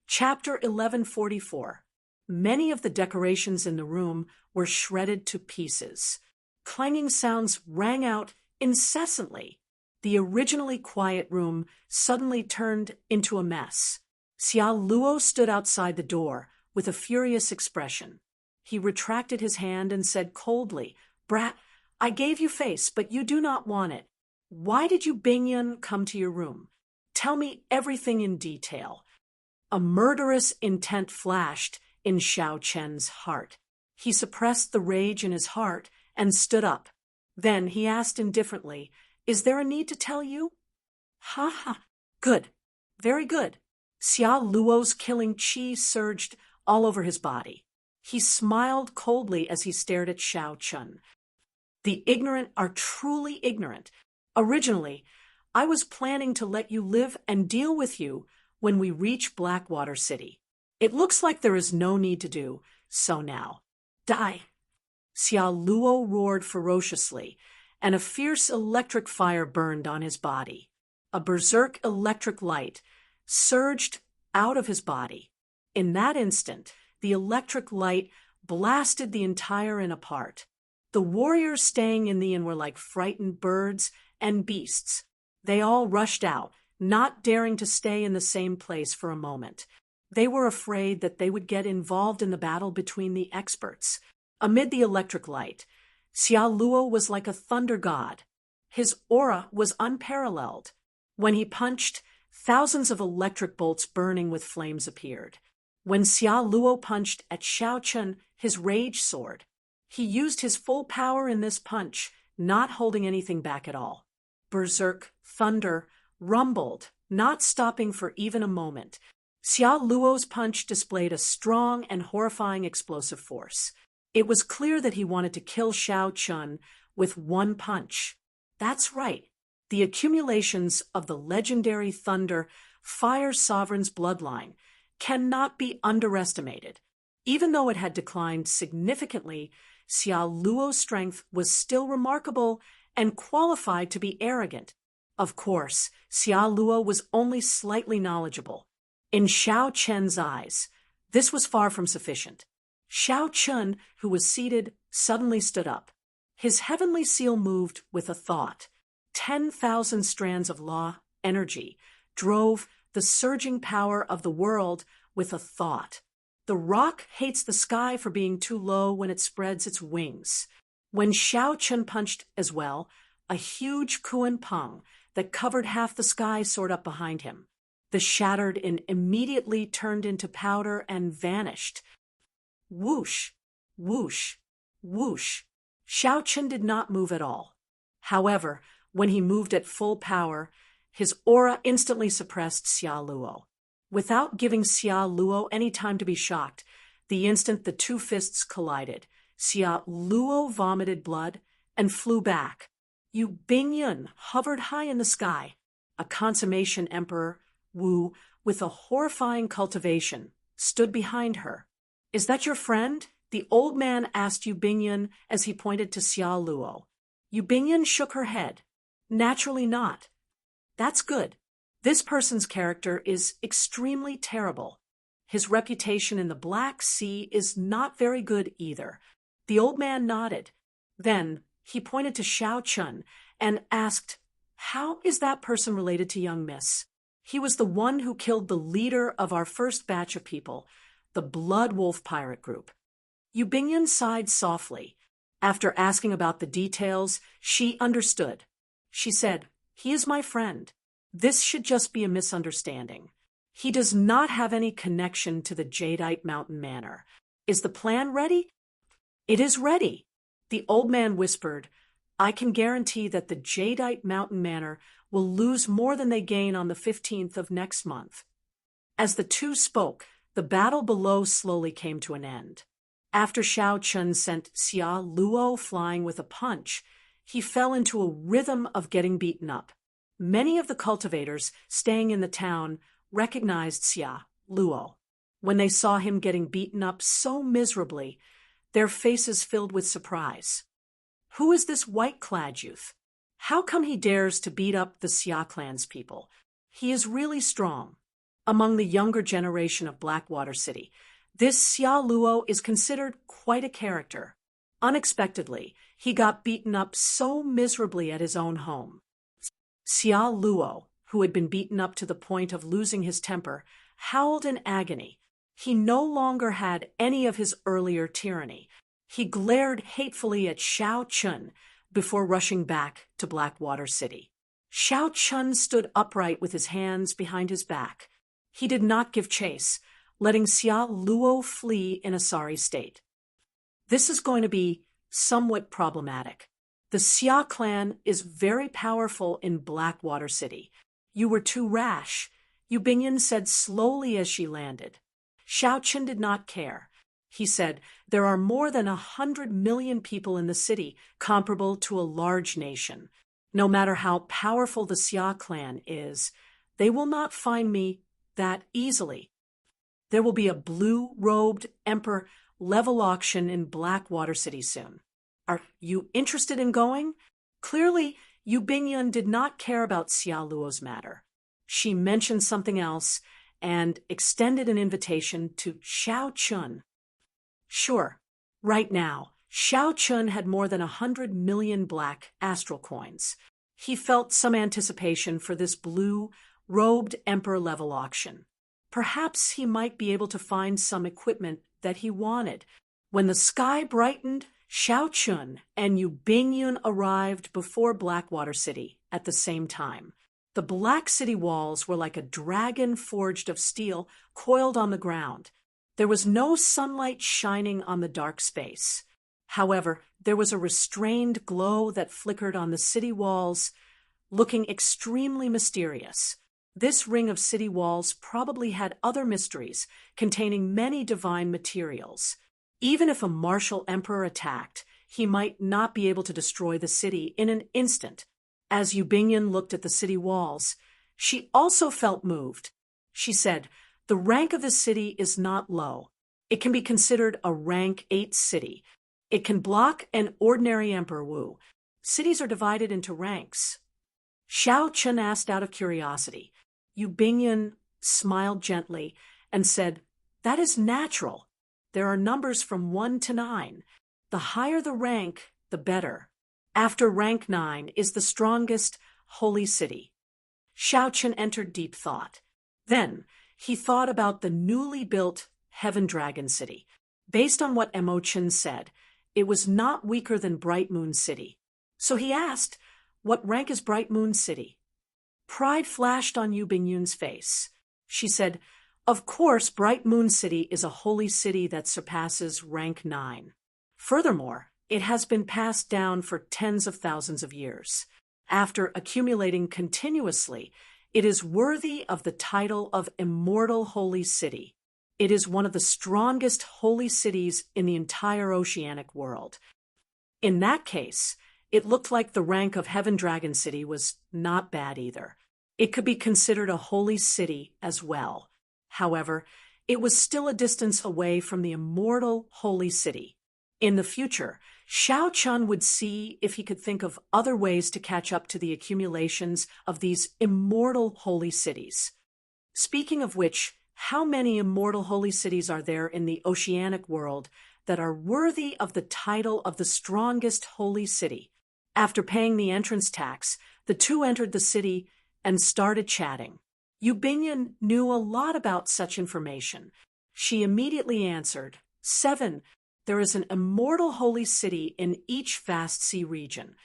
Chapter 1144. Many of the decorations in the room were shredded to pieces. Clanging sounds rang out incessantly. The originally quiet room suddenly turned into a mess. Xia Luo stood outside the door with a furious expression. He retracted his hand and said coldly, "Brat, I gave you face, but you do not want it. Why did you Bingyun come to your room? Tell me everything in detail." A murderous intent flashed in Xiao Chen's heart. He suppressed the rage in his heart and stood up. Then he asked indifferently, "Is there a need to tell you?" "Ha ha. Good. Very good." Xia Luo's killing chi surged all over his body. He smiled coldly as he stared at Xiao Chun. "The ignorant are truly ignorant. Originally, I was planning to let you live and deal with you when we reach Blackwater City. It looks like there is no need to do so now. Die!" Xia Luo roared ferociously, and a fierce electric fire burned on his body. A berserk electric light surged out of his body. In that instant, the electric light blasted the entire inn apart. The warriors staying in the inn were like frightened birds and beasts. They all rushed out, not daring to stay in the same place for a moment. They were afraid that they would get involved in the battle between the experts. Amid the electric light, Xia Luo was like a thunder god. His aura was unparalleled. When he punched, thousands of electric bolts burning with flames appeared. When Xia Luo punched at Xiao Chun, his rage soared. He used his full power in this punch, not holding anything back at all. Berserk thunder rumbled, not stopping for even a moment. Xia Luo's punch displayed a strong and horrifying explosive force. It was clear that he wanted to kill Xiao Chun with one punch. That's right. The accumulations of the legendary Thunder Fire Sovereign's bloodline cannot be underestimated. Even though it had declined significantly, Xia Luo's strength was still remarkable and qualified to be arrogant. Of course, Xia Luo was only slightly knowledgeable. In Xiao Chen's eyes, this was far from sufficient. Xiao Chun, who was seated, suddenly stood up. His heavenly seal moved with a thought. 10,000 strands of law energy drove the surging power of the world with a thought. The rock hates the sky for being too low when it spreads its wings. When Xiao Chun punched as well, a huge Kuan Peng that covered half the sky soared up behind him. The shattered and immediately turned into powder and vanished. Whoosh, whoosh, whoosh. Xiao Chun did not move at all. However, when he moved at full power, his aura instantly suppressed Xia Luo. Without giving Xia Luo any time to be shocked, the instant the two fists collided, Xia Luo vomited blood and flew back. Yu Bingyun hovered high in the sky. A consummation emperor, Wu, with a horrifying cultivation, stood behind her. "Is that your friend?" the old man asked Yu Bingyun as he pointed to Xia Luo. Yu Bingyun shook her head. "Naturally not." "That's good. This person's character is extremely terrible. His reputation in the Black Sea is not very good either." The old man nodded. Then he pointed to Xiao Chun and asked, "How is that person related to young Miss?" "He was the one who killed the leader of our first batch of people, the Blood Wolf pirate group." Yu Bingyun sighed softly. After asking about the details, she understood. She said, "He is my friend. This should just be a misunderstanding. He does not have any connection to the Jadeite Mountain Manor. Is the plan ready?" "It is ready." The old man whispered, "I can guarantee that the Jadeite Mountain Manor will lose more than they gain on the 15th of next month." As the two spoke, the battle below slowly came to an end. After Xiao Chun sent Xia Luo flying with a punch, he fell into a rhythm of getting beaten up. Many of the cultivators staying in the town recognized Xia Luo. When they saw him getting beaten up so miserably, their faces filled with surprise. "Who is this white-clad youth? How come he dares to beat up the Xia clan's people? He is really strong." among the younger generation of Blackwater City. This Xia Luo is considered quite a character. Unexpectedly, he got beaten up so miserably at his own home. Xia Luo, who had been beaten up to the point of losing his temper, howled in agony. He no longer had any of his earlier tyranny. He glared hatefully at Xiao Chun before rushing back to Blackwater City. Xiao Chun stood upright with his hands behind his back. He did not give chase, letting Xia Luo flee in a sorry state. This is going to be somewhat problematic. The Xia clan is very powerful in Blackwater City. You were too rash, Yu Bingyan said slowly as she landed. Xiao Chen did not care. He said, there are more than 100 million people in the city, comparable to a large nation. No matter how powerful the Xia clan is, they will not find me that easily. There will be a blue-robed emperor level auction in Blackwater City soon. Are you interested in going? Clearly, Yu Bingyan did not care about Xia Luo's matter. She mentioned something else and extended an invitation to Xiao Chun. Sure, right now, Xiao Chun had more than 100 million black astral coins. He felt some anticipation for this blue-robed emperor-level auction. Perhaps he might be able to find some equipment that he wanted. When the sky brightened, Xiao Chun and Yu Bingyun arrived before Blackwater City at the same time. The black city walls were like a dragon forged of steel coiled on the ground. There was no sunlight shining on the dark space. However, there was a restrained glow that flickered on the city walls, looking extremely mysterious. This ring of city walls probably had other mysteries, containing many divine materials. Even if a martial emperor attacked, he might not be able to destroy the city in an instant. As Yu Bingyan looked at the city walls, she also felt moved. She said, the rank of the city is not low. It can be considered a rank 8 city. It can block an ordinary emperor Wu. Cities are divided into ranks. Xiao Chen asked out of curiosity. Yu Bingyan smiled gently and said, that is natural. There are numbers from 1 to 9. The higher the rank, the better. After rank 9 is the strongest holy city. Xiao Chen entered deep thought. Then he thought about the newly built Heaven Dragon City. Based on what Mo Chen said, it was not weaker than Bright Moon City. So he asked, what rank is Bright Moon City? Pride flashed on Yu Bingyun's face. She said, of course, Bright Moon City is a holy city that surpasses rank 9. Furthermore, it has been passed down for tens of thousands of years. After accumulating continuously, it is worthy of the title of Immortal Holy City. It is one of the strongest holy cities in the entire oceanic world. In that case, it looked like the rank of Heaven Dragon City was not bad either. It could be considered a holy city as well. However, it was still a distance away from the Immortal Holy City. In the future, Xiao Chun would see if he could think of other ways to catch up to the accumulations of these immortal holy cities. Speaking of which, how many immortal holy cities are there in the oceanic world that are worthy of the title of the strongest holy city? After paying the entrance tax, the two entered the city and started chatting. Yu Bingyan knew a lot about such information. She immediately answered, 7. There is an immortal holy city in each vast sea region.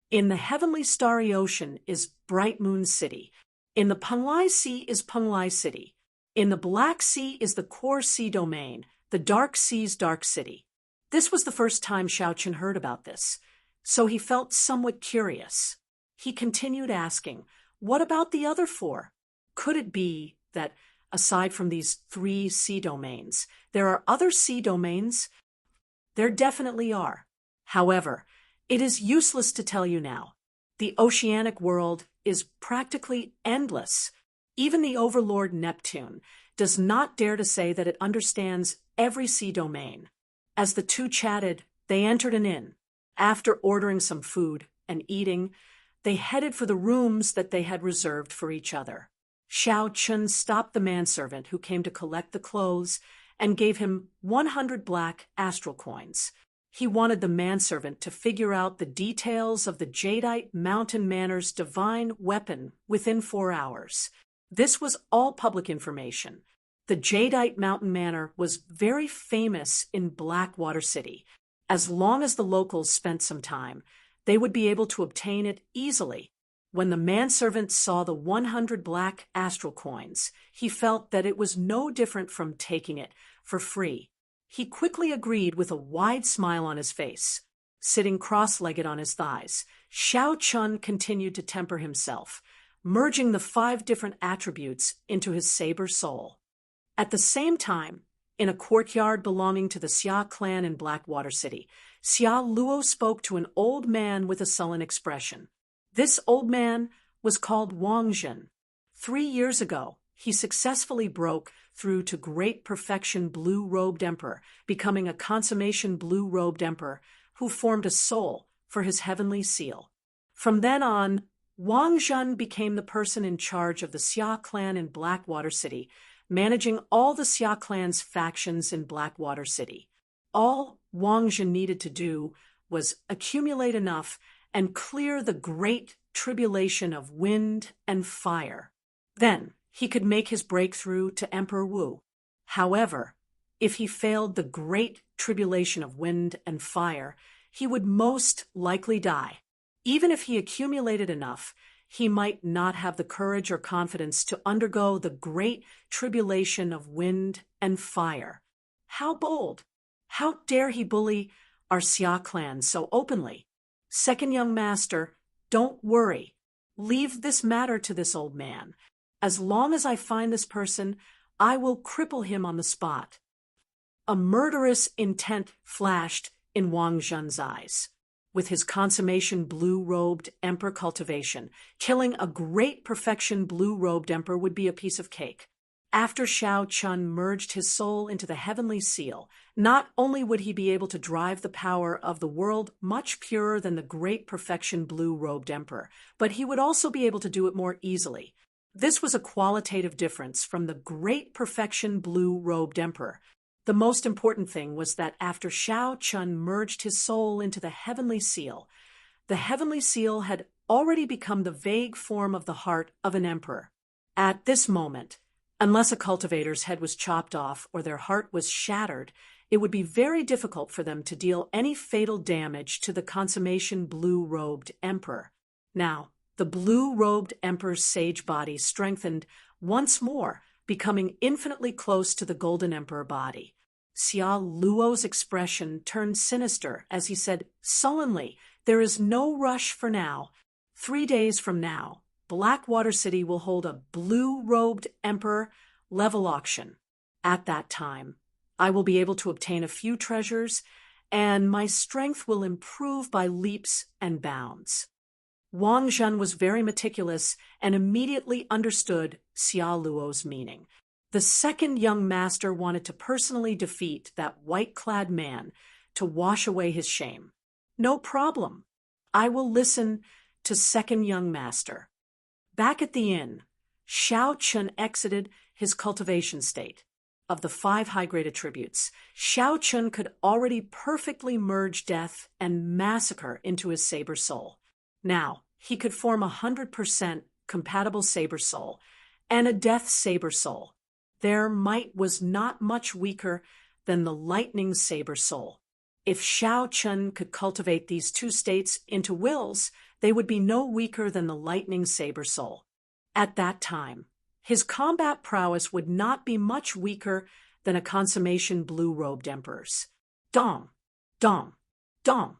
In the heavenly starry ocean is Bright Moon City. In the Penglai Sea is Penglai City. In the Black Sea is the Core Sea Domain, the Dark Sea's Dark City. This was the first time Xiao Chen heard about this, so he felt somewhat curious. He continued asking, what about the other 4? Could it be that, aside from these 3 sea domains, there are other sea domains? There definitely are. However, it is useless to tell you now. The oceanic world is practically endless. Even the overlord Neptune does not dare to say that it understands every sea domain. As the two chatted, they entered an inn. After ordering some food and eating, they headed for the rooms that they had reserved for each other. Xiao Chun stopped the manservant who came to collect the clothes and gave him 100 black astral coins. He wanted the manservant to figure out the details of the Jadeite Mountain Manor's divine weapon within 4 hours. This was all public information. The Jadeite Mountain Manor was very famous in Blackwater City. As long as the locals spent some time, they would be able to obtain it easily. When the manservant saw the 100 black astral coins, he felt that it was no different from taking it for free. He quickly agreed with a wide smile on his face. Sitting cross-legged on his thighs, Xiao Chun continued to temper himself, merging the 5 different attributes into his saber soul. At the same time, in a courtyard belonging to the Xia clan in Blackwater City, Xia Luo spoke to an old man with a sullen expression. This old man was called Wang Zhen. 3 years ago, he successfully broke through to Great Perfection Blue-Robed Emperor, becoming a consummation Blue-Robed Emperor who formed a soul for his heavenly seal. From then on, Wang Zhen became the person in charge of the Xia clan in Blackwater City, managing all the Xia clan's factions in Blackwater City. All Wang Zhen needed to do was accumulate enough and clear the great tribulation of wind and fire. Then he could make his breakthrough to Emperor Wu. However, if he failed the great tribulation of wind and fire, he would most likely die. Even if he accumulated enough, he might not have the courage or confidence to undergo the great tribulation of wind and fire. How bold! How dare he bully our Xia clan so openly? Second young master, don't worry. Leave this matter to this old man. As long as I find this person, I will cripple him on the spot. A murderous intent flashed in Wang Zhen's eyes. With his consummation blue-robed emperor cultivation, killing a great perfection blue-robed emperor would be a piece of cake. After Xiao Chun merged his soul into the heavenly seal, not only would he be able to drive the power of the world much purer than the great perfection blue-robed emperor, but he would also be able to do it more easily. This was a qualitative difference from the great perfection blue-robed emperor. The most important thing was that after Xiao Chun merged his soul into the heavenly seal had already become the vague form of the heart of an emperor. At this moment, unless a cultivator's head was chopped off or their heart was shattered, it would be very difficult for them to deal any fatal damage to the consummation blue-robed emperor. Now, the blue-robed emperor's sage body strengthened once more, becoming infinitely close to the golden emperor body. Xia Luo's expression turned sinister as he said sullenly, "There is no rush for now. 3 days from now, Blackwater City will hold a blue-robed emperor level auction. At that time, I will be able to obtain a few treasures, and my strength will improve by leaps and bounds." Wang Zhen was very meticulous and immediately understood Xia Luo's meaning. The second young master wanted to personally defeat that white-clad man to wash away his shame. No problem. I will listen to second young master. Back at the inn, Xiao Chun exited his cultivation state. Of the 5 high-grade attributes, Xiao Chun could already perfectly merge death and massacre into his saber soul. Now, he could form 100% compatible saber soul and a death saber soul. Their might was not much weaker than the lightning saber soul. If Xiao Chun could cultivate these 2 states into wills, they would be no weaker than the lightning saber soul. At that time, his combat prowess would not be much weaker than a consummation blue-robed emperor's. Dong! Dong! Dong!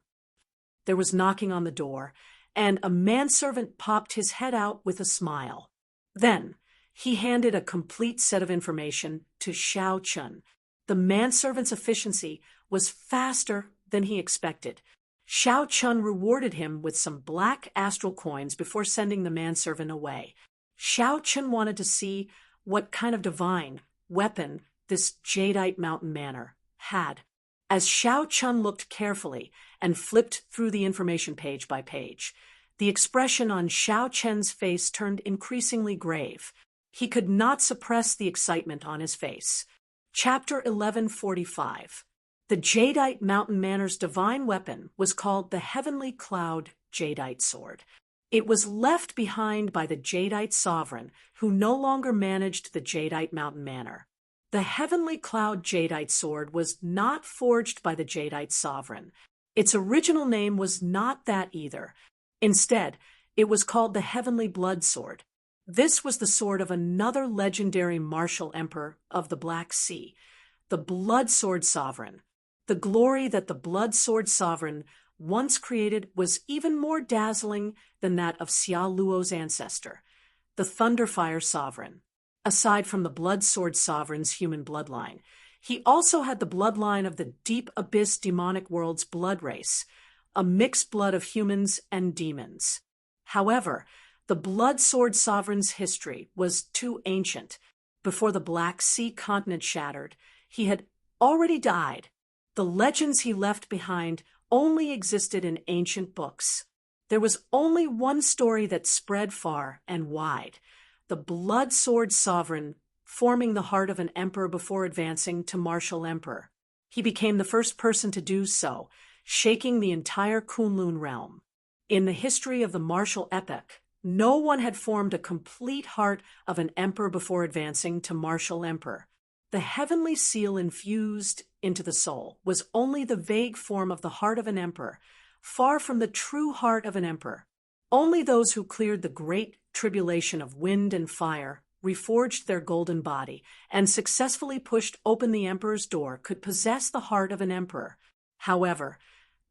There was knocking on the door, and a manservant popped his head out with a smile. Then, he handed a complete set of information to Xiao Chun. The manservant's efficiency was faster than he expected. Xiao Chun rewarded him with some black astral coins before sending the manservant away. Xiao Chun wanted to see what kind of divine weapon this Jadeite Mountain Manor had. As Xiao Chun looked carefully and flipped through the information page by page, the expression on Xiao Chun's face turned increasingly grave. He could not suppress the excitement on his face. Chapter 1145. The Jadeite Mountain Manor's divine weapon was called the Heavenly Cloud Jadeite Sword. It was left behind by the Jadeite sovereign, who no longer managed the Jadeite Mountain Manor. The Heavenly Cloud Jadeite Sword was not forged by the Jadeite sovereign. Its original name was not that either. Instead, it was called the Heavenly Blood Sword. This was the sword of another legendary martial emperor of the Black Sea, the Blood Sword Sovereign. The glory that the Blood Sword Sovereign once created was even more dazzling than that of Xia Luo's ancestor, the Thunderfire Sovereign. Aside from the Blood Sword Sovereign's human bloodline, he also had the bloodline of the Deep Abyss demonic world's blood race, a mixed blood of humans and demons. However, the Blood Sword Sovereign's history was too ancient. Before the Black Sea continent shattered, he had already died. The legends he left behind only existed in ancient books. There was only one story that spread far and wide: the Blood Sword Sovereign forming the heart of an emperor before advancing to martial emperor. He became the first person to do so, shaking the entire Kunlun realm. In the history of the martial epoch, no one had formed a complete heart of an emperor before advancing to martial emperor. The heavenly seal infused into the soul was only the vague form of the heart of an emperor, far from the true heart of an emperor. Only those who cleared the great tribulation of wind and fire, reforged their golden body, and successfully pushed open the emperor's door could possess the heart of an emperor. However,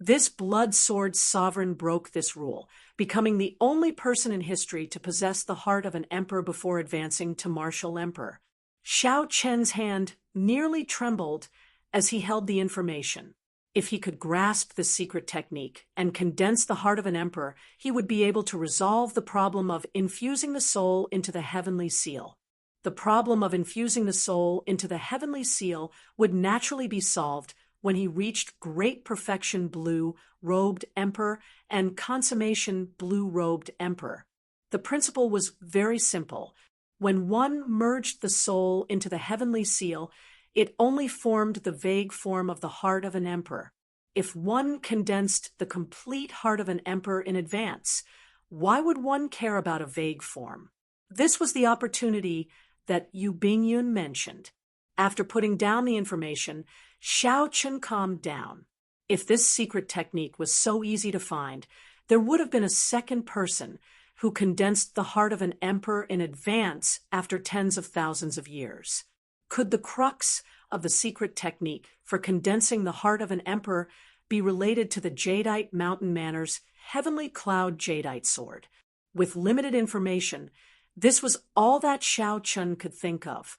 this Blood Sword Sovereign broke this rule, becoming the only person in history to possess the heart of an emperor before advancing to martial emperor. Xiao Chen's hand nearly trembled as he held the information. If he could grasp the secret technique and condense the heart of an emperor, he would be able to resolve the problem of infusing the soul into the heavenly seal. The problem of infusing the soul into the heavenly seal would naturally be solved when he reached Great Perfection Blue-Robed Emperor and Consummation Blue-Robed Emperor. The principle was very simple. When one merged the soul into the heavenly seal, it only formed the vague form of the heart of an emperor. If one condensed the complete heart of an emperor in advance, why would one care about a vague form? This was the opportunity that Yu Bingyun mentioned. After putting down the information, Xiao Chen calmed down. If this secret technique was so easy to find, there would have been a second person who condensed the heart of an emperor in advance after tens of thousands of years. Could the crux of the secret technique for condensing the heart of an emperor be related to the Jadeite Mountain Manor's Heavenly Cloud Jadeite Sword? With limited information, this was all that Xiao Chen could think of.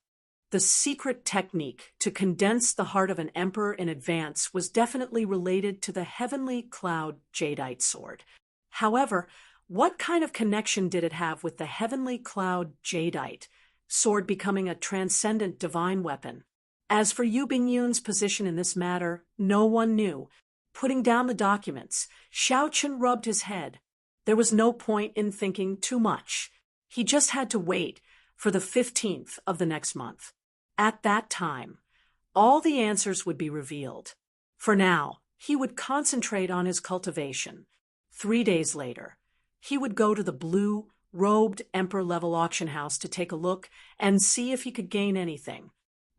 The secret technique to condense the heart of an emperor in advance was definitely related to the Heavenly Cloud Jadeite Sword. However, what kind of connection did it have with the Heavenly Cloud Jadeite Sword becoming a transcendent divine weapon? As for Yu Bingyun's position in this matter, no one knew. Putting down the documents, Xiao Chen rubbed his head. There was no point in thinking too much. He just had to wait for the 15th of the next month. At that time, all the answers would be revealed. For now, he would concentrate on his cultivation. 3 days later, he would go to the blue-robed emperor-level auction house to take a look and see if he could gain anything.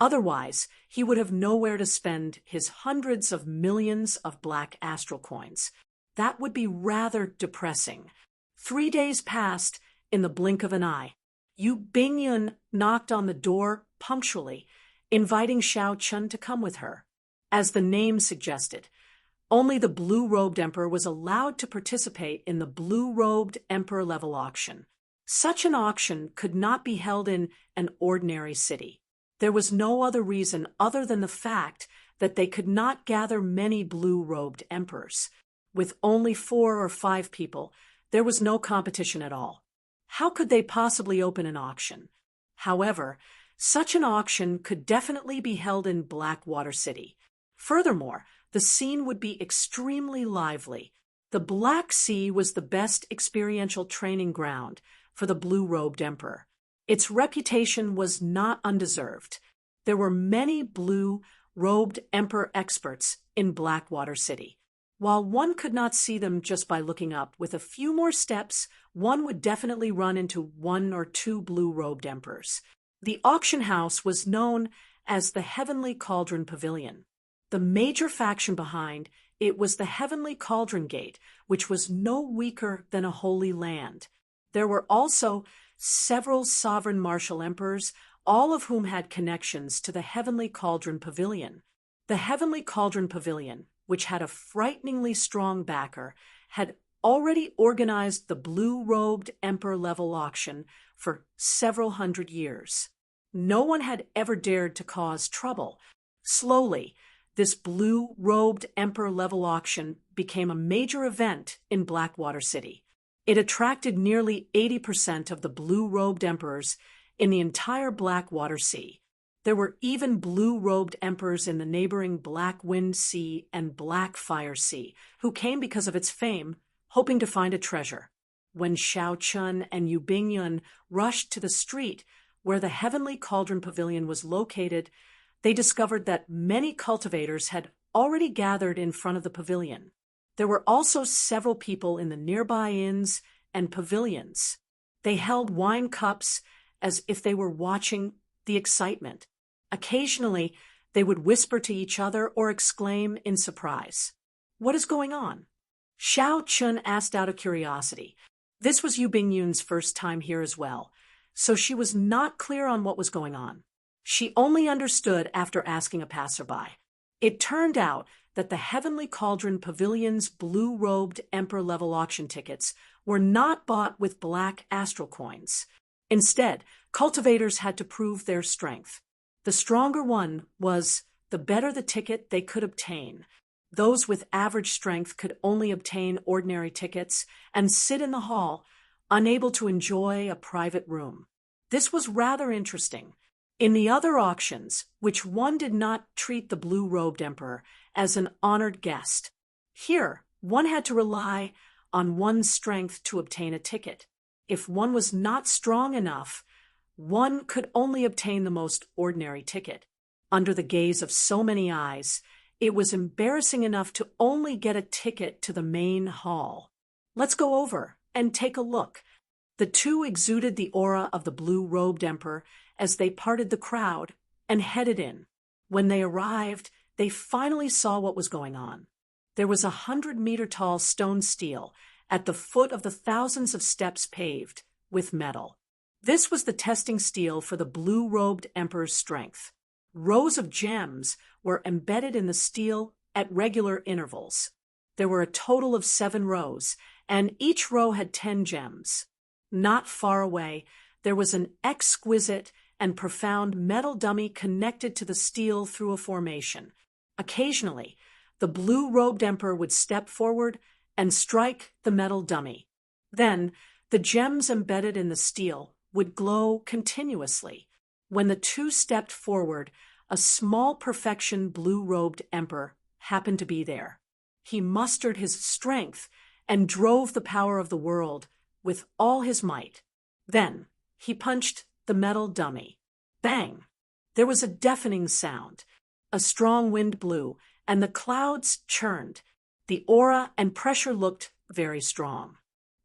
Otherwise, he would have nowhere to spend his hundreds of millions of black astral coins. That would be rather depressing. 3 days passed in the blink of an eye. Yu Bingyun knocked on the door punctually, inviting Xiao Chen to come with her. As the name suggested, only the blue-robed emperor was allowed to participate in the blue-robed emperor-level auction. Such an auction could not be held in an ordinary city. There was no other reason other than the fact that they could not gather many blue-robed emperors. With only 4 or 5 people, there was no competition at all. How could they possibly open an auction? However, such an auction could definitely be held in Blackwater City. Furthermore, the scene would be extremely lively. The Black Sea was the best experiential training ground for the blue-robed emperor. Its reputation was not undeserved. There were many blue-robed emperor experts in Blackwater City. While one could not see them just by looking up, with a few more steps, one would definitely run into one or two blue-robed emperors. The auction house was known as the Heavenly Cauldron Pavilion. The major faction behind it was the Heavenly Cauldron Gate, which was no weaker than a holy land. There were also several sovereign martial emperors, all of whom had connections to the Heavenly Cauldron Pavilion. The Heavenly Cauldron Pavilion, which had a frighteningly strong backer, had already organized the blue-robed emperor-level auction for several hundred years. No one had ever dared to cause trouble. Slowly, this blue-robed emperor-level auction became a major event in Blackwater City. It attracted nearly 80% of the blue-robed emperors in the entire Blackwater Sea. There were even blue-robed emperors in the neighboring Black Wind Sea and Blackfire Sea, who came because of its fame, hoping to find a treasure. When Xiao Chun and Yu Bingyun rushed to the street where the Heavenly Cauldron Pavilion was located, they discovered that many cultivators had already gathered in front of the pavilion. There were also several people in the nearby inns and pavilions. They held wine cups as if they were watching the excitement. Occasionally, they would whisper to each other or exclaim in surprise, "What is going on?" Xiao Chun asked out of curiosity. This was Yu Bingyun's first time here as well, so she was not clear on what was going on. She only understood after asking a passerby. It turned out that the Heavenly Cauldron Pavilion's blue-robed emperor-level auction tickets were not bought with black astral coins. Instead, cultivators had to prove their strength. The stronger one was, the better the ticket they could obtain. Those with average strength could only obtain ordinary tickets and sit in the hall, unable to enjoy a private room. This was rather interesting. In the other auctions, which one did not treat the blue-robed emperor as an honored guest. Here, one had to rely on one's strength to obtain a ticket. If one was not strong enough, one could only obtain the most ordinary ticket. Under the gaze of so many eyes, it was embarrassing enough to only get a ticket to the main hall. Let's go over and take a look. The two exuded the aura of the blue-robed emperor as they parted the crowd and headed in. When they arrived, they finally saw what was going on. There was 100-meter-tall stone stele at the foot of the thousands of steps paved with metal. This was the testing stele for the blue-robed emperor's strength. Rows of gems were embedded in the stele at regular intervals. There were a total of 7 rows, and each row had 10 gems. Not far away, there was an exquisite and profound metal dummy connected to the stele through a formation. Occasionally, the blue-robed emperor would step forward and strike the metal dummy. Then, the gems embedded in the stele would glow continuously. When the two stepped forward, a small perfection blue-robed emperor happened to be there. He mustered his strength and drove the power of the world with all his might. Then, he punched the metal dummy. Bang! There was a deafening sound. A strong wind blew, and the clouds churned. The aura and pressure looked very strong.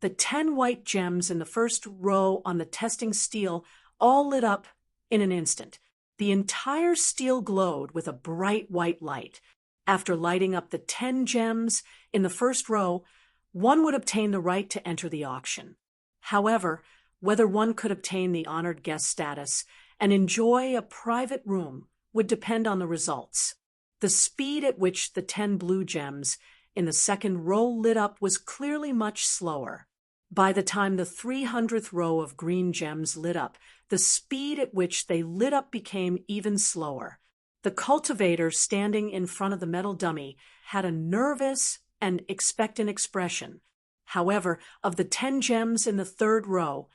The 10 white gems in the first row on the testing stele all lit up in an instant. The entire stele glowed with a bright white light. After lighting up the 10 gems in the first row, one would obtain the right to enter the auction. However, whether one could obtain the honored guest status and enjoy a private room would depend on the results. The speed at which the 10 blue gems in the second row lit up was clearly much slower. By the time the 300th row of green gems lit up, the speed at which they lit up became even slower. The cultivator standing in front of the metal dummy had a nervous and expectant expression. However, of the 10 gems in the third row,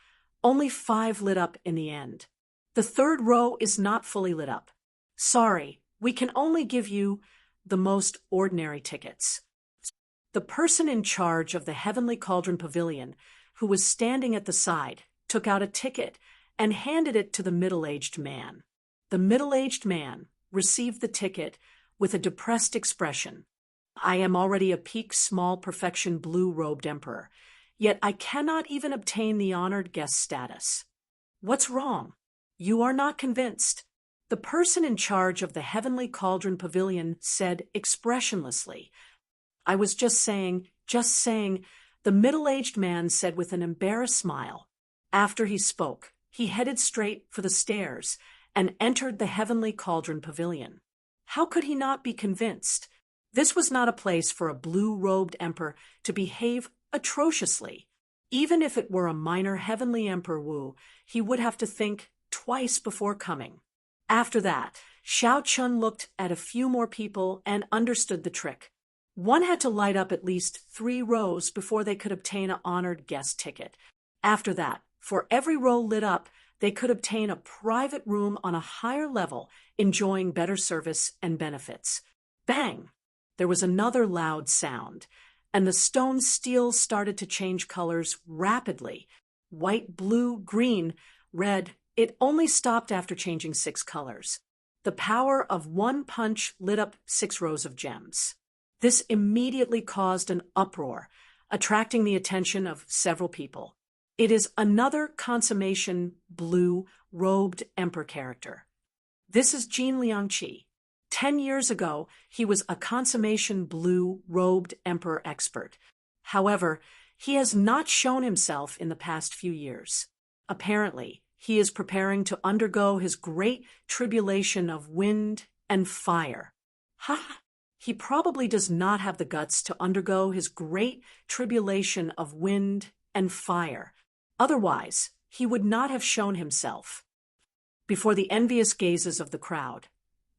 only 5 lit up in the end. The third row is not fully lit up. Sorry, we can only give you the most ordinary tickets. The person in charge of the Heavenly Cauldron Pavilion, who was standing at the side, took out a ticket and handed it to the middle-aged man. The middle-aged man received the ticket with a depressed expression. I am already a peak small perfection blue-robed emperor, yet I cannot even obtain the honored guest status. What's wrong? You are not convinced. The person in charge of the Heavenly Cauldron Pavilion said expressionlessly. I was just saying, the middle-aged man said with an embarrassed smile. After he spoke, he headed straight for the stairs and entered the Heavenly Cauldron Pavilion. How could he not be convinced? This was not a place for a blue-robed emperor to behave atrociously. Even if it were a minor Heavenly Emperor Wu, he would have to think twice before coming. After that, Xiao Chun looked at a few more people and understood the trick. One had to light up at least 3 rows before they could obtain an honored guest ticket. After that, for every row lit up, they could obtain a private room on a higher level, enjoying better service and benefits. Bang! There was another loud sound, and the stone steel started to change colors rapidly. White, blue, green, red. It only stopped after changing 6 colors. The power of one punch lit up 6 rows of gems. This immediately caused an uproar, attracting the attention of several people. It is another consummation blue-robed emperor character. This is Jin Liangqi. 10 years ago, he was a consummation blue-robed emperor expert. However, he has not shown himself in the past few years. Apparently, he is preparing to undergo his great tribulation of wind and fire. Ha! He probably does not have the guts to undergo his great tribulation of wind and fire. Otherwise, he would not have shown himself. Before the envious gazes of the crowd,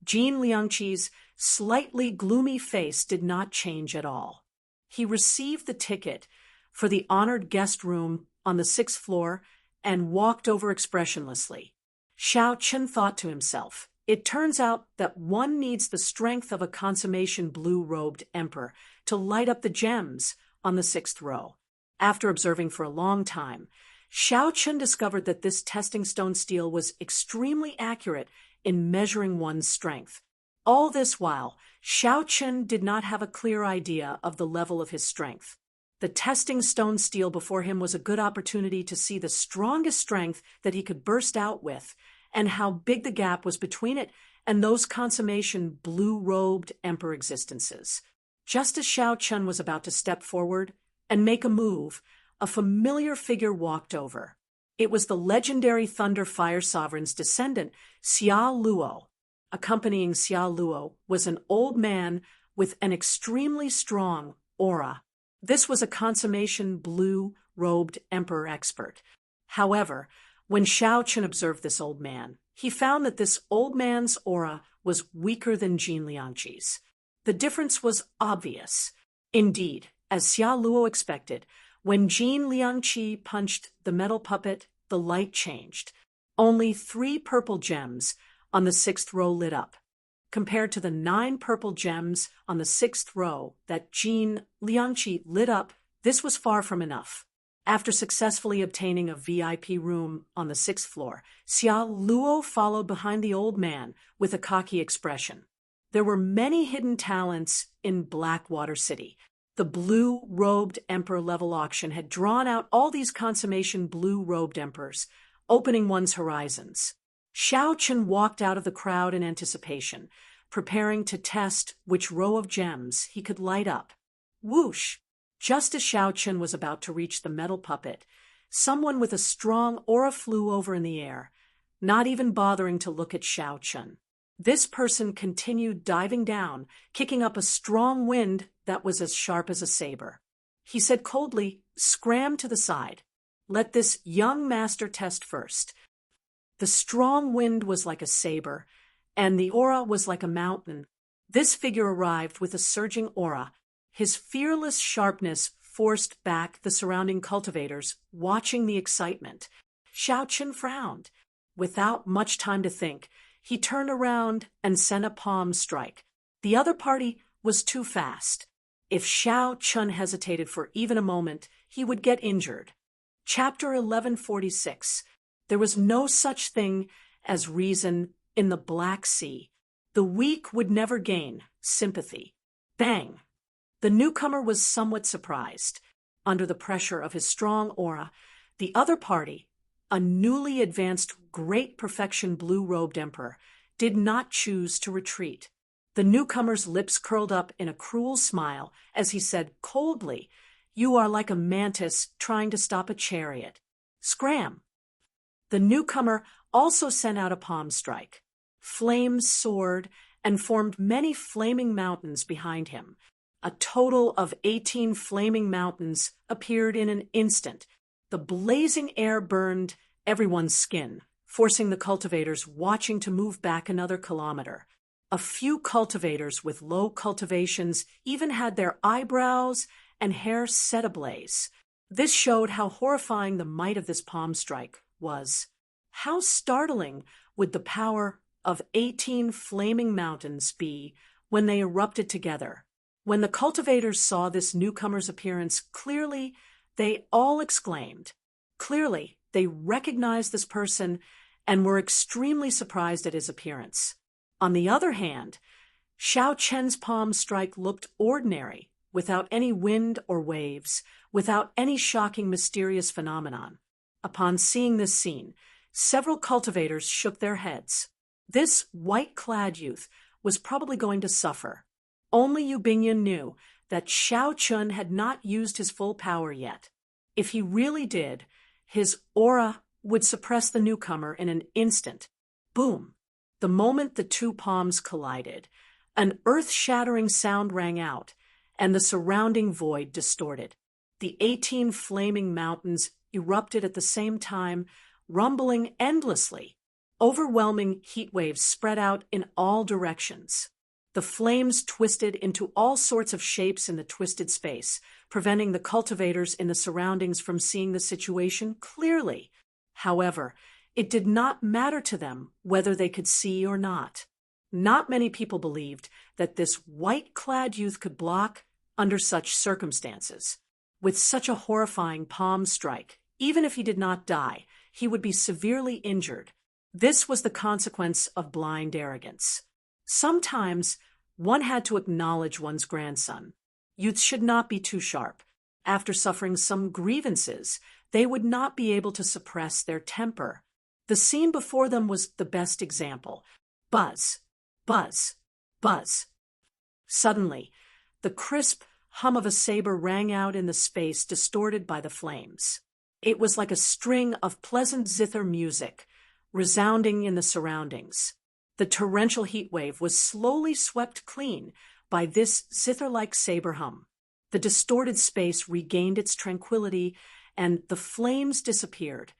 Jin Liangqi's slightly gloomy face did not change at all. He received the ticket for the honored guest room on the 6th floor and walked over expressionlessly. Xiao Chun thought to himself, it turns out that one needs the strength of a consummation blue-robed emperor to light up the gems on the 6th row. After observing for a long time, Xiao Chun discovered that this testing stone steel was extremely accurate in measuring one's strength. All this while, Xiao Chun did not have a clear idea of the level of his strength. The testing stone steel before him was a good opportunity to see the strongest strength that he could burst out with, and how big the gap was between it and those consummation blue-robed emperor existences. Just as Xiao Chun was about to step forward and make a move, a familiar figure walked over. It was the legendary Thunder Fire Sovereign's descendant, Xia Luo. Accompanying Xia Luo was an old man with an extremely strong aura. This was a consummation blue-robed emperor expert. However, when Xiao Chun observed this old man, he found that this old man's aura was weaker than Jin Liangqi's. The difference was obvious. Indeed, as Xia Luo expected, when Jin Liangqi punched the metal puppet, the light changed. Only 3 purple gems on the 6th row lit up. Compared to the 9 purple gems on the 6th row that Jin Liangqi lit up, this was far from enough. After successfully obtaining a VIP room on the 6th floor, Xia Luo followed behind the old man with a cocky expression. There were many hidden talents in Blackwater City. The blue-robed emperor level auction had drawn out all these consummation blue-robed emperors, opening one's horizons. Xiao Chun walked out of the crowd in anticipation, preparing to test which row of gems he could light up. Whoosh! Just as Xiao Chun was about to reach the metal puppet, someone with a strong aura flew over in the air, not even bothering to look at Xiao Chun. This person continued diving down, kicking up a strong wind that was as sharp as a saber. He said coldly, "Scram to the side. Let this young master test first." The strong wind was like a saber, and the aura was like a mountain. This figure arrived with a surging aura. His fearless sharpness forced back the surrounding cultivators, watching the excitement. Xiao Chun frowned. Without much time to think, he turned around and sent a palm strike. The other party was too fast. If Xiao Chun hesitated for even a moment, he would get injured. Chapter 1146. There was no such thing as reason in the Black Sea. The weak would never gain sympathy. Bang! The newcomer was somewhat surprised. Under the pressure of his strong aura, the other party, a newly advanced great perfection blue-robed emperor, did not choose to retreat. The newcomer's lips curled up in a cruel smile as he said coldly, "You are like a mantis trying to stop a chariot. Scram!" The newcomer also sent out a palm strike. Flames soared and formed many flaming mountains behind him. A total of 18 flaming mountains appeared in an instant. The blazing air burned everyone's skin, forcing the cultivators watching to move back another kilometer. A few cultivators with low cultivations even had their eyebrows and hair set ablaze. This showed how horrifying the might of this palm strike was. How startling would the power of 18 flaming mountains be when they erupted together? When the cultivators saw this newcomer's appearance clearly, they all exclaimed. Clearly, they recognized this person and were extremely surprised at his appearance. On the other hand, Xiao Chen's palm strike looked ordinary, without any wind or waves, without any shocking mysterious phenomenon. Upon seeing this scene, several cultivators shook their heads. This white-clad youth was probably going to suffer. Only Yu Bingyan knew that Xiao Chun had not used his full power yet. If he really did, his aura would suppress the newcomer in an instant. Boom! The moment the two palms collided, an earth-shattering sound rang out, and the surrounding void distorted. The 18 flaming mountains erupted at the same time, rumbling endlessly. Overwhelming heat waves spread out in all directions. The flames twisted into all sorts of shapes in the twisted space, preventing the cultivators in the surroundings from seeing the situation clearly. However, it did not matter to them whether they could see or not. Not many people believed that this white-clad youth could block under such circumstances. With such a horrifying palm strike, even if he did not die, he would be severely injured. This was the consequence of blind arrogance. Sometimes one had to acknowledge one's grandson. Youths should not be too sharp. After suffering some grievances, they would not be able to suppress their temper. The scene before them was the best example. Buzz, buzz, buzz. Suddenly, the crisp hum of a saber rang out in the space distorted by the flames. It was like a string of pleasant zither music, resounding in the surroundings. The torrential heat wave was slowly swept clean by this zither-like saber hum. The distorted space regained its tranquility, and the flames disappeared,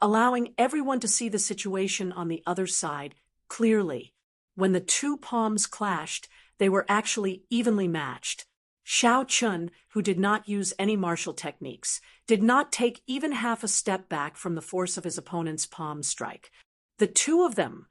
allowing everyone to see the situation on the other side clearly. When the two palms clashed, they were actually evenly matched. Xiao Chun, who did not use any martial techniques, did not take even half a step back from the force of his opponent's palm strike. The two of them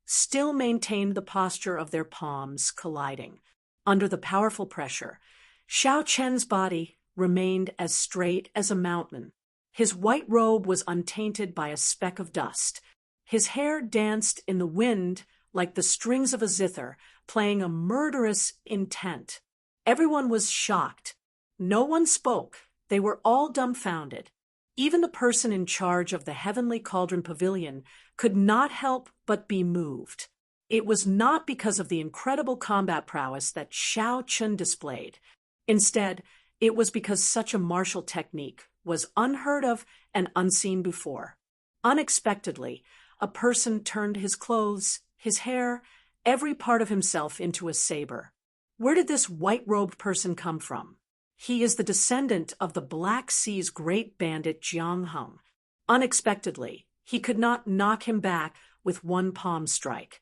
still maintained the posture of their palms colliding. Under the powerful pressure, Xiao Chen's body remained as straight as a mountain. His white robe was untainted by a speck of dust. His hair danced in the wind like the strings of a zither, playing a murderous intent. Everyone was shocked. No one spoke. They were all dumbfounded. Even the person in charge of the Heavenly Cauldron Pavilion could not help but be moved. It was not because of the incredible combat prowess that Xiao Chun displayed. Instead, it was because such a martial technique was unheard of and unseen before. Unexpectedly, a person turned his clothes, his hair, every part of himself into a saber. Where did this white-robed person come from? He is the descendant of the Black Sea's great bandit Jiang Heng. Unexpectedly, he could not knock him back with one palm strike.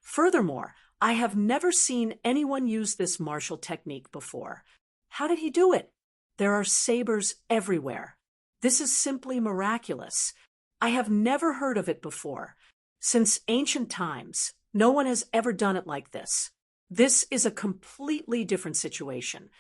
Furthermore, I have never seen anyone use this martial technique before. How did he do it? There are sabers everywhere. This is simply miraculous. I have never heard of it before. Since ancient times, no one has ever done it like this. This is a completely different situation.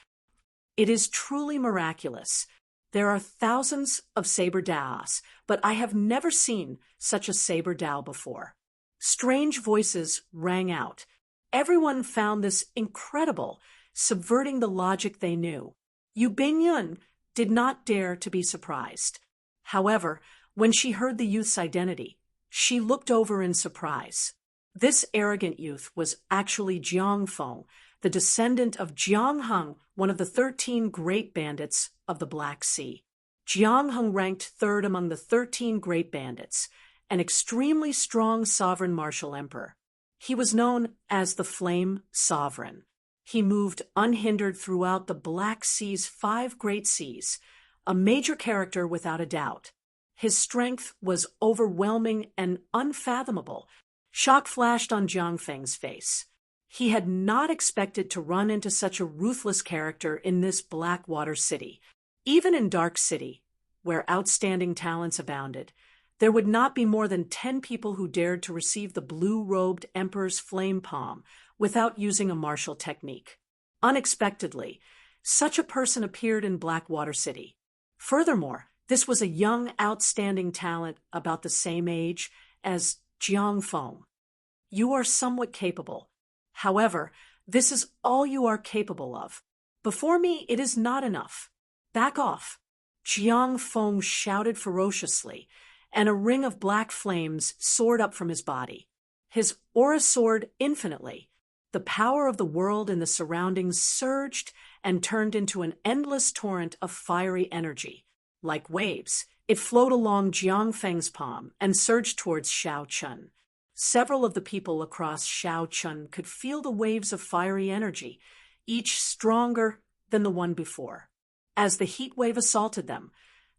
It is truly miraculous. There are thousands of saber daos, but I have never seen such a saber dao before. Strange voices rang out. Everyone found this incredible, subverting the logic they knew. Yu Bingyun did not dare to be surprised. However, when she heard the youth's identity, she looked over in surprise. This arrogant youth was actually Jiang Feng, the descendant of Jiang Heng, one of the 13 great bandits of the Black Sea. Jiang Heng ranked third among the 13 great bandits, an extremely strong sovereign martial emperor. He was known as the Flame Sovereign. He moved unhindered throughout the Black Sea's 5 great seas, a major character without a doubt. His strength was overwhelming and unfathomable. Shock flashed on Jiang Feng's face. He had not expected to run into such a ruthless character in this Blackwater city. Even in Dark City, where outstanding talents abounded, there would not be more than 10 people who dared to receive the blue-robed Emperor's flame palm without using a martial technique. Unexpectedly, such a person appeared in Blackwater City. Furthermore, this was a young, outstanding talent about the same age as Jiang Feng. You are somewhat capable. However, this is all you are capable of. Before me, it is not enough. Back off. Jiang Feng shouted ferociously, and a ring of black flames soared up from his body. His aura soared infinitely. The power of the world and the surroundings surged and turned into an endless torrent of fiery energy. Like waves, it flowed along Jiang Feng's palm and surged towards Xiao Chun. Several of the people across Xiao Chun could feel the waves of fiery energy, each stronger than the one before. As the heat wave assaulted them,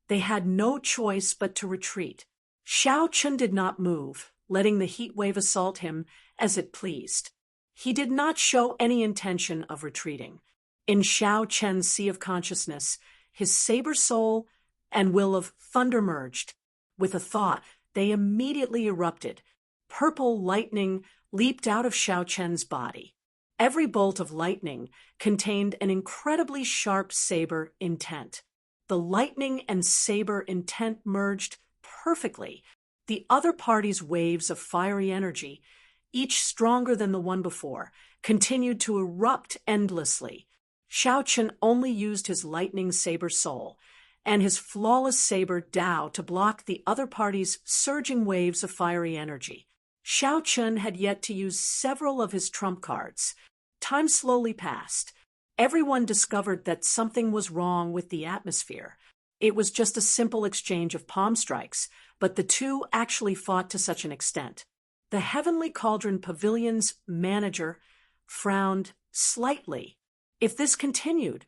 they had no choice but to retreat. Xiao Chun did not move, letting the heat wave assault him as it pleased. He did not show any intention of retreating. In Xiao Chen's sea of consciousness, his saber soul and will of thunder merged. With a thought, they immediately erupted. Purple lightning leaped out of Xiao Chen's body. Every bolt of lightning contained an incredibly sharp saber intent. The lightning and saber intent merged perfectly. The other party's waves of fiery energy, each stronger than the one before, continued to erupt endlessly. Xiao Chen only used his lightning saber soul and his flawless saber Dao to block the other party's surging waves of fiery energy. Xiao Chen had yet to use several of his trump cards. Time slowly passed. Everyone discovered that something was wrong with the atmosphere. It was just a simple exchange of palm strikes, but the two actually fought to such an extent. The Heavenly Cauldron Pavilion's manager frowned slightly. If this continued,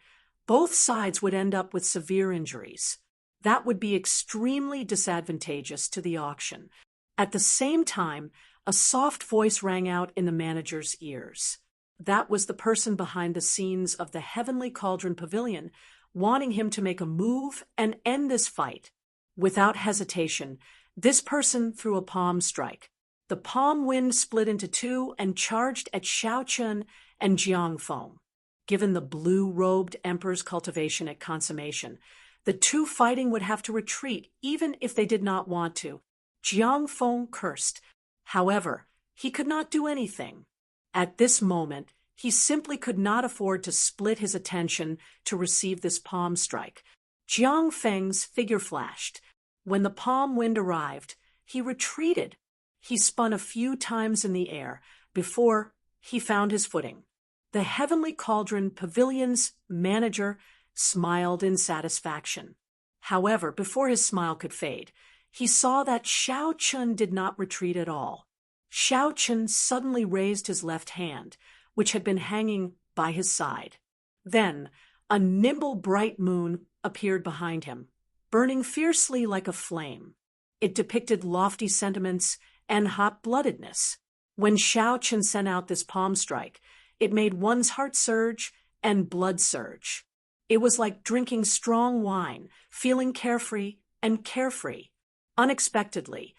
both sides would end up with severe injuries. That would be extremely disadvantageous to the auction. At the same time, a soft voice rang out in the manager's ears. That was the person behind the scenes of the Heavenly Cauldron Pavilion, wanting him to make a move and end this fight. Without hesitation, this person threw a palm strike. The palm wind split into two and charged at Xiao Chun and Jiang Feng. Given the blue-robed Emperor's cultivation at consummation, the two fighting would have to retreat even if they did not want to. Jiang Feng cursed. However, he could not do anything. At this moment, he simply could not afford to split his attention to receive this palm strike. Jiang Feng's figure flashed. When the palm wind arrived, he retreated. He spun a few times in the air before he found his footing. The Heavenly Cauldron Pavilion's manager smiled in satisfaction. However, before his smile could fade, he saw that Xiao Chun did not retreat at all. Xiao Chun suddenly raised his left hand, which had been hanging by his side. Then, a nimble bright moon appeared behind him, burning fiercely like a flame. It depicted lofty sentiments and hot-bloodedness. When Xiao Chun sent out this palm strike, it made one's heart surge and blood surge. It was like drinking strong wine, feeling carefree and carefree. Unexpectedly,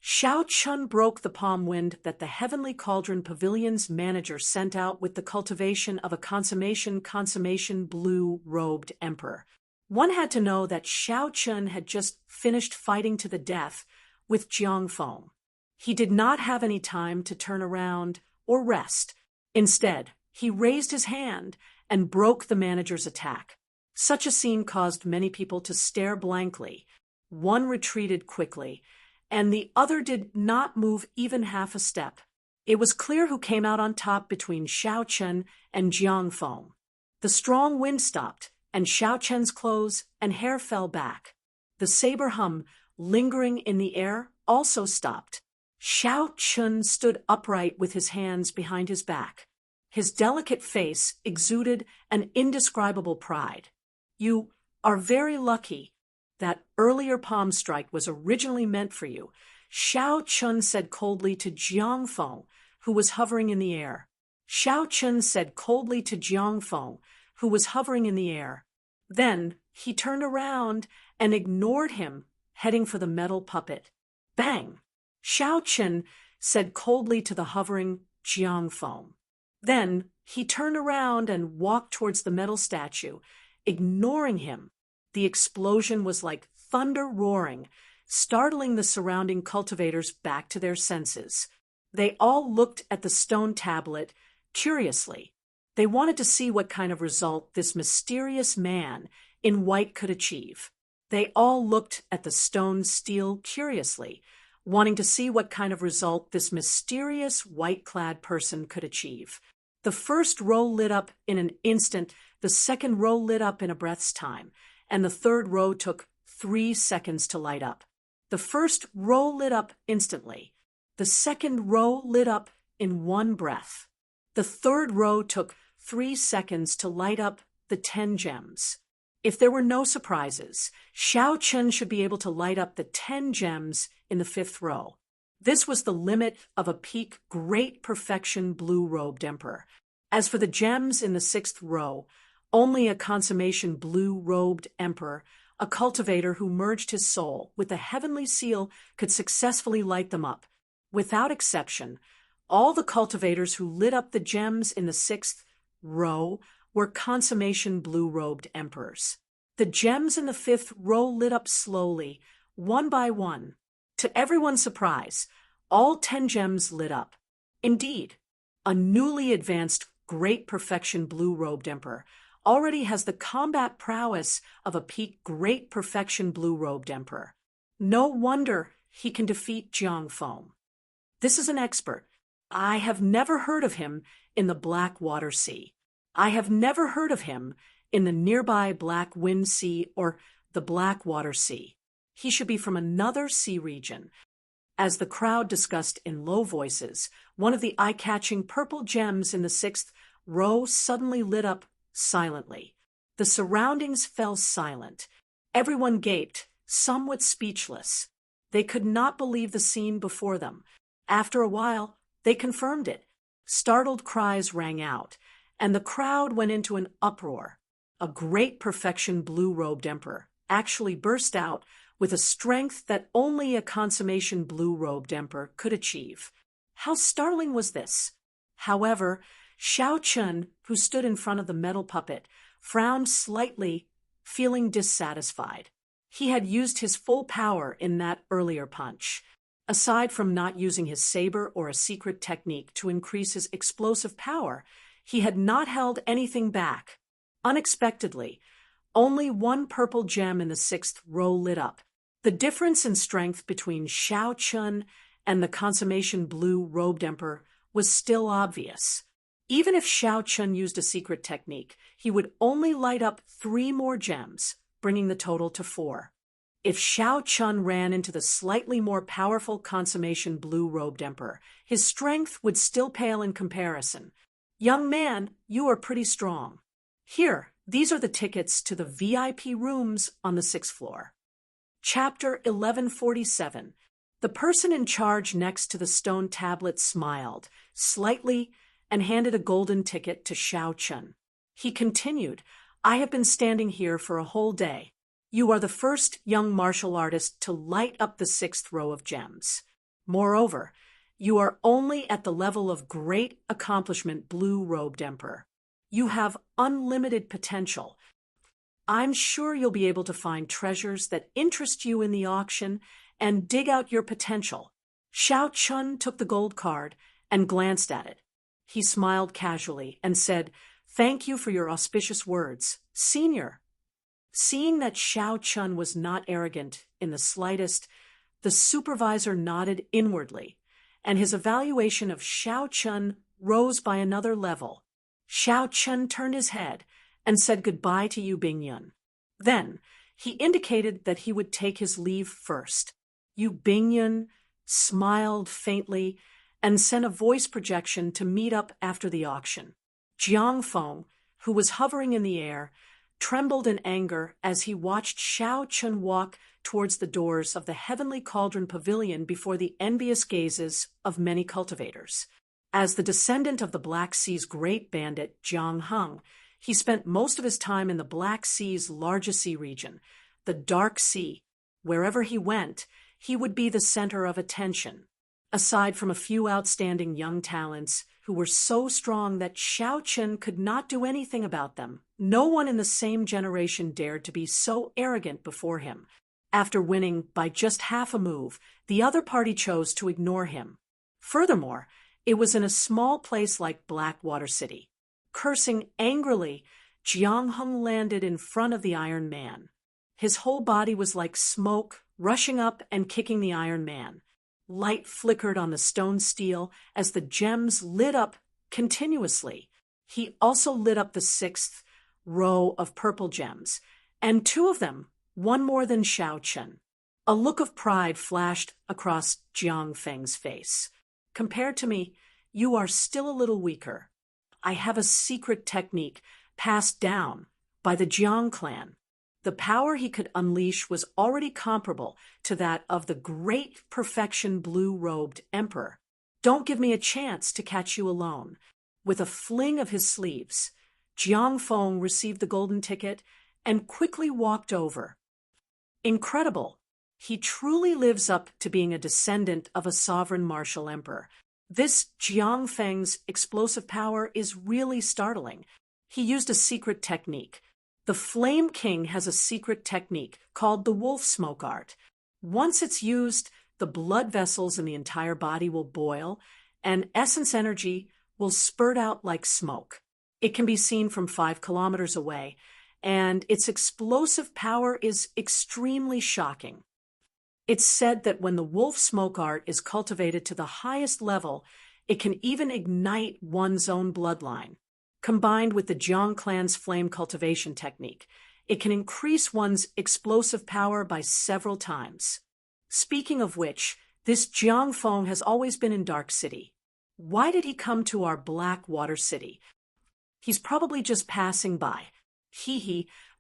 Xiao Chun broke the palm wind that the Heavenly Cauldron Pavilion's manager sent out with the cultivation of a consummation blue-robed emperor. One had to know that Xiao Chun had just finished fighting to the death with Jiang Feng. He did not have any time to turn around or rest. Instead, he raised his hand and broke the manager's attack. Such a scene caused many people to stare blankly. One retreated quickly, and the other did not move even half a step. It was clear who came out on top between Xiao Chun and Jiang Feng. The strong wind stopped, and Xiao Chun's clothes and hair fell back. The saber hum, lingering in the air, also stopped. Xiao Chun stood upright with his hands behind his back. His delicate face exuded an indescribable pride. "You are very lucky. That earlier palm strike was originally meant for you," Xiao Chun said coldly to Jiang Feng, who was hovering in the air. Xiao Chun said coldly to Jiang Feng, who was hovering in the air. Then he turned around and ignored him, heading for the metal puppet. Bang! Xiao Chun said coldly to the hovering Jiang Feng. Then he turned around and walked towards the metal statue, ignoring him. The explosion was like thunder roaring, startling the surrounding cultivators back to their senses. They all looked at the stone tablet curiously. They wanted to see what kind of result this mysterious man in white could achieve. They all looked at the stone steel curiously, wanting to see what kind of result this mysterious white-clad person could achieve. The first row lit up in an instant, the second row lit up in a breath's time, and the third row took 3 seconds to light up. The first row lit up instantly. The second row lit up in 1 breath. The third row took 3 seconds to light up the 10 gems. If there were no surprises, Xiao Chun should be able to light up the 10 gems in the 5th row. This was the limit of a peak great perfection blue-robed emperor. As for the gems in the 6th row, only a consummation blue-robed emperor, a cultivator who merged his soul with the heavenly seal, could successfully light them up. Without exception, all the cultivators who lit up the gems in the 6th row were consummation blue-robed emperors. The gems in the 5th row lit up slowly, one by one. To everyone's surprise, all 10 gems lit up. Indeed, a newly advanced great perfection blue-robed emperor already has the combat prowess of a peak great perfection blue-robed emperor. No wonder he can defeat Jiang Feng. This is an expert. I have never heard of him in the Black Water Sea. I have never heard of him in the nearby Black Wind Sea or the Black Water Sea. He should be from another sea region. As the crowd discussed in low voices, one of the eye-catching purple gems in the 6th row suddenly lit up silently. The surroundings fell silent. Everyone gaped, somewhat speechless. They could not believe the scene before them. After a while, they confirmed it. Startled cries rang out, and the crowd went into an uproar. A great perfection blue-robed emperor actually burst out with a strength that only a consummation blue-robed emperor could achieve. How startling was this? However, Xiao Chun, who stood in front of the metal puppet, frowned slightly, feeling dissatisfied. He had used his full power in that earlier punch. Aside from not using his saber or a secret technique to increase his explosive power, he had not held anything back. Unexpectedly, only 1 purple gem in the 6th row lit up. The difference in strength between Xiao Chun and the consummation blue-robed emperor was still obvious. Even if Xiao Chun used a secret technique, he would only light up 3 more gems, bringing the total to 4. If Xiao Chun ran into the slightly more powerful consummation blue-robed emperor, his strength would still pale in comparison. "Young man, you are pretty strong. Here, these are the tickets to the VIP rooms on the 6th floor." Chapter 1147. The person in charge next to the stone tablet smiled slightly and handed a golden ticket to Xiao Chun. He continued, "I have been standing here for a whole day. You are the first young martial artist to light up the 6th row of gems. Moreover, you are only at the level of great accomplishment blue-robed emperor. You have unlimited potential. I'm sure you'll be able to find treasures that interest you in the auction and dig out your potential. Xiao Chun took the gold card and glanced at it. He smiled casually and said, "Thank you for your auspicious words, Senior." Seeing that Xiao Chun was not arrogant in the slightest, the supervisor nodded inwardly, and his evaluation of Xiao Chun rose by another level. Xiao Chun turned his head and said goodbye to Yu Bingyun. Then, he indicated that he would take his leave first. Yu Bingyun smiled faintly and sent a voice projection to meet up after the auction. Jiang Feng, who was hovering in the air, trembled in anger as he watched Xiao Chun walk towards the doors of the Heavenly Cauldron Pavilion before the envious gazes of many cultivators. As the descendant of the Black Sea's great bandit Jiang Heng, he spent most of his time in the Black Sea's largest sea region, the Dark Sea. Wherever he went, he would be the center of attention. Aside from a few outstanding young talents who were so strong that Xiao Chun could not do anything about them, no one in the same generation dared to be so arrogant before him. After winning by just half a move, the other party chose to ignore him. Furthermore, it was in a small place like Blackwater City. Cursing angrily, Jiang Heng landed in front of the Iron Man. His whole body was like smoke, rushing up and kicking the Iron Man. Light flickered on the stone steel as the gems lit up continuously. He also lit up the 6th row of purple gems, and 2 of them, one more than Xiao Chun. A look of pride flashed across Jiang Feng's face. "Compared to me, you are still a little weaker. I have a secret technique passed down by the Jiang clan." The power he could unleash was already comparable to that of the great perfection blue-robed emperor. "Don't give me a chance to catch you alone." With a fling of his sleeves, Jiang Feng received the golden ticket and quickly walked over. Incredible! He truly lives up to being a descendant of a sovereign martial emperor. This Jiang Feng's explosive power is really startling. He used a secret technique. The Flame King has a secret technique called the wolf smoke art. Once it's used, the blood vessels in the entire body will boil, and essence energy will spurt out like smoke. It can be seen from 5 kilometers away, and its explosive power is extremely shocking. It's said that when the wolf smoke art is cultivated to the highest level, it can even ignite one's own bloodline. Combined with the Jiang clan's flame cultivation technique, it can increase one's explosive power by several times. Speaking of which, this Jiang Feng has always been in Dark City. Why did he come to our Blackwater City? He's probably just passing by.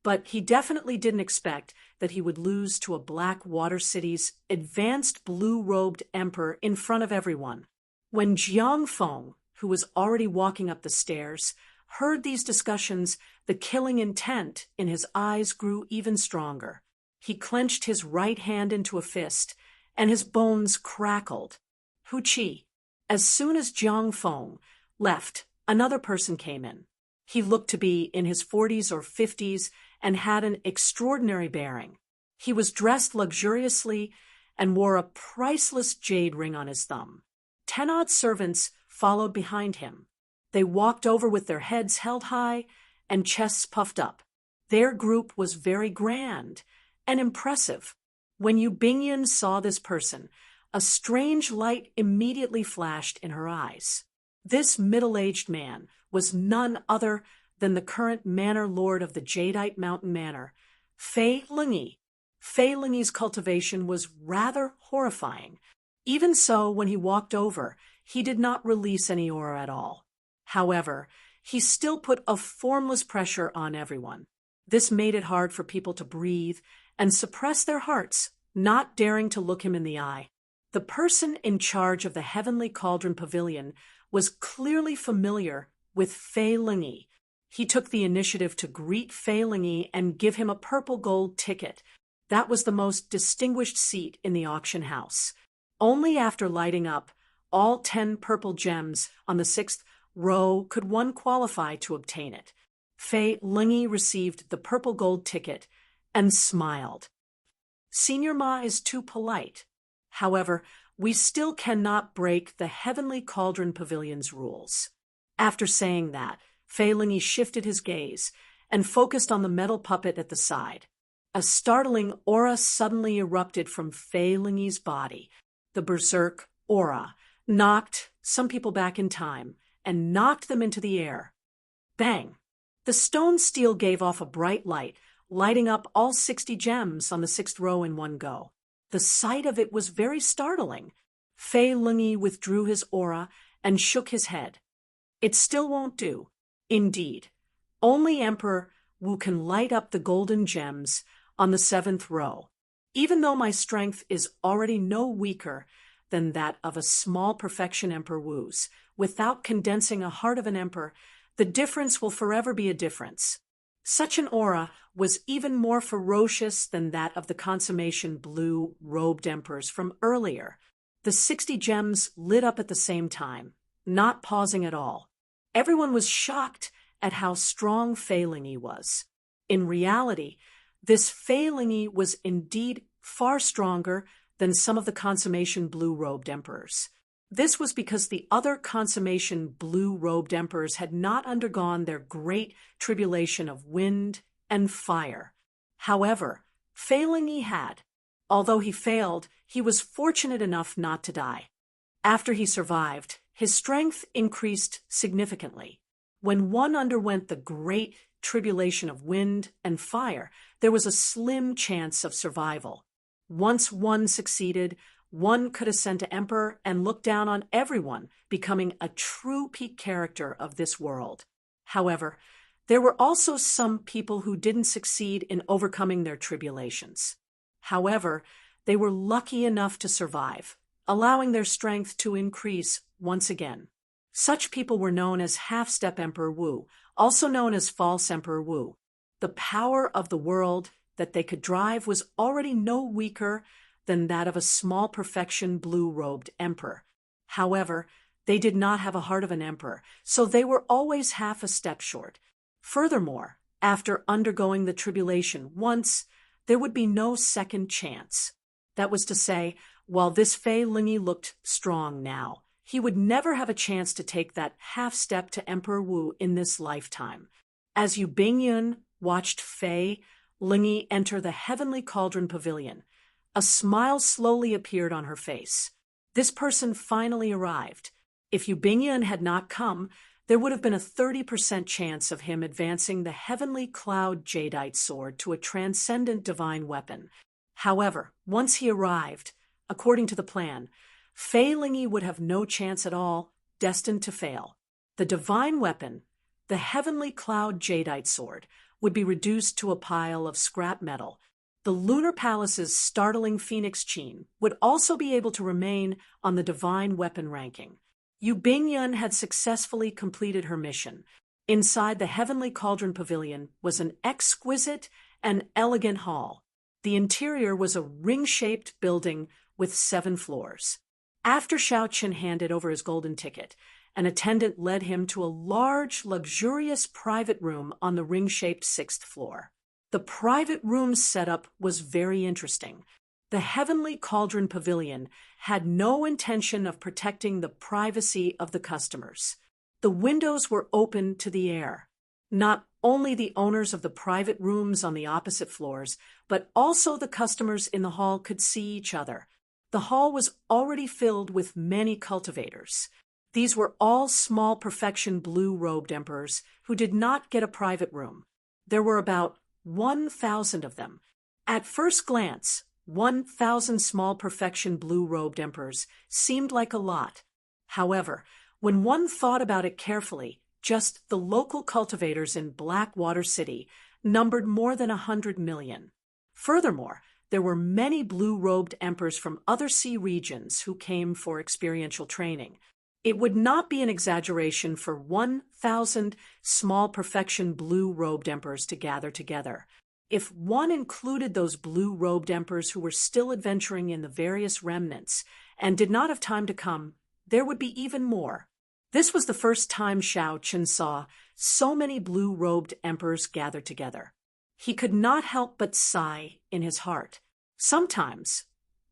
But he definitely didn't expect that he would lose to a Blackwater City's advanced blue-robed emperor in front of everyone. When Jiang Feng, who was already walking up the stairs, heard these discussions, the killing intent in his eyes grew even stronger. He clenched his right hand into a fist, and his bones crackled. Hu-chi. As soon as Jiang Feng left, another person came in. He looked to be in his 40s or 50s and had an extraordinary bearing. He was dressed luxuriously and wore a priceless jade ring on his thumb. 10 odd servants followed behind him. They walked over with their heads held high and chests puffed up. Their group was very grand and impressive. When Yu Bingyun saw this person, a strange light immediately flashed in her eyes. This middle-aged man was none other than the current manor lord of the Jadeite Mountain Manor, Fei Lingyi. Fei Lingyi's cultivation was rather horrifying. Even so, when he walked over, he did not release any aura at all. However, he still put a formless pressure on everyone. This made it hard for people to breathe and suppress their hearts, not daring to look him in the eye. The person in charge of the Heavenly Cauldron Pavilion was clearly familiar with Fei Lingyi. He took the initiative to greet Fei Lingyi and give him a purple gold ticket. That was the most distinguished seat in the auction house. Only after lighting up all 10 purple gems on the 6th row could one qualify to obtain it. Fei Lingy received the purple gold ticket and smiled. Senior Ma is too polite. However, we still cannot break the Heavenly Cauldron Pavilion's rules. After saying that, Fei Lingy shifted his gaze and focused on the metal puppet at the side. A startling aura suddenly erupted from Fei Lingy's body. The Berserk aura knocked some people back in time and knocked them into the air. Bang! The stone steel gave off a bright light, lighting up all 60 gems on the 6th row in one go. The sight of it was very startling. Fei Lingy withdrew his aura and shook his head. It still won't do. Indeed, only Emperor Wu can light up the golden gems on the 7th row. Even though my strength is already no weaker than that of a small perfection Emperor Wu's, without condensing a heart of an emperor, the difference will forever be a difference. Such an aura was even more ferocious than that of the consummation blue robed emperors from earlier. The 60 gems lit up at the same time, not pausing at all. Everyone was shocked at how strong Fei Lingy was. In reality, this Fei Lingy was indeed far stronger than some of the consummation blue-robed emperors. This was because the other consummation blue-robed emperors had not undergone their great tribulation of wind and fire. However, Fei Lingy had. Although he failed, he was fortunate enough not to die. After he survived, his strength increased significantly. When one underwent the great tribulation of wind and fire, there was a slim chance of survival. Once one succeeded, one could ascend to emperor and look down on everyone, becoming a true peak character of this world. However, there were also some people who didn't succeed in overcoming their tribulations. However, they were lucky enough to survive, allowing their strength to increase once again. Such people were known as Half-Step Emperor Wu, also known as False Emperor Wu. The power of the world that they could drive was already no weaker than that of a small perfection blue-robed emperor. However, they did not have a heart of an emperor, so they were always half a step short. Furthermore, after undergoing the tribulation once, there would be no second chance. That was to say, while this Fei Lingy looked strong now, he would never have a chance to take that half-step to Emperor Wu in this lifetime. As Yu Bingyun watched Fei Lingy enter the Heavenly Cauldron Pavilion, a smile slowly appeared on her face. This person finally arrived. If Yu Bingyun had not come, there would have been a 30% chance of him advancing the Heavenly Cloud Jadeite sword to a transcendent divine weapon. However, once he arrived, according to the plan, Fei Lingy would have no chance at all, destined to fail. The divine weapon, the Heavenly Cloud Jadeite sword, would be reduced to a pile of scrap metal. The Lunar Palace's startling Phoenix Chin would also be able to remain on the divine weapon ranking. Yu Bingyun had successfully completed her mission. Inside the Heavenly Cauldron Pavilion was an exquisite and elegant hall. The interior was a ring-shaped building with 7 floors. After Xiao Qin handed over his golden ticket, an attendant led him to a large, luxurious private room on the ring-shaped 6th floor. The private room setup was very interesting. The Heavenly Cauldron Pavilion had no intention of protecting the privacy of the customers. The windows were open to the air. Not only the owners of the private rooms on the opposite floors, but also the customers in the hall could see each other. The hall was already filled with many cultivators. These were all small perfection blue-robed emperors who did not get a private room. There were about 1,000 of them. At first glance, 1,000 small perfection blue-robed emperors seemed like a lot. However, when one thought about it carefully, just the local cultivators in Blackwater City numbered more than 100 million. Furthermore, there were many blue-robed emperors from other sea regions who came for experiential training. It would not be an exaggeration for 1,000 small perfection blue-robed emperors to gather together. If one included those blue-robed emperors who were still adventuring in the various remnants and did not have time to come, there would be even more. This was the first time Xiao Chen saw so many blue-robed emperors gathered together. He could not help but sigh in his heart. Sometimes,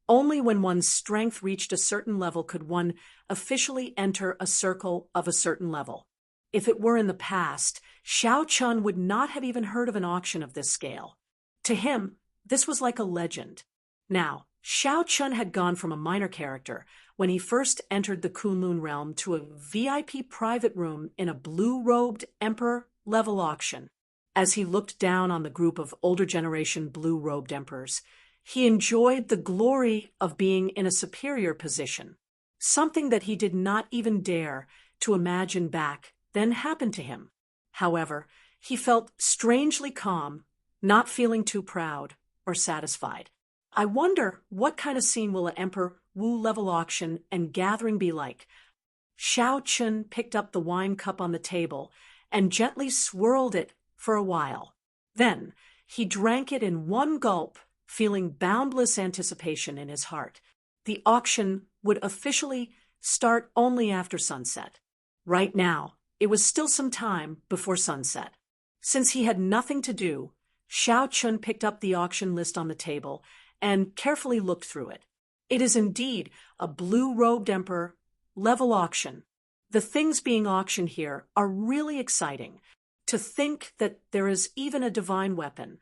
only when one's strength reached a certain level could one officially enter a circle of a certain level. If it were in the past, Xiao Chen would not have even heard of an auction of this scale. To him, this was like a legend. Now, Xiao Chen had gone from a minor character when he first entered the Kunlun realm to a VIP private room in a blue-robed emperor-level auction. As he looked down on the group of older generation blue-robed emperors, he enjoyed the glory of being in a superior position. Something that he did not even dare to imagine back then happened to him. However, he felt strangely calm, not feeling too proud or satisfied. I wonder what kind of scene will an Emperor Wu level auction and gathering be like? Xiao Chen picked up the wine cup on the table and gently swirled it for a while. Then he drank it in one gulp, feeling boundless anticipation in his heart. The auction would officially start only after sunset. Right now, it was still some time before sunset. Since he had nothing to do, Xiao Chen picked up the auction list on the table and carefully looked through it. It is indeed a blue-robed emperor level auction. The things being auctioned here are really exciting. To think that there is even a divine weapon.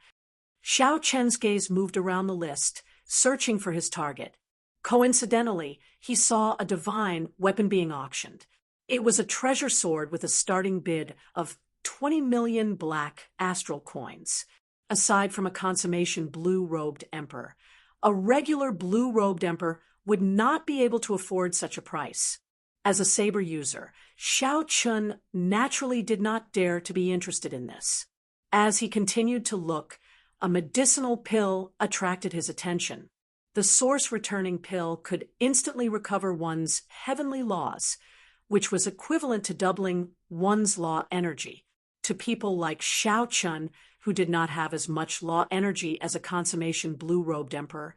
Xiao Chen's gaze moved around the list, searching for his target. Coincidentally, he saw a divine weapon being auctioned. It was a treasure sword with a starting bid of 20 million black astral coins. Aside from a consummation blue-robed emperor, a regular blue-robed emperor would not be able to afford such a price. As a saber user, Xiao Chen naturally did not dare to be interested in this. As he continued to look, a medicinal pill attracted his attention. The source-returning pill could instantly recover one's heavenly laws, which was equivalent to doubling one's law energy. To people like Xiao Chen, who did not have as much law energy as a consummation blue-robed emperor,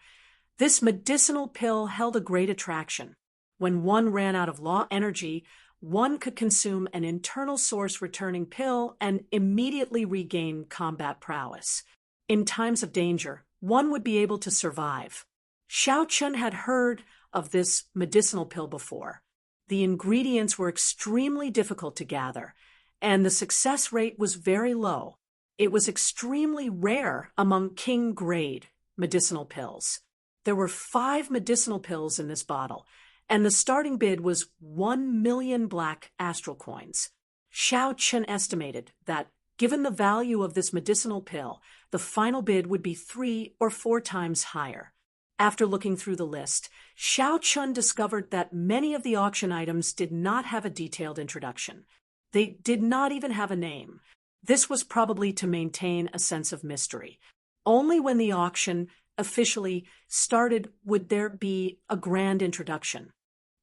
this medicinal pill held a great attraction. When one ran out of law energy, one could consume an internal source-returning pill and immediately regain combat prowess. In times of danger, one would be able to survive. Xiao Chen had heard of this medicinal pill before. The ingredients were extremely difficult to gather, and the success rate was very low. It was extremely rare among king-grade medicinal pills. There were 5 medicinal pills in this bottle, and the starting bid was 1 million black astral coins. Xiao Chen estimated that, given the value of this medicinal pill, the final bid would be 3 or 4 times higher. After looking through the list, Xiao Chen discovered that many of the auction items did not have a detailed introduction. They did not even have a name. This was probably to maintain a sense of mystery. Only when the auction officially started would there be a grand introduction.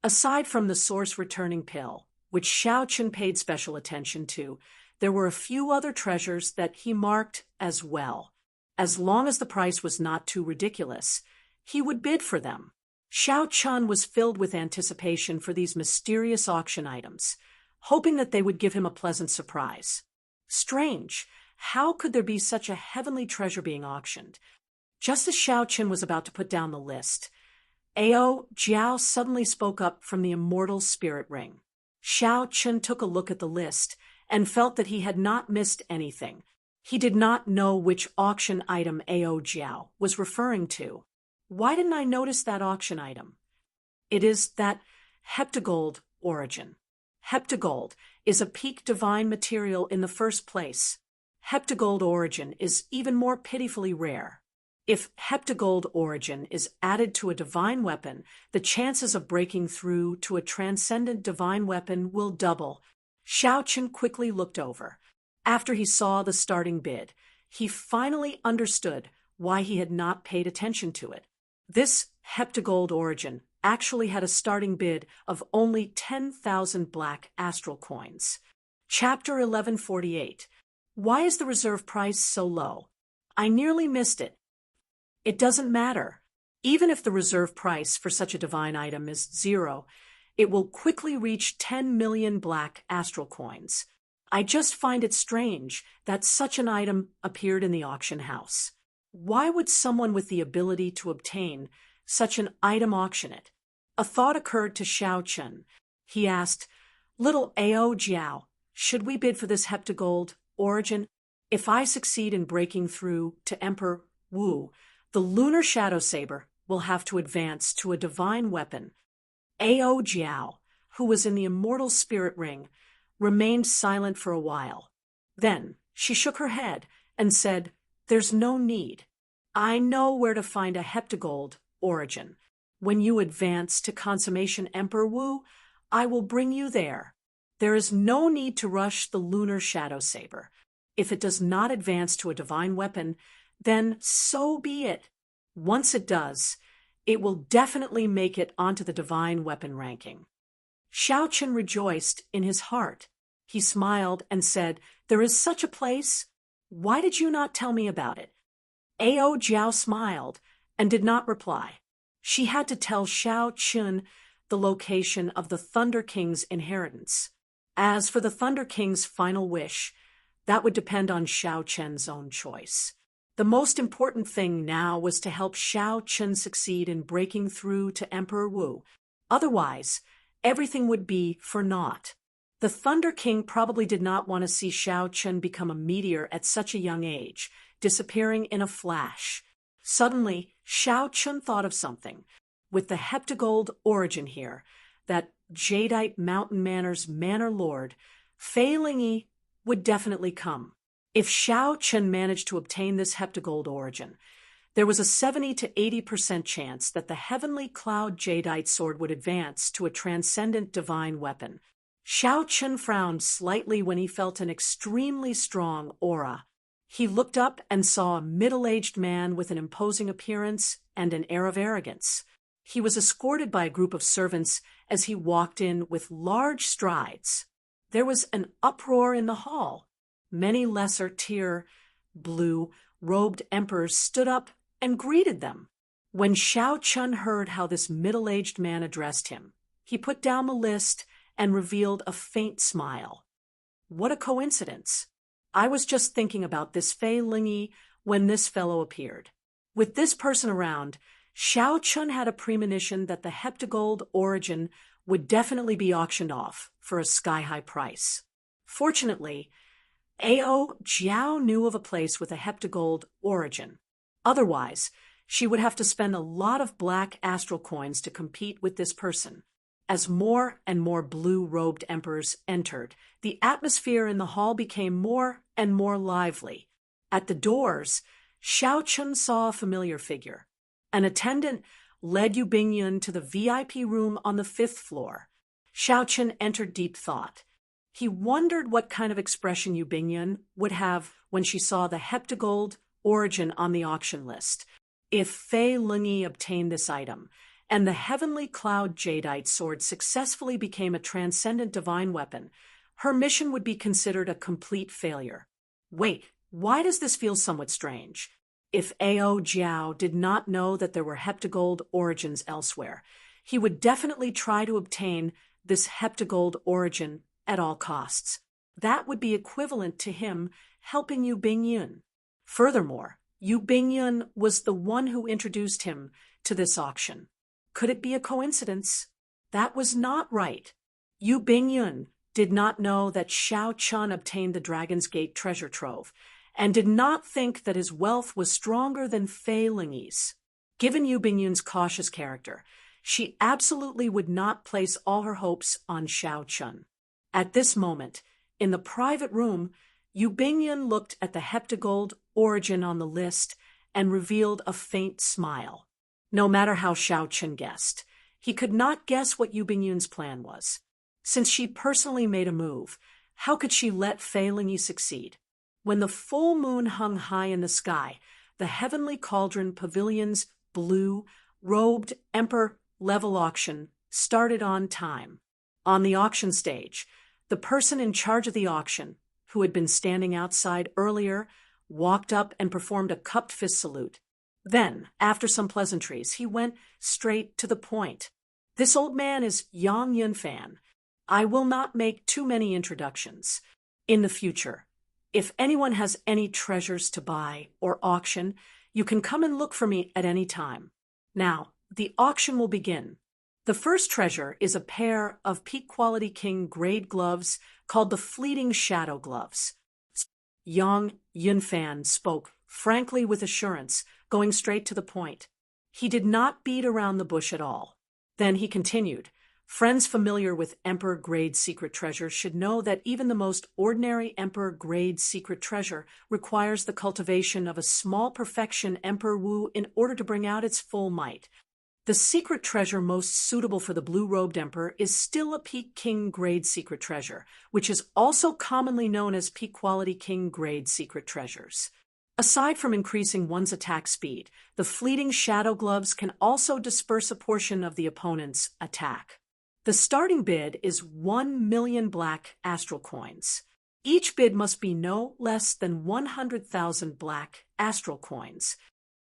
Aside from the source-returning pill, which Xiao Chen paid special attention to, there were a few other treasures that he marked as well. As long as the price was not too ridiculous, he would bid for them. Xiao Chen was filled with anticipation for these mysterious auction items, hoping that they would give him a pleasant surprise. Strange, how could there be such a heavenly treasure being auctioned? Just as Xiao Chen was about to put down the list, Ao Jiao suddenly spoke up from the immortal spirit ring. Xiao Chen took a look at the list and felt that he had not missed anything. He did not know which auction item Ao Jiao was referring to. Why didn't I notice that auction item? It is that heptagold origin. Heptagold is a peak divine material in the first place. Heptagold origin is even more pitifully rare. If heptagold origin is added to a divine weapon, the chances of breaking through to a transcendent divine weapon will double. Xiao Chen quickly looked over. After he saw the starting bid, he finally understood why he had not paid attention to it. This heptagold origin actually had a starting bid of only 10,000 black astral coins. Chapter 1148. Why is the reserve price so low? I nearly missed it. It doesn't matter. Even if the reserve price for such a divine item is 0, It will quickly reach 10 million black astral coins. I just find it strange that such an item appeared in the auction house. Why would someone with the ability to obtain such an item auction it? A thought occurred to Xiao Chun. He asked, "Little Ao Jiao, should we bid for this heptagold origin? If I succeed in breaking through to Emperor Wu, the lunar shadow saber will have to advance to a divine weapon." Ao Jiao, who was in the immortal spirit ring, remained silent for a while. Then she shook her head and said, "There's no need. I know where to find a heptagold origin. When you advance to consummation Emperor Wu, I will bring you there. There is no need to rush the lunar shadow saber. If it does not advance to a divine weapon, then so be it. Once it does, it will definitely make it onto the divine weapon ranking." Xiao Chun rejoiced in his heart. He smiled and said, "There is such a place? Why did you not tell me about it?" Ao Jiao smiled and did not reply. She had to tell Xiao Chun the location of the Thunder King's inheritance. As for the Thunder King's final wish, that would depend on Xiao Chun's own choice. The most important thing now was to help Xiao Chun succeed in breaking through to Emperor Wu. Otherwise, everything would be for naught. The Thunder King probably did not want to see Xiao Chun become a meteor at such a young age, disappearing in a flash. Suddenly, Xiao Chun thought of something. With the heptagold origin here, that jadeite mountain manor's manor lord, Fei Lingyi, would definitely come. If Xiao Chun managed to obtain this heptagold origin, there was a 70 to 80% chance that the heavenly cloud jadeite sword would advance to a transcendent divine weapon. Xiao Chun frowned slightly when he felt an extremely strong aura. He looked up and saw a middle-aged man with an imposing appearance and an air of arrogance. He was escorted by a group of servants as he walked in with large strides. There was an uproar in the hall. Many lesser-tier, blue-robed emperors stood up and greeted them. When Xiao Chun heard how this middle-aged man addressed him, he put down the list and revealed a faint smile. What a coincidence! I was just thinking about this Fei Lingyi when this fellow appeared. With this person around, Xiao Chun had a premonition that the heptagold origin would definitely be auctioned off for a sky-high price. Fortunately, Ao Jiao knew of a place with a heptagold origin. Otherwise, she would have to spend a lot of black astral coins to compete with this person. As more and more blue-robed emperors entered, the atmosphere in the hall became more and more lively. At the doors, Xiao Chun saw a familiar figure. An attendant led Yu Bingyun to the VIP room on the 5th floor. Xiao Chun entered deep thought. He wondered what kind of expression Yu Bingyun would have when she saw the heptagold origin on the auction list. If Fei Lingyi obtained this item, and the heavenly cloud jadeite sword successfully became a transcendent divine weapon, her mission would be considered a complete failure. Wait, why does this feel somewhat strange? If Ao Jiao did not know that there were heptagold origins elsewhere, he would definitely try to obtain this heptagold origin at all costs. That would be equivalent to him helping Yu Bingyun. Furthermore, Yu Bingyun was the one who introduced him to this auction. Could it be a coincidence? That was not right. Yu Bingyun did not know that Xiao Chun obtained the Dragon's Gate treasure trove, and did not think that his wealth was stronger than Fei Lingyi's. Given Yu Bingyun's cautious character, she absolutely would not place all her hopes on Xiao Chun. At this moment, in the private room, Yu Bingyun looked at the heptagold origin on the list and revealed a faint smile. No matter how Xiao Chun guessed, he could not guess what Yu Bingyun's plan was. Since she personally made a move, how could she let Fei Lingyi succeed? When the full moon hung high in the sky, the heavenly cauldron pavilion's blue-robed emperor level auction started on time. On the auction stage, the person in charge of the auction, who had been standing outside earlier, walked up and performed a cupped fist salute. Then, after some pleasantries, he went straight to the point. This old man is Yang Yunfan. I will not make too many introductions. In the future, if anyone has any treasures to buy or auction, you can come and look for me at any time. Now, the auction will begin. The first treasure is a pair of peak-quality king grade gloves called the Fleeting Shadow Gloves. Yang Yunfan spoke frankly with assurance, going straight to the point. He did not beat around the bush at all. Then he continued, friends familiar with Emperor-grade secret treasures should know that even the most ordinary Emperor-grade secret treasure requires the cultivation of a small perfection Emperor Wu in order to bring out its full might. The secret treasure most suitable for the blue-robed emperor is still a peak king-grade secret treasure, which is also commonly known as peak-quality king-grade secret treasures. Aside from increasing one's attack speed, the fleeting shadow gloves can also disperse a portion of the opponent's attack. The starting bid is 1 million black astral coins. Each bid must be no less than 100,000 black astral coins.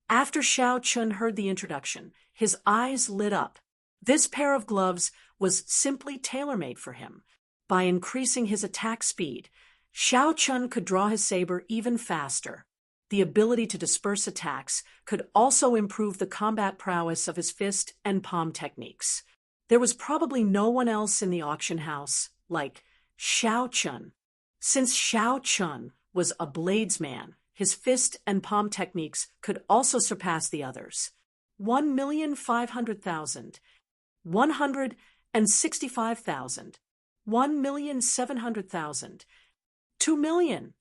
After Xiao Chun heard the introduction, his eyes lit up. This pair of gloves was simply tailor-made for him. By increasing his attack speed, Xiao Chun could draw his saber even faster. The ability to disperse attacks could also improve the combat prowess of his fist and palm techniques. There was probably no one else in the auction house like Xiao Chun. Since Xiao Chun was a bladesman, his fist and palm techniques could also surpass the others. 1,500,000, 165,000, 1,700,000, 2 million.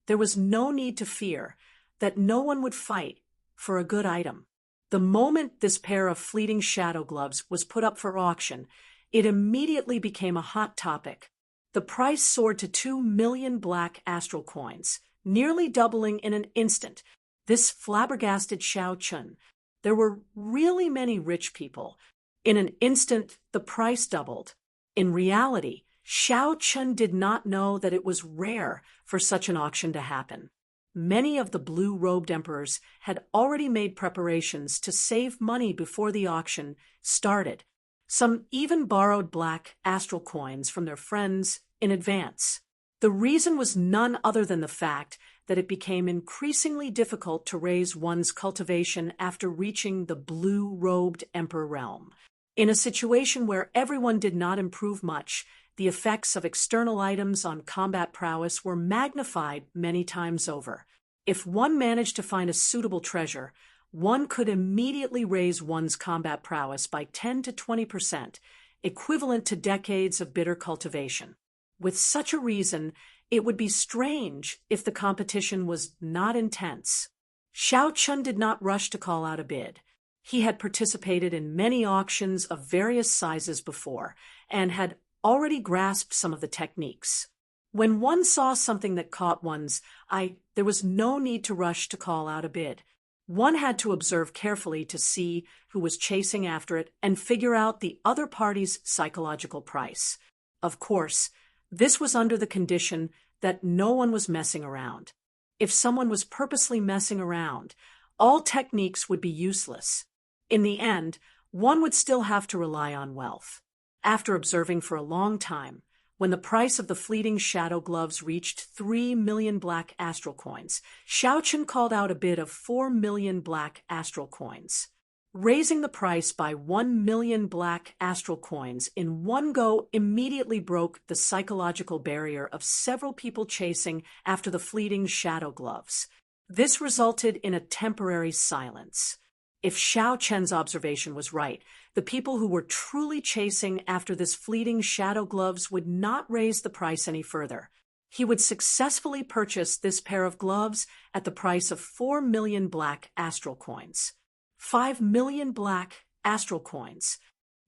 There was no need to fear that no one would fight for a good item. The moment this pair of fleeting shadow gloves was put up for auction, it immediately became a hot topic. The price soared to 2 million black astral coins, nearly doubling in an instant. This flabbergasted Xiao Chun. There were really many rich people. In an instant, the price doubled. In reality, Xiao Chun did not know that it was rare for such an auction to happen. Many of the blue-robed emperors had already made preparations to save money before the auction started. Some even borrowed black astral coins from their friends in advance. The reason was none other than the fact that it became increasingly difficult to raise one's cultivation after reaching the blue-robed emperor realm. In a situation where everyone did not improve much, the effects of external items on combat prowess were magnified many times over. If one managed to find a suitable treasure, one could immediately raise one's combat prowess by 10 to 20%, equivalent to decades of bitter cultivation. With such a reason, it would be strange if the competition was not intense. Xiao Chun did not rush to call out a bid. He had participated in many auctions of various sizes before, and had already grasped some of the techniques. When one saw something that caught one's eye, there was no need to rush to call out a bid. One had to observe carefully to see who was chasing after it and figure out the other party's psychological price. Of course, this was under the condition that no one was messing around. If someone was purposely messing around, all techniques would be useless. In the end, one would still have to rely on wealth. After observing for a long time, when the price of the fleeting shadow gloves reached 3 million black astral coins, Xiao Chun called out a bid of 4 million black astral coins. Raising the price by 1 million black astral coins in one go immediately broke the psychological barrier of several people chasing after the fleeting shadow gloves. This resulted in a temporary silence. If Xiao Chen's observation was right, the people who were truly chasing after this fleeting shadow gloves would not raise the price any further. He would successfully purchase this pair of gloves at the price of 4 million black astral coins. 5 million black astral coins.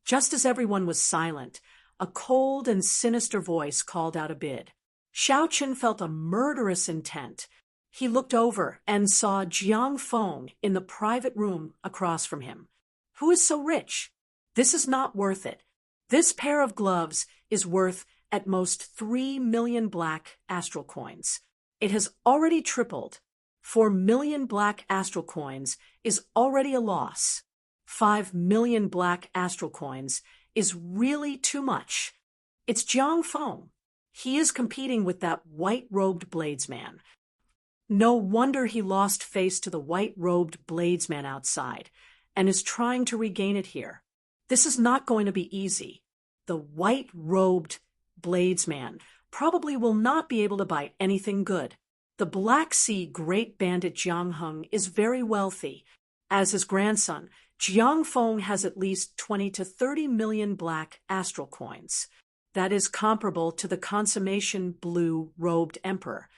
Just as everyone was silent, a cold and sinister voice called out a bid. Xiao Chen felt a murderous intent. He looked over and saw Jiang Feng in the private room across from him. Who is so rich? This is not worth it. This pair of gloves is worth at most 3 million black astral coins. It has already tripled. 4 million black astral coins is already a loss. 5 million black astral coins is really too much. It's Jiang Feng. He is competing with that white-robed bladesman. No wonder he lost face to the white-robed bladesman outside, and is trying to regain it here. This is not going to be easy. The white-robed bladesman probably will not be able to bite anything good. The Black Sea great bandit Jiang Heng is very wealthy. As his grandson, Jiang Feng has at least 20 to 30 million black astral coins. That is comparable to the consummation blue-robed emperor.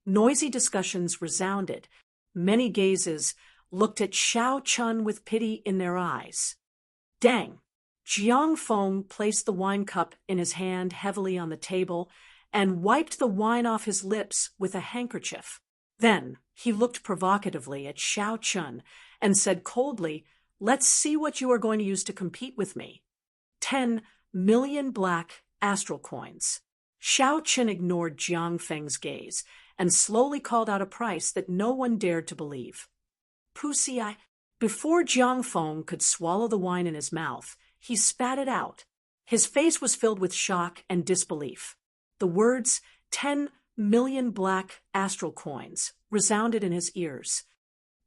Noisy discussions resounded. Many gazes looked at Xiao Chun with pity in their eyes. Dang! Jiang Feng placed the wine cup in his hand heavily on the table and wiped the wine off his lips with a handkerchief. Then he looked provocatively at Xiao Chun and said coldly, "Let's see what you are going to use to compete with me." 10 million black astral coins. Xiao Chun ignored Jiang Feng's gaze and slowly called out a price that no one dared to believe. "Pussy, Before Jiang Feng could swallow the wine in his mouth, he spat it out. His face was filled with shock and disbelief. The words 10 million black astral coins resounded in his ears.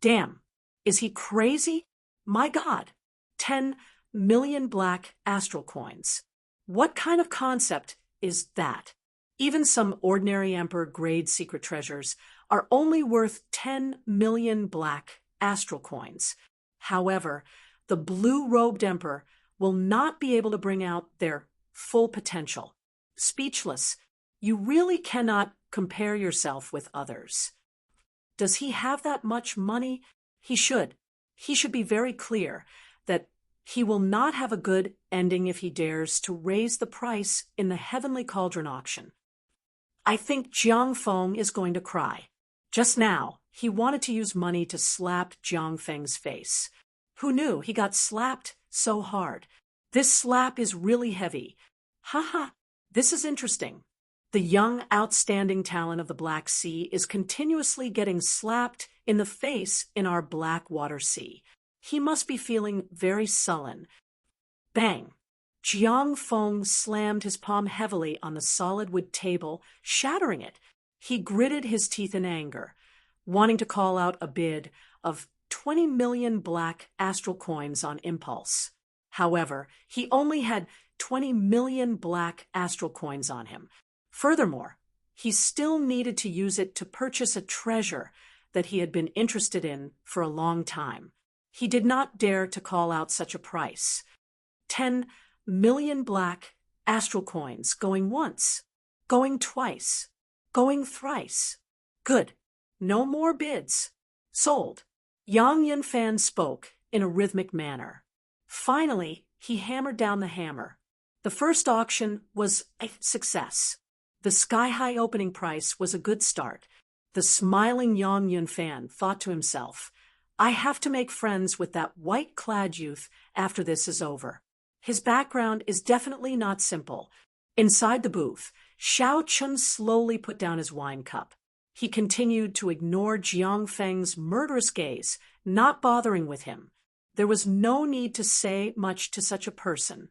Damn, is he crazy? My God, 10 million black astral coins. What kind of concept is that? Even some ordinary Emperor-grade secret treasures are only worth 10 million black astral coins. However, the blue-robed Emperor will not be able to bring out their full potential. Speechless, you really cannot compare yourself with others. Does he have that much money? He should. He should be very clear that he will not have a good ending if he dares to raise the price in the Heavenly Cauldron auction. I think Jiang Feng is going to cry. Just now, he wanted to use money to slap Jiang Feng's face. Who knew he got slapped so hard? This slap is really heavy. Haha, this is interesting. The young, outstanding talent of the Black Sea is continuously getting slapped in the face in our Black Water Sea. He must be feeling very sullen. Bang! Jiang Feng slammed his palm heavily on the solid wood table, shattering it. He gritted his teeth in anger, wanting to call out a bid of 20 million black astral coins on impulse. However, he only had 20 million black astral coins on him. Furthermore, he still needed to use it to purchase a treasure that he had been interested in for a long time. He did not dare to call out such a price. 10 million black astral coins going once, going twice, going thrice. Good. No more bids. Sold. Yang Yunfan spoke in a rhythmic manner. Finally, he hammered down the hammer. The first auction was a success. The sky-high opening price was a good start. The smiling Yang Yunfan thought to himself, I have to make friends with that white-clad youth after this is over. His background is definitely not simple. Inside the booth, Xiao Chun slowly put down his wine cup. He continued to ignore Jiang Feng's murderous gaze, not bothering with him. There was no need to say much to such a person.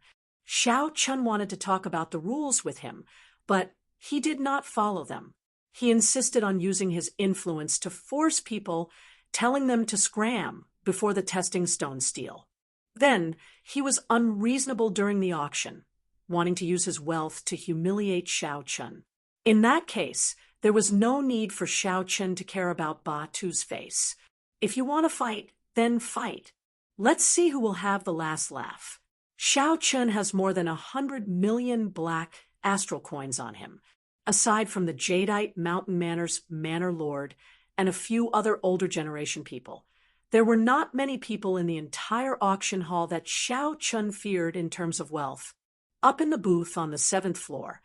Xiao Chun wanted to talk about the rules with him, but he did not follow them. He insisted on using his influence to force people, telling them to scram before the testing stone steal. Then, he was unreasonable during the auction, wanting to use his wealth to humiliate Xiao Chun. In that case, there was no need for Xiao Chun to care about Ba Tu's face. If you want to fight, then fight. Let's see who will have the last laugh. Xiao Chun has more than 100 million black astral coins on him, aside from the Jadeite Mountain Manor's Manor Lord and a few other older generation people. There were not many people in the entire auction hall that Xiao Chun feared in terms of wealth. Up in the booth on the 7th floor,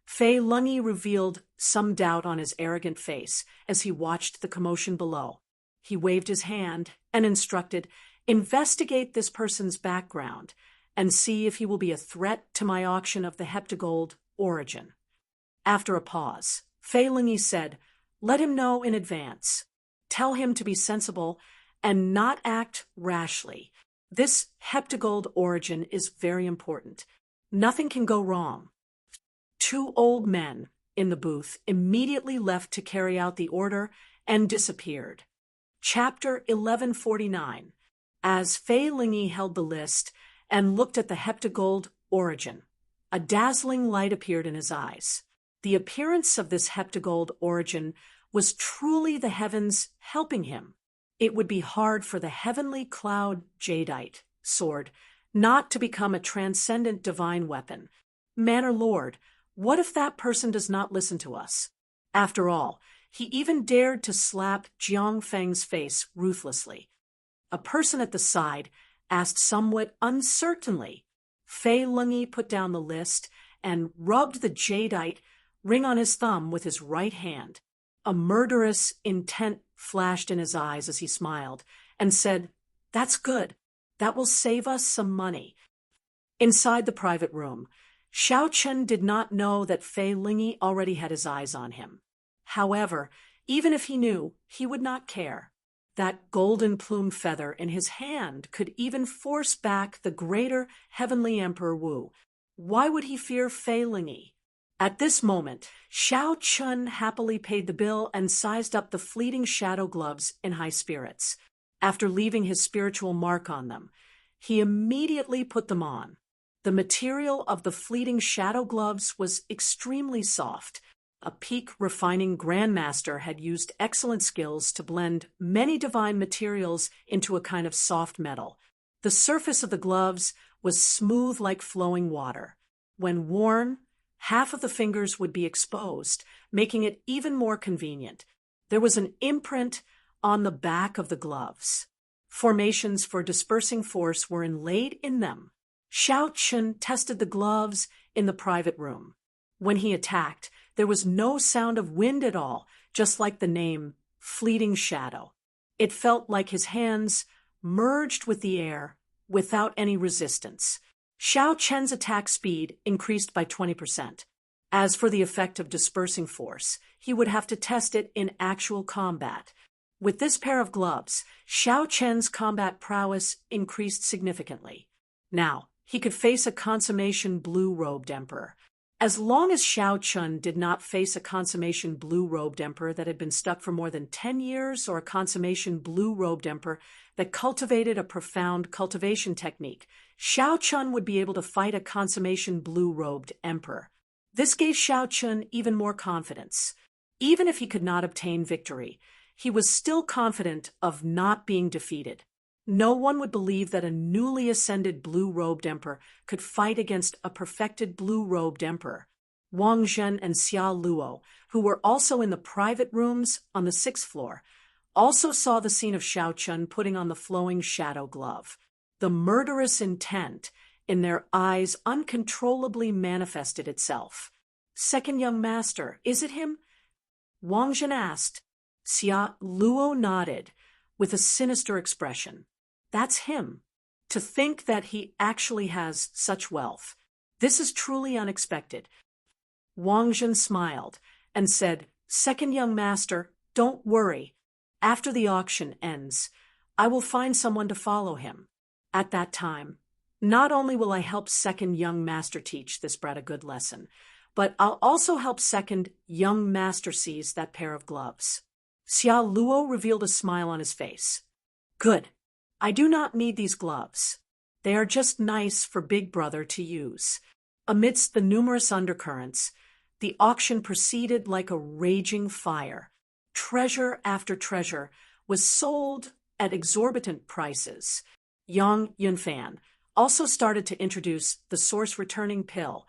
Fei Lungi revealed some doubt on his arrogant face as he watched the commotion below. He waved his hand and instructed, investigate this person's background and see if he will be a threat to my auction of the heptagold origin. After a pause, Fei Lungi said, let him know in advance. Tell him to be sensible and not act rashly. This heptagold origin is very important. Nothing can go wrong. Two old men in the booth immediately left to carry out the order and disappeared. Chapter 1149. As Fei Lingyi held the list and looked at the heptagold origin, a dazzling light appeared in his eyes. The appearance of this heptagold origin was truly the heavens helping him. It would be hard for the heavenly cloud jadeite sword not to become a transcendent divine weapon. Manor Lord, what if that person does not listen to us? After all, he even dared to slap Jiang Feng's face ruthlessly. A person at the side asked somewhat uncertainly. Fei Lingyi put down the list and rubbed the jadeite ring on his thumb with his right hand. A murderous intent flashed in his eyes as he smiled and said, "That's good. That will save us some money." Inside the private room, Xiao Chen did not know that Fei Lingyi already had his eyes on him. However, even if he knew, he would not care. That golden plume feather in his hand could even force back the greater heavenly Emperor Wu. Why would he fear Fei Lingyi? At this moment, Xiao Chen happily paid the bill and sized up the fleeting shadow gloves in high spirits. After leaving his spiritual mark on them, he immediately put them on. The material of the fleeting shadow gloves was extremely soft. A peak refining grandmaster had used excellent skills to blend many divine materials into a kind of soft metal. The surface of the gloves was smooth like flowing water. When worn, half of the fingers would be exposed, making it even more convenient. There was an imprint on the back of the gloves. Formations for dispersing force were inlaid in them. Xiao Chen tested the gloves in the private room. When he attacked, there was no sound of wind at all, just like the name, Fleeting Shadow. It felt like his hands merged with the air without any resistance. Xiao Chen's attack speed increased by 20%. As for the effect of dispersing force, he would have to test it in actual combat. With this pair of gloves, Xiao Chen's combat prowess increased significantly. Now, he could face a consummation blue-robed emperor. As long as Xiao Chen did not face a consummation blue-robed emperor that had been stuck for more than 10 years or a consummation blue-robed emperor that cultivated a profound cultivation technique, Xiao Chen would be able to fight a consummation blue-robed emperor. This gave Xiao Chen even more confidence. Even if he could not obtain victory, he was still confident of not being defeated. No one would believe that a newly ascended blue-robed emperor could fight against a perfected blue-robed emperor. Wang Zhen and Xia Luo, who were also in the private rooms on the 6th floor, also saw the scene of Xiao Chen putting on the flowing shadow glove. The murderous intent in their eyes uncontrollably manifested itself. "Second young master, is it him?" Wang Zhen asked. Xia Luo nodded with a sinister expression. "That's him. To think that he actually has such wealth. This is truly unexpected." Wang Zhen smiled and said, "Second young master, don't worry. After the auction ends, I will find someone to follow him. At that time, not only will I help second young master teach this brat a good lesson, but I'll also help second young master seize that pair of gloves." Xia Luo revealed a smile on his face. "Good. I do not need these gloves. They are just nice for Big Brother to use." Amidst the numerous undercurrents, the auction proceeded like a raging fire. Treasure after treasure was sold at exorbitant prices. Yang Yunfan also started to introduce the source returning pill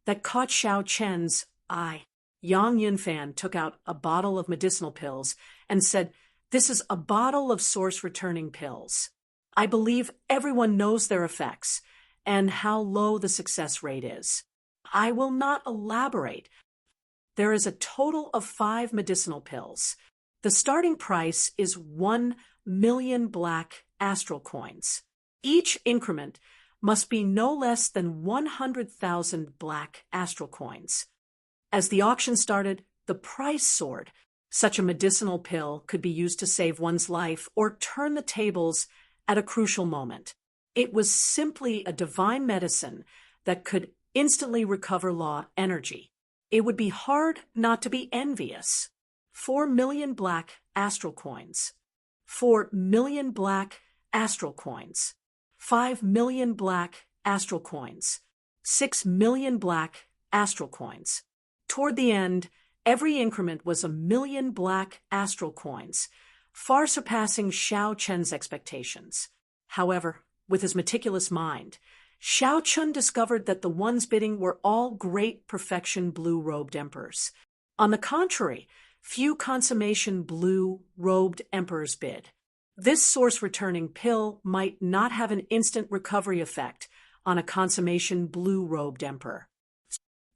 that caught Xiao Chen's eye. Yang Yunfan took out a bottle of medicinal pills and said, "This is a bottle of source returning pills. I believe everyone knows their effects and how low the success rate is. I will not elaborate. There is a total of 5 medicinal pills. The starting price is 1 million black astral coins. Each increment must be no less than 100,000 black astral coins." As the auction started, the price soared. Such a medicinal pill could be used to save one's life or turn the tables at a crucial moment. It was simply a divine medicine that could instantly recover law energy. It would be hard not to be envious. 4 million black astral coins. 4 million black astral coins. 5 million black astral coins. 6 million black astral coins. Toward the end, every increment was 1 million black astral coins, far surpassing Xiao Chen's expectations. However, with his meticulous mind, Xiao Chun discovered that the ones bidding were all great perfection blue-robed emperors. On the contrary, few consummation blue-robed emperors bid. This source-returning pill might not have an instant recovery effect on a consummation blue-robed emperor.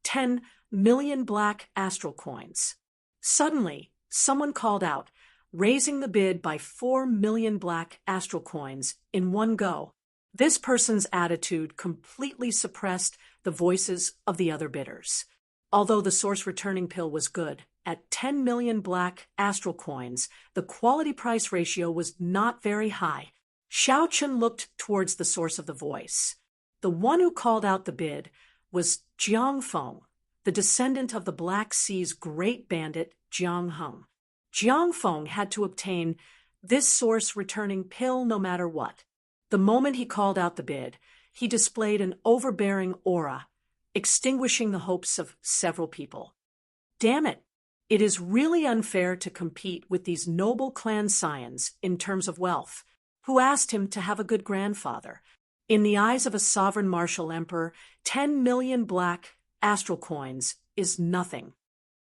10 million black astral coins. Suddenly, someone called out, raising the bid by 4 million black astral coins in one go. This person's attitude completely suppressed the voices of the other bidders. Although the source-returning pill was good, at 10 million black astral coins, the quality-price ratio was not very high. Xiao Chun looked towards the source of the voice. The one who called out the bid was Jiang Feng, the descendant of the Black Sea's great bandit Jiang Heng. Jiang Feng had to obtain this source-returning pill no matter what. The moment he called out the bid, he displayed an overbearing aura, extinguishing the hopes of several people. Damn it! It is really unfair to compete with these noble clan scions in terms of wealth, who asked him to have a good grandfather. In the eyes of a sovereign martial emperor, 10 million black astral coins is nothing.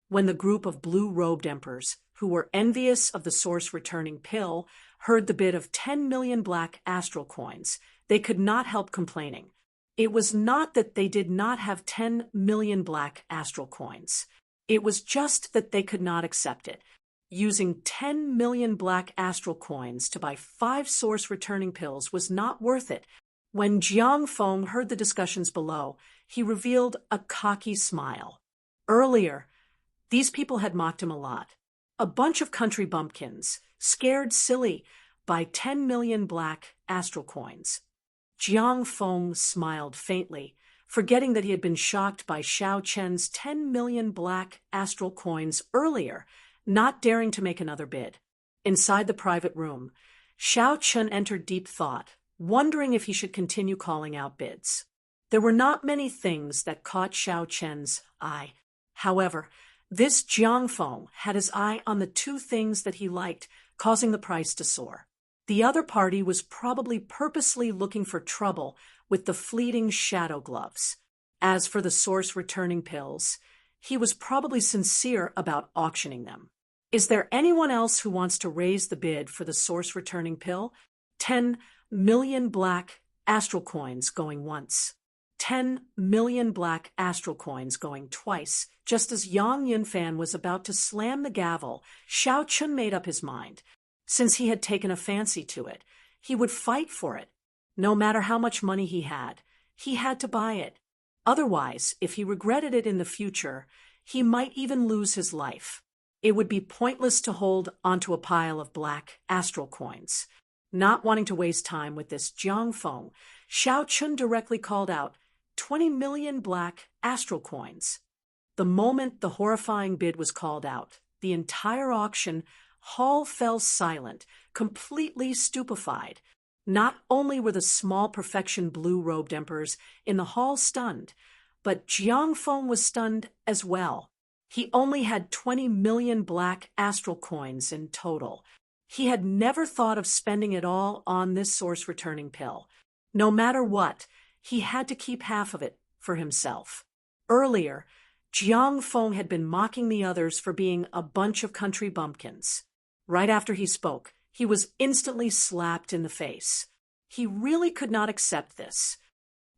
When the group of blue-robed emperors, who were envious of the source-returning pill, heard the bid of 10 million black astral coins, they could not help complaining. It was not that they did not have 10 million black astral coins. It was just that they could not accept it. Using 10 million black astral coins to buy 5 source-returning pills was not worth it. When Jiang Feng heard the discussions below, he revealed a cocky smile. Earlier, these people had mocked him a lot. A bunch of country bumpkins, scared silly by 10 million black astral coins. Jiang Feng smiled faintly, forgetting that he had been shocked by Xiao Chen's 10 million black astral coins earlier, not daring to make another bid. Inside the private room, Xiao Chen entered deep thought, wondering if he should continue calling out bids. There were not many things that caught Xiao Chen's eye. However, this Jiang Feng had his eye on the 2 things that he liked, causing the price to soar. The other party was probably purposely looking for trouble with the fleeting shadow gloves. As for the source-returning pills, he was probably sincere about auctioning them. Is there anyone else who wants to raise the bid for the source-returning pill? 10 million black astral coins going once. 10 million black astral coins going twice. Just as Yang Yunfan was about to slam the gavel, Xiao Chun made up his mind. Since he had taken a fancy to it, he would fight for it. No matter how much money he had to buy it. Otherwise, if he regretted it in the future, he might even lose his life. It would be pointless to hold onto a pile of black astral coins. Not wanting to waste time with this Jiang Feng, Xiao Chun directly called out 20 million black astral coins. The moment the horrifying bid was called out, the entire auction hall fell silent, completely stupefied. Not only were the small perfection blue-robed emperors in the hall stunned, but Jiang Feng was stunned as well. He only had 20 million black astral coins in total. He had never thought of spending it all on this source-returning pill. No matter what, he had to keep half of it for himself. Earlier, Jiang Feng had been mocking the others for being a bunch of country bumpkins. Right after he spoke, he was instantly slapped in the face. He really could not accept this.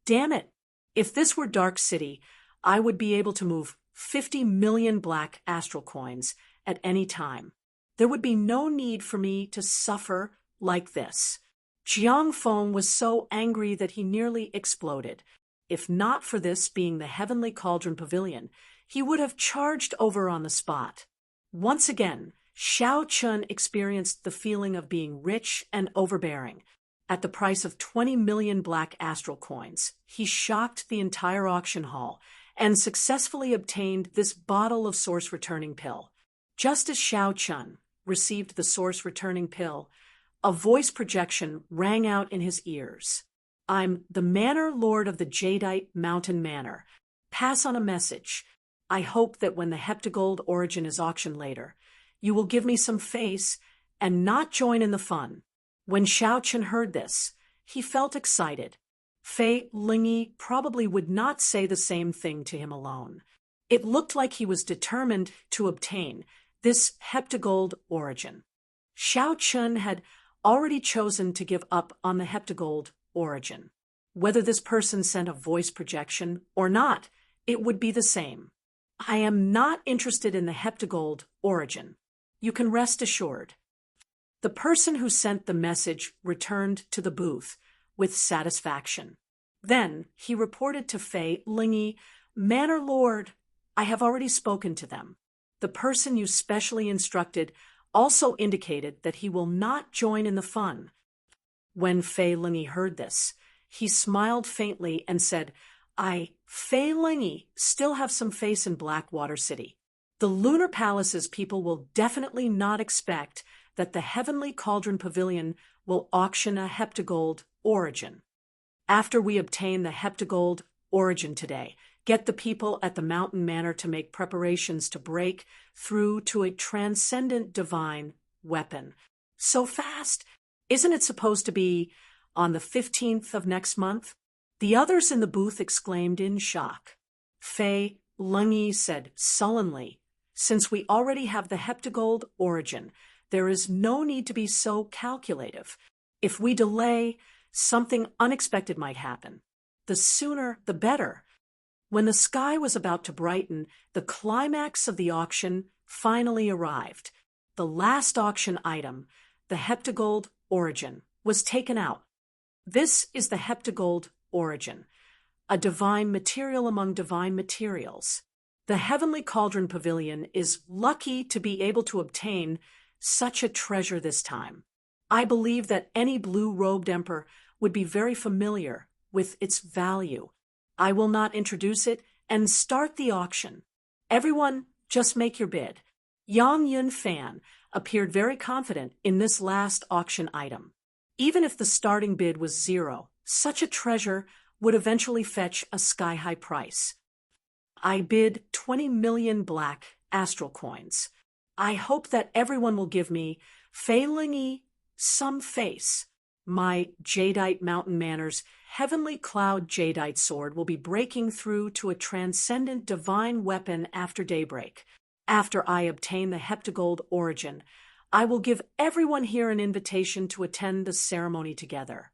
Damn it! If this were Dark City, I would be able to move 50 million black astral coins at any time. There would be no need for me to suffer like this. Jiang Feng was so angry that he nearly exploded. If not for this being the Heavenly Cauldron Pavilion, he would have charged over on the spot. Once again, Xiao Chun experienced the feeling of being rich and overbearing. at the price of 20 million black astral coins. He shocked the entire auction hall and successfully obtained this bottle of source returning pill. Just as Xiao Chun received the source returning pill, a voice projection rang out in his ears. I'm the Manor Lord of the Jadeite Mountain Manor. Pass on a message. I hope that when the heptagold origin is auctioned later, you will give me some face and not join in the fun. When Xiao Chun heard this, he felt excited. Fei Lingyi probably would not say the same thing to him alone. It looked like he was determined to obtain this heptagold origin. Xiao Chun had already chosen to give up on the heptagold origin. Whether this person sent a voice projection or not, it would be the same. I am not interested in the heptagold origin. You can rest assured. The person who sent the message returned to the booth with satisfaction. Then he reported to Fei Lingyi, Manor Lord, I have already spoken to them. The person you specially instructed also indicated that he will not join in the fun. When Fei Lingyi heard this, he smiled faintly and said, Fei Lingyi, still have some face in Blackwater City. The Lunar Palace's people will definitely not expect that the Heavenly Cauldron Pavilion will auction a heptagold origin. After we obtain the heptagold origin today, get the people at the Mountain Manor to make preparations to break through to a transcendent divine weapon. So fast? Isn't it supposed to be on the 15th of next month? The others in the booth exclaimed in shock. Fei Lingyi said sullenly, since we already have the heptagold origin, there is no need to be so calculative. If we delay, something unexpected might happen. The sooner, the better. When the sky was about to brighten, the climax of the auction finally arrived. The last auction item, the heptagold origin, was taken out. This is the heptagold origin, a divine material among divine materials. The Heavenly Cauldron Pavilion is lucky to be able to obtain such a treasure this time. I believe that any blue-robed emperor would be very familiar with its value. I will not introduce it and start the auction. Everyone, just make your bid. Yang Yunfan appeared very confident in this last auction item. Even if the starting bid was 0, such a treasure would eventually fetch a sky-high price. I bid 20 million black astral coins. I hope that everyone will give me, Fei Lingyi, some face. My Jadeite Mountain Manor's Heavenly Cloud Jadeite sword will be breaking through to a transcendent divine weapon after daybreak. After I obtain the heptagold origin, I will give everyone here an invitation to attend the ceremony together.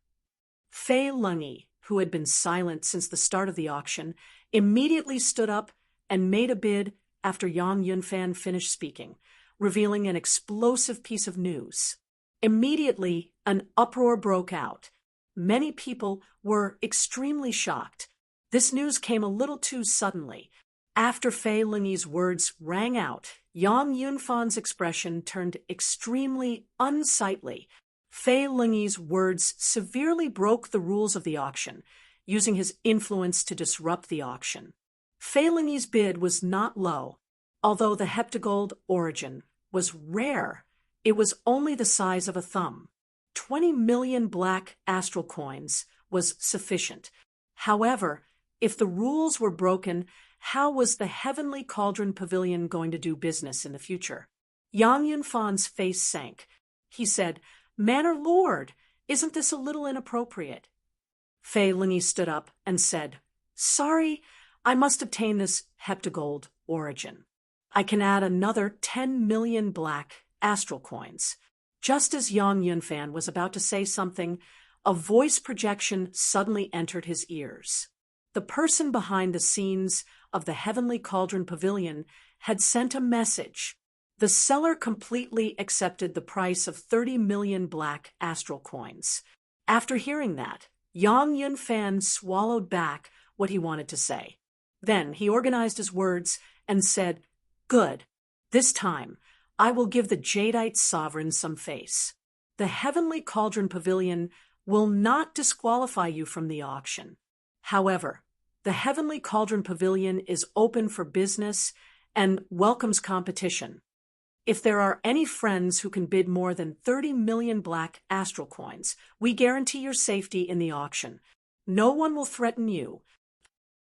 Fei Lingyi, who had been silent since the start of the auction, immediately stood up and made a bid after Yang Yunfan finished speaking, revealing an explosive piece of news. Immediately, an uproar broke out. Many people were extremely shocked. This news came a little too suddenly. After Fei Lingyi's words rang out, Yang Yunfan's expression turned extremely unsightly. Fei Lingyi's words severely broke the rules of the auction, using his influence to disrupt the auction. Fei Lingyi's bid was not low. Although the heptagold origin was rare, it was only the size of a thumb. 20 million black astral coins was sufficient. However, if the rules were broken, how was the Heavenly Cauldron Pavilion going to do business in the future? Yang Yunfan's face sank. He said, Manor Lord, isn't this a little inappropriate? Fei Lingyi stood up and said, Sorry, I must obtain this heptagold origin. I can add another 10 million black astral coins. Just as Yang Yunfan was about to say something, a voice projection suddenly entered his ears. The person behind the scenes of the Heavenly Cauldron Pavilion had sent a message. The seller completely accepted the price of 30 million black astral coins. After hearing that, Yang Yunfan swallowed back what he wanted to say. Then he organized his words and said, Good. This time, I will give the Jadeite sovereign some face. The Heavenly Cauldron Pavilion will not disqualify you from the auction. However, the Heavenly Cauldron Pavilion is open for business and welcomes competition. If there are any friends who can bid more than 30 million black astral coins, we guarantee your safety in the auction. No one will threaten you.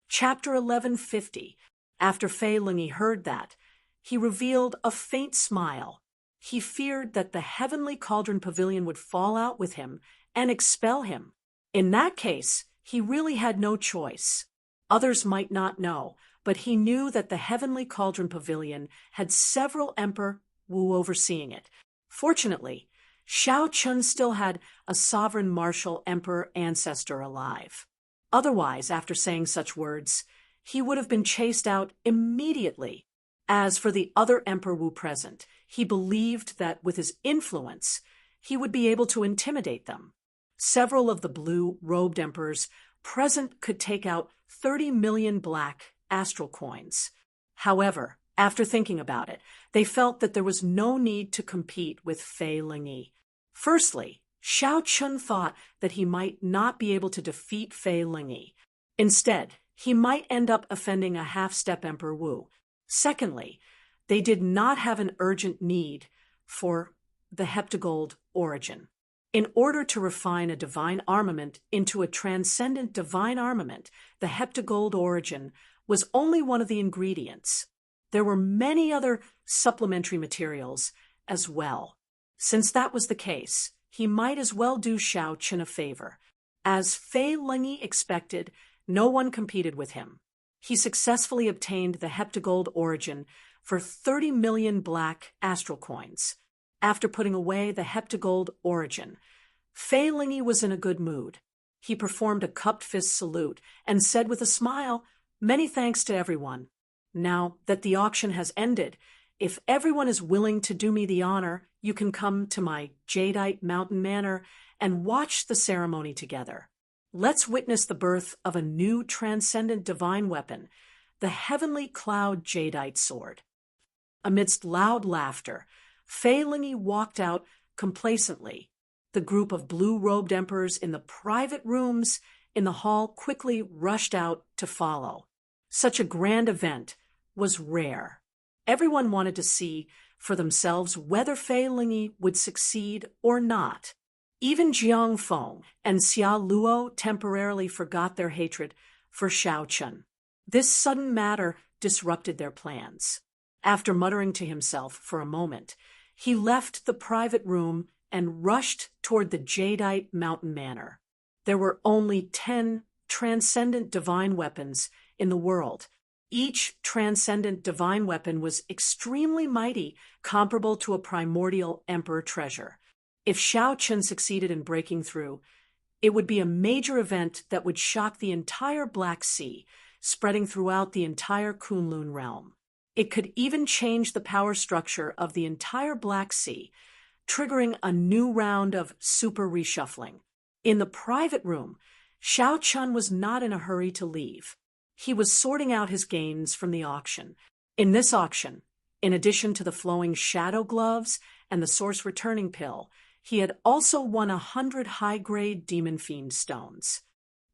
Chapter 1150. After Fei Lingi heard that, he revealed a faint smile. He feared that the Heavenly Cauldron Pavilion would fall out with him and expel him. In that case, he really had no choice. Others might not know, but he knew that the Heavenly Cauldron Pavilion had several Emperor Wu overseeing it. Fortunately, Xiao Chun still had a sovereign martial emperor ancestor alive. Otherwise, after saying such words, he would have been chased out immediately. As for the other Emperor Wu present, he believed that with his influence, he would be able to intimidate them. Several of the blue-robed emperors present could take out 30 million black astral coins. However, after thinking about it, they felt that there was no need to compete with Fei Lingi. Firstly, Xiao Chun thought that he might not be able to defeat Fei Lingi. Instead, he might end up offending a half-step Emperor Wu. Secondly, they did not have an urgent need for the heptagold origin. In order to refine a divine armament into a transcendent divine armament, the heptagold origin was only one of the ingredients. There were many other supplementary materials as well. Since that was the case, he might as well do Xiao Chun a favor. As Fei Lingi expected, no one competed with him. He successfully obtained the heptagold origin for 30 million black astral coins. After putting away the heptagold origin, Fei Lingi was in a good mood. He performed a cupped fist salute and said with a smile, "Many thanks to everyone. Now that the auction has ended, if everyone is willing to do me the honor, you can come to my Jadeite Mountain Manor and watch the ceremony together. Let's witness the birth of a new transcendent divine weapon, the Heavenly Cloud Jadeite Sword." Amidst loud laughter, Fei Lingi walked out complacently. The group of blue-robed emperors in the private rooms in the hall quickly rushed out to follow. Such a grand event was rare. Everyone wanted to see for themselves whether Fei Lingi would succeed or not. Even Jiang Feng and Xia Luo temporarily forgot their hatred for Xiao Chun. This sudden matter disrupted their plans. After muttering to himself for a moment, he left the private room and rushed toward the Jadeite Mountain Manor. There were only 10 transcendent divine weapons in the world. Each transcendent divine weapon was extremely mighty, comparable to a primordial emperor treasure. If Xiao Chun succeeded in breaking through, it would be a major event that would shock the entire Black Sea, spreading throughout the entire Kunlun realm. It could even change the power structure of the entire Black Sea, triggering a new round of super reshuffling. In the private room, Xiao Chun was not in a hurry to leave. He was sorting out his gains from the auction. In this auction, in addition to the flowing shadow gloves and the source returning pill, he had also won 100 high-grade Demon Fiend stones.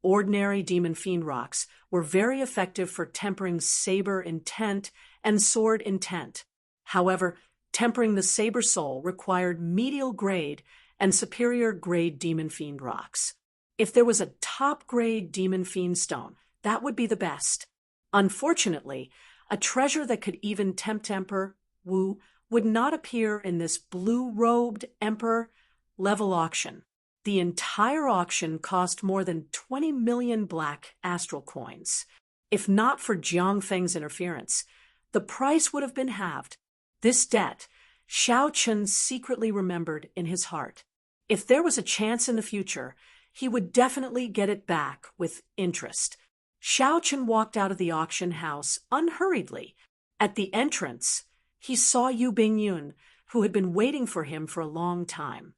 Ordinary Demon Fiend rocks were very effective for tempering saber intent and sword intent. However, tempering the saber soul required medial grade and superior grade Demon Fiend rocks. If there was a top-grade Demon Fiend stone, that would be the best. Unfortunately, a treasure that could even tempt Emperor Wu would not appear in this blue-robed Emperor level auction. The entire auction cost more than 20 million black astral coins. If not for Jiang Feng's interference, the price would have been halved. This debt, Xiao Chun secretly remembered in his heart. If there was a chance in the future, he would definitely get it back with interest. Xiao Chun walked out of the auction house unhurriedly. At the entrance, he saw Yu Bingyun, who had been waiting for him for a long time.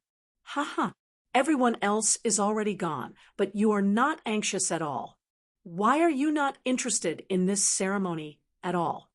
"Ha! Everyone else is already gone, but you are not anxious at all. Why are you not interested in this ceremony at all?"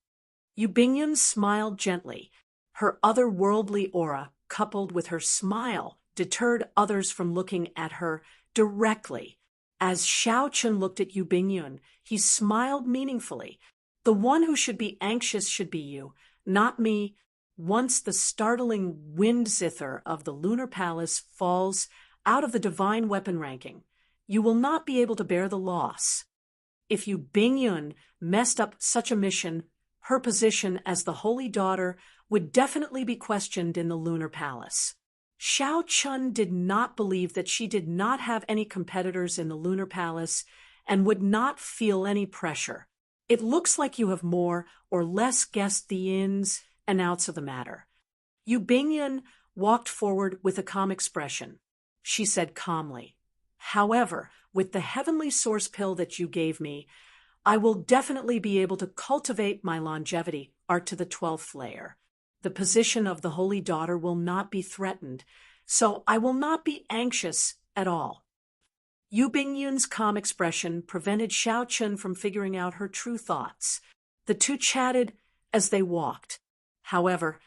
Yu Bingyun smiled gently. Her otherworldly aura, coupled with her smile, deterred others from looking at her directly. As Xiao Chun looked at Yu Bingyun, he smiled meaningfully. The one who should be anxious should be you, not me. Once the startling wind zither of the lunar palace falls out of the divine weapon ranking, you will not be able to bear the loss. If Yu Bingyun messed up such a mission, her position as the holy daughter would definitely be questioned in the lunar palace. Xiao Chun did not believe that she did not have any competitors in the lunar palace and would not feel any pressure. It looks like you have more or less guessed the ins and outs of the matter. Yu Bingyun walked forward with a calm expression. She said calmly, "However, with the heavenly source pill that you gave me, I will definitely be able to cultivate my longevity art to the 12th layer. The position of the holy daughter will not be threatened, so I will not be anxious at all." Yu Bingyun's calm expression prevented Xiao Chun from figuring out her true thoughts. The two chatted as they walked. However,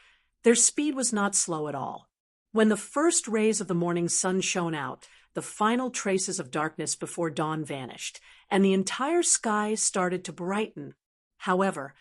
their speed was not slow at all. When the first rays of the morning sun shone out, the final traces of darkness before dawn vanished, and the entire sky started to brighten. However,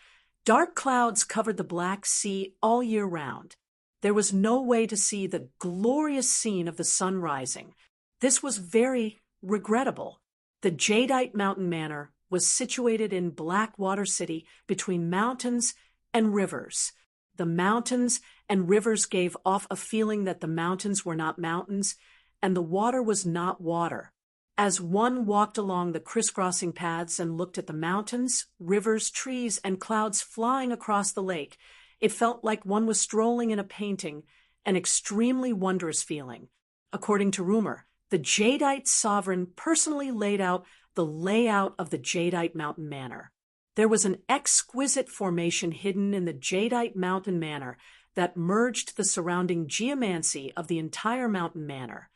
dark clouds covered the Black Sea all year round. There was no way to see the glorious scene of the sun rising. This was very regrettable. The Jadeite Mountain Manor was situated in Blackwater City between mountains and rivers. The mountains and rivers gave off a feeling that the mountains were not mountains and the water was not water. As one walked along the crisscrossing paths and looked at the mountains, rivers, trees, and clouds flying across the lake, it felt like one was strolling in a painting, an extremely wondrous feeling. According to rumor, the Jadeite sovereign personally laid out the layout of the Jadeite Mountain Manor. There was an exquisite formation hidden in the Jadeite Mountain Manor that merged the surrounding geomancy of the entire mountain manor.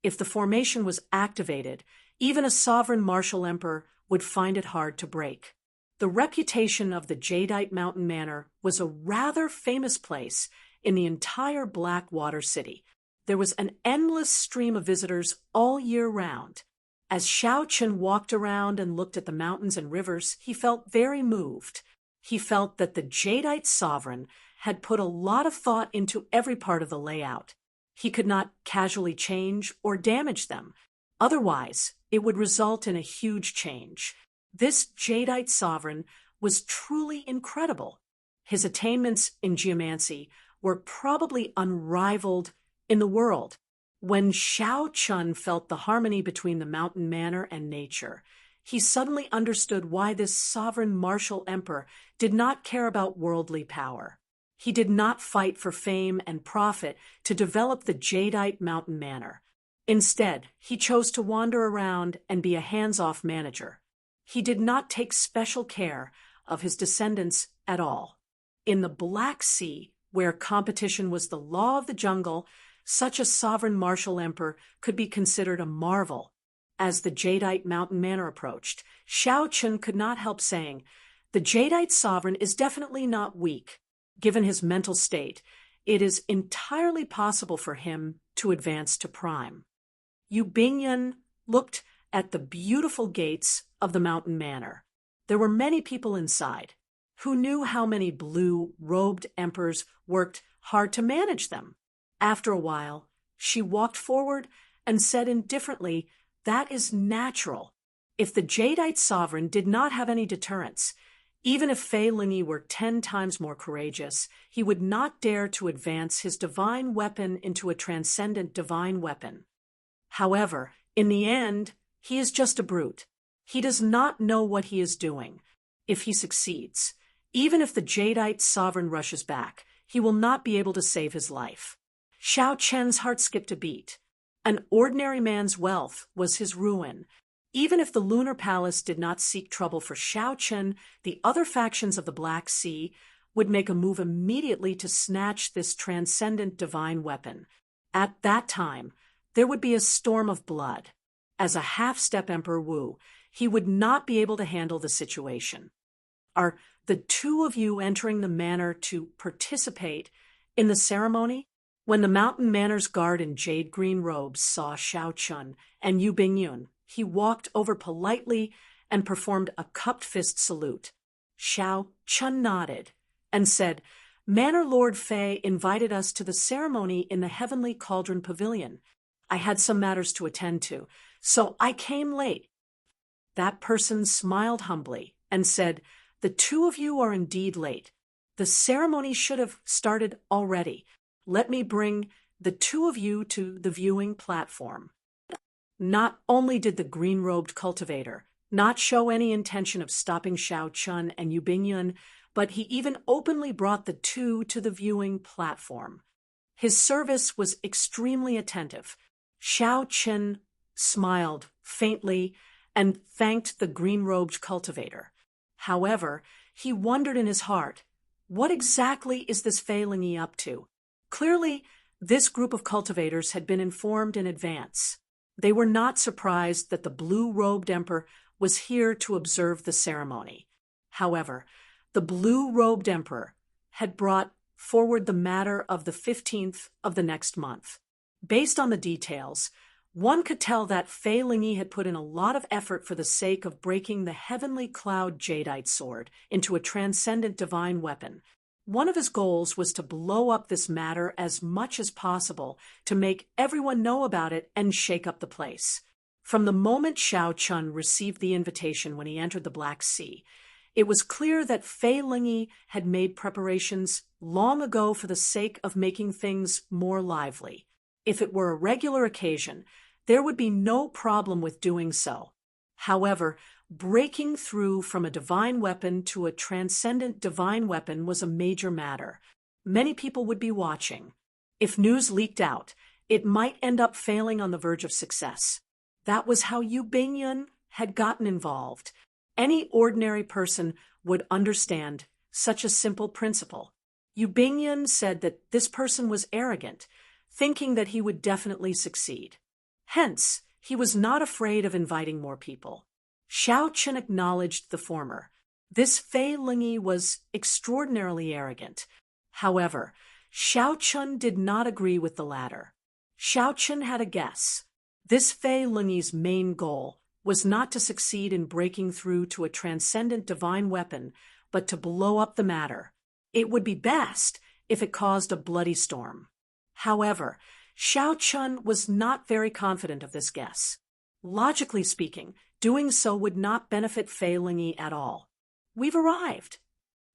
If the formation was activated, even a sovereign martial emperor would find it hard to break. The reputation of the Jadeite Mountain Manor was a rather famous place in the entire Blackwater City. There was an endless stream of visitors all year round. As Xiao Chun walked around and looked at the mountains and rivers, he felt very moved. He felt that the Jadeite sovereign had put a lot of thought into every part of the layout. He could not casually change or damage them. Otherwise, it would result in a huge change. This Jadeite sovereign was truly incredible. His attainments in geomancy were probably unrivaled in the world. When Xiao Chun felt the harmony between the mountain manor and nature, he suddenly understood why this sovereign martial emperor did not care about worldly power. He did not fight for fame and profit to develop the Jadeite Mountain Manor. Instead, he chose to wander around and be a hands-off manager. He did not take special care of his descendants at all. In the Black Sea, where competition was the law of the jungle, such a sovereign martial emperor could be considered a marvel. As the Jadeite Mountain Manor approached, Xiao Chun could not help saying, "The Jadeite sovereign is definitely not weak. Given his mental state, it is entirely possible for him to advance to prime." Yu Bingyun looked at the beautiful gates of the mountain manor. There were many people inside. Who knew how many blue-robed emperors worked hard to manage them? After a while, she walked forward and said indifferently, "That is natural. If the Jadeite sovereign did not have any deterrence, even if Fei Lingyi were 10 times more courageous, he would not dare to advance his divine weapon into a transcendent divine weapon. However, in the end, he is just a brute. He does not know what he is doing. If he succeeds, even if the Jadeite sovereign rushes back, he will not be able to save his life." Xiao Chen's heart skipped a beat. An ordinary man's wealth was his ruin. Even if the lunar palace did not seek trouble for Xiao Chen, the other factions of the Black Sea would make a move immediately to snatch this transcendent divine weapon. At that time, there would be a storm of blood. As a half-step Emperor Wu, he would not be able to handle the situation. "Are the two of you entering the manor to participate in the ceremony?" When the mountain manor's guard in jade green robes saw Xiao Chun and Yu Bingyun, he walked over politely and performed a cupped fist salute. Xiao Chun nodded and said, "Manor Lord Fei invited us to the ceremony in the Heavenly Cauldron Pavilion. I had some matters to attend to, so I came late." That person smiled humbly and said, "The two of you are indeed late. The ceremony should have started already. Let me bring the two of you to the viewing platform." Not only did the green-robed cultivator not show any intention of stopping Xiao Chun and Yu Bingyun, but he even openly brought the two to the viewing platform. His service was extremely attentive. Xiao Chun smiled faintly and thanked the green-robed cultivator. However, he wondered in his heart, what exactly is this Fei Lingyi up to? Clearly, this group of cultivators had been informed in advance. They were not surprised that the blue-robed emperor was here to observe the ceremony. However, the blue-robed emperor had brought forward the matter of the 15th of the next month. Based on the details, one could tell that Fei Lingyi had put in a lot of effort for the sake of breaking the heavenly cloud jadeite sword into a transcendent divine weapon. One of his goals was to blow up this matter as much as possible, to make everyone know about it and shake up the place. From the moment Xiao Chun received the invitation when he entered the Black Sea, it was clear that Fei Lingyi had made preparations long ago for the sake of making things more lively. If it were a regular occasion, there would be no problem with doing so. However, breaking through from a divine weapon to a transcendent divine weapon was a major matter. Many people would be watching. If news leaked out, it might end up failing on the verge of success. That was how Yu Bingyun had gotten involved. Any ordinary person would understand such a simple principle. Yu Bingyun said that this person was arrogant, thinking that he would definitely succeed. Hence, he was not afraid of inviting more people. Xiao Chun acknowledged the former. This Fei Lingyi was extraordinarily arrogant. However, Xiao Chun did not agree with the latter. Xiao Chun had a guess. This Fei Lingyi's main goal was not to succeed in breaking through to a transcendent divine weapon, but to blow up the matter. It would be best if it caused a bloody storm. However, Xiao Chun was not very confident of this guess. Logically speaking, doing so would not benefit Fei Lingyi at all. "We've arrived."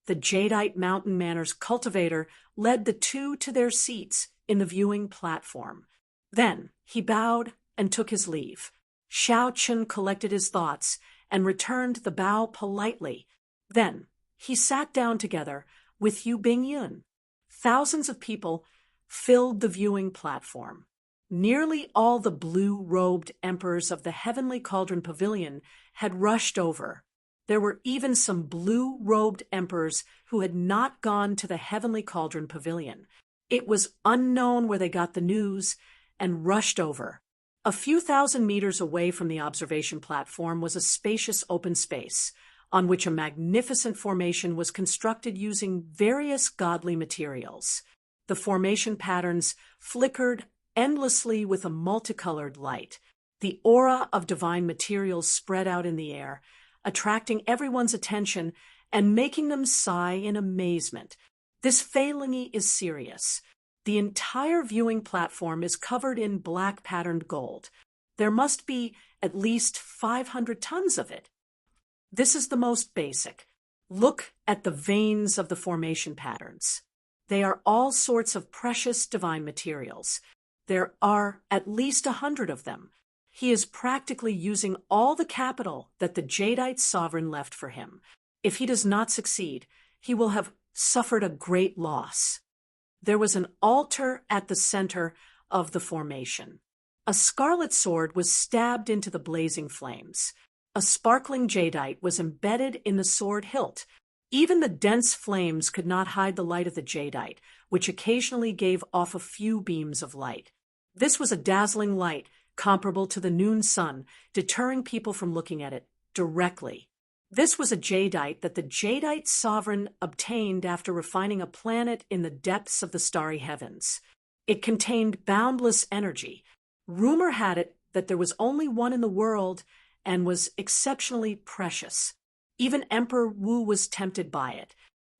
The jadeite mountain manor's cultivator led the two to their seats in the viewing platform. Then he bowed and took his leave. Xiao Chun collected his thoughts and returned the bow politely. Then he sat down together with Yu Bingyun. Thousands of people filled the viewing platform. Nearly all the blue-robed emperors of the Heavenly Cauldron Pavilion had rushed over. There were even some blue-robed emperors who had not gone to the Heavenly Cauldron Pavilion. It was unknown where they got the news and rushed over. A few thousand meters away from the observation platform was a spacious open space, on which a magnificent formation was constructed using various godly materials. The formation patterns flickered endlessly with a multicolored light. The aura of divine materials spread out in the air, attracting everyone's attention and making them sigh in amazement. This Fei Lingyi is serious. The entire viewing platform is covered in black patterned gold. There must be at least 500 tons of it. This is the most basic. Look at the veins of the formation patterns. They are all sorts of precious divine materials. There are at least 100 of them. He is practically using all the capital that the jadeite sovereign left for him. If he does not succeed, he will have suffered a great loss. There was an altar at the center of the formation. A scarlet sword was stabbed into the blazing flames. A sparkling jadeite was embedded in the sword hilt. Even the dense flames could not hide the light of the jadeite, which occasionally gave off a few beams of light. This was a dazzling light, comparable to the noon sun, deterring people from looking at it directly. This was a jadeite that the jadeite sovereign obtained after refining a planet in the depths of the starry heavens. It contained boundless energy. Rumor had it that there was only one in the world and was exceptionally precious. Even Emperor Wu was tempted by it.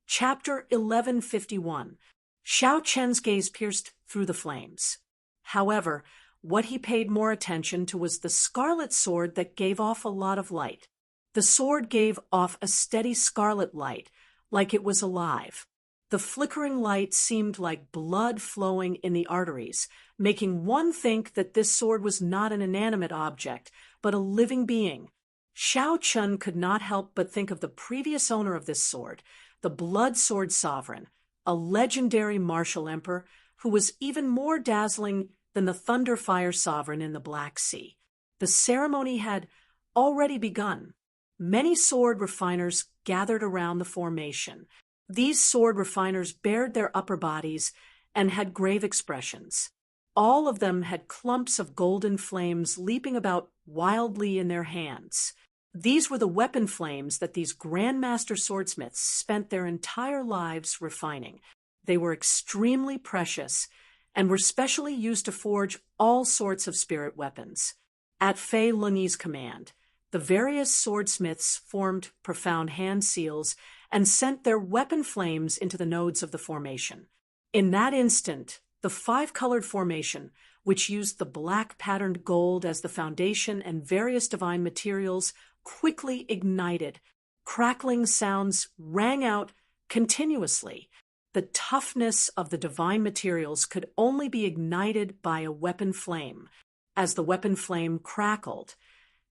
Chapter 1151. Xiao Chen's gaze pierced through the flames. However, what he paid more attention to was the scarlet sword that gave off a lot of light. The sword gave off a steady scarlet light, like it was alive. The flickering light seemed like blood flowing in the arteries, making one think that this sword was not an inanimate object, but a living being. Xiao Chun could not help but think of the previous owner of this sword, the Blood Sword Sovereign, a legendary martial emperor who was even more dazzling than the Thunderfire Sovereign in the Black Sea. The ceremony had already begun. Many sword refiners gathered around the formation. These sword refiners bared their upper bodies and had grave expressions. All of them had clumps of golden flames leaping about wildly in their hands. These were the weapon flames that these grandmaster swordsmiths spent their entire lives refining. They were extremely precious and were specially used to forge all sorts of spirit weapons. At Fei Lungyi's command, the various swordsmiths formed profound hand seals and sent their weapon flames into the nodes of the formation. In that instant, the five-colored formation, which used the black patterned gold as the foundation and various divine materials, quickly ignited. Crackling sounds rang out continuously. The toughness of the divine materials could only be ignited by a weapon flame. As the weapon flame crackled,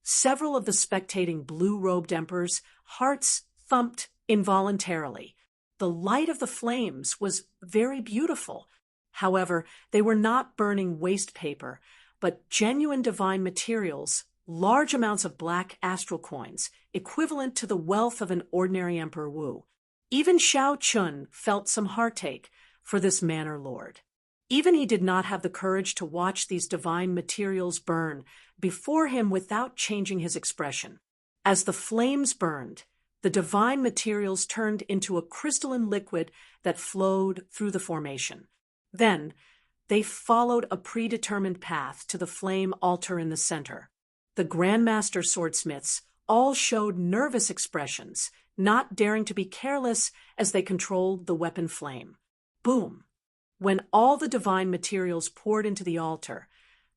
several of the spectating blue-robed emperors' hearts thumped involuntarily. The light of the flames was very beautiful. However, they were not burning waste paper, but genuine divine materials, large amounts of black astral coins, equivalent to the wealth of an ordinary Emperor Wu. Even Xiao Chun felt some heartache for this manor lord. Even he did not have the courage to watch these divine materials burn before him without changing his expression. As the flames burned, the divine materials turned into a crystalline liquid that flowed through the formation. Then, they followed a predetermined path to the flame altar in the center. The Grandmaster swordsmiths all showed nervous expressions, not daring to be careless as they controlled the weapon flame. Boom! When all the divine materials poured into the altar,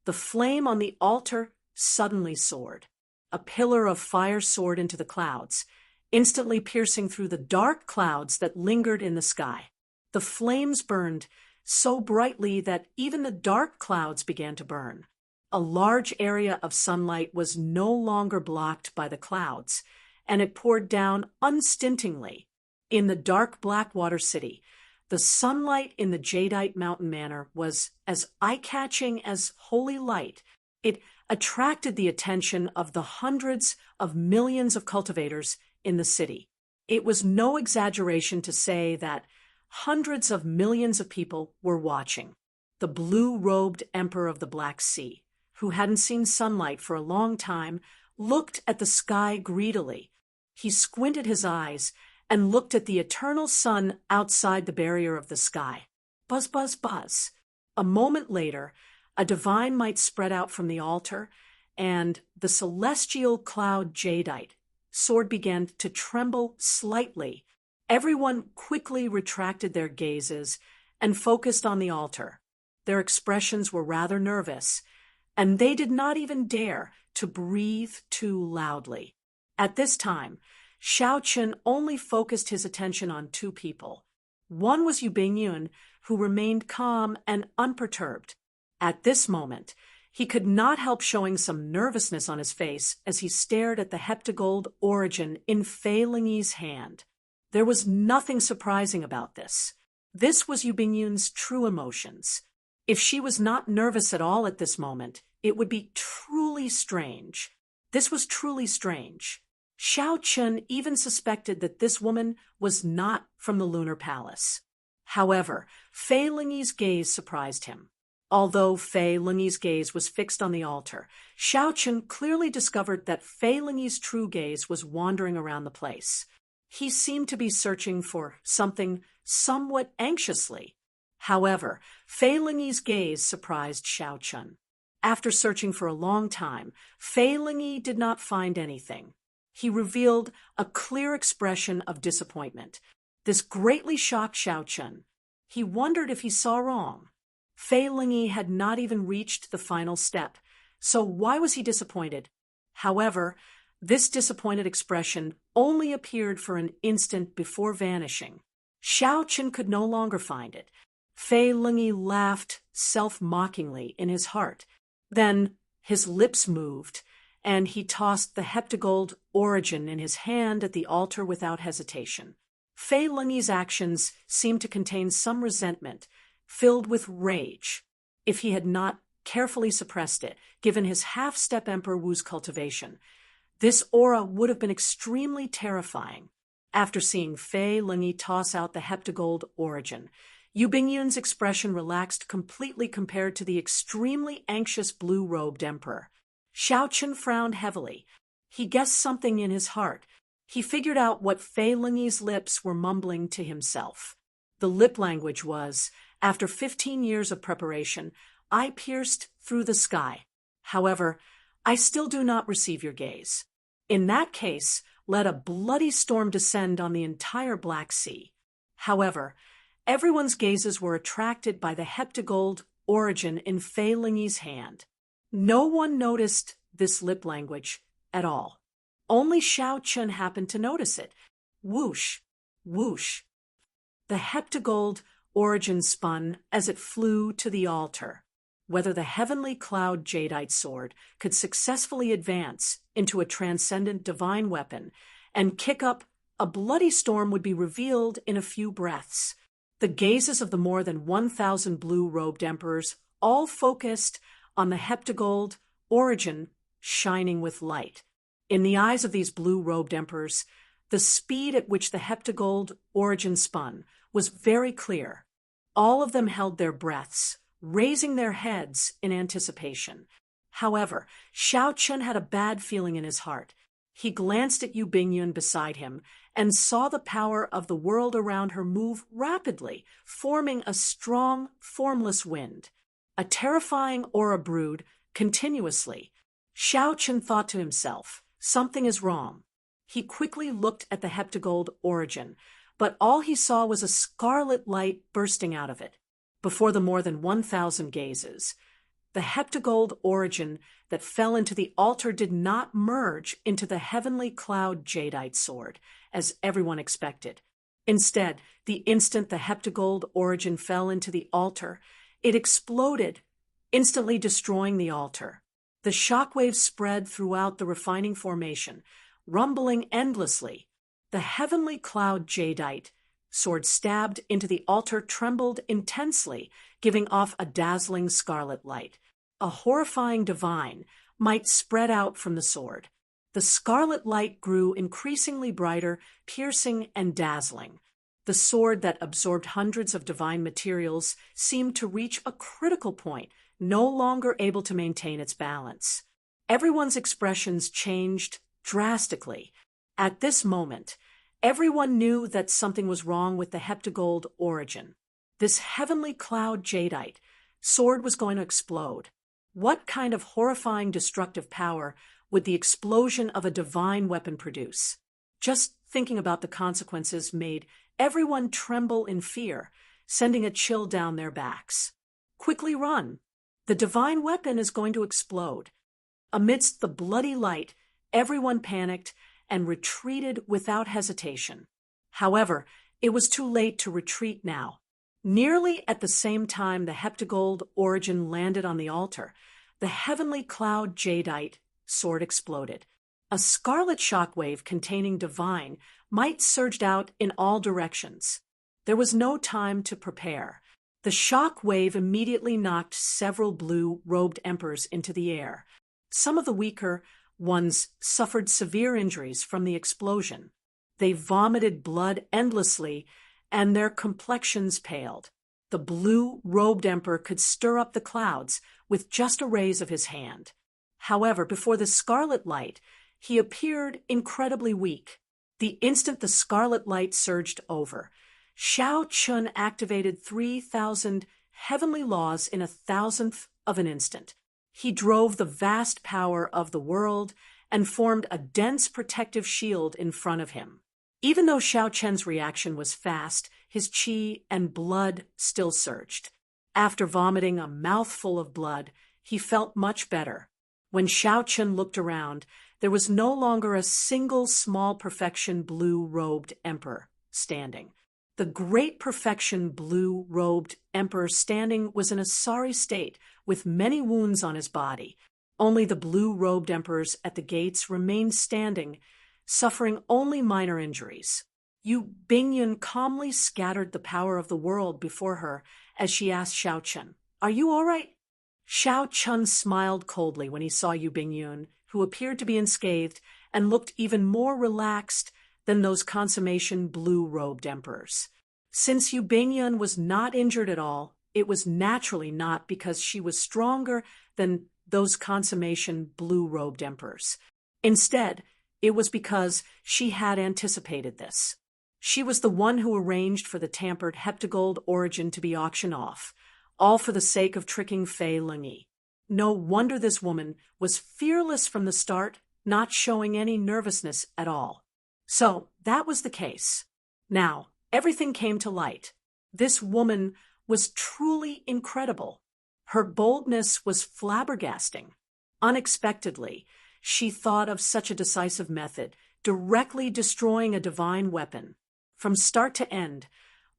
the flame on the altar suddenly soared. A pillar of fire soared into the clouds, instantly piercing through the dark clouds that lingered in the sky. The flames burned so brightly that even the dark clouds began to burn. A large area of sunlight was no longer blocked by the clouds, and it poured down unstintingly. In the dark Blackwater City, the sunlight in the Jadeite Mountain Manor was as eye-catching as holy light. It attracted the attention of the hundreds of millions of cultivators in the city. It was no exaggeration to say that hundreds of millions of people were watching. The blue-robed Emperor of the Black Sea, who hadn't seen sunlight for a long time, looked at the sky greedily. He squinted his eyes and looked at the eternal sun outside the barrier of the sky. Buzz, buzz, buzz. A moment later, a divine might spread out from the altar, and the celestial cloud jadeite sword began to tremble slightly. Everyone quickly retracted their gazes and focused on the altar. Their expressions were rather nervous, and they did not even dare to breathe too loudly. At this time, Xiao Chun only focused his attention on two people. One was Yu Bingyun, who remained calm and unperturbed. At this moment, he could not help showing some nervousness on his face as he stared at the heptagold origin in Fei Lingyi's hand. There was nothing surprising about this. This was Yu Bingyun's true emotions. If she was not nervous at all at this moment, it would be truly strange. This was truly strange. Xiao Chun even suspected that this woman was not from the Lunar Palace. However, Fei Lingyi's gaze surprised him. Although Fei Lingyi's gaze was fixed on the altar, Xiao Chun clearly discovered that Fei Lingyi's true gaze was wandering around the place. He seemed to be searching for something somewhat anxiously. However, Fei Lingyi's gaze surprised Xiao Chun. After searching for a long time, Fei Lingyi did not find anything. He revealed a clear expression of disappointment. This greatly shocked Xiao Chun. He wondered if he saw wrong. Fei Lingyi had not even reached the final step, so why was he disappointed? However, this disappointed expression only appeared for an instant before vanishing. Xiao Chun could no longer find it. Fei Lingyi laughed self-mockingly in his heart. Then his lips moved, and he tossed the heptagold origin in his hand at the altar without hesitation. Fei Lingyi's actions seemed to contain some resentment, filled with rage. If he had not carefully suppressed it, given his half-step Emperor Wu's cultivation, this aura would have been extremely terrifying. After seeing Fei Lingyi toss out the heptagold origin, Yu Bingyun's expression relaxed completely compared to the extremely anxious blue-robed emperor. Xiao Chun frowned heavily. He guessed something in his heart. He figured out what Fei Lingyi's lips were mumbling to himself. The lip language was, after 15 years of preparation, I pierced through the sky. However, I still do not receive your gaze. In that case, let a bloody storm descend on the entire Black Sea. However, everyone's gazes were attracted by the heptagold origin in Fei Lingyi's hand. No one noticed this lip language at all. Only Xiao Chun happened to notice it. Whoosh, whoosh. The heptagold origin spun as it flew to the altar. Whether the heavenly cloud jadeite sword could successfully advance into a transcendent divine weapon and kick up a bloody storm would be revealed in a few breaths. The gazes of the more than 1,000 blue-robed emperors all focused on the heptagold origin shining with light. In the eyes of these blue-robed emperors, the speed at which the heptagold origin spun was very clear. All of them held their breaths, raising their heads in anticipation. However, Xiao Chun had a bad feeling in his heart. He glanced at Yu Bingyun beside him and saw the power of the world around her move rapidly, forming a strong, formless wind. A terrifying aura brewed continuously. Xiao Chun thought to himself, something is wrong. He quickly looked at the heptagold origin, but all he saw was a scarlet light bursting out of it. Before the more than 1,000 gazes, the heptagold origin that fell into the altar did not merge into the heavenly cloud jadeite sword, as everyone expected. Instead, the instant the heptagold origin fell into the altar, it exploded, instantly destroying the altar. The shockwave spread throughout the refining formation, rumbling endlessly. The heavenly cloud jadeite sword stabbed into the altar trembled intensely, giving off a dazzling scarlet light. A horrifying divine might spread out from the sword. The scarlet light grew increasingly brighter, piercing and dazzling. The sword that absorbed hundreds of divine materials seemed to reach a critical point, no longer able to maintain its balance. Everyone's expressions changed drastically. At this moment, everyone knew that something was wrong with the heptagold origin. This heavenly cloud jadeite sword was going to explode. What kind of horrifying destructive power would the explosion of a divine weapon produce? Just thinking about the consequences made everyone tremble in fear, sending a chill down their backs. Quickly run! The divine weapon is going to explode. Amidst the bloody light, everyone panicked and retreated without hesitation. However, it was too late to retreat now. Nearly at the same time the heptagold origin landed on the altar, the heavenly cloud jadeite sword exploded. A scarlet shockwave containing divine might surged out in all directions. There was no time to prepare. The shock wave immediately knocked several blue-robed emperors into the air. Some of the weaker ones suffered severe injuries from the explosion. They vomited blood endlessly, and their complexions paled. The blue-robed emperor could stir up the clouds with just a raise of his hand. However, before the scarlet light, he appeared incredibly weak. The instant the scarlet light surged over, Shao Chun activated 3,000 heavenly laws in a thousandth of an instant. He drove the vast power of the world and formed a dense protective shield in front of him. Even though Shao Chen's reaction was fast, his qi and blood still surged. After vomiting a mouthful of blood, he felt much better. When Shao Chen looked around, there was no longer a single small perfection blue-robed emperor standing. The great perfection blue-robed emperor standing was in a sorry state, with many wounds on his body. Only the blue-robed emperors at the gates remained standing, suffering only minor injuries. Yu Bingyun calmly scattered the power of the world before her as she asked Shao Chen, "Are you all right?" Shao Chun smiled coldly when he saw Yu Bingyun, who appeared to be unscathed and looked even more relaxed than those consummation blue-robed emperors. Since Yu Bingyun was not injured at all, it was naturally not because she was stronger than those consummation blue-robed emperors. Instead, it was because she had anticipated this. She was the one who arranged for the tampered heptagold origin to be auctioned off, all for the sake of tricking Fei Lingyi. No wonder this woman was fearless from the start, not showing any nervousness at all. So, that was the case. Now, everything came to light. This woman was truly incredible. Her boldness was flabbergasting. Unexpectedly, she thought of such a decisive method, directly destroying a divine weapon. From start to end,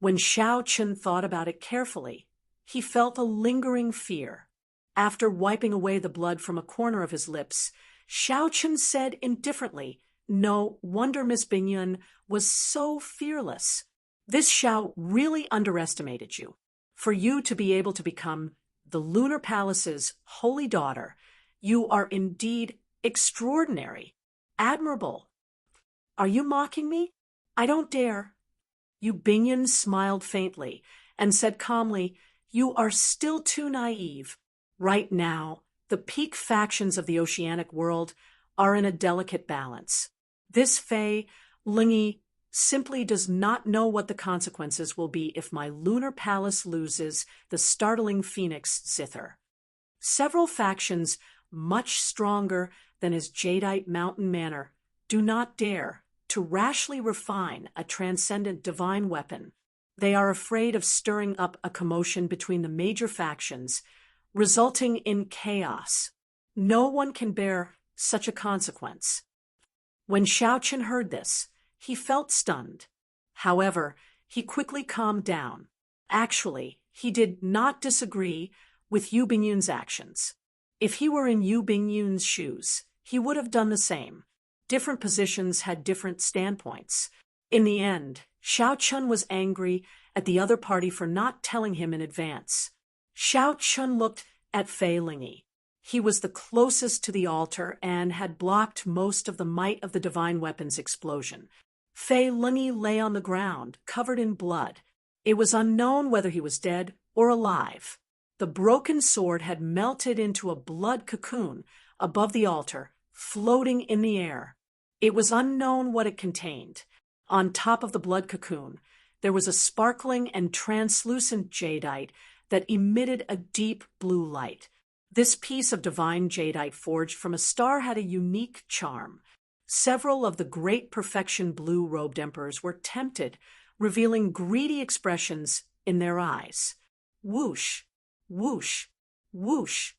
when Shao Chun thought about it carefully, he felt a lingering fear. After wiping away the blood from a corner of his lips, Shao Chun said indifferently, "No wonder Miss Bingyun was so fearless. This Shao really underestimated you. For you to be able to become the Lunar Palace's holy daughter, you are indeed extraordinary, admirable. Are you mocking me? I don't dare." Yu Bingyun smiled faintly and said calmly, "You are still too naive. Right now, the peak factions of the oceanic world are in a delicate balance. This Fei Lingyi simply does not know what the consequences will be if my lunar palace loses the startling phoenix zither. Several factions much stronger than his jadeite mountain manor do not dare to rashly refine a transcendent divine weapon. They are afraid of stirring up a commotion between the major factions, resulting in chaos. No one can bear such a consequence." When Shao Chen heard this, he felt stunned. However, he quickly calmed down. Actually, he did not disagree with Yu Bingyun's actions. If he were in Yu Bingyun's shoes, he would have done the same. Different positions had different standpoints. In the end, Shao Chun was angry at the other party for not telling him in advance. Shao Chun looked at Fei Lingyi. He was the closest to the altar and had blocked most of the might of the divine weapon's explosion. Fei Lingyi lay on the ground, covered in blood. It was unknown whether he was dead or alive. The broken sword had melted into a blood cocoon above the altar, floating in the air. It was unknown what it contained. On top of the blood cocoon, there was a sparkling and translucent jadeite that emitted a deep blue light. This piece of divine jadeite forged from a star had a unique charm. Several of the great perfection blue-robed emperors were tempted, revealing greedy expressions in their eyes. Whoosh, whoosh, whoosh.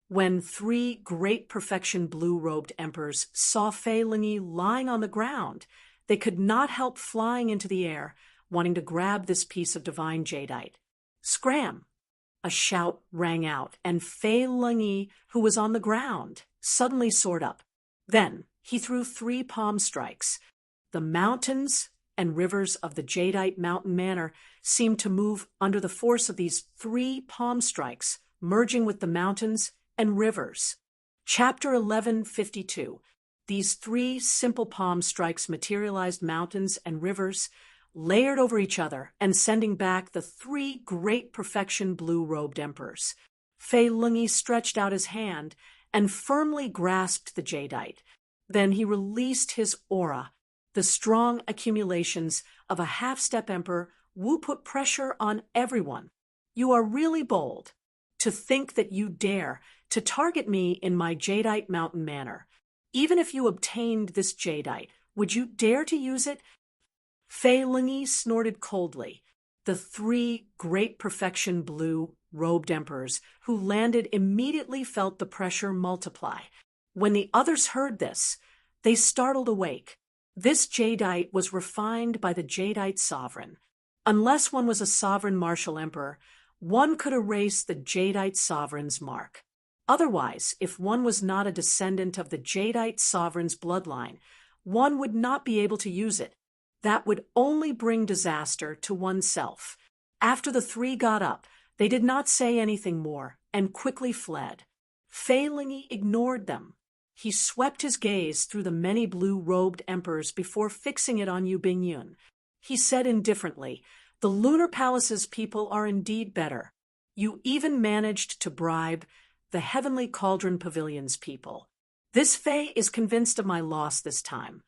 When three great perfection blue-robed emperors saw Fei Lingyi lying on the ground, they could not help flying into the air, wanting to grab this piece of divine jadeite. Scram! A shout rang out, and Fei Lingyi, who was on the ground, suddenly soared up. Then he threw 3 palm strikes. The mountains and rivers of the jadeite mountain manor seemed to move under the force of these 3 palm strikes, merging with the mountains and rivers. Chapter 1152. These 3 simple palm strikes materialized mountains and rivers, layered over each other and sending back the 3 great perfection blue-robed emperors. Fei Lingyi stretched out his hand and firmly grasped the jadeite. Then he released his aura, the strong accumulations of a half-step emperor Wu put pressure on everyone. You are really bold. To think that you dare to target me in my jadeite mountain manor. Even if you obtained this jadeite, would you dare to use it? Fei Lingyi snorted coldly. The three great perfection blue-robed emperors who landed immediately felt the pressure multiply. When the others heard this, they startled awake. This jadeite was refined by the jadeite sovereign. Unless one was a sovereign martial emperor, one could erase the jadeite sovereign's mark. Otherwise, if one was not a descendant of the jadeite sovereign's bloodline, one would not be able to use it. That would only bring disaster to oneself. After the three got up, they did not say anything more and quickly fled. Fei Lingyi ignored them. He swept his gaze through the many blue-robed emperors before fixing it on Yu Bingyun. He said indifferently, "The Lunar Palace's people are indeed better. You even managed to bribe the Heavenly Cauldron Pavilion's people. This Fei is convinced of my loss this time.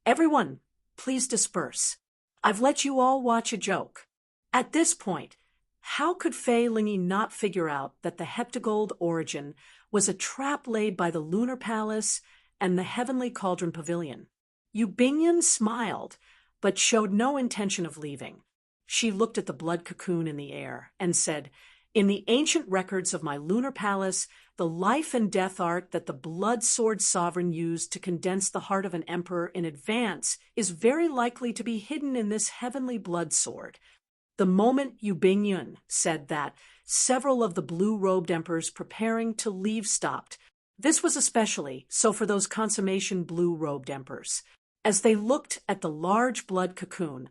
Everyone, please disperse. I've let you all watch a joke." At this point, how could Fei Lingyi not figure out that the Heptagold origin was a trap laid by the Lunar Palace and the Heavenly Cauldron Pavilion? Yu Bingyun smiled, but showed no intention of leaving. She looked at the blood cocoon in the air and said, "In the ancient records of my lunar palace, the life and death art that the blood sword sovereign used to condense the heart of an emperor in advance is very likely to be hidden in this heavenly blood sword." The moment Yu Bingyun said that, several of the blue-robed emperors preparing to leave stopped. This was especially so for those consummation blue-robed emperors. As they looked at the large blood cocoon,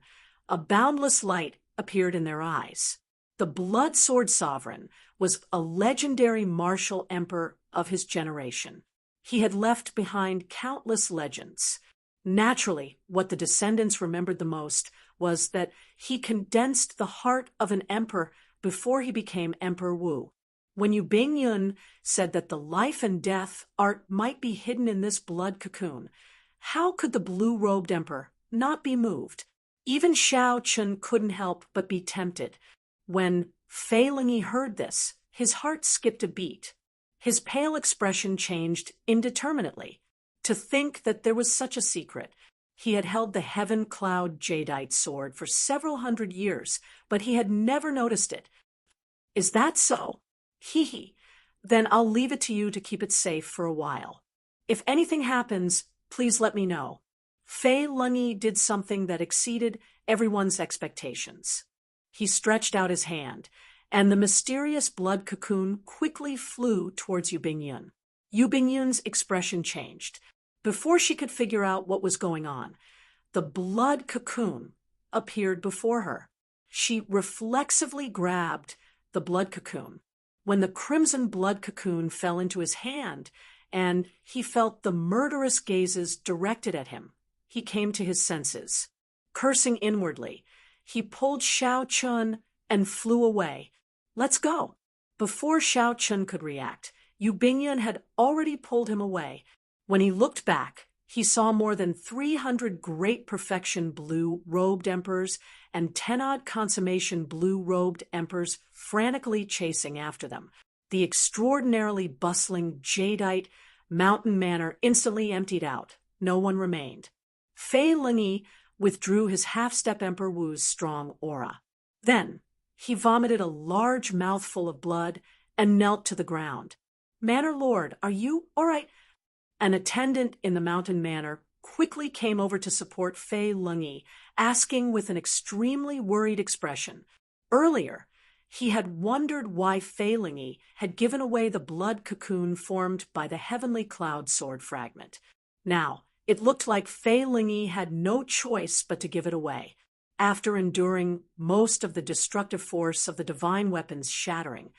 a boundless light appeared in their eyes. The blood sword sovereign was a legendary martial emperor of his generation. He had left behind countless legends. Naturally, what the descendants remembered the most was that he condensed the heart of an emperor before he became Emperor Wu. When Yu Bingyun said that the life and death art might be hidden in this blood cocoon, how could the blue-robed emperor not be moved? Even Xiao Chun couldn't help but be tempted. When Fei Lingyi heard this, his heart skipped a beat. His pale expression changed indeterminately. To think that there was such a secret. He had held the Heaven Cloud Jadeite sword for several hundred years, but he had never noticed it. "Is that so? Hee. Then I'll leave it to you to keep it safe for a while. If anything happens, please let me know." Fei Lingyi did something that exceeded everyone's expectations. He stretched out his hand, and the mysterious blood cocoon quickly flew towards Yu Bingyun. Yu Bingyun's expression changed. Before she could figure out what was going on, the blood cocoon appeared before her. She reflexively grabbed the blood cocoon. When the crimson blood cocoon fell into his hand, and he felt the murderous gazes directed at him, he came to his senses. Cursing inwardly, he pulled Xiao Chun and flew away. "Let's go." Before Xiao Chun could react, Yu Bingyun had already pulled him away. When he looked back, he saw more than 300 great perfection blue-robed emperors and 10-odd consummation blue-robed emperors frantically chasing after them. The extraordinarily bustling jadeite mountain manor instantly emptied out. No one remained. Fei Lingyi withdrew his half-step Emperor Wu's strong aura. Then he vomited a large mouthful of blood and knelt to the ground. "Manor Lord, are you all right?" An attendant in the mountain manor quickly came over to support Fei Lingyi, asking with an extremely worried expression. Earlier, he had wondered why Fei Lingyi had given away the blood cocoon formed by the heavenly cloud sword fragment. Now, it looked like Fei Lingyi had no choice but to give it away. After enduring most of the destructive force of the divine weapon's shattering,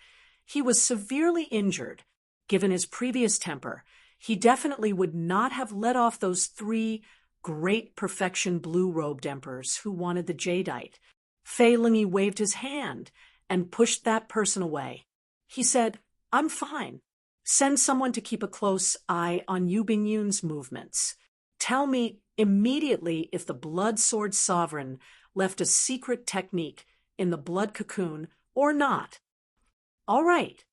he was severely injured. Given his previous temper, he definitely would not have let off those three great perfection blue-robed emperors who wanted the jadeite. Fei Lingyi waved his hand and pushed that person away. He said, "I'm fine. Send someone to keep a close eye on Yu Bingyun's movements. Tell me immediately if the blood sword sovereign left a secret technique in the blood cocoon or not. All right.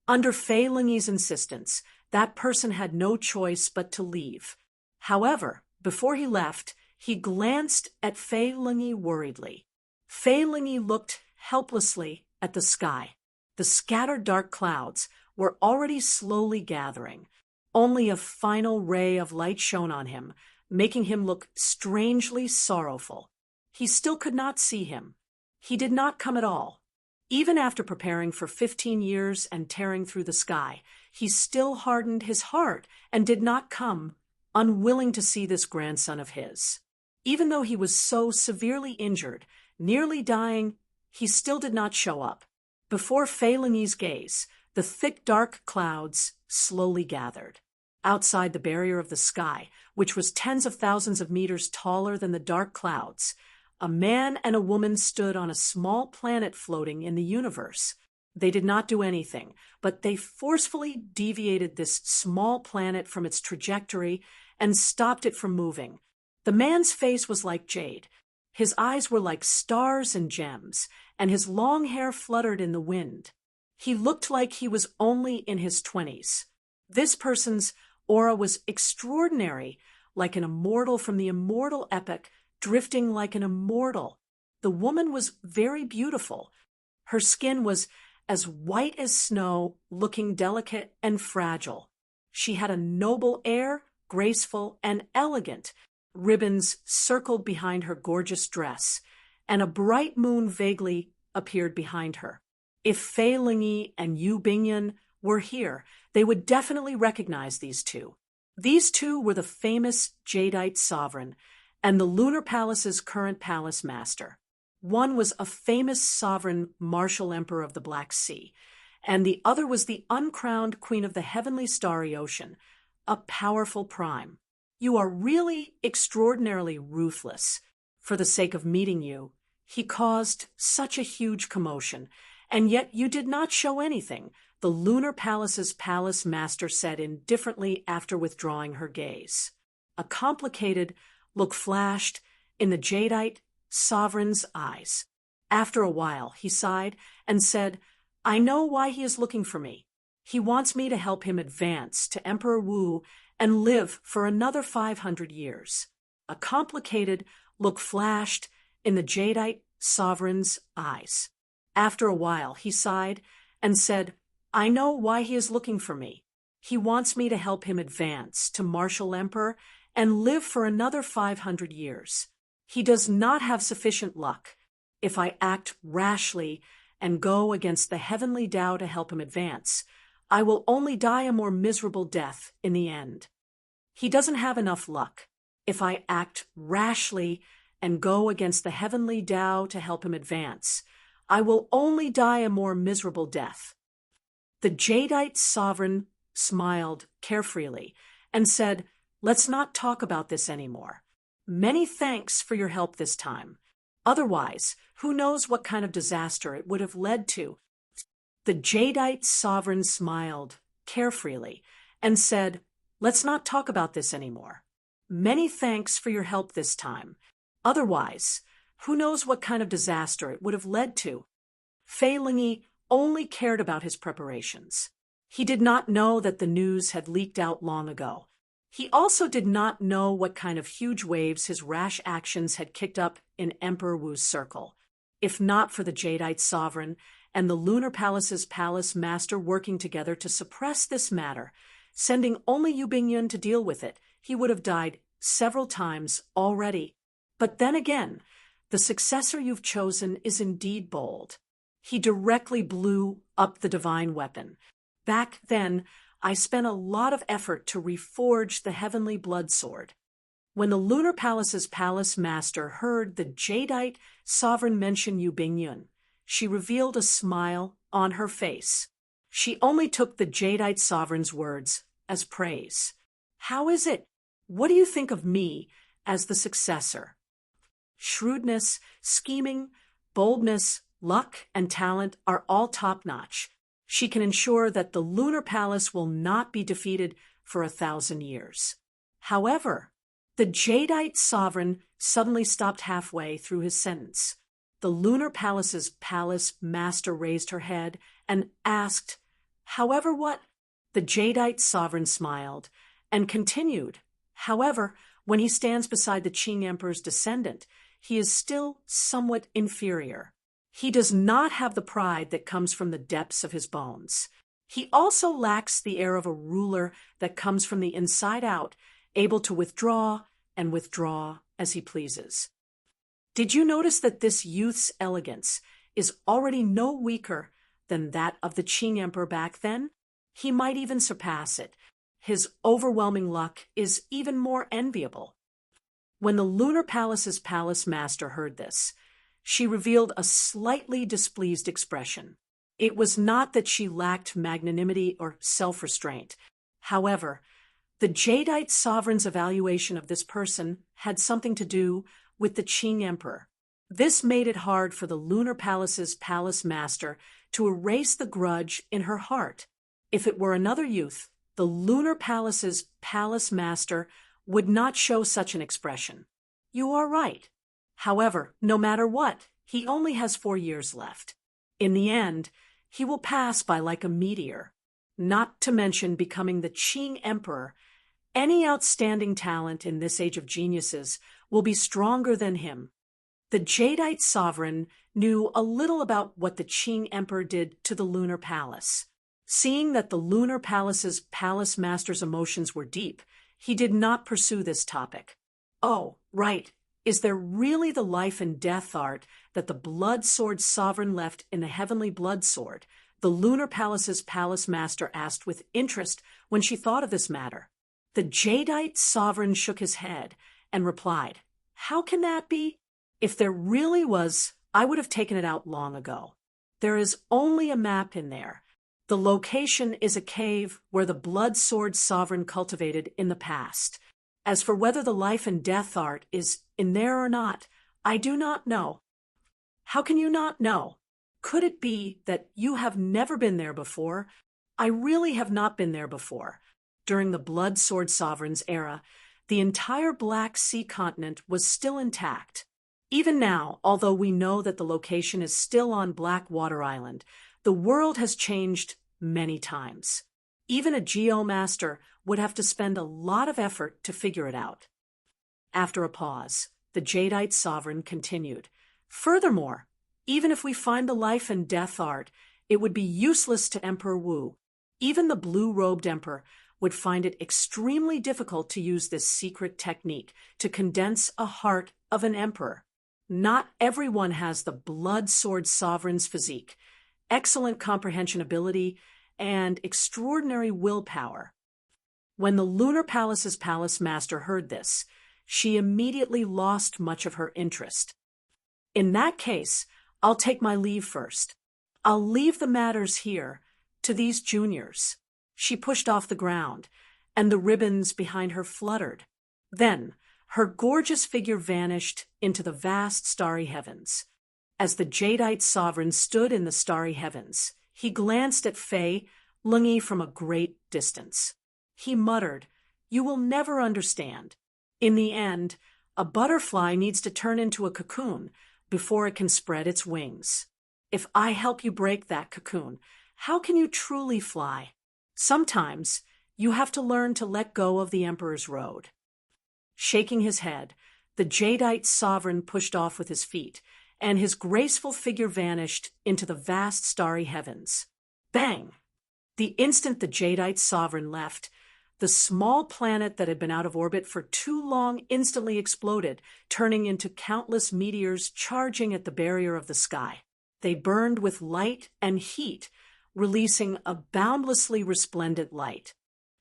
Under Fei Lingyi's insistence, that person had no choice but to leave. However, before he left, he glanced at Fei Lingyi worriedly. Fei Lingyi looked helplessly at the sky. The scattered dark clouds were already slowly gathering. Only a final ray of light shone on him, making him look strangely sorrowful. He still could not see him. He did not come at all. Even after preparing for 15 years and tearing through the sky, he still hardened his heart and did not come, unwilling to see this grandson of his. Even though he was so severely injured, nearly dying, he still did not show up. Before Fei Lingyi's gaze, the thick dark clouds slowly gathered. Outside the barrier of the sky, which was tens of thousands of meters taller than the dark clouds, a man and a woman stood on a small planet floating in the universe. They did not do anything, but they forcefully deviated this small planet from its trajectory and stopped it from moving. The man's face was like jade. His eyes were like stars and gems, and his long hair fluttered in the wind. He looked like he was only in his 20s. This person's aura was extraordinary, like an immortal from the immortal epic, drifting like an immortal. The woman was very beautiful. Her skin was as white as snow, looking delicate and fragile. She had a noble air, graceful and elegant. Ribbons circled behind her gorgeous dress, and a bright moon vaguely appeared behind her. If Fei Lingyi and Yu Bingyun were here, they would definitely recognize these two. These two were the famous Jadeite sovereign and the Lunar Palace's current palace master. One was a famous sovereign martial emperor of the Black Sea, and the other was the uncrowned queen of the heavenly starry ocean, a powerful prime. You are really extraordinarily ruthless. For the sake of meeting you, he caused such a huge commotion, and yet you did not show anything, the Lunar Palace's palace master said indifferently after withdrawing her gaze. A complicated look flashed in the Jadeite sovereign's eyes. After a while, he sighed and said, "I know why he is looking for me. He wants me to help him advance to Emperor Wu and live for another 500 years. A complicated look flashed in the Jadeite sovereign's eyes. After a while, he sighed and said, "I know why he is looking for me. He wants me to help him advance to martial emperor and live for another 500 years. He does not have sufficient luck. If I act rashly and go against the heavenly Tao to help him advance, I will only die a more miserable death in the end. He doesn't have enough luck. If I act rashly and go against the heavenly Tao to help him advance, I will only die a more miserable death." The Jadeite sovereign smiled carefreely and said, "Let's not talk about this anymore. Many thanks for your help this time. Otherwise, who knows what kind of disaster it would have led to." The Jadeite sovereign smiled carefreely and said, "Let's not talk about this anymore. Many thanks for your help this time. Otherwise, who knows what kind of disaster it would have led to." Fei Lingyi only cared about his preparations. He did not know that the news had leaked out long ago. He also did not know what kind of huge waves his rash actions had kicked up in Emperor Wu's circle. If not for the Jadeite sovereign and the Lunar Palace's palace master working together to suppress this matter, sending only Yu Bingyun to deal with it, he would have died several times already. But then again, the successor you've chosen is indeed bold. He directly blew up the divine weapon. Back then, I spent a lot of effort to reforge the heavenly blood sword. When the Lunar Palace's palace master heard the Jadeite sovereign mention Yu Bingyun, she revealed a smile on her face. She only took the Jadeite sovereign's words as praise. "How is it? What do you think of me as the successor?" Shrewdness, scheming, boldness, luck, and talent are all top-notch. She can ensure that the Lunar Palace will not be defeated for 1,000 years. However, the Jadeite sovereign suddenly stopped halfway through his sentence. The Lunar Palace's palace master raised her head and asked, "However what?" The Jadeite sovereign smiled and continued, "However, when he stands beside the Qing Emperor's descendant, he is still somewhat inferior. He does not have the pride that comes from the depths of his bones. He also lacks the air of a ruler that comes from the inside out, able to withdraw and withdraw as he pleases." Did you notice that this youth's elegance is already no weaker than that of the Qing Emperor back then? He might even surpass it. His overwhelming luck is even more enviable. When the Lunar Palace's palace master heard this, she revealed a slightly displeased expression. It was not that she lacked magnanimity or self-restraint. However, the Jadeite sovereign's evaluation of this person had something to do with the Qing Emperor. This made it hard for the Lunar Palace's palace master to erase the grudge in her heart. If it were another youth, the Lunar Palace's palace master would not show such an expression. You are right. However, no matter what, he only has 4 years left. In the end, he will pass by like a meteor, not to mention becoming the Qing Emperor. Any outstanding talent in this age of geniuses will be stronger than him. The Jadeite sovereign knew a little about what the Qing Emperor did to the Lunar Palace. Seeing that the Lunar Palace's palace master's emotions were deep, he did not pursue this topic. "Oh, right. Is there really the life and death art that the Blood Sword sovereign left in the Heavenly Blood Sword?" The Lunar Palace's palace master asked with interest when she thought of this matter. The Jadeite sovereign shook his head and replied, "How can that be? If there really was, I would have taken it out long ago. There is only a map in there. The location is a cave where the Blood Sword sovereign cultivated in the past. As for whether the life and death art is in there or not, I do not know." "How can you not know? Could it be that you have never been there before?" "I really have not been there before. During the Blood Sword sovereign's era, the entire Black Sea continent was still intact. Even now, although we know that the location is still on Blackwater Island, the world has changed many times. Even a geomaster would have to spend a lot of effort to figure it out." After a pause, the Jadeite sovereign continued, "Furthermore, even if we find the life and death art, it would be useless to Emperor Wu. Even the blue-robed emperor would find it extremely difficult to use this secret technique to condense a heart of an emperor. Not everyone has the Blood Sword sovereign's physique, excellent comprehension ability, and extraordinary willpower." When the Lunar Palace's palace master heard this, she immediately lost much of her interest. "In that case, I'll take my leave first. I'll leave the matters here to these juniors." She pushed off the ground, and the ribbons behind her fluttered. Then her gorgeous figure vanished into the vast starry heavens. As the Jadeite sovereign stood in the starry heavens, he glanced at Fei Lungi from a great distance. He muttered, "You will never understand. In the end, a butterfly needs to turn into a cocoon before it can spread its wings. If I help you break that cocoon, how can you truly fly? Sometimes you have to learn to let go of the Emperor's road." Shaking his head, the Jadeite sovereign pushed off with his feet, and his graceful figure vanished into the vast starry heavens. Bang! The instant the Jadeite sovereign left, the small planet that had been out of orbit for too long instantly exploded, turning into countless meteors charging at the barrier of the sky. They burned with light and heat, releasing a boundlessly resplendent light.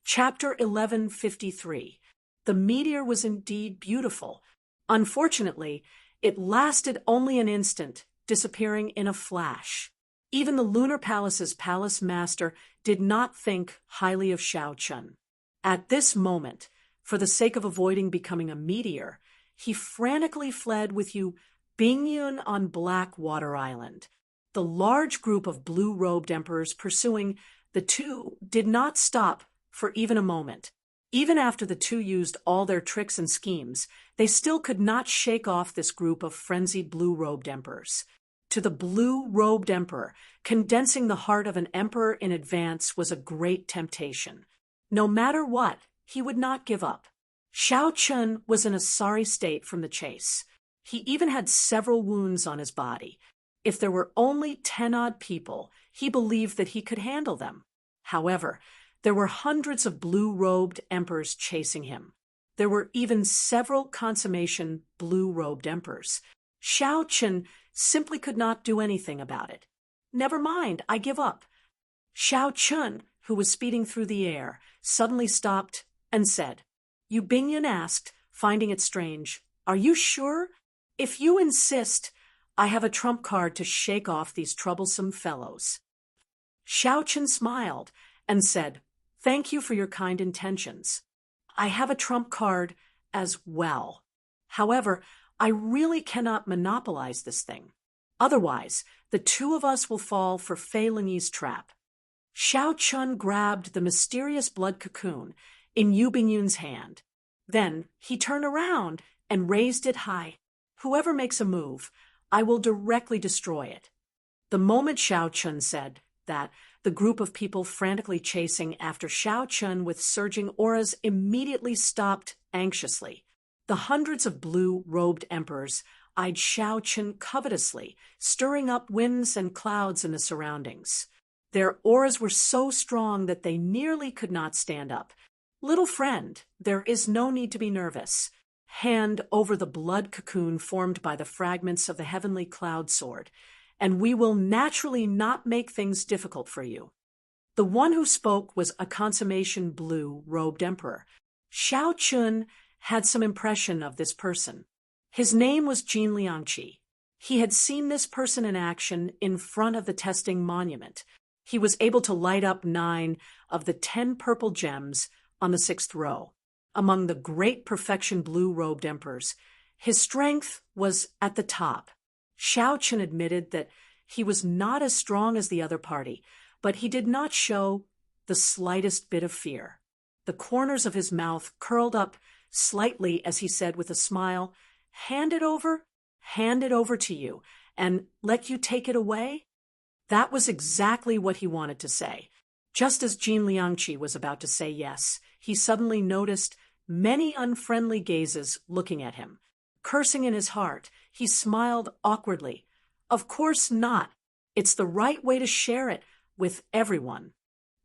Chapter 1153. The meteor was indeed beautiful. Unfortunately, it lasted only an instant, disappearing in a flash. Even the Lunar Palace's palace master did not think highly of Xiao Chun. At this moment, for the sake of avoiding becoming a meteor, he frantically fled with Yu Bingyun on Blackwater Island. The large group of blue-robed emperors pursuing the two did not stop for even a moment. Even after the two used all their tricks and schemes, they still could not shake off this group of frenzied blue-robed emperors. To the blue-robed emperor, condensing the heart of an emperor in advance was a great temptation. No matter what, he would not give up. Xiao Chun was in a sorry state from the chase. He even had several wounds on his body. If there were only 10-odd people, he believed that he could handle them. However, there were hundreds of blue-robed emperors chasing him. There were even several consummation blue-robed emperors. Xiao Chun simply could not do anything about it. "Never mind, I give up." Xiao Chun, who was speeding through the air, suddenly stopped and said, Yu Bingyan asked, finding it strange, "Are you sure? If you insist, I have a trump card to shake off these troublesome fellows." Xiao Chun smiled and said, "Thank you for your kind intentions. I have a trump card as well. However, I really cannot monopolize this thing. Otherwise, the two of us will fall for Fei Lingyi's trap." Xiao Chun grabbed the mysterious blood cocoon in Yu Bingyun's hand. Then he turned around and raised it high. "Whoever makes a move, I will directly destroy it." The moment Xiao Chun said that, the group of people frantically chasing after Xiao Chun with surging auras immediately stopped anxiously. The hundreds of blue-robed emperors eyed Xiao Chun covetously, stirring up winds and clouds in the surroundings. Their auras were so strong that they nearly could not stand up. "Little friend, there is no need to be nervous. Hand over the blood cocoon formed by the fragments of the heavenly cloud sword, and we will naturally not make things difficult for you." The one who spoke was a consummation blue-robed emperor. Xiao Chun had some impression of this person. His name was Jin Liangqi. He had seen this person in action in front of the testing monument. He was able to light up 9 of the 10 purple gems on the 6th row. Among the great perfection blue-robed emperors, his strength was at the top. Xiao Chun admitted that he was not as strong as the other party, but he did not show the slightest bit of fear. The corners of his mouth curled up slightly as he said with a smile, hand it over to you, and let you take it away?" That was exactly what he wanted to say. Just as Jin Liangqi was about to say yes, he suddenly noticed many unfriendly gazes looking at him. Cursing in his heart, he smiled awkwardly. "Of course not. It's the right way to share it with everyone.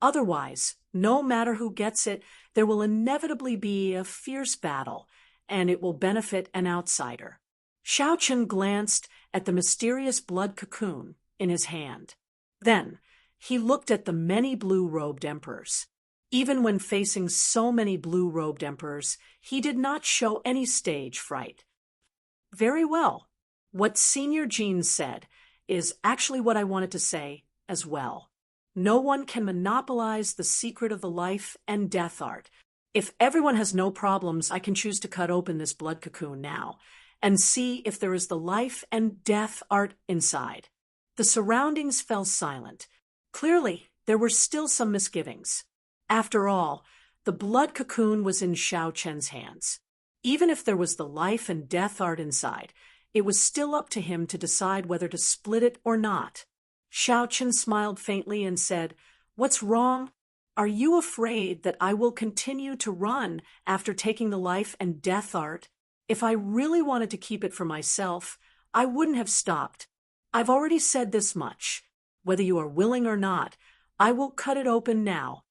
Otherwise, no matter who gets it, there will inevitably be a fierce battle, and it will benefit an outsider." Xiao Chun glanced at the mysterious blood cocoon in his hand. Then he looked at the many blue-robed emperors. Even when facing so many blue-robed emperors, he did not show any stage fright. "Very well. What Senior Jean said is actually what I wanted to say as well. No one can monopolize the secret of the life and death art. If everyone has no problems, I can choose to cut open this blood cocoon now and see if there is the life and death art inside." The surroundings fell silent. Clearly, there were still some misgivings. After all, the blood cocoon was in Xiao Chun's hands. Even if there was the life and death art inside, it was still up to him to decide whether to split it or not. Xiao Chun smiled faintly and said, "What's wrong? Are you afraid that I will continue to run after taking the life and death art? If I really wanted to keep it for myself, I wouldn't have stopped. I've already said this much. Whether you are willing or not, I will cut it open now."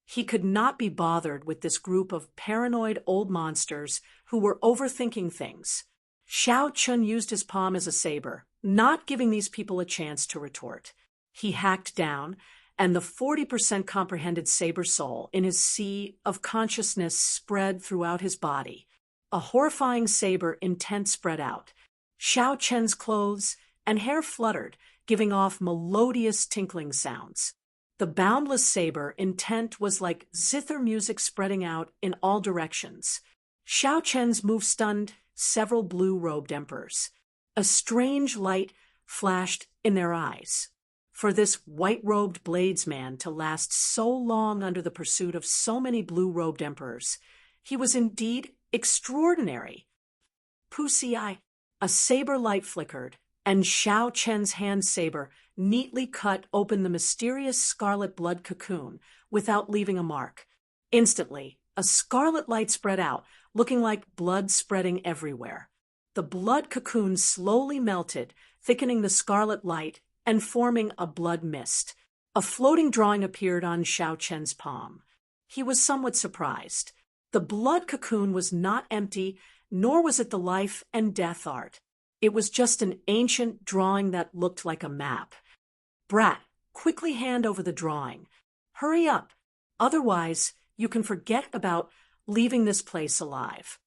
He could not be bothered with this group of paranoid old monsters who were overthinking things. Xiao Chun used his palm as a saber, not giving these people a chance to retort. He hacked down, and the 40% comprehended saber soul in his sea of consciousness spread throughout his body. A horrifying saber intent spread out. Xiao Chun's clothes and hair fluttered, giving off melodious tinkling sounds. The boundless saber intent was like zither music spreading out in all directions. Xiao Chun's move stunned several blue-robed emperors. A strange light flashed in their eyes. For this white-robed bladesman to last so long under the pursuit of so many blue-robed emperors, he was indeed extraordinary. Pussy-eye, a saber light flickered, and Xiao Chen's hand saber neatly cut open the mysterious scarlet blood cocoon without leaving a mark. Instantly, a scarlet light spread out, looking like blood spreading everywhere. The blood cocoon slowly melted, thickening the scarlet light and forming a blood mist. A floating drawing appeared on Xiao Chen's palm. He was somewhat surprised. The blood cocoon was not empty, nor was it the life and death art. It was just an ancient drawing that looked like a map. Brat, quickly hand over the drawing. Hurry up. Otherwise, you can forget about leaving this place alive.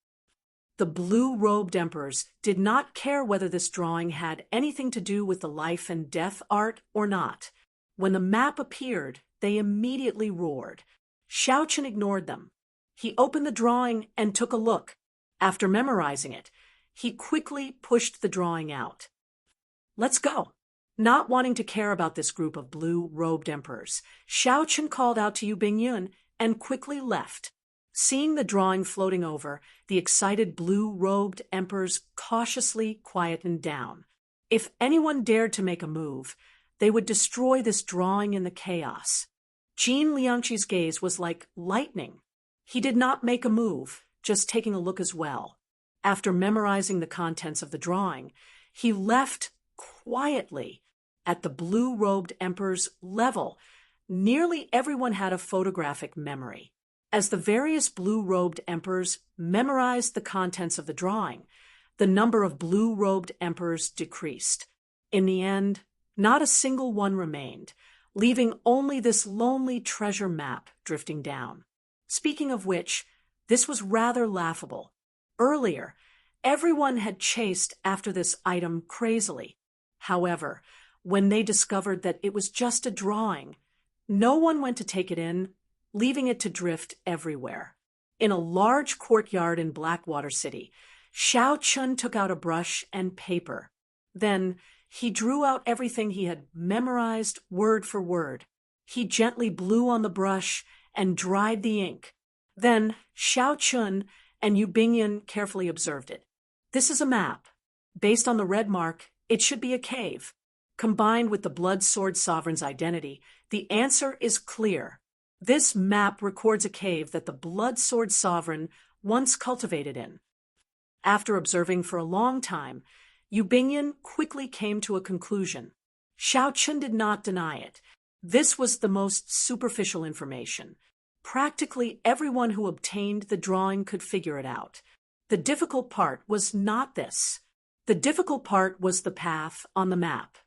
The blue-robed emperors did not care whether this drawing had anything to do with the life and death art or not. When the map appeared, they immediately roared. Xiao Chen ignored them. He opened the drawing and took a look. After memorizing it, he quickly pushed the drawing out. Let's go. Not wanting to care about this group of blue-robed emperors, Xiao Chen called out to Yu Bingyun and quickly left. Seeing the drawing floating over, the excited blue-robed emperors cautiously quietened down. If anyone dared to make a move, they would destroy this drawing in the chaos. Jin Liangqi's gaze was like lightning. He did not make a move, just taking a look as well. After memorizing the contents of the drawing, he left quietly. At the blue-robed emperor's level, nearly everyone had a photographic memory. As the various blue-robed emperors memorized the contents of the drawing, the number of blue-robed emperors decreased. In the end, not a single one remained, leaving only this lonely treasure map drifting down. Speaking of which, this was rather laughable. Earlier, everyone had chased after this item crazily. However, when they discovered that it was just a drawing, no one went to take it in, leaving it to drift everywhere. In a large courtyard in Blackwater City, Xiao Chun took out a brush and paper. Then he drew out everything he had memorized word for word. He gently blew on the brush and dried the ink. Then Xiao Chun and Yu Bingyun carefully observed it. This is a map. Based on the red mark, it should be a cave. Combined with the Blood Sword Sovereign's identity, the answer is clear. This map records a cave that the Blood Sword Sovereign once cultivated in. After observing for a long time, Yu Bingyun quickly came to a conclusion. Xiao Chun did not deny it. This was the most superficial information. Practically everyone who obtained the drawing could figure it out. The difficult part was not this. The difficult part was the path on the map.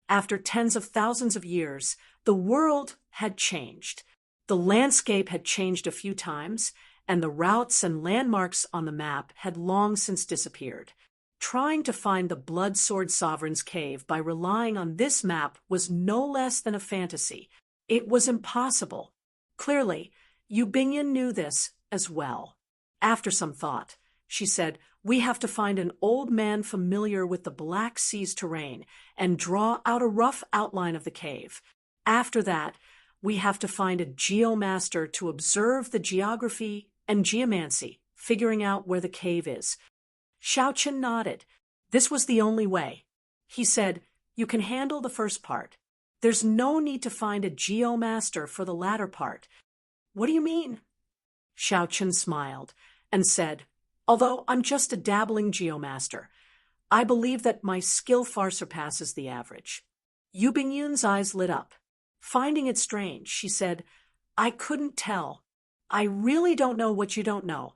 After tens of thousands of years, the world had changed. The landscape had changed a few times, and the routes and landmarks on the map had long since disappeared. Trying to find the Blood Sword Sovereign's cave by relying on this map was no less than a fantasy. It was impossible. Clearly, Yu Bingyun knew this as well. After some thought, she said, "We have to find an old man familiar with the Black Sea's terrain and draw out a rough outline of the cave. After that, we have to find a geomaster to observe the geography and geomancy, figuring out where the cave is." Xiao Chen nodded. This was the only way. He said, "You can handle the first part. There's no need to find a geomaster for the latter part." "What do you mean?" Xiao Chen smiled and said, "Although I'm just a dabbling geomaster, I believe that my skill far surpasses the average." Yu Bingyun's eyes lit up. Finding it strange, she said, "I couldn't tell. I really don't know what you don't know.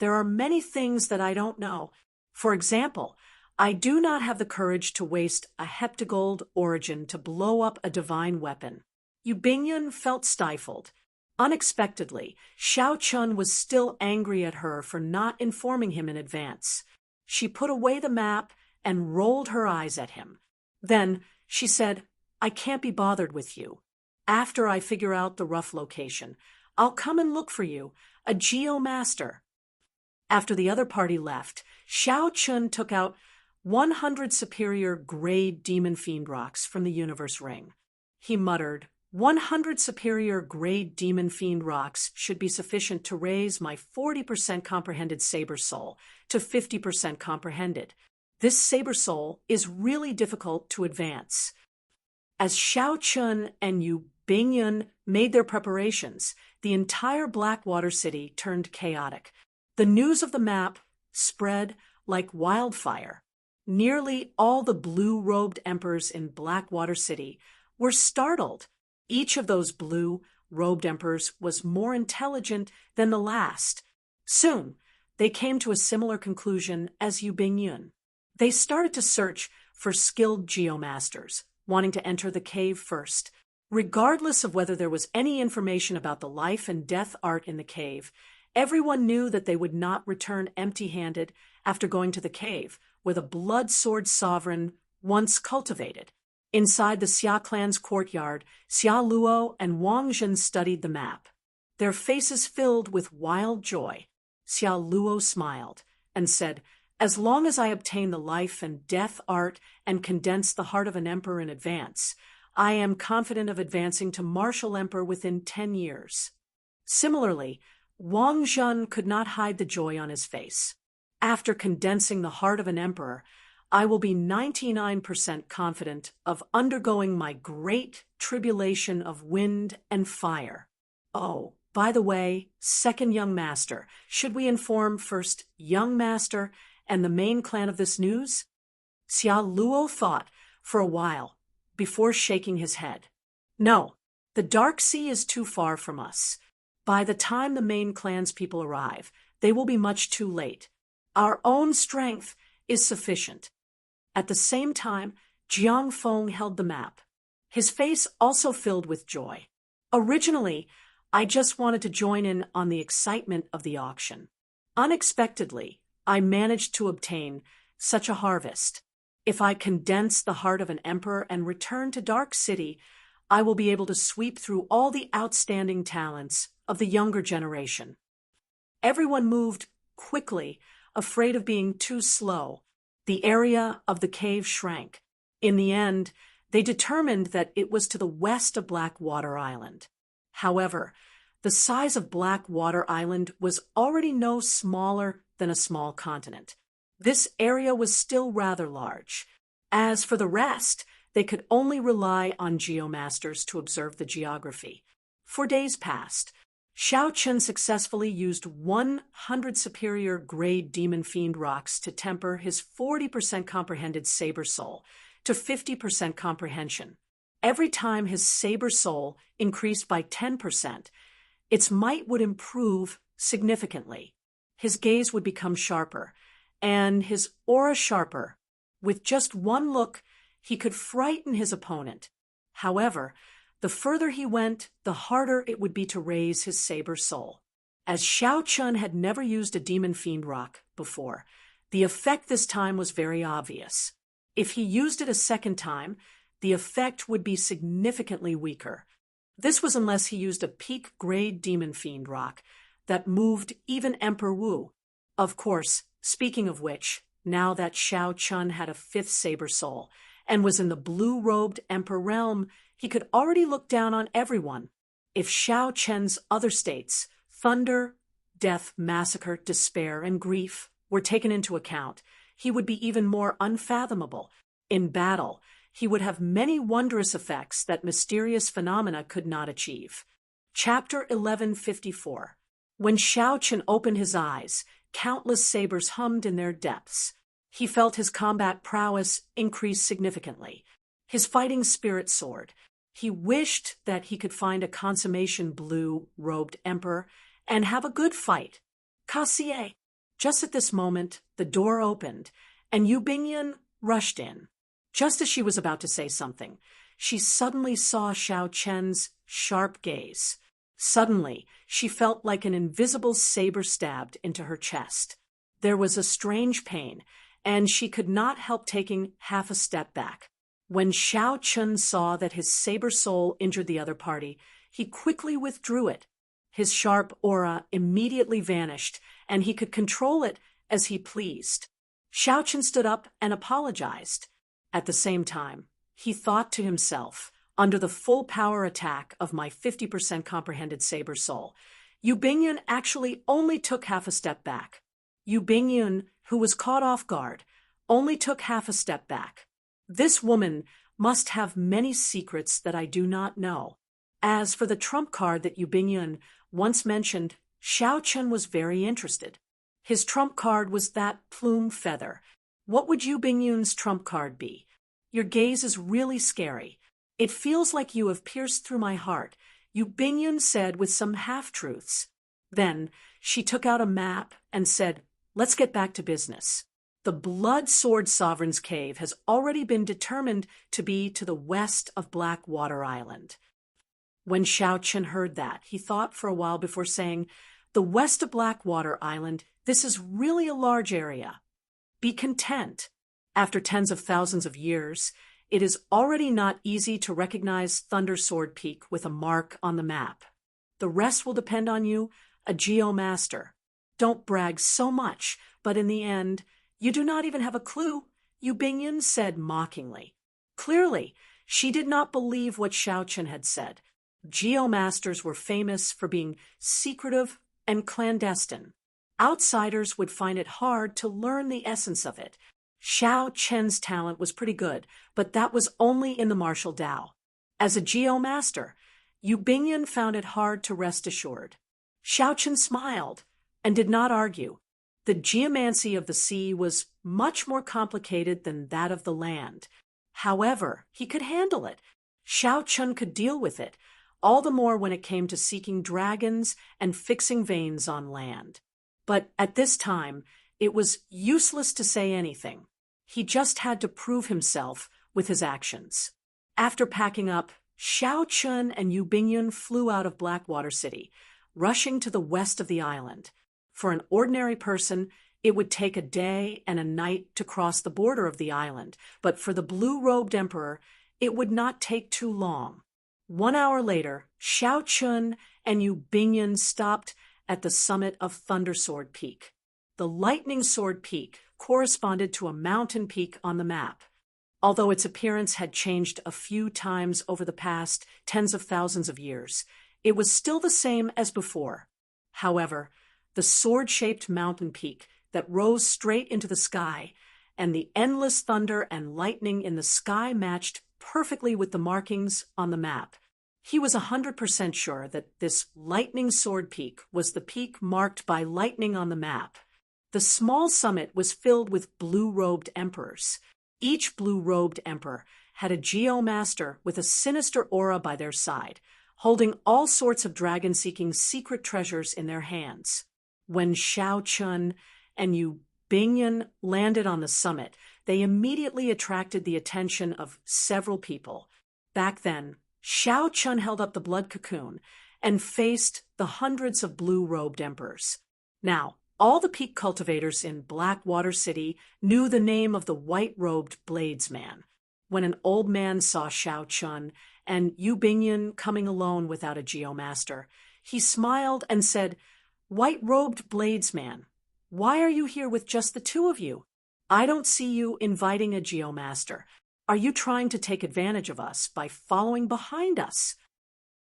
There are many things that I don't know. For example, I do not have the courage to waste a heptagold origin to blow up a divine weapon." Yu Bingyun felt stifled. Unexpectedly, Xiao Chun was still angry at her for not informing him in advance. She put away the map and rolled her eyes at him. Then she said, "I can't be bothered with you. After I figure out the rough location, I'll come and look for you, a geomaster." After the other party left, Xiao Chun took out 100 superior grade demon fiend rocks from the universe ring. He muttered, 100 superior grade demon fiend rocks should be sufficient to raise my 40% comprehended saber soul to 50% comprehended. This saber soul is really difficult to advance. As Xiao Chun and Yu Bingyun made their preparations, the entire Blackwater city turned chaotic. The news of the map spread like wildfire. Nearly all the blue-robed emperors in Blackwater City were startled. Each of those blue-robed emperors was more intelligent than the last. Soon, they came to a similar conclusion as Yu Bingyun. They started to search for skilled geomasters, wanting to enter the cave first. Regardless of whether there was any information about the life and death art in the cave, everyone knew that they would not return empty-handed after going to the cave, where the blood sword sovereign once cultivated. Inside the Xia clan's courtyard, Xia Luo and Wang Zhen studied the map. Their faces filled with wild joy. Xia Luo smiled and said, as long as I obtain the life and death art and condense the heart of an emperor in advance, I am confident of advancing to martial emperor within 10 years. Similarly, Wang Zhen could not hide the joy on his face. After condensing the heart of an emperor, I will be 99% confident of undergoing my great tribulation of wind and fire. Oh, by the way, second young master, should we inform first young master and the main clan of this news? Xia Luo thought for a while before shaking his head. No, the Dark Sea is too far from us. By the time the main clan's people arrive, they will be much too late. Our own strength is sufficient. At the same time, Jiang Feng held the map. His face also filled with joy. Originally, I just wanted to join in on the excitement of the auction. Unexpectedly, I managed to obtain such a harvest. If I condense the heart of an emperor and return to Dark City, I will be able to sweep through all the outstanding talents of the younger generation. Everyone moved quickly, afraid of being too slow. The area of the cave shrank. In the end, they determined that it was to the west of Blackwater Island. However, the size of Blackwater Island was already no smaller than a small continent. This area was still rather large. As for the rest, they could only rely on geomasters to observe the geography. For days past, Xiao Chun successfully used 100 superior grade demon fiend rocks to temper his 40% comprehended saber soul to 50% comprehension. Every time his saber soul increased by 10%, its might would improve significantly. His gaze would become sharper, and his aura sharper. With just one look, he could frighten his opponent. However, the further he went, the harder it would be to raise his saber soul. As Xiao Chun had never used a demon fiend rock before, the effect this time was very obvious. If he used it a second time, the effect would be significantly weaker. This was unless he used a peak-grade demon fiend rock that moved even Emperor Wu. Of course, speaking of which, now that Xiao Chun had a fifth saber soul and was in the blue-robed emperor realm, he could already look down on everyone. If Xiao Chun's other states, thunder, death, massacre, despair, and grief, were taken into account, he would be even more unfathomable. In battle, he would have many wondrous effects that mysterious phenomena could not achieve. Chapter 1154. When Xiao Chun opened his eyes, countless sabers hummed in their depths. He felt his combat prowess increase significantly. His fighting spirit soared. He wished that he could find a consummation blue-robed emperor and have a good fight. Kassier. Just at this moment, the door opened, and Yu Bingyun rushed in. Just as she was about to say something, she suddenly saw Xiao Chen's sharp gaze. Suddenly, she felt like an invisible saber stabbed into her chest. There was a strange pain, and she could not help taking half a step back. When Xiao Chun saw that his saber soul injured the other party, he quickly withdrew it. His sharp aura immediately vanished, and he could control it as he pleased. Xiao Chen stood up and apologized. At the same time, he thought to himself, under the full power attack of my 50% comprehended saber soul, Yu Bingyun actually only took half a step back. Yu Bingyun, who was caught off guard, only took half a step back. This woman must have many secrets that I do not know. As for the trump card that Yu Bingyun once mentioned, Xiao Chen was very interested. His trump card was that plume feather. What would Yu Bingyun's trump card be? Your gaze is really scary. It feels like you have pierced through my heart, Yu Bingyun said with some half-truths. Then she took out a map and said, let's get back to business. The Blood Sword Sovereign's Cave has already been determined to be to the west of Blackwater Island. When Xiao Chen heard that, he thought for a while before saying, the west of Blackwater Island, this is really a large area. Be content. After tens of thousands of years, it is already not easy to recognize Thunder Sword Peak with a mark on the map. The rest will depend on you, a geomaster. Don't brag so much, but in the end, you do not even have a clue, Yu Bingyun said mockingly. Clearly, she did not believe what Xiao Chen had said. Geomasters were famous for being secretive and clandestine. Outsiders would find it hard to learn the essence of it. Xiao Chen's talent was pretty good, but that was only in the martial Dao. As a geomaster, Yu Bingyun found it hard to rest assured. Xiao Chen smiled and did not argue. The geomancy of the sea was much more complicated than that of the land. However, he could handle it. Xiao Chen could deal with it, all the more when it came to seeking dragons and fixing veins on land. But at this time, it was useless to say anything. He just had to prove himself with his actions. After packing up, Xiao Chen and Yu Bingyun flew out of Blackwater City, rushing to the west of the island. For an ordinary person, it would take a day and a night to cross the border of the island, but for the blue-robed emperor, it would not take too long. 1 hour later, Xiao Chen and Yu Bingyun stopped at the summit of Thunder Sword Peak. The Lightning Sword Peak corresponded to a mountain peak on the map. Although its appearance had changed a few times over the past tens of thousands of years, it was still the same as before. However, the sword-shaped mountain peak that rose straight into the sky and the endless thunder and lightning in the sky matched perfectly with the markings on the map. He was 100% sure that this Lightning Sword Peak was the peak marked by lightning on the map. The small summit was filled with blue-robed emperors. Each blue-robed emperor had a geomaster with a sinister aura by their side, holding all sorts of dragon-seeking secret treasures in their hands. When Xiao Chen and Yu Bingyun landed on the summit, they immediately attracted the attention of several people. Back then, Xiao Chen held up the blood cocoon and faced the hundreds of blue-robed emperors. Now, all the peak cultivators in Blackwater City knew the name of the white-robed bladesman. When an old man saw Xiao Chen and Yu Bingyun coming alone without a geomaster, he smiled and said, "White-robed bladesman, why are you here with just the two of you? I don't see you inviting a geomaster. Are you trying to take advantage of us by following behind us?"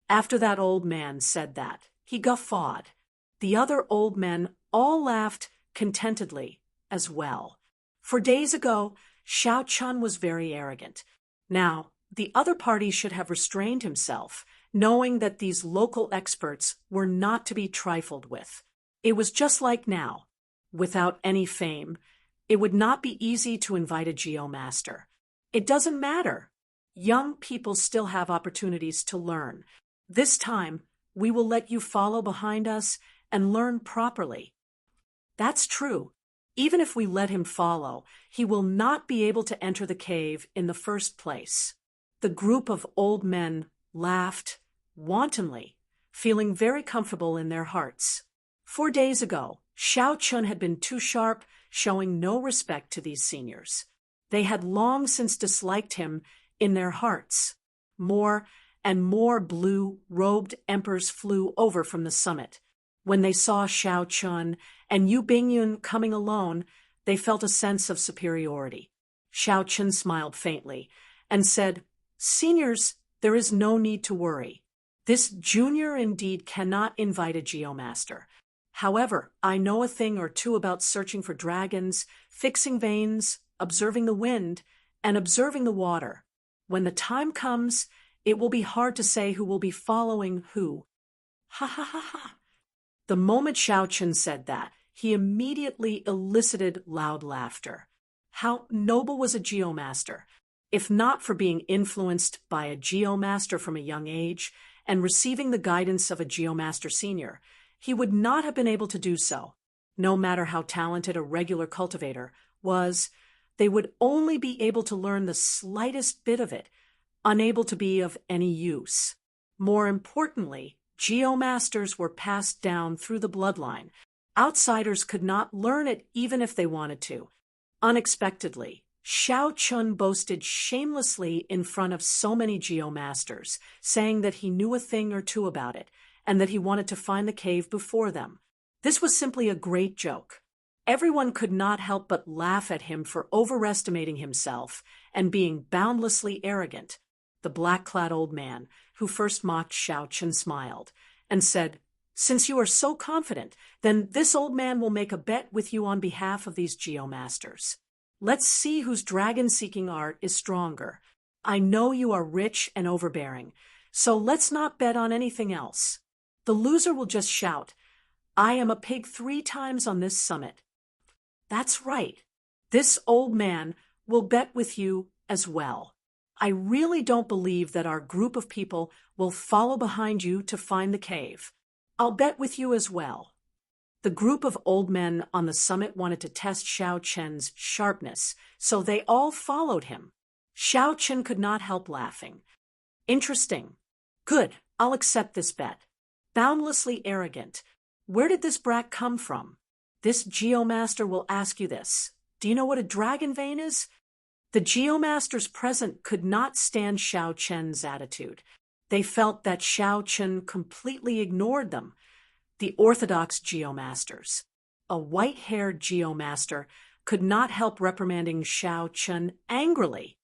After that old man said that, he guffawed. The other old men all laughed contentedly as well. For days ago, Xiao Chen was very arrogant. Now, the other party should have restrained himself, knowing that these local experts were not to be trifled with. It was just like now. Without any fame, it would not be easy to invite a geomaster. It doesn't matter. Young people still have opportunities to learn. This time, we will let you follow behind us and learn properly. That's true. Even if we let him follow, he will not be able to enter the cave in the first place. The group of old men laughed wantonly, feeling very comfortable in their hearts. 4 days ago, Xiao Chen had been too sharp, showing no respect to these seniors. They had long since disliked him in their hearts. More and more blue-robed emperors flew over from the summit. When they saw Xiao Chen and Yu Bingyun coming alone, they felt a sense of superiority. Xiao Chen smiled faintly and said, "Seniors, there is no need to worry. This junior indeed cannot invite a geomaster. However, I know a thing or two about searching for dragons, fixing veins, observing the wind, and observing the water. When the time comes, it will be hard to say who will be following who." Ha ha ha ha. The moment Xiao Chen said that, he immediately elicited loud laughter. How noble was a geomaster! If not for being influenced by a geomaster from a young age and receiving the guidance of a geomaster senior, he would not have been able to do so. No matter how talented a regular cultivator was, they would only be able to learn the slightest bit of it, unable to be of any use. More importantly, geomasters were passed down through the bloodline. Outsiders could not learn it even if they wanted to. Unexpectedly, Xiao Chun boasted shamelessly in front of so many geomasters, saying that he knew a thing or two about it, and that he wanted to find the cave before them. This was simply a great joke. Everyone could not help but laugh at him for overestimating himself and being boundlessly arrogant. The black-clad old man, who first mocked Xiao Chen, smiled and said, "Since you are so confident, then this old man will make a bet with you on behalf of these geomasters. Let's see whose dragon-seeking art is stronger. I know you are rich and overbearing, so let's not bet on anything else. The loser will just shout, 'I am a pig 3 times on this summit.' That's right. This old man will bet with you as well. I really don't believe that our group of people will follow behind you to find the cave. I'll bet with you as well." The group of old men on the summit wanted to test Xiao Chen's sharpness, so they all followed him. Xiao Chen could not help laughing. "Interesting. Good, I'll accept this bet. Boundlessly arrogant. Where did this brat come from? This geomaster will ask you this. Do you know what a dragon vein is?" The geomasters present could not stand Xiao Chen's attitude. They felt that Xiao Chen completely ignored them. The orthodox geomasters. A white-haired geomaster could not help reprimanding Xiao Chen angrily.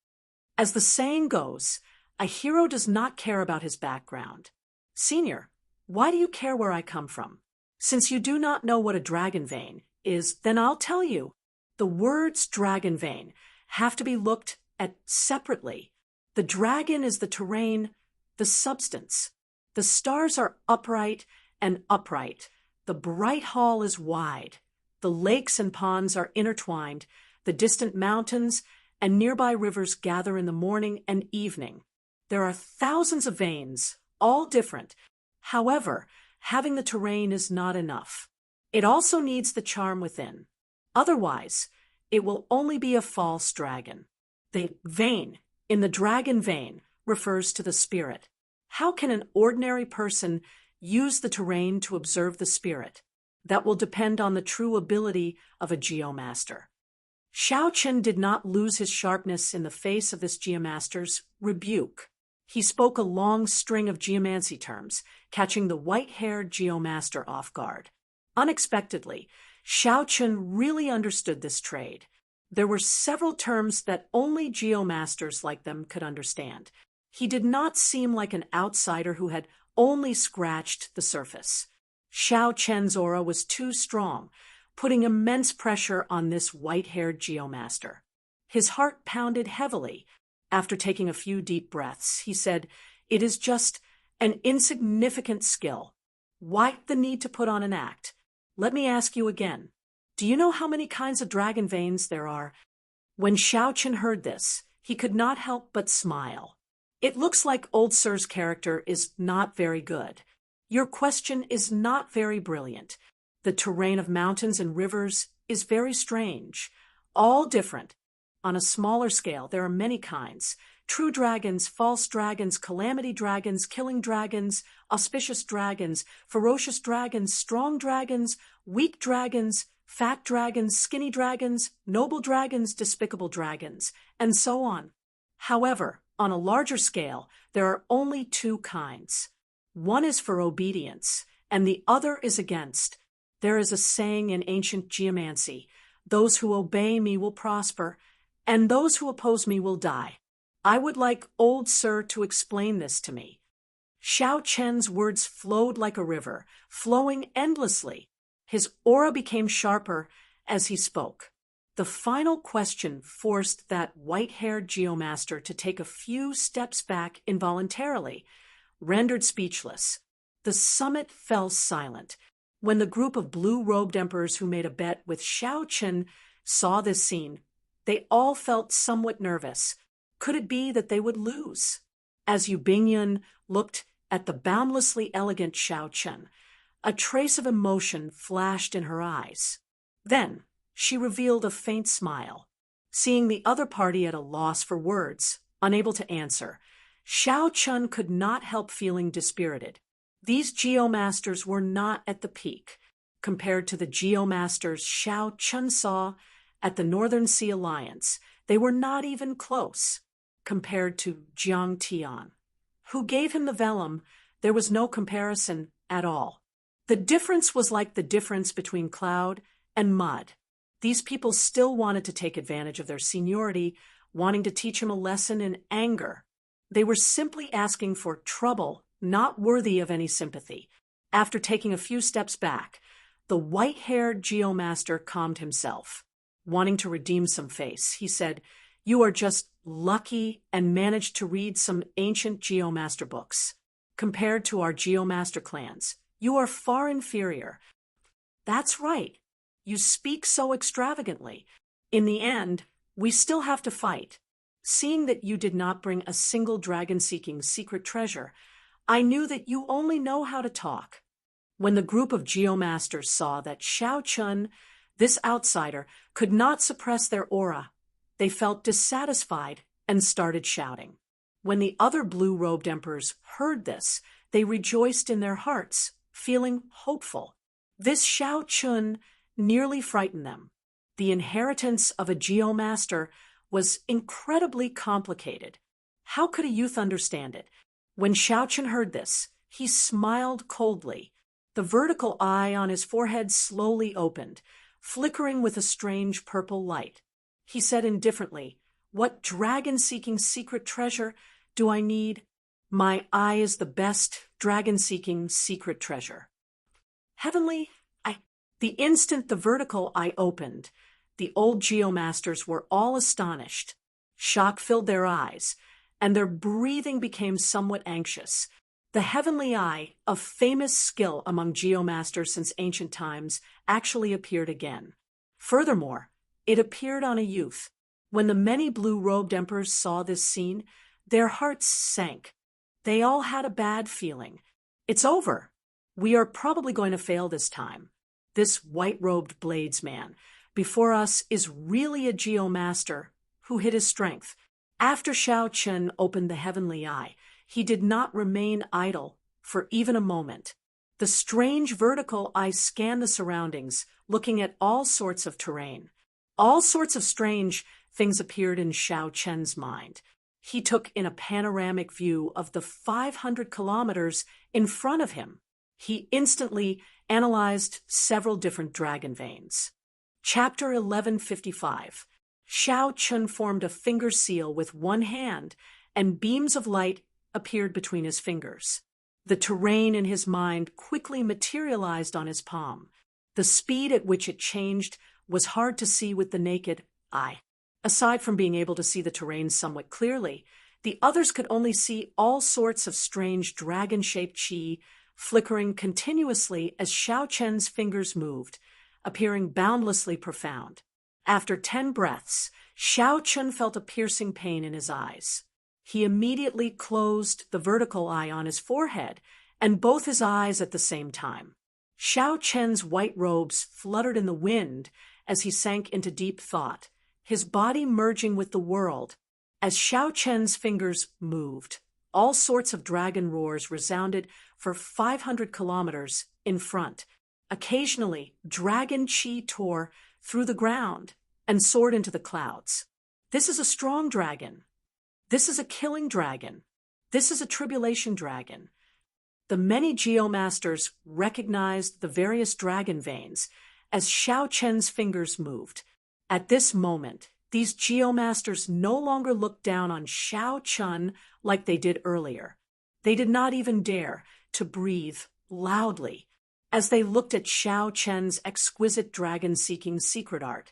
As the saying goes, a hero does not care about his background. "Senior, why do you care where I come from? Since you do not know what a dragon vein is, then I'll tell you. The words dragon vein have to be looked at separately. The dragon is the terrain, the substance. The stars are upright and upright. The bright hall is wide. The lakes and ponds are intertwined. The distant mountains and nearby rivers gather in the morning and evening. There are thousands of veins, all different. However, having the terrain is not enough. It also needs the charm within. Otherwise, it will only be a false dragon. The vein in the dragon vein refers to the spirit. How can an ordinary person use the terrain to observe the spirit? That will depend on the true ability of a geomaster. Xiao Chen did not lose his sharpness in the face of this geomaster's rebuke. He spoke a long string of geomancy terms, catching the white-haired geomaster off guard. Unexpectedly, Xiao Chen really understood this trade. There were several terms that only geomasters like them could understand. He did not seem like an outsider who had only scratched the surface. Xiao Chen's aura was too strong, putting immense pressure on this white-haired geomaster. His heart pounded heavily. After taking a few deep breaths, he said, "It is just an insignificant skill. Why the need to put on an act? Let me ask you again. Do you know how many kinds of dragon veins there are?" When Xiao Chen heard this, he could not help but smile. "It looks like Old Sir's character is not very good. Your question is not very brilliant. The terrain of mountains and rivers is very strange, all different. On a smaller scale, there are many kinds. True dragons, false dragons, calamity dragons, killing dragons, auspicious dragons, ferocious dragons, strong dragons, weak dragons, fat dragons, skinny dragons, noble dragons, despicable dragons, and so on. However, on a larger scale, there are only 2 kinds. One is for obedience, and the other is against. There is a saying in ancient geomancy, Those who obey me will prosper, and those who oppose me will die. I would like old Sir to explain this to me." Xiao Chen's words flowed like a river, flowing endlessly. His aura became sharper as he spoke. The final question forced that white-haired geomaster to take a few steps back involuntarily, rendered speechless. The summit fell silent. When the group of blue-robed emperors who made a bet with Xiao Chen saw this scene, they all felt somewhat nervous. Could it be that they would lose? As Yu Bingyun looked at the boundlessly elegant Xiao Chen, a trace of emotion flashed in her eyes. Then she revealed a faint smile. Seeing the other party at a loss for words, unable to answer, Xiao Chen could not help feeling dispirited. These geomasters were not at the peak, compared to the geomasters Xiao Chen saw at the Northern Sea Alliance. They were not even close. Compared to Jiang Tian, who gave him the vellum, there was no comparison at all. The difference was like the difference between cloud and mud. These people still wanted to take advantage of their seniority, wanting to teach him a lesson in anger. They were simply asking for trouble, not worthy of any sympathy. After taking a few steps back, the white-haired geomaster calmed himself. Wanting to redeem some face, he said, "You are just lucky and managed to read some ancient geomaster books. Compared to our geomaster clans, you are far inferior." "That's right. You speak so extravagantly. In the end, we still have to fight. Seeing that you did not bring a single dragon-seeking secret treasure, I knew that you only know how to talk." When the group of geomasters saw that Xiao Chen, this outsider, could not suppress their aura, they felt dissatisfied and started shouting. When the other blue-robed emperors heard this, they rejoiced in their hearts, feeling hopeful. This Xiao Chen nearly frightened them. The inheritance of a geomaster was incredibly complicated. How could a youth understand it? When Xiao Chen heard this, he smiled coldly. The vertical eye on his forehead slowly opened, flickering with a strange purple light. He said indifferently, "What dragon-seeking secret treasure do I need? My eye is the best dragon-seeking secret treasure." Heavenly, The instant the vertical eye opened, the old geomasters were all astonished. Shock filled their eyes, and their breathing became somewhat anxious. The heavenly eye, a famous skill among geomasters since ancient times, actually appeared again. Furthermore, it appeared on a youth. When the many blue-robed emperors saw this scene, their hearts sank. They all had a bad feeling. "It's over. We are probably going to fail this time. This white-robed bladesman before us is really a geomaster who hid his strength." After Xiao Chen opened the heavenly eye, he did not remain idle for even a moment. The strange vertical eye scanned the surroundings, looking at all sorts of terrain. All sorts of strange things appeared in Xiao Chen's mind. He took in a panoramic view of the 500 kilometers in front of him. He instantly analyzed several different dragon veins. Chapter 1155. Xiao Chen formed a finger seal with one hand, and beams of light appeared between his fingers. The terrain in his mind quickly materialized on his palm. The speed at which it changed was hard to see with the naked eye. Aside from being able to see the terrain somewhat clearly, the others could only see all sorts of strange dragon-shaped chi flickering continuously as Xiao Chen's fingers moved, appearing boundlessly profound. After 10 breaths, Xiao Chen felt a piercing pain in his eyes. He immediately closed the vertical eye on his forehead and both his eyes at the same time. Xiao Chen's white robes fluttered in the wind as he sank into deep thought, his body merging with the world. As Xiao Chen's fingers moved, all sorts of dragon roars resounded for 500 kilometers in front. Occasionally, dragon chi tore through the ground and soared into the clouds. This is a strong dragon. This is a killing dragon. This is a tribulation dragon. The many geomasters recognized the various dragon veins as Xiao Chen's fingers moved. At this moment, these Geomasters no longer looked down on Xiao Chun like they did earlier. They did not even dare to breathe loudly as they looked at Xiao Chen's exquisite dragon-seeking secret art.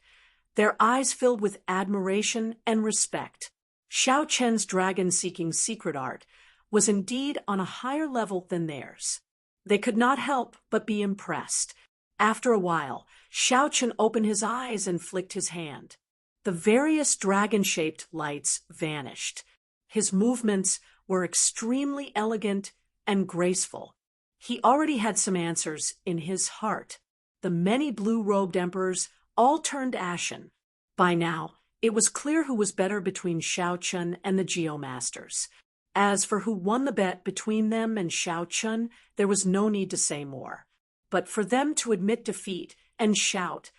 Their eyes filled with admiration and respect. Xiao Chen's dragon-seeking secret art was indeed on a higher level than theirs. They could not help but be impressed. After a while, Xiao Chen opened his eyes and flicked his hand. The various dragon-shaped lights vanished. His movements were extremely elegant and graceful. He already had some answers in his heart. The many blue-robed emperors all turned ashen. By now, it was clear who was better between Xiao Chun and the Geomasters. As for who won the bet between them and Xiao Chun, there was no need to say more. But for them to admit defeat and shout,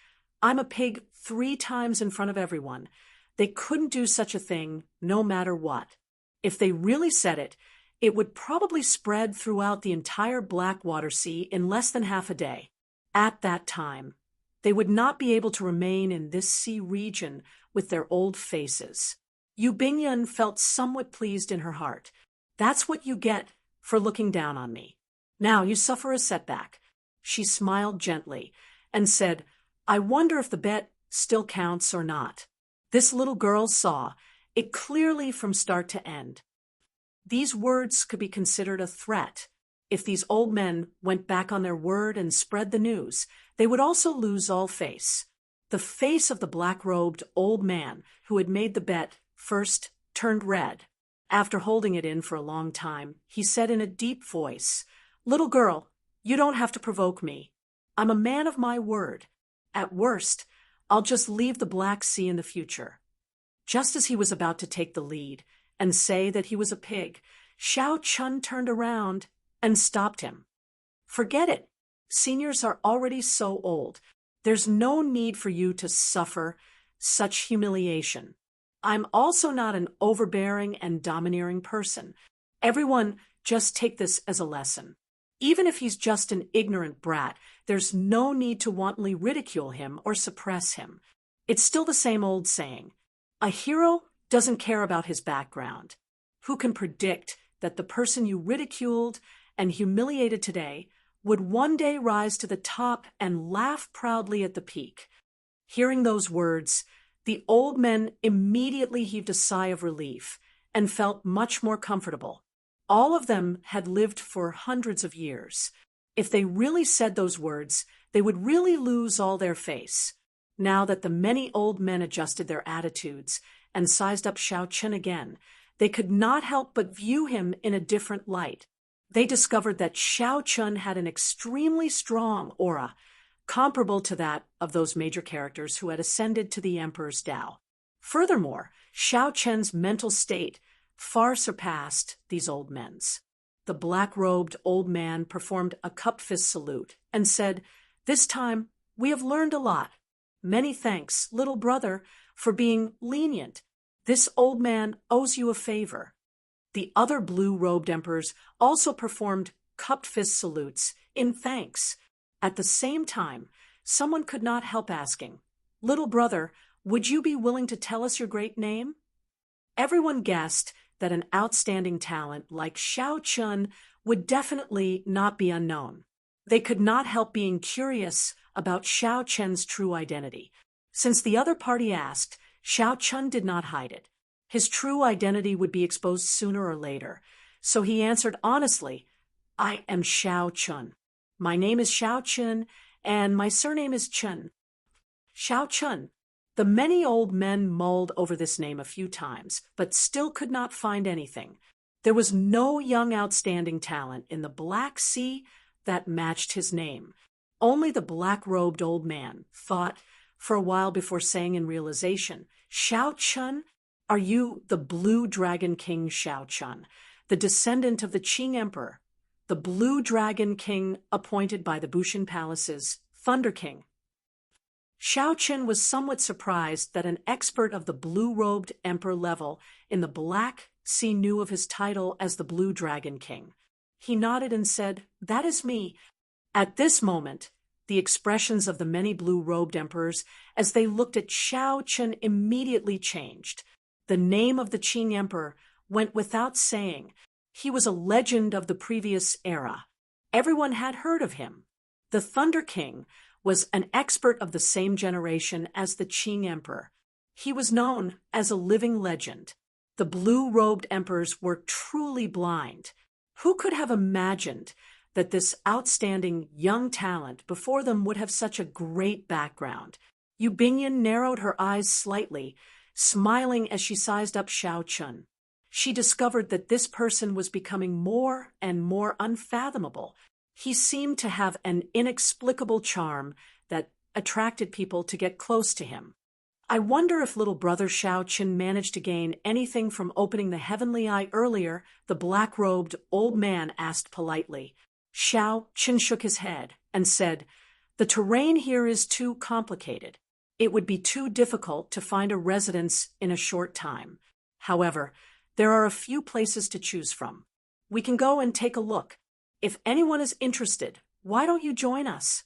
"I'm a pig," 3 times in front of everyone, they couldn't do such a thing no matter what. If they really said it, it would probably spread throughout the entire Blackwater Sea in less than half a day. At that time, they would not be able to remain in this sea region with their old faces. Yu Bingyun felt somewhat pleased in her heart. That's what you get for looking down on me. Now you suffer a setback. She smiled gently and said, "I wonder if the bet still counts or not." This little girl saw it clearly from start to end. These words could be considered a threat. If these old men went back on their word and spread the news, they would also lose all face. The face of the black-robed old man who had made the bet first turned red. After holding it in for a long time, he said in a deep voice, "Little girl, you don't have to provoke me. I'm a man of my word. At worst, I'll just leave the Black Sea in the future." Just as he was about to take the lead and say that he was a pig, Xiao Chun turned around and stopped him. "Forget it. Seniors are already so old. There's no need for you to suffer such humiliation. I'm also not an overbearing and domineering person. Everyone just take this as a lesson. Even if he's just an ignorant brat, there's no need to wantonly ridicule him or suppress him. It's still the same old saying. A hero doesn't care about his background. Who can predict that the person you ridiculed and humiliated today would one day rise to the top and laugh proudly at the peak?" Hearing those words, the old men immediately heaved a sigh of relief and felt much more comfortable. All of them had lived for hundreds of years. If they really said those words, they would really lose all their face. Now that the many old men adjusted their attitudes and sized up Xiao Chun again, they could not help but view him in a different light. They discovered that Xiao Chun had an extremely strong aura, comparable to that of those major characters who had ascended to the Emperor's Tao. Furthermore, Xiao Chen's mental state far surpassed these old men's. The black-robed old man performed a cupped fist salute and said, "This time we have learned a lot. Many thanks, little brother, for being lenient. This old man owes you a favor." The other blue-robed emperors also performed cupped fist salutes in thanks. At the same time, someone could not help asking, "Little brother, would you be willing to tell us your great name?" Everyone guessed that an outstanding talent like Xiao Chun would definitely not be unknown. They could not help being curious about Xiao Chen's true identity. Since the other party asked, Xiao Chun did not hide it. His true identity would be exposed sooner or later, so he answered honestly, "I am Xiao Chun. My name is Xiao Chun, and my surname is Chun." Xiao Chun. The many old men mulled over this name a few times, but still could not find anything. There was no young outstanding talent in the Black Sea that matched his name. Only the black-robed old man thought for a while before saying in realization, "Xiao Chun, are you the Blue Dragon King Xiao Chun, the descendant of the Qing Emperor, the Blue Dragon King appointed by the Bushin Palace's Thunder King?" Xiao Chun was somewhat surprised that an expert of the blue-robed emperor level in the Black Sea knew of his title as the Blue Dragon King. He nodded and said, "That is me." At this moment, the expressions of the many blue-robed emperors as they looked at Xiao Chen immediately changed. The name of the Qing emperor went without saying. He was a legend of the previous era. Everyone had heard of him. The Thunder King was an expert of the same generation as the Qing emperor. He was known as a living legend. The blue-robed emperors were truly blind. Who could have imagined that this outstanding young talent before them would have such a great background? Yu Bingyan narrowed her eyes slightly, smiling as she sized up Xiao Chun. She discovered that this person was becoming more and more unfathomable. He seemed to have an inexplicable charm that attracted people to get close to him. I wonder if little brother Xiao Chen managed to gain anything from opening the heavenly eye earlier, the black-robed old man asked politely. Xiao Chen shook his head and said, "The terrain here is too complicated. It would be too difficult to find a residence in a short time. However, there are a few places to choose from. We can go and take a look. If anyone is interested, why don't you join us?"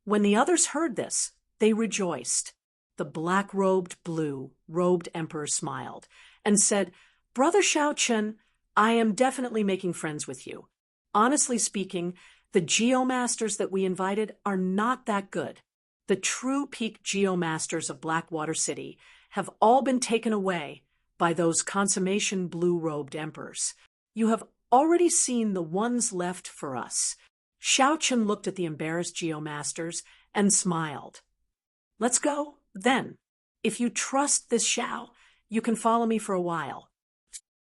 When the others heard this, they rejoiced. The black-robed, blue-robed emperor smiled and said, "Brother Xiao Chen, I am definitely making friends with you. Honestly speaking, the geomasters that we invited are not that good. The true peak geomasters of Blackwater City have all been taken away by those consummation blue-robed emperors. You have already seen the ones left for us." Xiao Chen looked at the embarrassed geomasters and smiled. "Let's go, then. If you trust this Xiao, you can follow me for a while.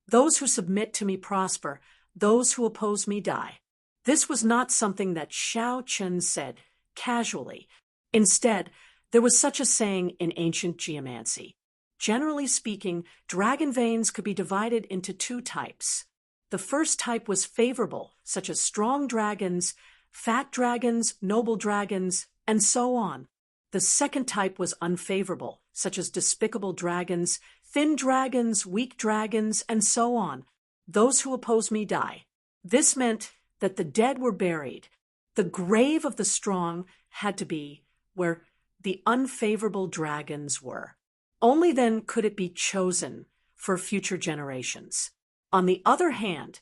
Those who submit to me prosper, those who oppose me die." This was not something that Xiao Chen said casually. Instead, there was such a saying in ancient geomancy. Generally speaking, dragon veins could be divided into two types. The first type was favorable, such as strong dragons, fat dragons, noble dragons, and so on. The second type was unfavorable, such as despicable dragons, thin dragons, weak dragons, and so on. Those who oppose me die. This meant that the dead were buried. The grave of the strong had to be where the unfavorable dragons were. Only then could it be chosen for future generations. On the other hand,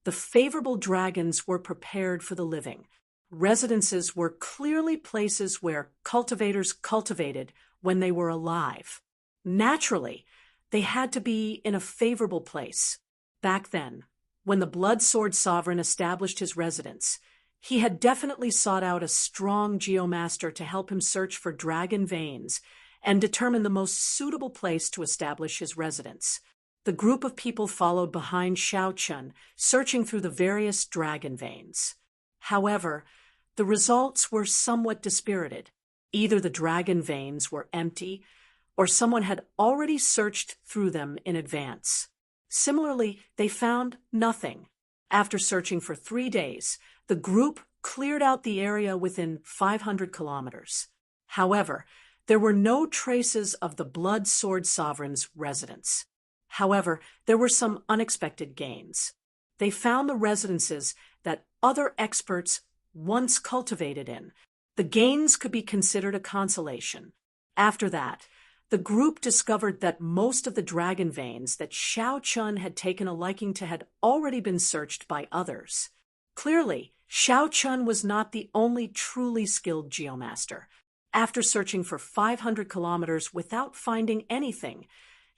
the favorable dragons were prepared for the living. Residences were clearly places where cultivators cultivated when they were alive. Naturally, they had to be in a favorable place. Back then, when the Blood Sword Sovereign established his residence, he had definitely sought out a strong geomaster to help him search for dragon veins and determine the most suitable place to establish his residence. The group of people followed behind Xiao Chun, searching through the various dragon veins. However, the results were somewhat dispirited. Either the dragon veins were empty, or someone had already searched through them in advance. Similarly, they found nothing. After searching for 3 days, the group cleared out the area within 500 kilometers. However, there were no traces of the Blood Sword Sovereign's residence. However, there were some unexpected gains. They found the residences that other experts once cultivated in. The gains could be considered a consolation. After that, the group discovered that most of the dragon veins that Xiao Chun had taken a liking to had already been searched by others. Clearly, Xiao Chun was not the only truly skilled geomaster. After searching for 500 kilometers without finding anything,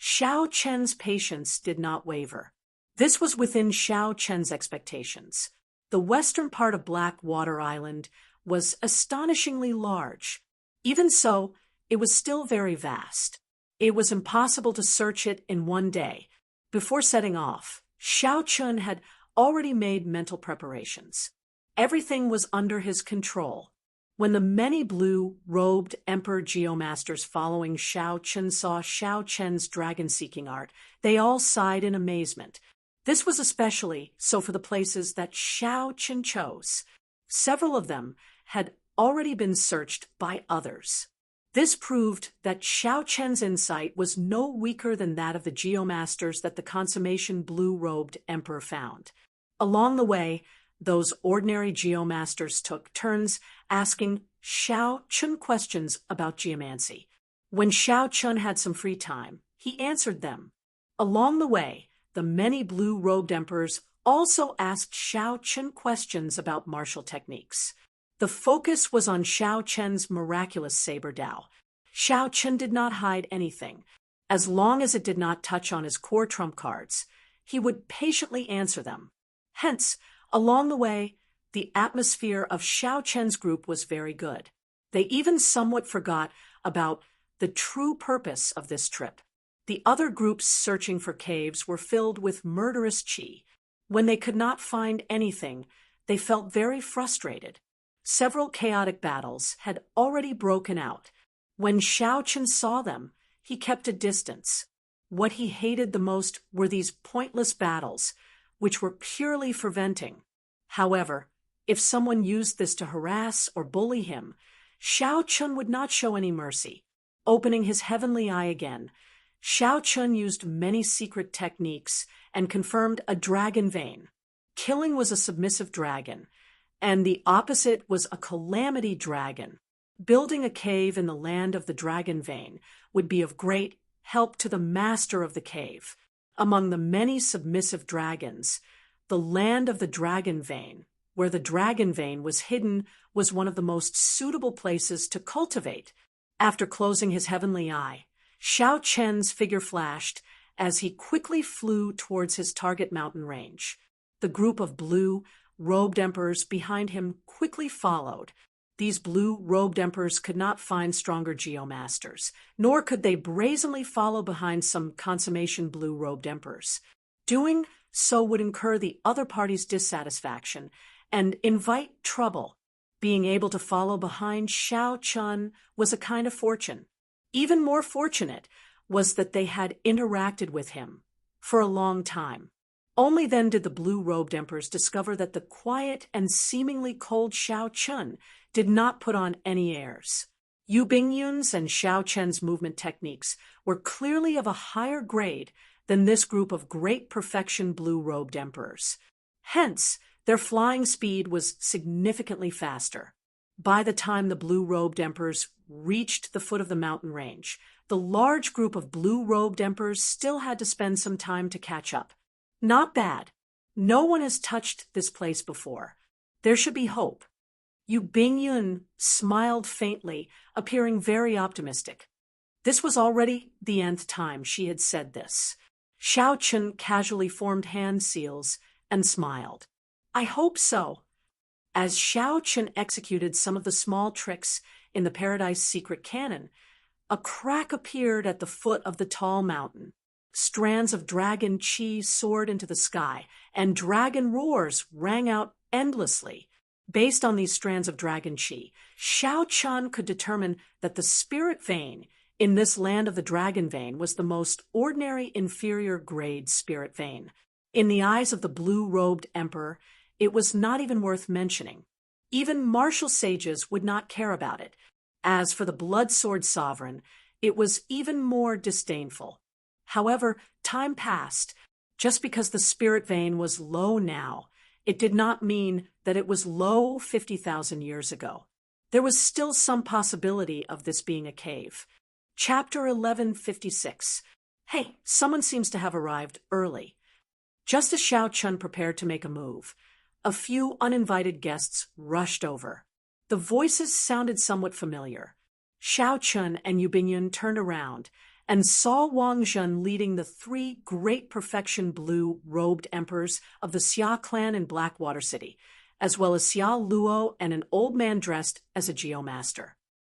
Xiao Chen's patience did not waver. This was within Xiao Chen's expectations. The western part of Blackwater Island was astonishingly large. Even so, it was still very vast. It was impossible to search it in one day. Before setting off, Xiao Chun had already made mental preparations. Everything was under his control. When the many blue-robed Emperor Geomasters following Xiao Chun saw Xiao Chen's dragon-seeking art, they all sighed in amazement. This was especially so for the places that Xiao Chun chose. Several of them had already been searched by others. This proved that Xiao Chen's insight was no weaker than that of the geomasters that the consummation blue-robed emperor found. Along the way, those ordinary geomasters took turns asking Xiao Chun questions about geomancy. When Xiao Chun had some free time, he answered them. Along the way, the many blue-robed emperors also asked Xiao Chun questions about martial techniques. The focus was on Xiao Chen's miraculous saber Dao. Xiao Chun did not hide anything. As long as it did not touch on his core trump cards, he would patiently answer them. Hence, along the way, the atmosphere of Xiao Chen's group was very good. They even somewhat forgot about the true purpose of this trip. The other groups searching for caves were filled with murderous qi. When they could not find anything, they felt very frustrated. Several chaotic battles had already broken out. When Xiao Chen saw them, he kept a distance. What he hated the most were these pointless battles, which were purely for venting. However, if someone used this to harass or bully him, Xiao Chun would not show any mercy. Opening his heavenly eye again, Xiao Chun used many secret techniques and confirmed a dragon vein. Killing was a submissive dragon, and the opposite was a calamity dragon. Building a cave in the land of the dragon vein would be of great help to the master of the cave. Among the many submissive dragons, the land of the dragon vein, where the dragon vein was hidden, was one of the most suitable places to cultivate. After closing his heavenly eye, Xiao Chen's figure flashed as he quickly flew towards his target mountain range. The group of blue-robed emperors behind him quickly followed. These blue-robed emperors could not find stronger geomasters, nor could they brazenly follow behind some consummation blue-robed emperors. Doing so would incur the other party's dissatisfaction and invite trouble. Being able to follow behind Xiao Chun was a kind of fortune. Even more fortunate was that they had interacted with him for a long time. Only then did the blue-robed emperors discover that the quiet and seemingly cold Xiao Chun did not put on any airs. Yu Bingyun's and Xiao Chen's movement techniques were clearly of a higher grade than this group of great perfection blue-robed emperors. Hence, their flying speed was significantly faster. By the time the blue-robed emperors reached the foot of the mountain range, the large group of blue-robed emperors still had to spend some time to catch up. Not bad. No one has touched this place before. There should be hope. Yu Bingyun smiled faintly, appearing very optimistic. This was already the nth time she had said this. Xiao Chun casually formed hand seals and smiled. I hope so. As Xiao Chun executed some of the small tricks in the Paradise Secret Cannon, a crack appeared at the foot of the tall mountain. Strands of dragon qi soared into the sky, and dragon roars rang out endlessly. Based on these strands of dragon qi, Xiao Chun could determine that the spirit vein in this land of the dragon vein was the most ordinary inferior grade spirit vein. In the eyes of the blue-robed emperor, it was not even worth mentioning. Even martial sages would not care about it. As for the blood-sword sovereign, it was even more disdainful. However, time passed. Just because the spirit vein was low now, it did not mean that it was low 50,000 years ago. There was still some possibility of this being a cave. Chapter 1156. Hey, someone seems to have arrived early. Just as Xiao Chun prepared to make a move, a few uninvited guests rushed over. The voices sounded somewhat familiar. Xiao Chun and Yu Bingyun turned around and saw Wang Zhen leading the three great perfection blue-robed emperors of the Xia clan in Blackwater City, as well as Xia Luo and an old man dressed as a geomaster.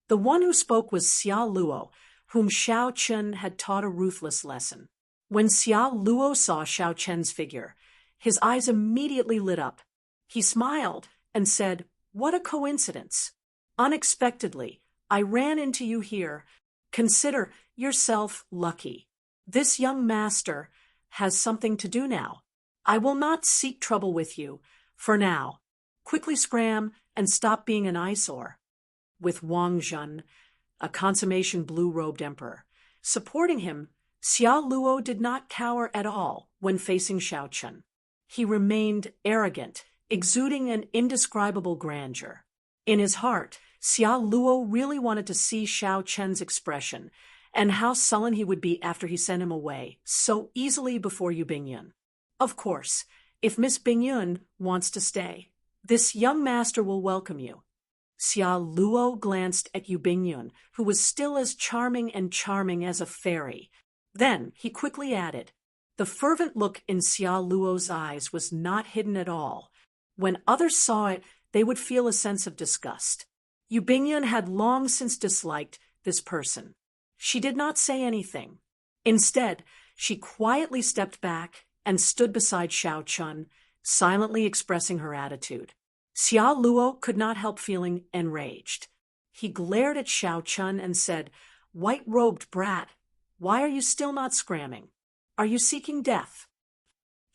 The one who spoke was Xia Luo, whom Xiao Chun had taught a ruthless lesson. When Xia Luo saw Xiao Chen's figure, his eyes immediately lit up. He smiled and said, "What a coincidence! Unexpectedly, I ran into you here. Consider yourself lucky. This young master has something to do now. I will not seek trouble with you, for now. Quickly scram and stop being an eyesore." With Wang Zhen, a consummation blue-robed emperor, supporting him, Xia Luo did not cower at all when facing Xiao Chun. He remained arrogant, exuding an indescribable grandeur. In his heart, Xia Luo really wanted to see Xiao Chen's expression and how sullen he would be after he sent him away so easily before Yu Bingyun. Of course, if Miss Bingyun wants to stay, this young master will welcome you. Xia Luo glanced at Yu Bingyun, who was still as charming as a fairy. Then he quickly added, the fervent look in Xia Luo's eyes was not hidden at all. When others saw it, they would feel a sense of disgust. Yu Bingyun had long since disliked this person. She did not say anything. Instead, she quietly stepped back and stood beside Xiao Chun, silently expressing her attitude. Xia Luo could not help feeling enraged. He glared at Xiao Chun and said, white-robed brat, why are you still not scramming? Are you seeking death?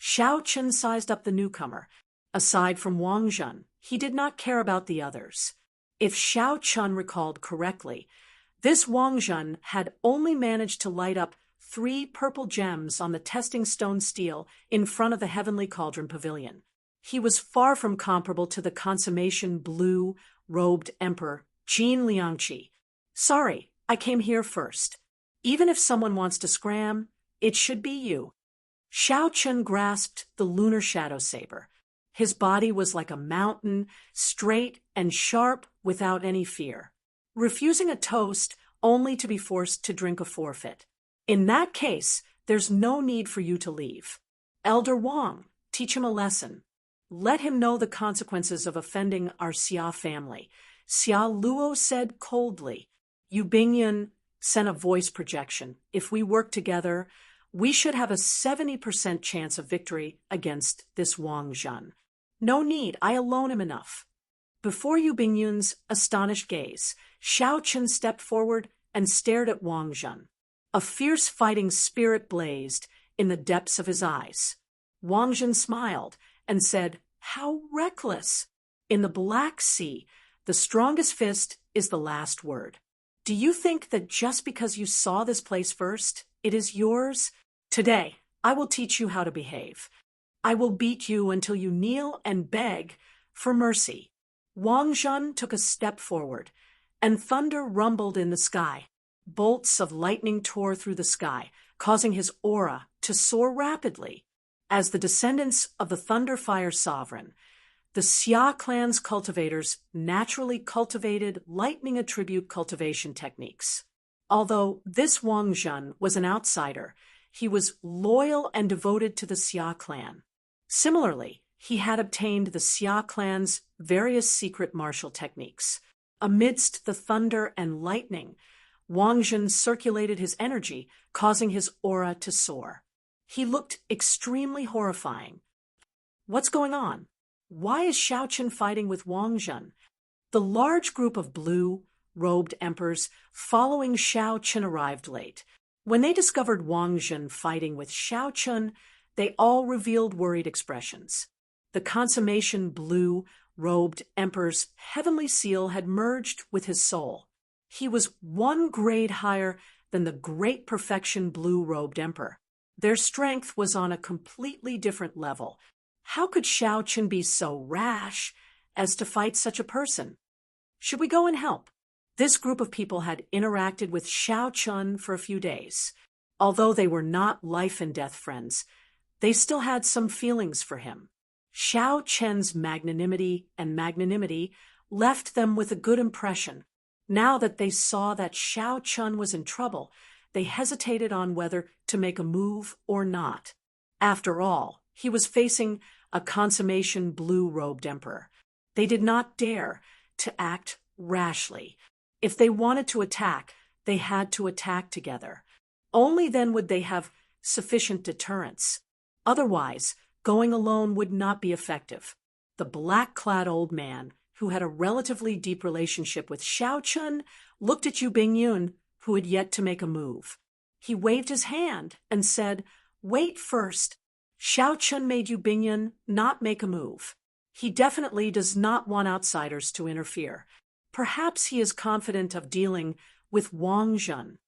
Xiao Chun sized up the newcomer. Aside from Wang Zhen, he did not care about the others. If Xiao Chun recalled correctly, this Wang Zhen had only managed to light up 3 purple gems on the testing stone steel in front of the Heavenly Cauldron Pavilion. He was far from comparable to the consummation blue-robed emperor, Jin Liangqi. Sorry, I came here first. Even if someone wants to scram, it should be you. Xiao Chun grasped the lunar shadow saber. His body was like a mountain, straight and sharp without any fear. Refusing a toast only to be forced to drink a forfeit. In that case, there's no need for you to leave. Elder Wang, teach him a lesson. Let him know the consequences of offending our Xia family. Xia Luo said coldly. Yu Bingyun sent a voice projection. If we work together, we should have a 70% chance of victory against this Wang Zhen. No need, I alone am enough. Before Yu Bingyun's astonished gaze, Xiao Chun stepped forward and stared at Wang Zhen. A fierce fighting spirit blazed in the depths of his eyes. Wang Zhen smiled and said, how reckless! In the Black Sea, the strongest fist is the last word. Do you think that just because you saw this place first, it is yours? Today, I will teach you how to behave. I will beat you until you kneel and beg for mercy. Wang Zhen took a step forward, and thunder rumbled in the sky. Bolts of lightning tore through the sky, causing his aura to soar rapidly. As the descendants of the Thunderfire Sovereign, the Xia clan's cultivators naturally cultivated lightning attribute cultivation techniques. Although this Wang Zhen was an outsider, he was loyal and devoted to the Xia clan. Similarly, he had obtained the Xia clan's various secret martial techniques. Amidst the thunder and lightning, Wang Zhen circulated his energy, causing his aura to soar. He looked extremely horrifying. What's going on? Why is Xiao Chun fighting with Wang Zhen? The large group of blue-robed emperors following Xiao Chun arrived late. When they discovered Wang Zhen fighting with Xiao Chun, they all revealed worried expressions. The consummation blue-robed emperor's heavenly seal had merged with his soul. He was 1 grade higher than the great perfection blue-robed emperor. Their strength was on a completely different level. How could Xiao Chun be so rash as to fight such a person? Should we go and help? This group of people had interacted with Xiao Chun for a few days. Although they were not life and death friends, they still had some feelings for him. Xiao Chen's magnanimity left them with a good impression. Now that they saw that Xiao Chun was in trouble, they hesitated on whether to make a move or not. After all, he was facing a consummation blue-robed emperor. They did not dare to act rashly. If they wanted to attack, they had to attack together. Only then would they have sufficient deterrence. Otherwise, going alone would not be effective. The black-clad old man, who had a relatively deep relationship with Xiao Chun, looked at Yu Bingyun, who had yet to make a move. He waved his hand and said, "Wait first." Xiao Chun made Yu Bingyun not make a move. He definitely does not want outsiders to interfere. Perhaps he is confident of dealing with Wang Zhen.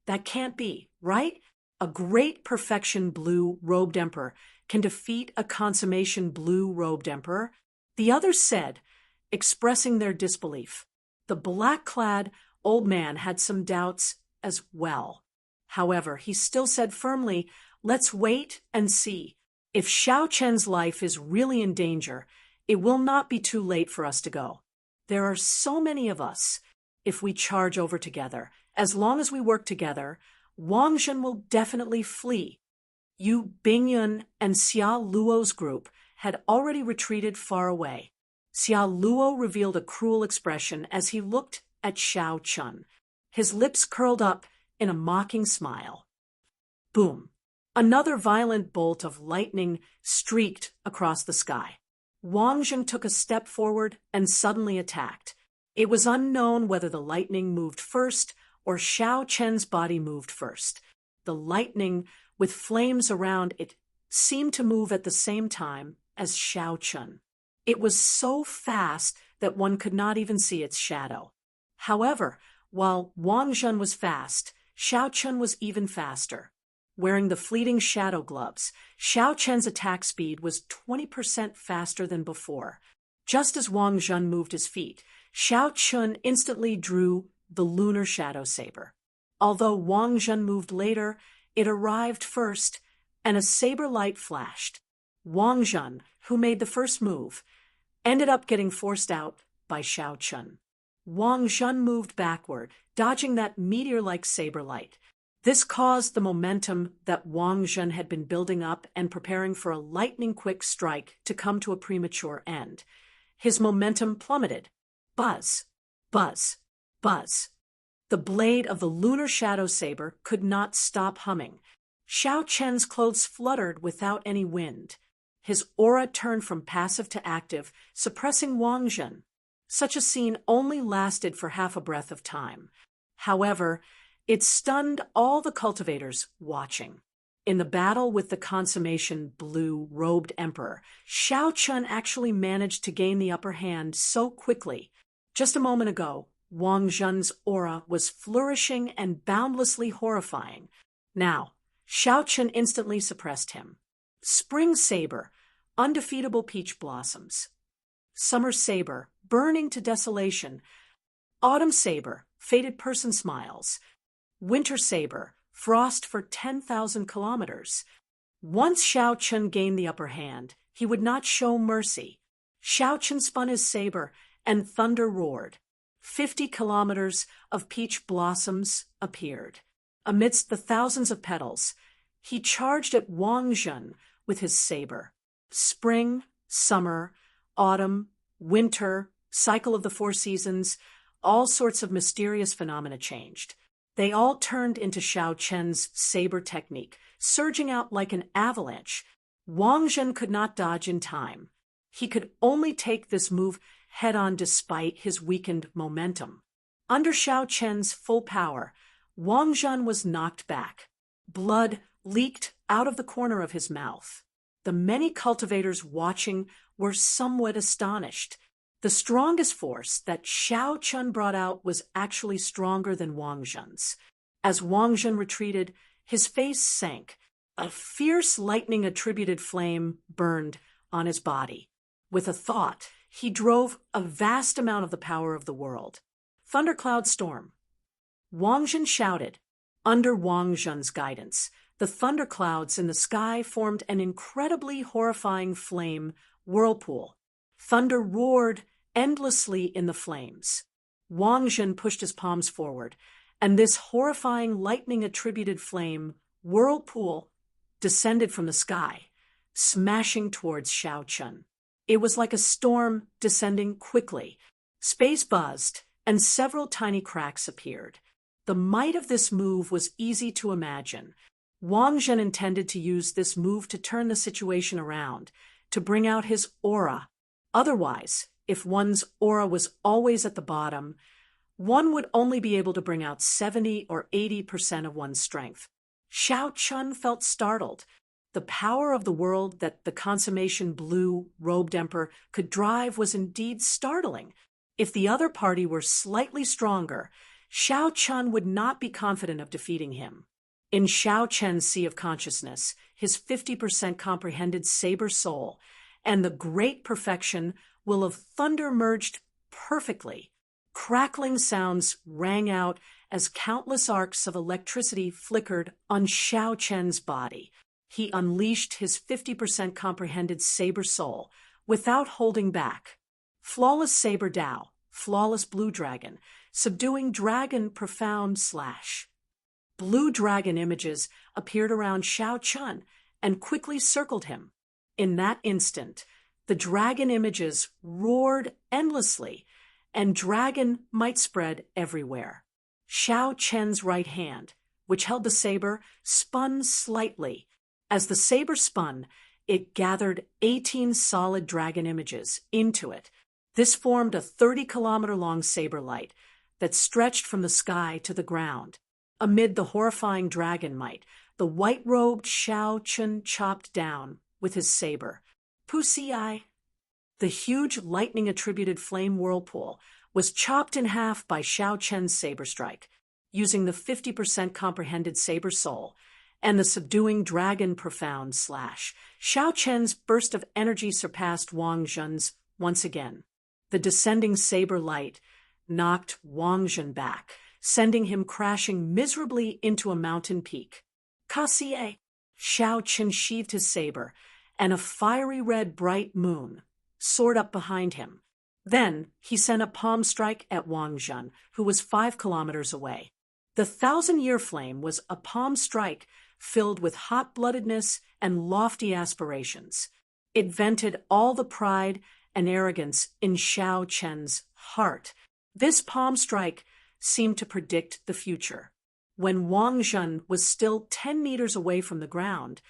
That can't be, right? A great perfection blue-robed emperor can defeat a consummation blue-robed emperor?" The others said, expressing their disbelief. The black-clad old man had some doubts as well. However, he still said firmly, "Let's wait and see. If Xiao Chen's life is really in danger, it will not be too late for us to go. There are so many of us. If we charge over together, as long as we work together, Wang Zhen will definitely flee." Yu Bingyun and Xia Luo's group had already retreated far away. Xia Luo revealed a cruel expression as he looked at Xiao Chun. His lips curled up in a mocking smile. Boom! Another violent bolt of lightning streaked across the sky. Wang Zhen took a step forward and suddenly attacked. It was unknown whether the lightning moved first or Xiao Chen's body moved first. The lightning, with flames around it, seemed to move at the same time as Xiao Chun. It was so fast that one could not even see its shadow. However, while Wang Zhen was fast, Xiao Chun was even faster. Wearing the fleeting shadow gloves, Xiao Chen's attack speed was 20% faster than before. Just as Wang Zhen moved his feet, Xiao Chun instantly drew the lunar shadow saber. Although Wang Zhen moved later, it arrived first, and a saber light flashed. Wang Zhen, who made the first move, ended up getting forced out by Xiao Chun. Wang Zhen moved backward, dodging that meteor-like saber light. This caused the momentum that Wang Zhen had been building up and preparing for a lightning-quick strike to come to a premature end. His momentum plummeted. Buzz, buzz, buzz. The blade of the lunar shadow saber could not stop humming. Xiao Chen's clothes fluttered without any wind. His aura turned from passive to active, suppressing Wang Zhen. Such a scene only lasted for half a breath of time. However, it stunned all the cultivators watching. In the battle with the consummation blue-robed emperor, Xiao Chun actually managed to gain the upper hand so quickly. Just a moment ago, Wang Zhen's aura was flourishing and boundlessly horrifying. Now, Xiao Chun instantly suppressed him. Spring Saber, undefeatable peach blossoms. Summer Saber, burning to desolation. Autumn Saber, faded person smiles. Winter Saber, frost for 10,000 kilometers. Once Xiao Chun gained the upper hand, he would not show mercy. Xiao Chun spun his saber, and thunder roared. 50 kilometers of peach blossoms appeared. Amidst the thousands of petals, he charged at Wang Zhen with his saber. Spring, summer, autumn, winter, cycle of the 4 seasons, all sorts of mysterious phenomena changed. They all turned into Xiao Chen's saber technique, surging out like an avalanche. Wang Zhen could not dodge in time. He could only take this move head-on despite his weakened momentum. Under Xiao Chen's full power, Wang Zhen was knocked back. Blood leaked out of the corner of his mouth. The many cultivators watching were somewhat astonished. The strongest force that Xiao Chun brought out was actually stronger than Wang Zhen's. As Wang Zhen retreated, his face sank. A fierce lightning-attributed flame burned on his body. With a thought, he drove a vast amount of the power of the world. Thundercloud storm. Wang Zhen shouted. Under Wang Zhen's guidance, the thunderclouds in the sky formed an incredibly horrifying flame whirlpool. Thunder roared endlessly in the flames. Wang Zhen pushed his palms forward, and this horrifying lightning-attributed flame whirlpool descended from the sky, smashing towards Xiao Chun. It was like a storm descending quickly. Space buzzed, and several tiny cracks appeared. The might of this move was easy to imagine. Wang Zhen intended to use this move to turn the situation around, to bring out his aura. Otherwise, if one's aura was always at the bottom, one would only be able to bring out 70 or 80% of one's strength. Xiao Chun felt startled. The power of the world that the consummation blue-robed emperor could drive was indeed startling. If the other party were slightly stronger, Xiao Chun would not be confident of defeating him. In Xiao Chen's Sea of Consciousness, his 50% comprehended saber soul and the great perfection will of thunder merged perfectly. Crackling sounds rang out as countless arcs of electricity flickered on Xiao Chen's body. He unleashed his 50% comprehended saber soul without holding back. Flawless Saber Dao, Flawless Blue Dragon, Subduing Dragon Profound Slash. Blue dragon images appeared around Xiao Chun and quickly circled him. In that instant, the dragon images roared endlessly, and dragon might spread everywhere. Xiao Chen's right hand, which held the saber, spun slightly. As the saber spun, it gathered 18 solid dragon images into it. This formed a 30-kilometer-long saber light that stretched from the sky to the ground. Amid the horrifying dragon might, the white-robed Xiao Chun chopped down with his saber. Pusi-ai. The huge lightning-attributed flame whirlpool was chopped in half by Xiao Chen's saber strike, using the 50% comprehended saber soul and the subduing dragon profound slash. Xiao Chen's burst of energy surpassed Wang Zhen's once again. The descending saber light knocked Wang Zhen back, sending him crashing miserably into a mountain peak. Kasie! Xiao Chen sheathed his saber, and a fiery red bright moon soared up behind him. Then he sent a palm strike at Wang Zhen, who was 5 kilometers away. The 1,000-year flame was a palm strike filled with hot-bloodedness and lofty aspirations. It vented all the pride and arrogance in Xiao Chen's heart. This palm strike seemed to predict the future. When Wang Zhen was still 10 meters away from the ground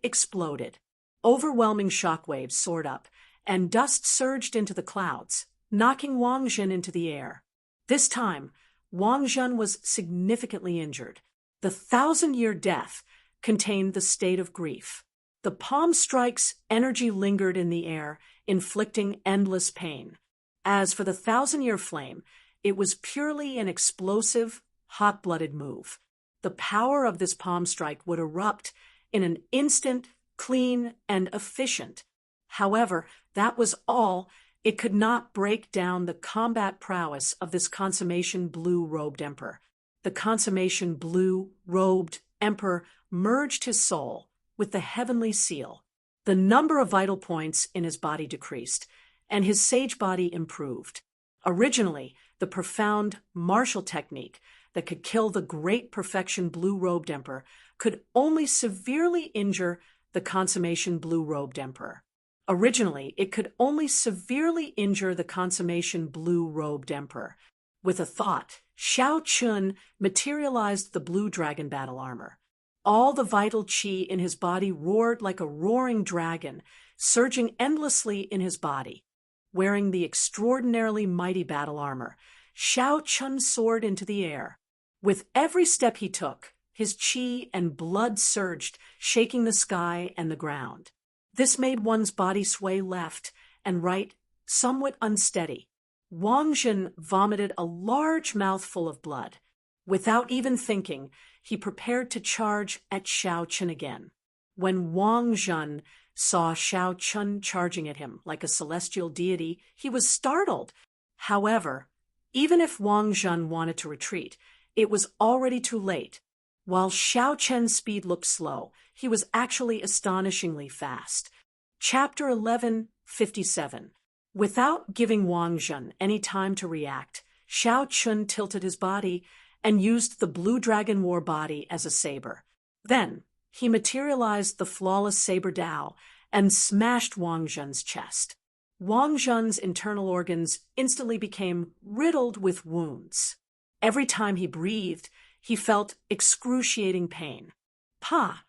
exploded. Overwhelming shockwaves soared up, and dust surged into the clouds, knocking Wang Zhen into the air. This time, Wang Zhen was significantly injured. The 1,000-year death contained the state of grief. The palm strike's energy lingered in the air, inflicting endless pain. As for the 1,000-year flame, it was purely an explosive, hot-blooded move. The power of this palm strike would erupt in an instant, clean, and efficient. However, that was all. It could not break down the combat prowess of this consummation blue-robed emperor. The consummation blue-robed emperor merged his soul with the heavenly seal. The number of vital points in his body decreased, and his sage body improved. Originally, the profound martial technique that could kill the great perfection blue-robed emperor could only severely injure the consummation blue-robed emperor. Originally, it could only severely injure the consummation blue-robed emperor. With a thought, Xiao Chun materialized the blue dragon battle armor. All the vital qi in his body roared like a roaring dragon, surging endlessly in his body. Wearing the extraordinarily mighty battle armor, Xiao Chun soared into the air. With every step he took, his qi and blood surged, shaking the sky and the ground. This made one's body sway left and right, somewhat unsteady. Wang Zhen vomited a large mouthful of blood. Without even thinking, he prepared to charge at Xiao Chun again. When Wang Zhen saw Xiao Chun charging at him like a celestial deity, he was startled. However, even if Wang Zhen wanted to retreat, it was already too late. While Xiao Chen's speed looked slow, he was actually astonishingly fast. Chapter 11:57. Without giving Wang Zhen any time to react, Xiao Chun tilted his body and used the blue dragon war body as a saber. Then, he materialized the flawless saber Dao and smashed Wang Zhen's chest. Wang Zhen's internal organs instantly became riddled with wounds. Every time he breathed, he felt excruciating pain. Pa!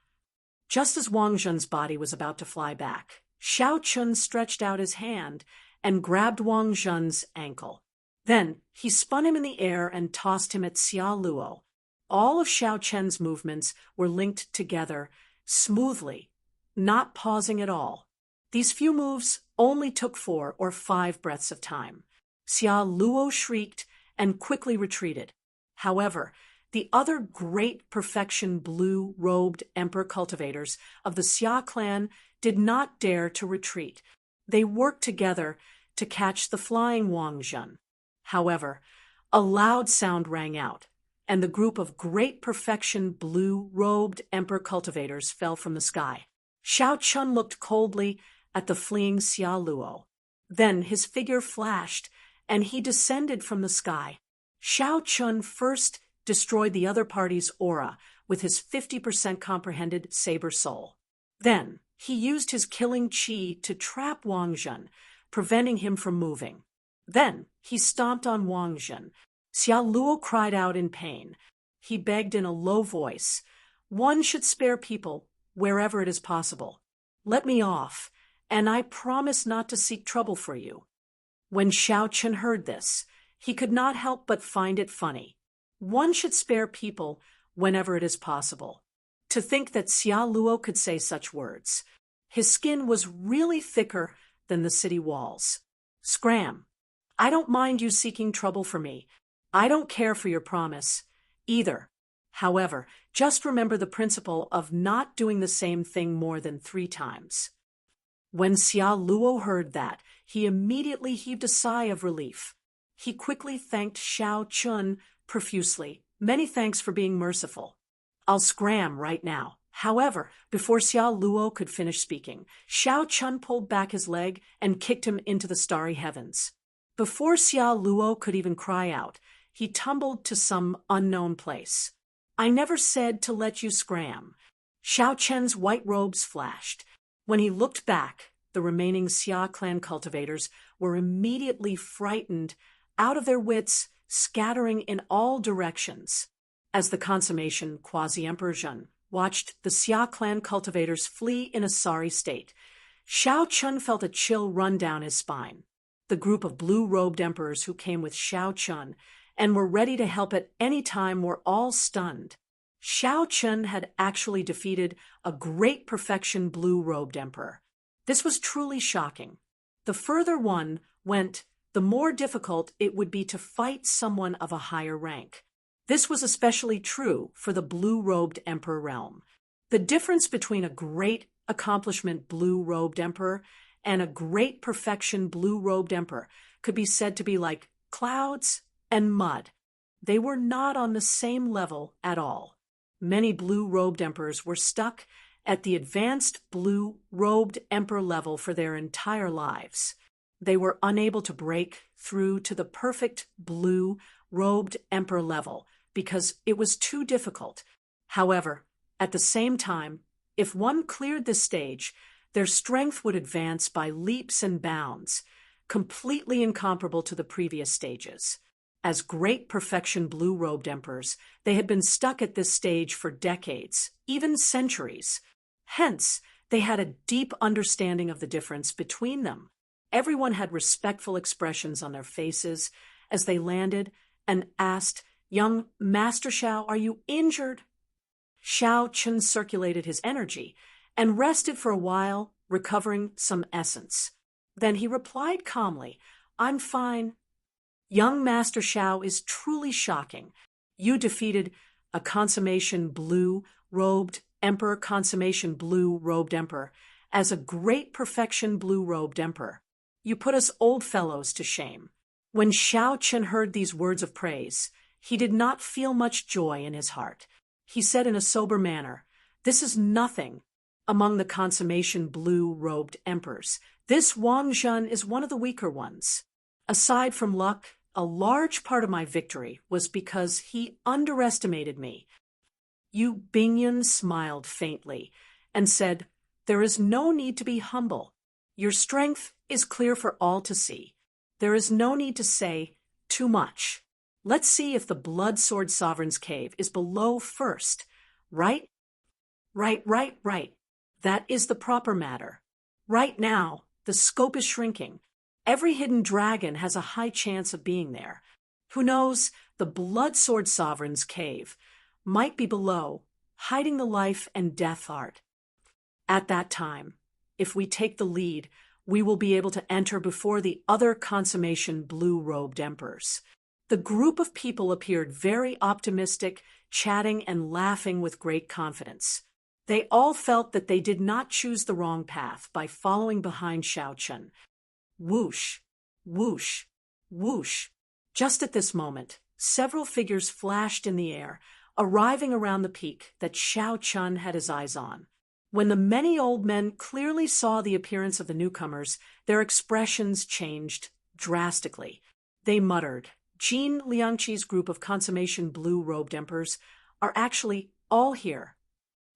Just as Wang Zhen's body was about to fly back, Xiao Chun stretched out his hand and grabbed Wang Zhen's ankle. Then he spun him in the air and tossed him at Xia Luo. All of Xiao Chen's movements were linked together smoothly, not pausing at all. These few moves only took 4 or 5 breaths of time. Xia Luo shrieked and quickly retreated. However, The other great perfection blue-robed emperor cultivators of the Xia clan did not dare to retreat. They worked together to catch the flying Wangzhen. However, a loud sound rang out, and the group of great perfection blue-robed emperor cultivators fell from the sky. Xiao Chun looked coldly at the fleeing Xia Luo. Then his figure flashed, and he descended from the sky. Xiao Chun first destroyed the other party's aura with his 50% comprehended saber soul. Then he used his killing qi to trap Wangzhen, preventing him from moving. Then he stomped on Wangzhen. Xia Luo cried out in pain. He begged in a low voice, "One should spare people wherever it is possible. Let me off, and I promise not to seek trouble for you." When Xiao Chun heard this, he could not help but find it funny. One should spare people whenever it is possible. To think that Xia Luo could say such words. His skin was really thicker than the city walls. "Scram! I don't mind you seeking trouble for me. I don't care for your promise either. However, just remember the principle of not doing the same thing more than 3 times. When Xia Luo heard that, he immediately heaved a sigh of relief. He quickly thanked Xiao Chun profusely. "Many thanks for being merciful. I'll scram right now." However, before Xia Luo could finish speaking, Xiao Chun pulled back his leg and kicked him into the starry heavens. Before Xia Luo could even cry out, he tumbled to some unknown place. "I never said to let you scram." Xiao Chen's white robes flashed. When he looked back, the remaining Xia clan cultivators were immediately frightened, out of their wits, scattering in all directions. As the consummation quasi-emperor Zhen watched the Xia clan cultivators flee in a sorry state, Xiao Chun felt a chill run down his spine. The group of blue-robed emperors who came with Xiao Chun and were ready to help at any time were all stunned. Xiao Chun had actually defeated a great perfection blue-robed emperor. This was truly shocking. The further one went, the more difficult it would be to fight someone of a higher rank. This was especially true for the blue-robed emperor realm. The difference between a great accomplishment blue-robed emperor and a great perfection blue-robed emperor could be said to be like clouds and mud. They were not on the same level at all. Many blue-robed emperors were stuck at the advanced blue-robed emperor level for their entire lives. They were unable to break through to the perfect blue-robed emperor level because it was too difficult. However, at the same time, if one cleared this stage, their strength would advance by leaps and bounds, completely incomparable to the previous stages. As great perfection blue-robed emperors, they had been stuck at this stage for decades, even centuries. Hence, they had a deep understanding of the difference between them. Everyone had respectful expressions on their faces as they landed and asked, "Young Master Xiao, are you injured?" Xiao Chun circulated his energy and rested for a while, recovering some essence. Then he replied calmly, "I'm fine." "Young Master Xiao is truly shocking. You defeated a consummation blue-robed emperor, consummation blue-robed emperor, as a great perfection blue-robed emperor. You put us old fellows to shame." When Xiao Chun heard these words of praise, he did not feel much joy in his heart. He said in a sober manner, "This is nothing among the consummation blue-robed emperors. This Wangzhen is one of the weaker ones. Aside from luck, a large part of my victory was because he underestimated me." Yu Bingyun smiled faintly and said, "There is no need to be humble. Your strength is clear for all to see. There is no need to say too much. Let's see if the Blood Sword Sovereign's cave is below first. Right? Right. That is the proper matter. Right now, the scope is shrinking. Every hidden dragon has a high chance of being there. Who knows, the Blood Sword Sovereign's cave might be below, hiding the life and death art. At that time, if we take the lead, we will be able to enter before the other consummation blue-robed emperors. The group of people appeared very optimistic, chatting and laughing with great confidence. They all felt that they did not choose the wrong path by following behind Xiao Chun. Whoosh, whoosh, whoosh. Just at this moment, several figures flashed in the air, arriving around the peak that Xiao Chun had his eyes on. When the many old men clearly saw the appearance of the newcomers, their expressions changed drastically. They muttered, "Jean Liangqi's group of consummation blue-robed emperors are actually all here."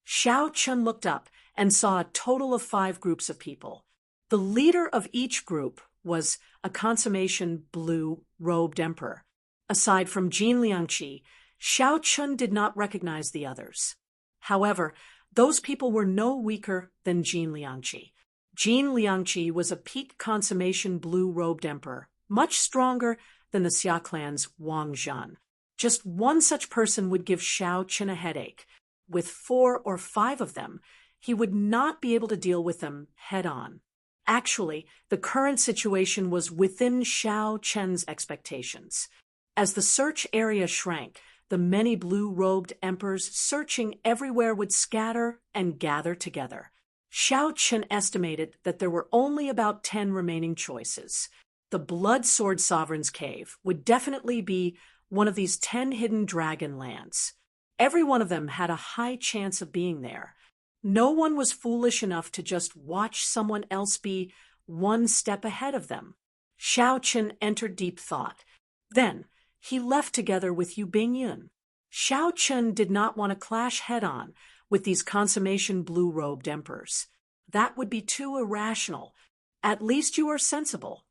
Xiao Chun looked up and saw a total of 5 groups of people. The leader of each group was a consummation blue-robed emperor. Aside from Jean Liangqi, Xiao Chun did not recognize the others. However, those people were no weaker than Jean Liangqi. Jean Liangqi was a peak consummation blue-robed emperor, much stronger than the Xia clan's Wang Zhan. Just one such person would give Xiao Chun a headache. With 4 or 5 of them, he would not be able to deal with them head-on. Actually, the current situation was within Xiao Chun's expectations. As the search area shrank, the many blue-robed emperors searching everywhere would scatter and gather together. Xiao Chun estimated that there were only about 10 remaining choices. The Blood Sword Sovereign's Cave would definitely be one of these 10 hidden dragon lands. Every one of them had a high chance of being there. No one was foolish enough to just watch someone else be one step ahead of them. Xiao Chun entered deep thought. Then, he left together with Yu Bingyun. Xiao Chun did not want to clash head-on with these consummation blue-robed emperors. That would be too irrational. At least you are sensible.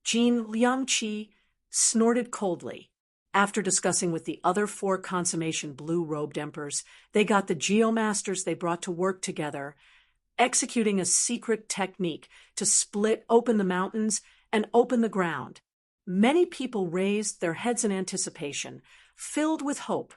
Jean Liangqi snorted coldly. After discussing with the other 4 consummation blue-robed emperors, they got the geomasters they brought to work together, executing a secret technique to split open the mountains and open the ground. Many people raised their heads in anticipation, filled with hope.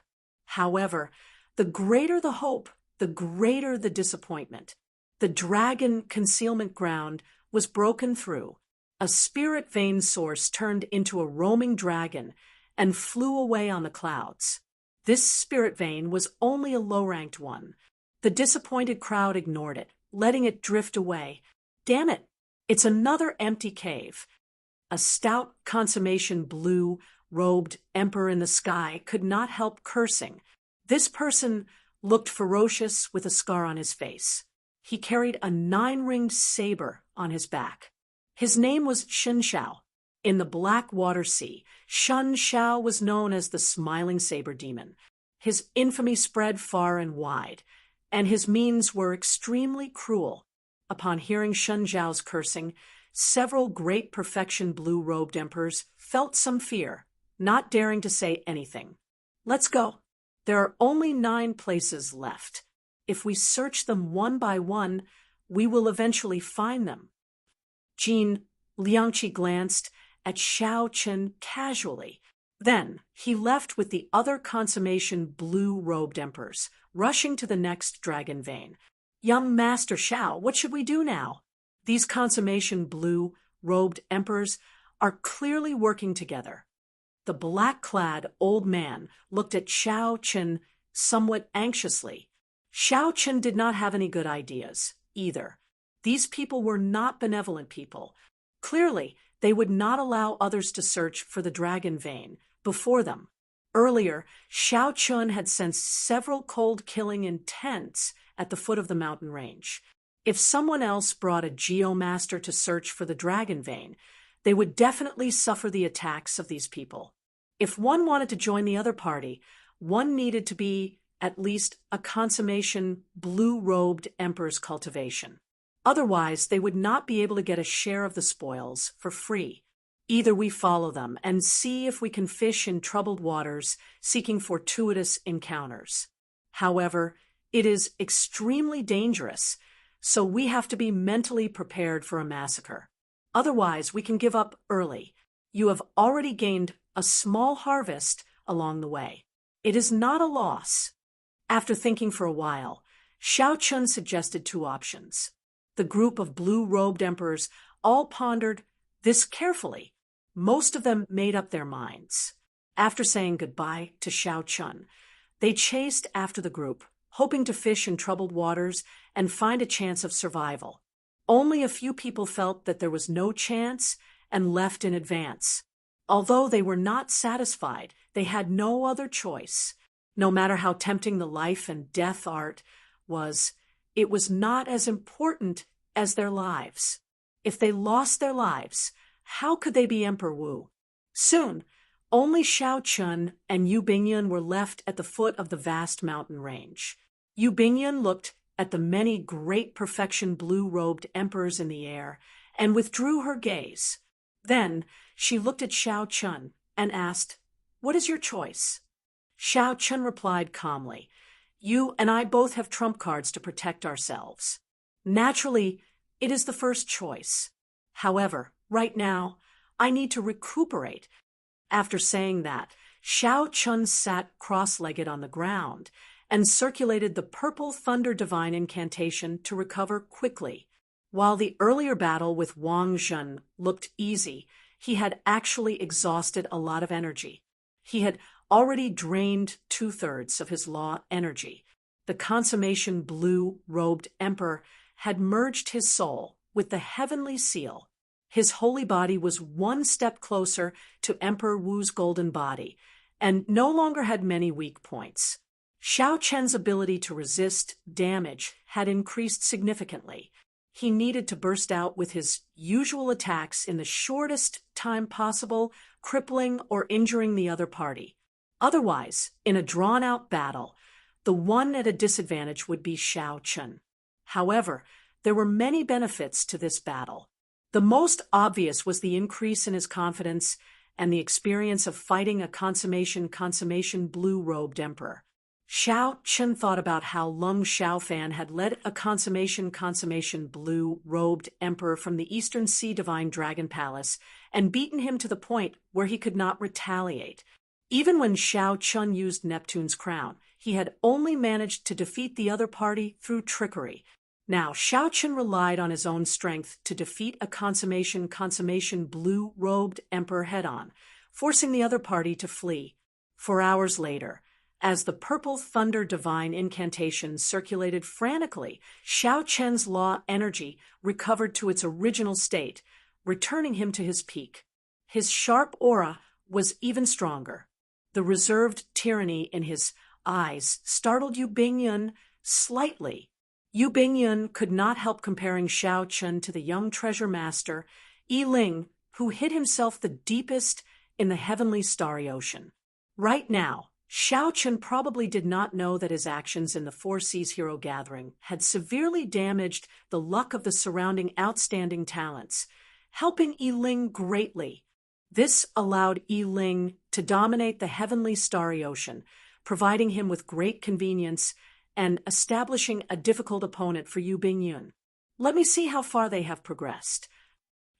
However, the greater the hope, the greater the disappointment. The dragon concealment ground was broken through. A spirit vein source turned into a roaming dragon and flew away on the clouds. This spirit vein was only a low-ranked one. The disappointed crowd ignored it, letting it drift away. Damn it, it's another empty cave. A stout consummation blue-robed emperor in the sky could not help cursing. This person looked ferocious with a scar on his face. He carried a 9-ringed saber on his back. His name was Shen Shao. In the Black Water Sea, Shen Shao was known as the Smiling Saber Demon. His infamy spread far and wide, and his means were extremely cruel. Upon hearing Shen Shao's cursing, several great perfection blue-robed emperors felt some fear, not daring to say anything. Let's go. There are only 9 places left. If we search them one by one, we will eventually find them. Jean Liangqi glanced at Xiao Chun casually. Then he left with the other consummation blue-robed emperors, rushing to the next dragon vein. Young Master Xiao, what should we do now? These consummation blue-robed emperors are clearly working together. The black-clad old man looked at Xiao Chun somewhat anxiously. Xiao Chun did not have any good ideas, either. These people were not benevolent people. Clearly, they would not allow others to search for the dragon vein before them. Earlier, Xiao Chun had sensed several cold-killing intents at the foot of the mountain range. If someone else brought a geomaster to search for the dragon vein, they would definitely suffer the attacks of these people. If one wanted to join the other party, one needed to be at least a consummation blue-robed emperor's cultivation. Otherwise, they would not be able to get a share of the spoils for free. Either we follow them and see if we can fish in troubled waters, seeking fortuitous encounters. However, it is extremely dangerous, so we have to be mentally prepared for a massacre. Otherwise, we can give up early. You have already gained a small harvest along the way. It is not a loss. After thinking for a while, Xiao Chun suggested 2 options. The group of blue-robed emperors all pondered this carefully. Most of them made up their minds. After saying goodbye to Xiao Chun, they chased after the group, hoping to fish in troubled waters and find a chance of survival. Only a few people felt that there was no chance and left in advance. Although they were not satisfied, they had no other choice. No matter how tempting the life and death art was, it was not as important as their lives. If they lost their lives, how could they be Emperor Wu? Soon, only Xiao Chun and Yu Bingyun were left at the foot of the vast mountain range. Yu Bingyun looked at the many great perfection blue-robed emperors in the air and withdrew her gaze. Then she looked at Xiao Chun and asked, "What is your choice?" Xiao Chun replied calmly, "You and I both have trump cards to protect ourselves. Naturally, it is the first choice. However, right now, I need to recuperate." After saying that, Xiao Chun sat cross-legged on the ground and circulated the purple thunder divine incantation to recover quickly. While the earlier battle with Wang Zhen looked easy, he had actually exhausted a lot of energy. He had already drained 2/3 of his law energy. The consummation blue-robed emperor had merged his soul with the heavenly seal. His holy body was one step closer to Emperor Wu's golden body, and no longer had many weak points. Xiao Chen's ability to resist damage had increased significantly. He needed to burst out with his usual attacks in the shortest time possible, crippling or injuring the other party. Otherwise, in a drawn-out battle, the one at a disadvantage would be Xiao Chun. However, there were many benefits to this battle. The most obvious was the increase in his confidence and the experience of fighting a consummation blue-robed emperor. Xiao Chun thought about how Lung Xiaofan had led a consummation blue-robed emperor from the Eastern Sea Divine Dragon Palace and beaten him to the point where he could not retaliate. Even when Xiao Chun used Neptune's crown, he had only managed to defeat the other party through trickery. Now, Xiao Chun relied on his own strength to defeat a consummation blue-robed emperor head-on, forcing the other party to flee. 4 hours later, as the purple thunder divine incantation circulated frantically, Xiao Chen's law energy recovered to its original state, returning him to his peak. His sharp aura was even stronger. The reserved tyranny in his eyes startled Yu Bingyun slightly. Yu Bingyun could not help comparing Xiao Chun to the young treasure master, Yi Ling, who hid himself the deepest in the heavenly starry ocean. Right now, Xiao Chun probably did not know that his actions in the Four Seas Hero Gathering had severely damaged the luck of the surrounding outstanding talents, helping Yi Ling greatly. This allowed Yi Ling to dominate the heavenly starry ocean, providing him with great convenience and establishing a difficult opponent for Yu Bingyun. Let me see how far they have progressed.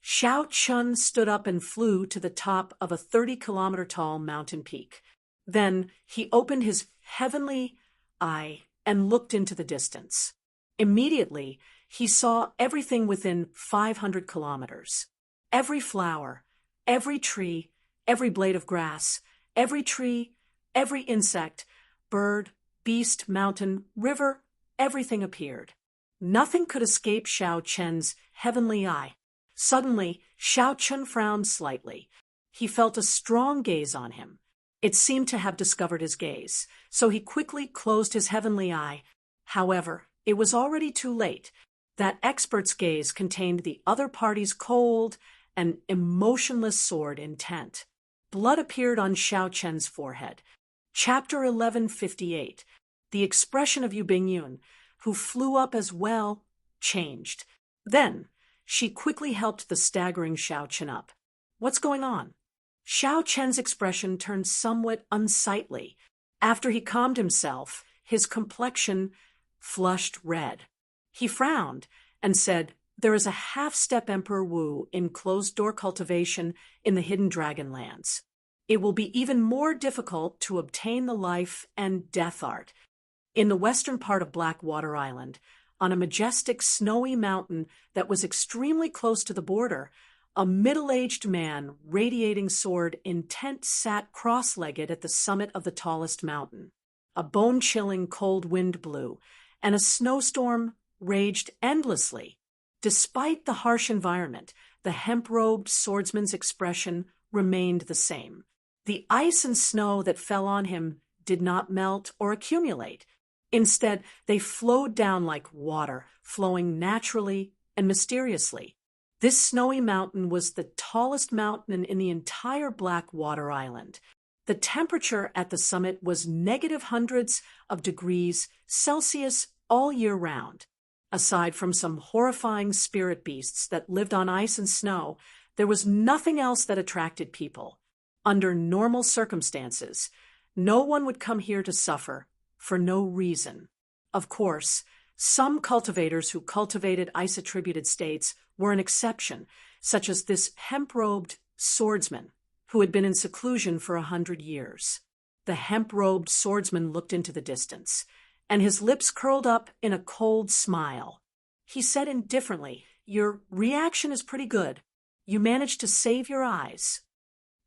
Xiao Chun stood up and flew to the top of a 30-kilometer-tall mountain peak. Then he opened his heavenly eye and looked into the distance. Immediately, he saw everything within 500 kilometers. Every flower, every tree, every blade of grass, every tree, every insect, bird, beast, mountain, river, everything appeared. Nothing could escape Xiao Chen's heavenly eye. Suddenly, Xiao Chun frowned slightly. He felt a strong gaze on him. It seemed to have discovered his gaze, so he quickly closed his heavenly eye. However, it was already too late. That expert's gaze contained the other party's cold and emotionless sword intent. Blood appeared on Xiao Chen's forehead. Chapter 1158. The expression of Yu Bingyun, who flew up as well, changed. Then, she quickly helped the staggering Xiao Chen up. "What's going on?" Xiao Chen's expression turned somewhat unsightly. After he calmed himself, his complexion flushed red. He frowned and said, "There is a half-step Emperor Wu in closed-door cultivation in the Hidden Dragonlands. It will be even more difficult to obtain the life and death art. In the western part of Blackwater Island, on a majestic snowy mountain that was extremely close to the border, A middle-aged man, radiating sword intent, sat cross-legged at the summit of the tallest mountain. A bone-chilling cold wind blew, and a snowstorm raged endlessly. Despite the harsh environment, the hemp-robed swordsman's expression remained the same. The ice and snow that fell on him did not melt or accumulate. Instead, they flowed down like water, flowing naturally and mysteriously. This snowy mountain was the tallest mountain in the entire Blackwater Island. The temperature at the summit was negative hundreds of degrees Celsius all year round. Aside from some horrifying spirit beasts that lived on ice and snow, there was nothing else that attracted people. Under normal circumstances, no one would come here to suffer for no reason. Of course, some cultivators who cultivated ice-attributed states were an exception, such as this hemp-robed swordsman who had been in seclusion for 100 years. The hemp-robed swordsman looked into the distance, and his lips curled up in a cold smile. He said indifferently, "Your reaction is pretty good. You managed to save your eyes."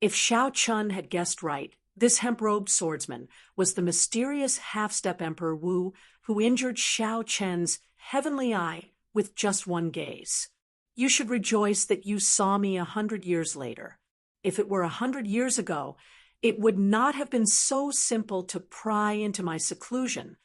If Xiao Chun had guessed right, this hemp-robed swordsman was the mysterious half-step Emperor Wu who injured Xiao Chen's heavenly eye with just one gaze. You should rejoice that you saw me 100 years later. If it were 100 years ago, it would not have been so simple to pry into my seclusion.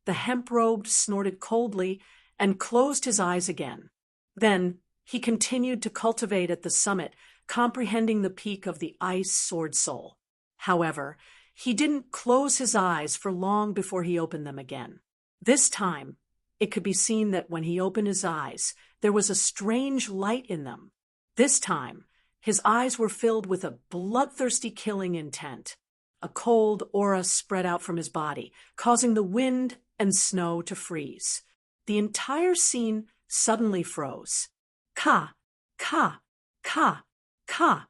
The hemp-robed snorted coldly and closed his eyes again. Then he continued to cultivate at the summit, comprehending the peak of the ice sword soul. However, he didn't close his eyes for long before he opened them again. This time, it could be seen that when he opened his eyes, there was a strange light in them. This time, his eyes were filled with a bloodthirsty killing intent. A cold aura spread out from his body, causing the wind and snow to freeze. The entire scene suddenly froze. Ka, ka, ka, ka.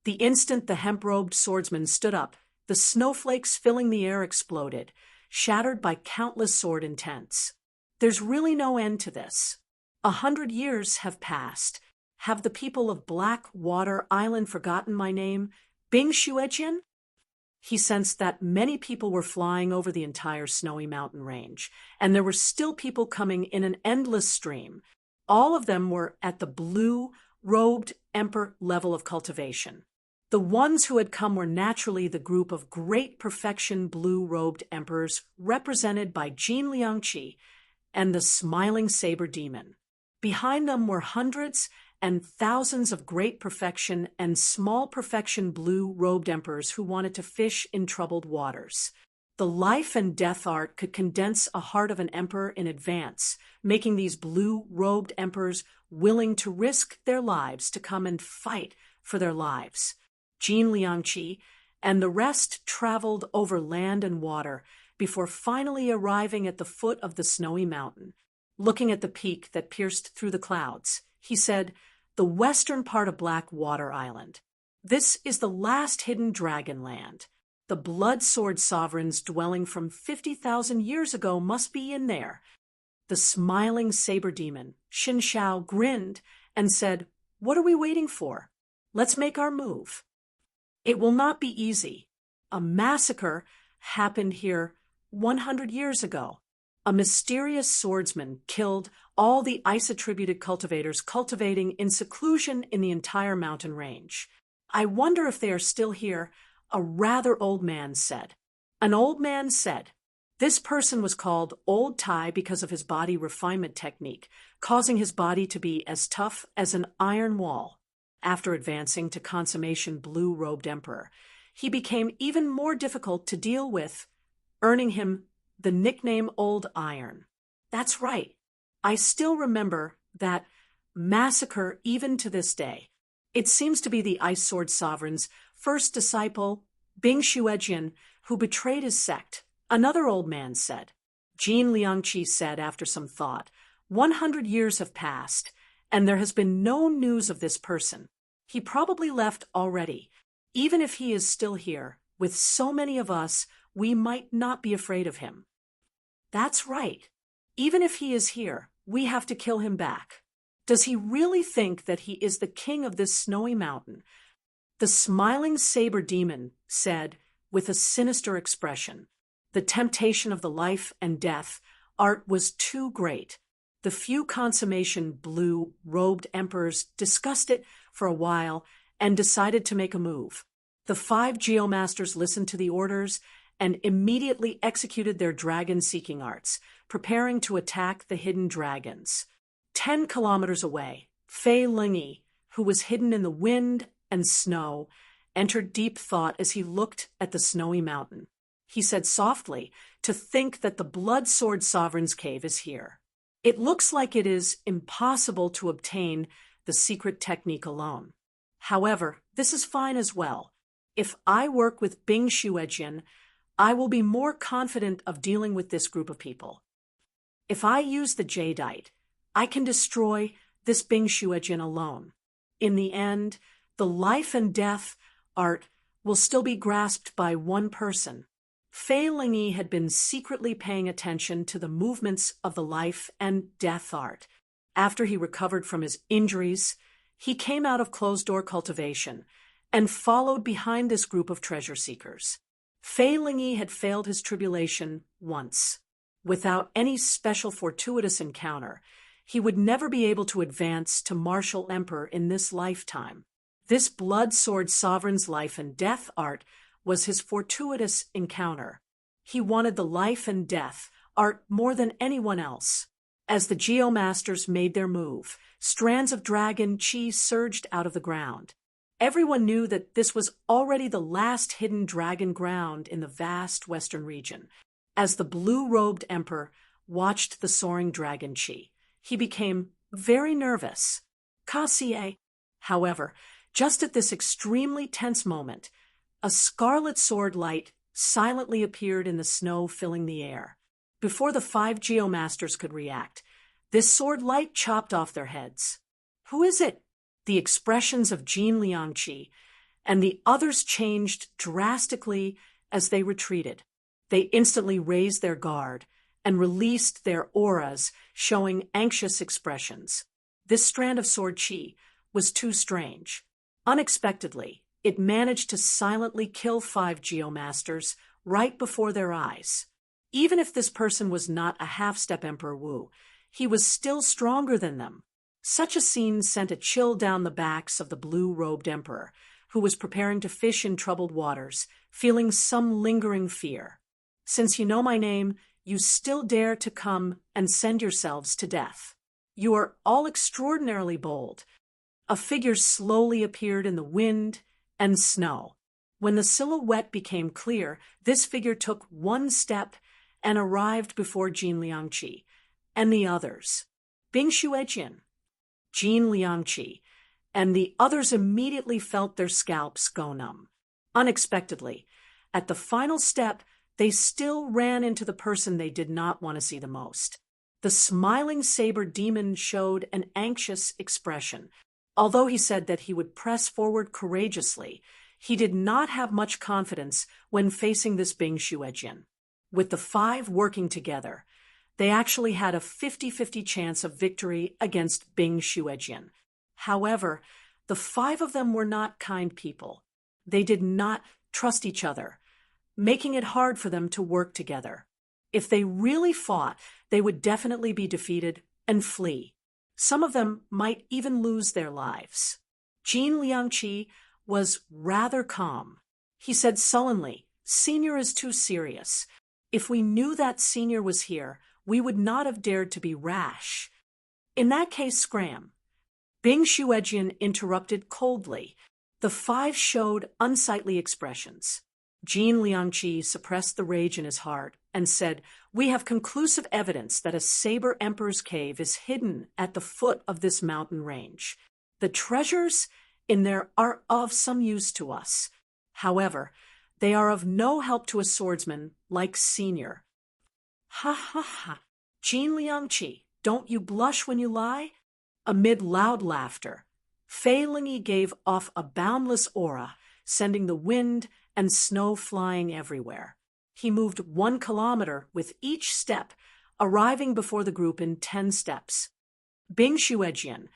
The instant the hemp-robed swordsman stood up, the snowflakes filling the air exploded, shattered by countless sword intents. There's really no end to this. 100 years have passed. Have the people of Blackwater Island forgotten my name, Bing Shuejian? He sensed that many people were flying over the entire snowy mountain range, and there were still people coming in an endless stream. All of them were at the blue-robed emperor level of cultivation. The ones who had come were naturally the group of great perfection blue-robed emperors represented by Jin Liangqi and the smiling saber demon. Behind them were hundreds and thousands of great perfection and small perfection blue-robed emperors who wanted to fish in troubled waters. The life and death art could condense a heart of an emperor in advance, making these blue-robed emperors willing to risk their lives to come and fight for their lives. Jin Liangqi and the rest traveled over land and water before finally arriving at the foot of the snowy mountain. Looking at the peak that pierced through the clouds, he said, "The western part of Blackwater Island. This is the last hidden dragon land. The blood sword sovereigns dwelling from 50,000 years ago must be in there." The smiling saber demon, Xin Shao, grinned and said, "What are we waiting for? Let's make our move." It will not be easy. A massacre happened here 100 years ago. A mysterious swordsman killed all the ice-attributed cultivators cultivating in seclusion in the entire mountain range. "I wonder if they are still here," a rather old man said. An old man said, "This person was called Old Tai because of his body refinement technique, causing his body to be as tough as an iron wall. After advancing to consummation blue-robed emperor, he became even more difficult to deal with, earning him the nickname Old Iron." That's right. I still remember that massacre even to this day. It seems to be the Ice Sword Sovereign's first disciple, Bing Shuejian, who betrayed his sect, another old man said. Jin Liangqi said after some thought, 100 years have passed, and there has been no news of this person. He probably left already. Even if he is still here, with so many of us, we might not be afraid of him. That's right. Even if he is here, we have to kill him back. Does he really think that he is the king of this snowy mountain? The smiling saber demon said, with a sinister expression. The temptation of the life and death art was too great. The few consummation blue-robed emperors discussed it for a while and decided to make a move. The 5 geomasters listened to the orders and immediately executed their dragon-seeking arts, preparing to attack the hidden dragons. 10 kilometers away, Fei Lingyi, who was hidden in the wind and snow, entered deep thought as he looked at the snowy mountain. He said softly, "To think that the Blood Sword Sovereign's cave is here. It looks like it is impossible to obtain the secret technique alone. However, this is fine as well. If I work with Bing Xuejin, I will be more confident of dealing with this group of people. If I use the jadeite, I can destroy this Bing Xuejin alone. In the end, the life and death art will still be grasped by one person." Fei Lingyi had been secretly paying attention to the movements of the life and death art. After he recovered from his injuries, he came out of closed-door cultivation and followed behind this group of treasure seekers. Fei Lingyi had failed his tribulation once. Without any special fortuitous encounter, he would never be able to advance to martial emperor in this lifetime. This Blood Sword Sovereign's life and death art was his fortuitous encounter. He wanted the life and death art more than anyone else. As the geomasters made their move, strands of dragon chi surged out of the ground. Everyone knew that this was already the last hidden dragon ground in the vast western region. As the blue-robed emperor watched the soaring dragon chi, he became very nervous. Cassier, however, just at this extremely tense moment, a scarlet sword light silently appeared in the snow filling the air. Before the 5 geomasters could react, this sword light chopped off their heads. "Who is it?" The expressions of Jin Liangqi and the others changed drastically as they retreated. They instantly raised their guard and released their auras, showing anxious expressions. This strand of sword chi was too strange. Unexpectedly, it managed to silently kill 5 geomasters right before their eyes. Even if this person was not a half-step Emperor Wu, he was still stronger than them. Such a scene sent a chill down the backs of the blue-robed emperor, who was preparing to fish in troubled waters, feeling some lingering fear. "Since you know my name, you still dare to come and send yourselves to death. You are all extraordinarily bold." A figure slowly appeared in the wind and snow. When the silhouette became clear, this figure took one step and arrived before Jin Liangqi and the others. Bing Xuejin, Jin Liangqi, and the others immediately felt their scalps go numb. Unexpectedly, at the final step, they still ran into the person they did not want to see the most. The smiling saber demon showed an anxious expression. Although he said that he would press forward courageously, he did not have much confidence when facing this Bing Xuejin. With the 5 working together, they actually had a 50-50 chance of victory against Bing Xuejin. However, the 5 of them were not kind people. They did not trust each other, making it hard for them to work together. If they really fought, they would definitely be defeated and flee. Some of them might even lose their lives. Jin Liangqi was rather calm. He said sullenly, "Senior is too serious. If we knew that Senior was here, we would not have dared to be rash." "In that case, scram." Bing Xuejin interrupted coldly. The 5 showed unsightly expressions. Jin Liangqi suppressed the rage in his heart and said, "We have conclusive evidence that a Saber Emperor's cave is hidden at the foot of this mountain range. The treasures in there are of some use to us. However, they are of no help to a swordsman like Senior." "Ha ha ha! Jin Liangqi, don't you blush when you lie?" Amid loud laughter, Fei Lingyi gave off a boundless aura, sending the wind and snow flying everywhere. He moved 1 kilometer with each step, arriving before the group in 10 steps. Bing Shuejian,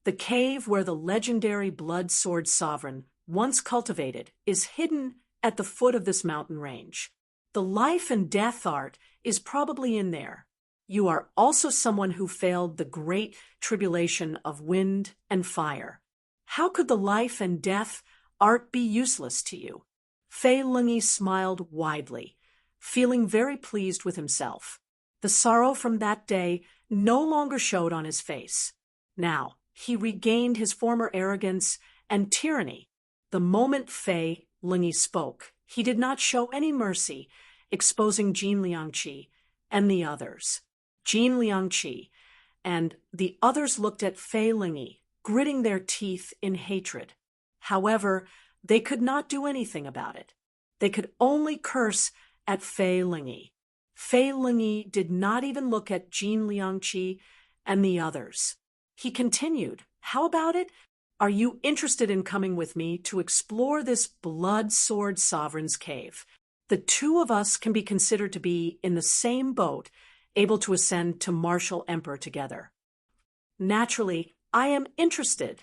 the cave where the legendary Blood Sword Sovereign once cultivated, is hidden at the foot of this mountain range. The life and death art is probably in there. You are also someone who failed the great tribulation of wind and fire. How could the life and death art be useless to you? Fei Lungi smiled widely, feeling very pleased with himself. The sorrow from that day no longer showed on his face. Now, he regained his former arrogance and tyranny. The moment Fei Lungi spoke, he did not show any mercy, exposing Jin Liangqi and the others. Jin Liangqi and the others looked at Fei Lungi, gritting their teeth in hatred. However, they could not do anything about it. They could only curse at Fei Lungi. Fei Lungi did not even look at Jin Liangqi and the others. He continued, "How about it? Are you interested in coming with me to explore this Blood Sword Sovereign's cave? The two of us can be considered to be in the same boat, able to ascend to Martial Emperor together." "Naturally, I am interested,"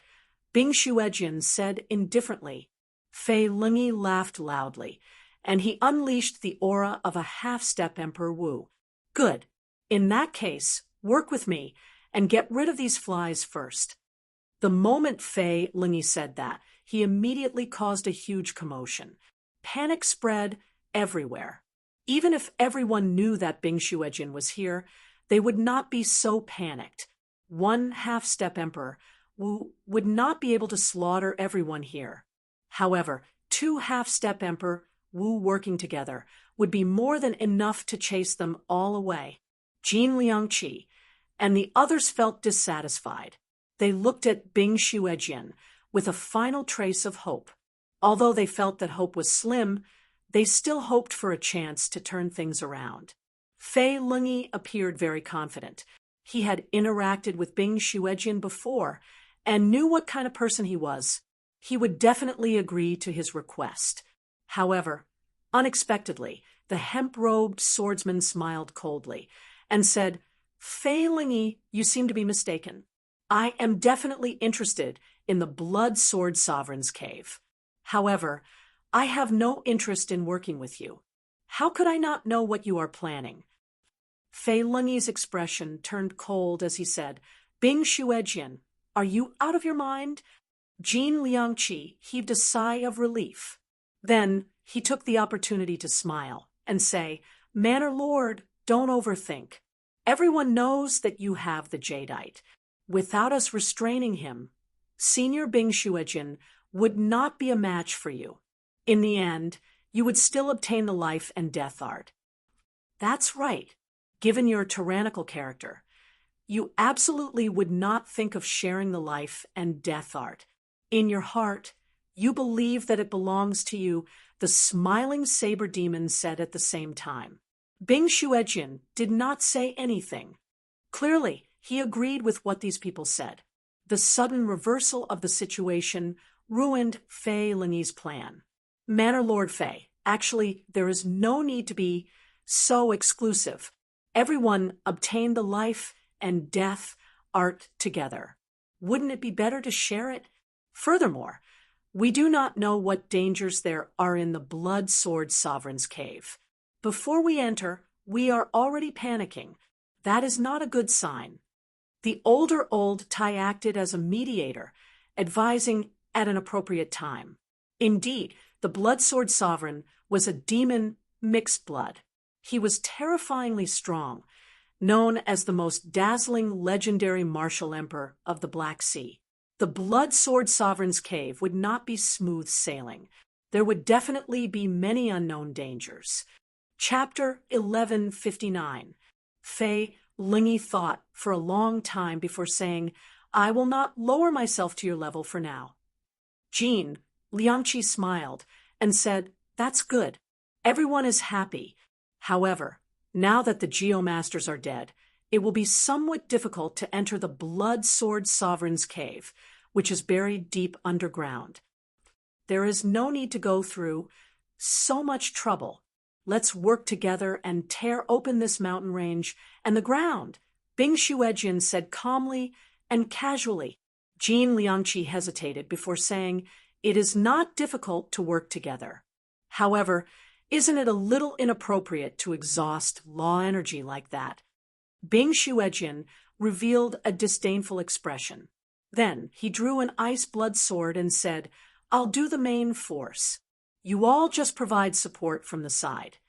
Bing Shuejian said indifferently. Fei Lungi laughed loudly, and he unleashed the aura of a half-step Emperor Wu. "Good. In that case, work with me and get rid of these flies first." The moment Fei Lungi said that, he immediately caused a huge commotion. Panic spread everywhere. Even if everyone knew that Bing Shuejian was here, they would not be so panicked. One half-step Emperor Wu would not be able to slaughter everyone here. However, two half-step Emperor Wu working together would be more than enough to chase them all away. Jin Liangqi and the others felt dissatisfied. They looked at Bing Shuejian with a final trace of hope. Although they felt that hope was slim, they still hoped for a chance to turn things around. Fei Lungi appeared very confident. He had interacted with Bing Shuejian before and knew what kind of person he was. He would definitely agree to his request. However, unexpectedly, the hemp-robed swordsman smiled coldly and said, "Fei Lungi, you seem to be mistaken. I am definitely interested in the Blood Sword Sovereign's cave. However, I have no interest in working with you. How could I not know what you are planning?" Fei Lungi's expression turned cold as he said, "Bing Shuejian, are you out of your mind?" Jin Liangqi heaved a sigh of relief. Then he took the opportunity to smile and say, "Manor Lord, don't overthink. Everyone knows that you have the jadeite. Without us restraining him, Senior Bing Shuejian would not be a match for you. In the end, you would still obtain the life and death art." "That's right. Given your tyrannical character, you absolutely would not think of sharing the life and death art. In your heart, you believe that it belongs to you," the smiling saber demon said at the same time. Bing Shuejian did not say anything. Clearly, he agreed with what these people said. The sudden reversal of the situation ruined Fei Lungi's plan. "Manor Lord Fei, actually, there is no need to be so exclusive. Everyone obtained the life and death art together. Wouldn't it be better to share it? Furthermore, we do not know what dangers there are in the Blood Sword Sovereign's cave. Before we enter, we are already panicking. That is not a good sign." The older old Tai acted as a mediator, advising at an appropriate time. Indeed, the Blood Sword Sovereign was a demon mixed blood. He was terrifyingly strong, known as the most dazzling legendary martial emperor of the Black Sea. The Blood Sword Sovereign's cave would not be smooth sailing. There would definitely be many unknown dangers. Chapter 1159. Fei Lungi thought for a long time before saying, "I will not lower myself to your level for now." Jin Liangqi smiled and said, "That's good. Everyone is happy. However, now that the Geomasters are dead, it will be somewhat difficult to enter the Blood Sword Sovereign's cave, which is buried deep underground. There is no need to go through so much trouble. Let's work together and tear open this mountain range and the ground," Bing Shuejian said calmly and casually. Jin Liangqi hesitated before saying, "It is not difficult to work together. However, isn't it a little inappropriate to exhaust law energy like that?" Bing Xuejin revealed a disdainful expression. Then he drew an ice blood sword and said, "I'll do the main force. You all just provide support from the side."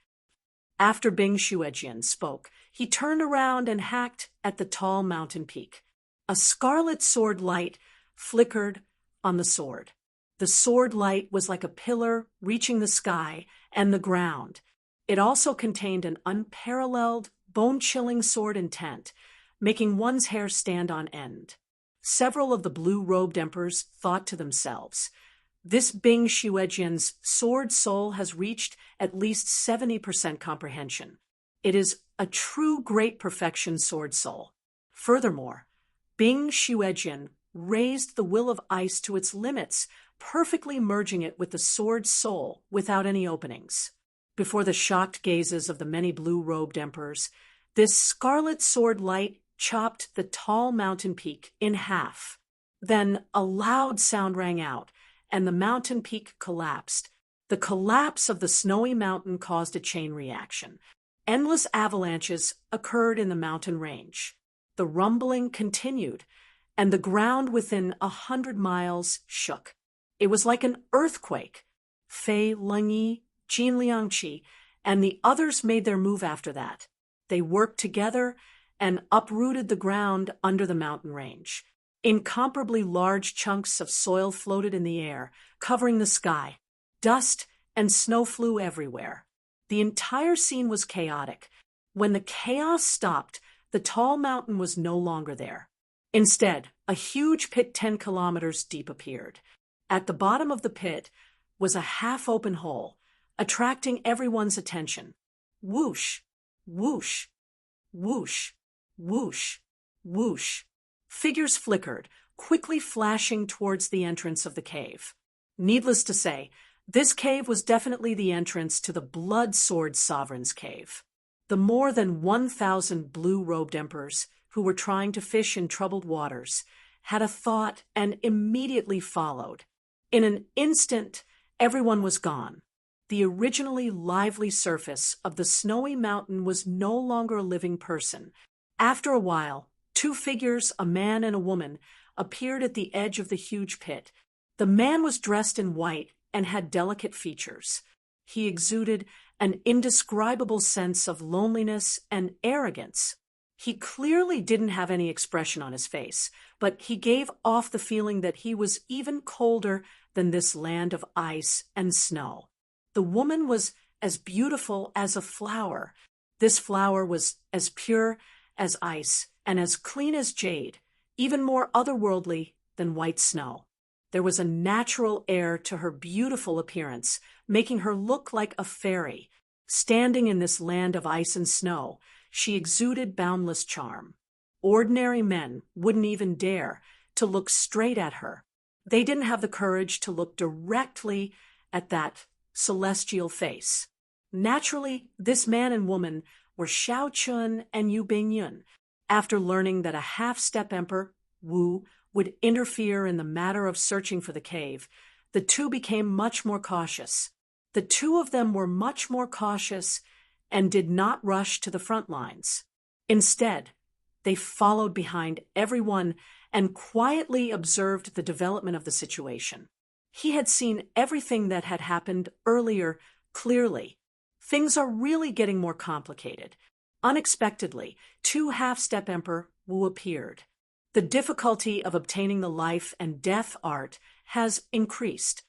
After Bing Xuejin spoke, he turned around and hacked at the tall mountain peak. A scarlet sword light flickered on the sword. The sword light was like a pillar reaching the sky and the ground. It also contained an unparalleled, bone-chilling sword intent, making one's hair stand on end. Several of the blue-robed emperors thought to themselves, "This Bing Xuejin's sword soul has reached at least 70% comprehension. It is a true great perfection sword soul." Furthermore, Bing Xuejin raised the will of ice to its limits, perfectly merging it with the sword soul without any openings. Before the shocked gazes of the many blue-robed emperors, this scarlet sword light chopped the tall mountain peak in half. Then a loud sound rang out, and the mountain peak collapsed. The collapse of the snowy mountain caused a chain reaction. Endless avalanches occurred in the mountain range. The rumbling continued, and the ground within 100 miles shook. It was like an earthquake. Fei Lengyi, Jin Liangqi, and the others made their move after that. They worked together and uprooted the ground under the mountain range. Incomparably large chunks of soil floated in the air, covering the sky. Dust and snow flew everywhere. The entire scene was chaotic. When the chaos stopped, the tall mountain was no longer there. Instead, a huge pit 10 kilometers deep appeared. At the bottom of the pit was a half-open hole, attracting everyone's attention. Whoosh, whoosh, whoosh, whoosh, whoosh. Figures flickered, quickly flashing towards the entrance of the cave. Needless to say, this cave was definitely the entrance to the Blood Sword Sovereign's cave. The more than 1,000 blue-robed emperors who were trying to fish in troubled waters had a thought and immediately followed. In an instant, everyone was gone. The originally lively surface of the snowy mountain was no longer a living person. After a while, two figures, a man and a woman, appeared at the edge of the huge pit. The man was dressed in white and had delicate features. He exuded an indescribable sense of loneliness and arrogance. He clearly didn't have any expression on his face, but he gave off the feeling that he was even colder than this land of ice and snow. The woman was as beautiful as a flower. This flower was as pure as ice and as clean as jade, even more otherworldly than white snow. There was a natural air to her beautiful appearance, making her look like a fairy. Standing in this land of ice and snow, she exuded boundless charm. Ordinary men wouldn't even dare to look straight at her. They didn't have the courage to look directly at that celestial face. Naturally, this man and woman were Xiao Chun and Yu Bingyun. After learning that a half-step emperor, Wu, would interfere in the matter of searching for the cave, the two became much more cautious. The two of them were much more cautious and did not rush to the front lines. Instead, they followed behind everyone and quietly observed the development of the situation. He had seen everything that had happened earlier clearly. Things are really getting more complicated. Unexpectedly, two half-step emperor Wu appeared. The difficulty of obtaining the life and death art has increased.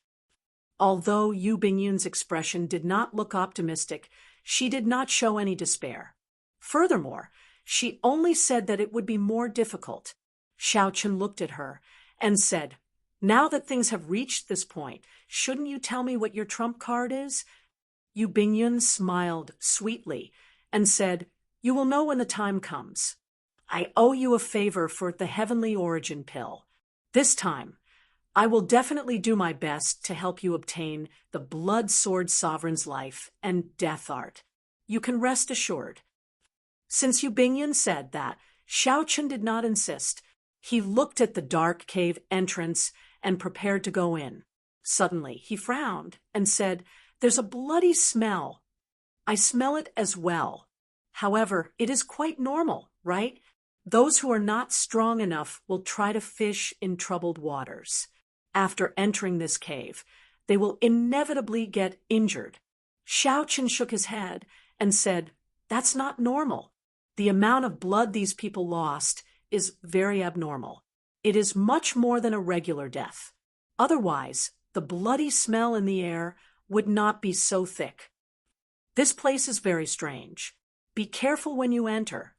Although Yu Bingyun's expression did not look optimistic, she did not show any despair. Furthermore, she only said that it would be more difficult. Xiao Chun looked at her and said, "Now that things have reached this point, shouldn't you tell me what your trump card is?" Yu Bingyun smiled sweetly and said, "You will know when the time comes. I owe you a favor for the Heavenly Origin Pill. This time, I will definitely do my best to help you obtain the Blood Sword Sovereign's life and death art. You can rest assured." Since Yu Bingyun said that, Xiao Chun did not insist. He looked at the dark cave entrance and prepared to go in. Suddenly, he frowned and said, "There's a bloody smell. I smell it as well. However, it is quite normal, right? Those who are not strong enough will try to fish in troubled waters. After entering this cave, they will inevitably get injured." Xiaochen shook his head and said, "That's not normal. The amount of blood these people lost is very abnormal. It is much more than a regular death. Otherwise, the bloody smell in the air would not be so thick. This place is very strange. Be careful when you enter."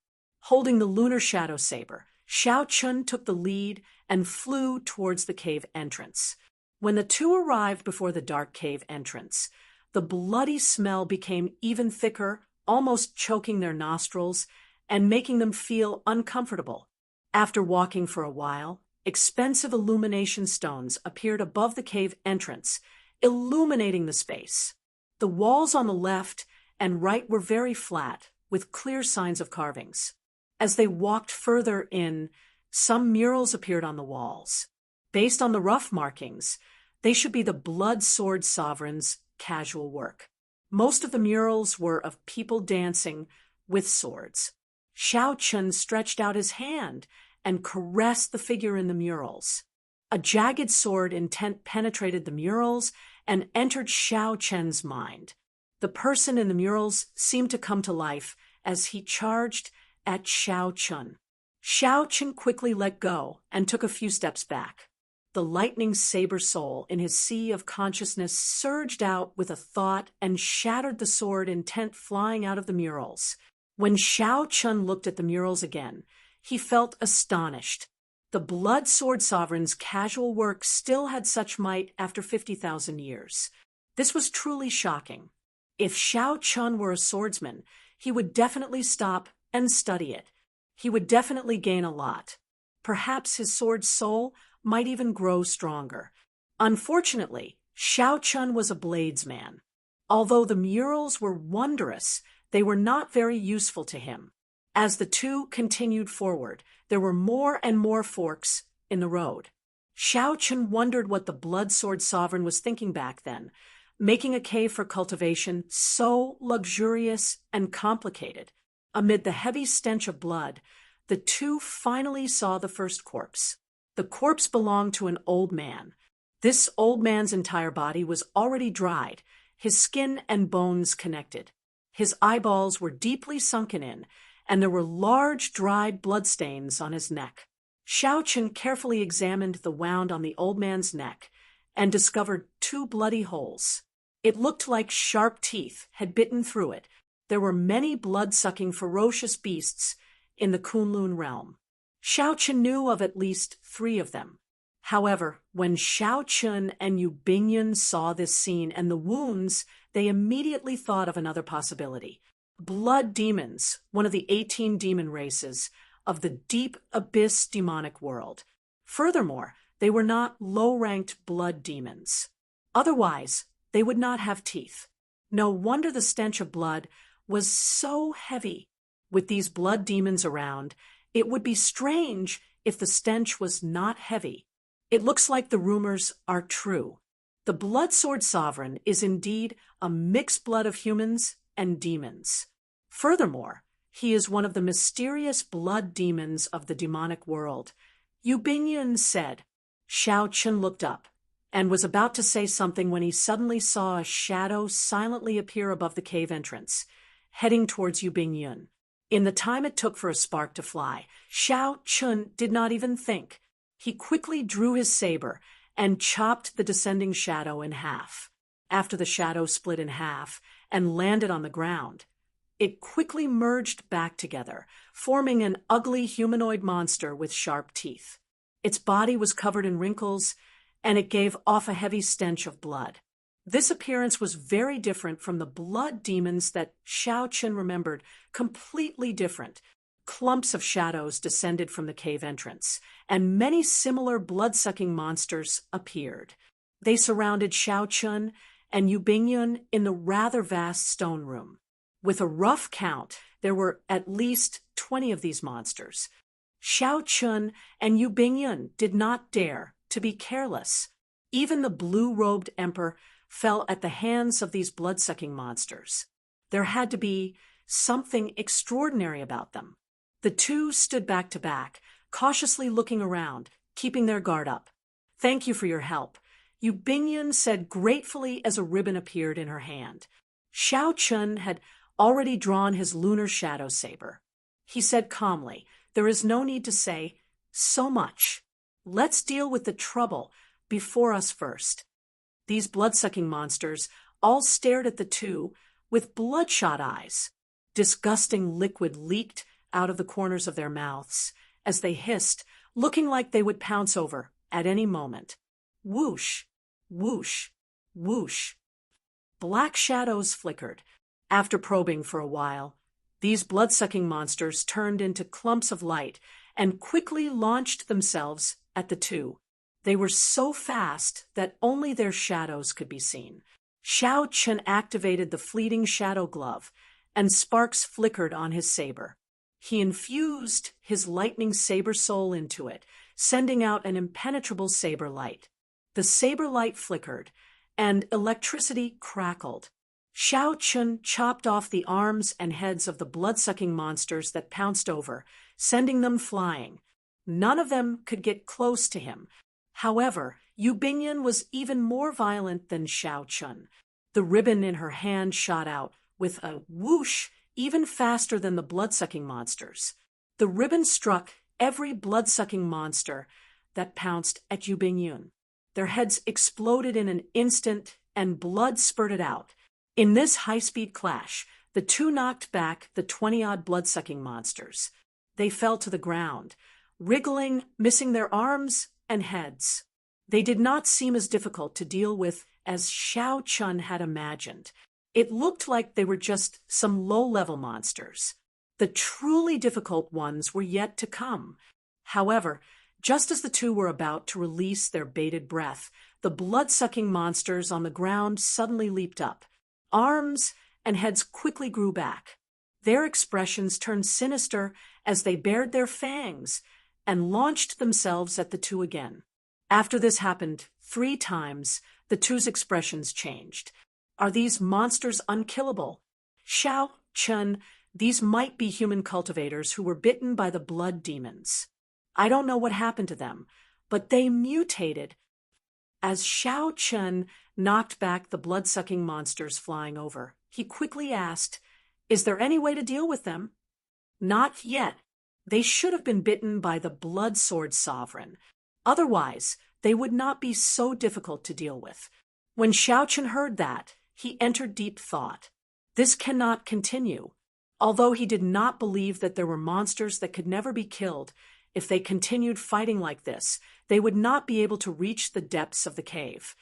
Holding the lunar shadow saber, Xiaochen took the lead and flew towards the cave entrance. When the two arrived before the dark cave entrance, the bloody smell became even thicker, almost choking their nostrils and making them feel uncomfortable. After walking for a while, expensive illumination stones appeared above the cave entrance, illuminating the space. The walls on the left and right were very flat, with clear signs of carvings. As they walked further in, some murals appeared on the walls. Based on the rough markings, they should be the Blood Sword Sovereign's casual work. Most of the murals were of people dancing with swords. Xiaochen stretched out his hand and caressed the figure in the murals. A jagged sword intent penetrated the murals and entered Xiaochen's mind. The person in the murals seemed to come to life as he charged at Xiaochen. Xiaochen quickly let go and took a few steps back. The lightning saber soul in his sea of consciousness surged out with a thought and shattered the sword intent flying out of the murals. When Xiaochen looked at the murals again, he felt astonished. The Blood Sword Sovereign's casual work still had such might after 50,000 years. This was truly shocking. If Xiaochen were a swordsman, he would definitely stop and study it. He would definitely gain a lot. Perhaps his sword's soul might even grow stronger. Unfortunately, Xiaochen was a bladesman. Although the murals were wondrous, they were not very useful to him. As the two continued forward, there were more and more forks in the road. Xiaochen wondered what the Blood Sword Sovereign was thinking back then, making a cave for cultivation so luxurious and complicated. Amid the heavy stench of blood, the two finally saw the first corpse. The corpse belonged to an old man. This old man's entire body was already dried, his skin and bones connected. His eyeballs were deeply sunken in, and there were large dried bloodstains on his neck. Xiaochen carefully examined the wound on the old man's neck and discovered 2 bloody holes. It looked like sharp teeth had bitten through it. There were many blood-sucking ferocious beasts in the Kunlun realm. Xiaochen knew of at least 3 of them. However, when Xiaochen and Yubingyan saw this scene and the wounds, they immediately thought of another possibility. Blood demons, one of the 18 demon races of the deep abyss demonic world. Furthermore, they were not low-ranked blood demons. Otherwise, they would not have teeth. No wonder the stench of blood was so heavy. With these blood demons around, it would be strange if the stench was not heavy. It looks like the rumors are true. The Blood Sword Sovereign is indeed a mixed blood of humans and demons. Furthermore, he is one of the mysterious blood demons of the demonic world. Yubingyan said. Xiaochen looked up and was about to say something when he suddenly saw a shadow silently appear above the cave entrance, heading towards Yubingyan. In the time it took for a spark to fly, Xiaochen did not even think. He quickly drew his saber and chopped the descending shadow in half. After the shadow split in half and landed on the ground, it quickly merged back together, forming an ugly humanoid monster with sharp teeth. Its body was covered in wrinkles, and it gave off a heavy stench of blood. This appearance was very different from the blood demons that Xiaochen remembered, completely different. Clumps of shadows descended from the cave entrance, and many similar blood-sucking monsters appeared. They surrounded Xiaochen and Yubingyan in the rather vast stone room. With a rough count, there were at least 20 of these monsters. Xiao Chun and Yu Bingyun did not dare to be careless. Even the blue-robed emperor fell at the hands of these blood-sucking monsters. There had to be something extraordinary about them. The two stood back to back, cautiously looking around, keeping their guard up. "Thank you for your help," Yu Bingyun said gratefully as a ribbon appeared in her hand. Xiao Chun had already drawn his lunar shadow saber. He said calmly, "There is no need to say so much. Let's deal with the trouble before us first." These blood-sucking monsters all stared at the two with bloodshot eyes. Disgusting liquid leaked out of the corners of their mouths as they hissed, looking like they would pounce over at any moment. Whoosh, whoosh, whoosh. Black shadows flickered. After probing for a while, these blood-sucking monsters turned into clumps of light and quickly launched themselves at the two. They were so fast that only their shadows could be seen. Xiao Chun activated the fleeting shadow glove, and sparks flickered on his saber. He infused his lightning saber soul into it, sending out an impenetrable saber light. The saber light flickered, and electricity crackled. Xiao Chun chopped off the arms and heads of the blood-sucking monsters that pounced over, sending them flying. None of them could get close to him. However, Yu Bingyun was even more violent than Xiao Chun. The ribbon in her hand shot out with a whoosh even faster than the blood-sucking monsters. The ribbon struck every blood-sucking monster that pounced at Yu Bingyun. Their heads exploded in an instant, and blood spurted out. In this high-speed clash, the two knocked back the 20-odd blood-sucking monsters. They fell to the ground, wriggling, missing their arms and heads. They did not seem as difficult to deal with as Xiao Chun had imagined. It looked like they were just some low-level monsters. The truly difficult ones were yet to come. However, just as the two were about to release their bated breath, the blood-sucking monsters on the ground suddenly leaped up. Arms and heads quickly grew back. Their expressions turned sinister as they bared their fangs and launched themselves at the two again. After this happened 3 times, the two's expressions changed. Are these monsters unkillable? Xiao Chun, these might be human cultivators who were bitten by the blood demons. I don't know what happened to them, but they mutated. As Xiao Chun knocked back the blood-sucking monsters flying over, he quickly asked, "Is there any way to deal with them?" "Not yet. They should have been bitten by the blood sword sovereign. Otherwise, they would not be so difficult to deal with." When Xiao Chun heard that, he entered deep thought. This cannot continue. Although he did not believe that there were monsters that could never be killed, if they continued fighting like this, they would not be able to reach the depths of the cave.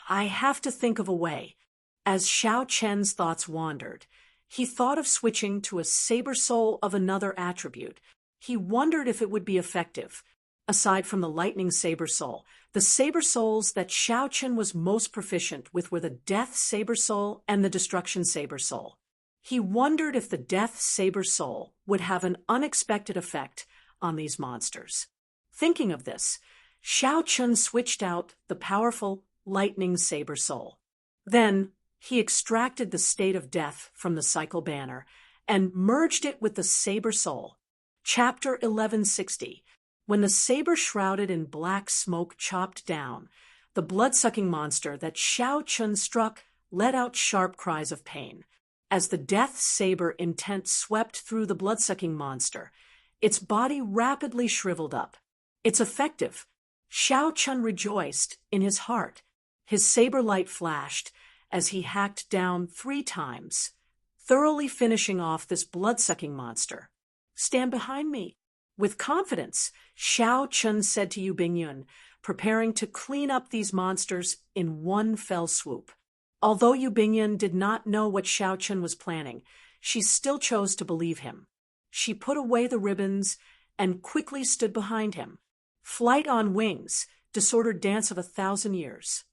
I have to think of a way. As Xiao Chen's thoughts wandered, he thought of switching to a saber soul of another attribute. He wondered if it would be effective. Aside from the lightning saber soul, the saber souls that Xiao Chen was most proficient with were the death saber soul and the destruction saber soul. He wondered if the death saber soul would have an unexpected effect on these monsters. Thinking of this, Xiao Chun switched out the powerful lightning saber soul. Then he extracted the state of death from the cycle banner and merged it with the saber soul. Chapter 1160. When the saber shrouded in black smoke chopped down, the blood-sucking monster that Xiao Chun struck let out sharp cries of pain. As the death saber intent swept through the blood-sucking monster, its body rapidly shriveled up. It's effective. Xiao Chun rejoiced in his heart. His saber light flashed as he hacked down 3 times, thoroughly finishing off this blood-sucking monster. "Stand behind me." With confidence, Xiao Chun said to Yu Bingyun, preparing to clean up these monsters in one fell swoop. Although Yu Bingyun did not know what Xiao Chun was planning, she still chose to believe him. She put away the ribbons and quickly stood behind him. Flight on wings, disordered dance of 1,000 years.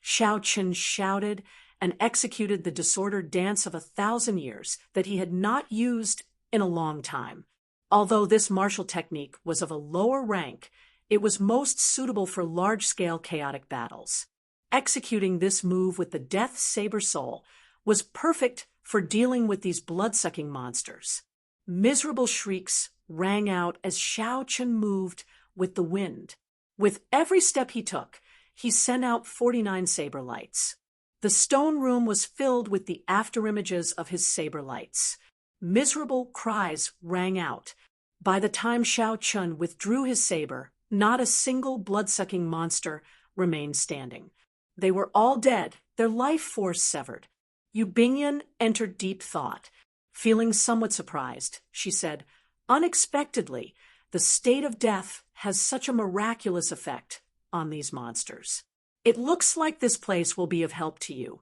Xiao Chun shouted and executed the disordered dance of 1,000 years that he had not used in a long time. Although this martial technique was of a lower rank, it was most suitable for large-scale chaotic battles. Executing this move with the Death Saber Soul was perfect for dealing with these blood-sucking monsters. Miserable shrieks rang out as Xiao Chun moved with the wind. With every step he took, he sent out 49 saber lights. The stone room was filled with the afterimages of his saber lights. Miserable cries rang out. By the time Xiao Chun withdrew his saber, not a single blood-sucking monster remained standing. They were all dead, their life force severed. Yu Bingyan entered deep thought. Feeling somewhat surprised, she said, "Unexpectedly, the state of death has such a miraculous effect on these monsters. It looks like this place will be of help to you."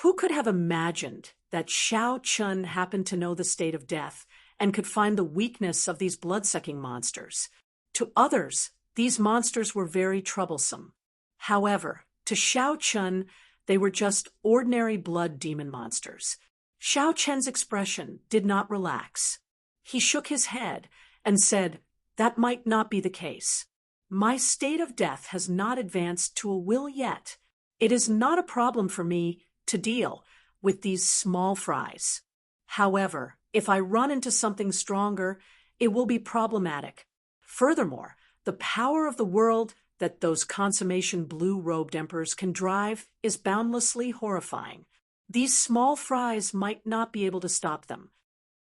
Who could have imagined that Xiao Chun happened to know the state of death and could find the weakness of these blood-sucking monsters? To others, these monsters were very troublesome. However, to Xiao Chun, they were just ordinary blood demon monsters. Xiao Chun's expression did not relax. He shook his head and said, "That might not be the case. My state of death has not advanced to a will yet. It is not a problem for me to deal with these small fries. However, if I run into something stronger, it will be problematic. Furthermore, the power of the world that those consummation blue-robed emperors can drive is boundlessly horrifying. These small fries might not be able to stop them.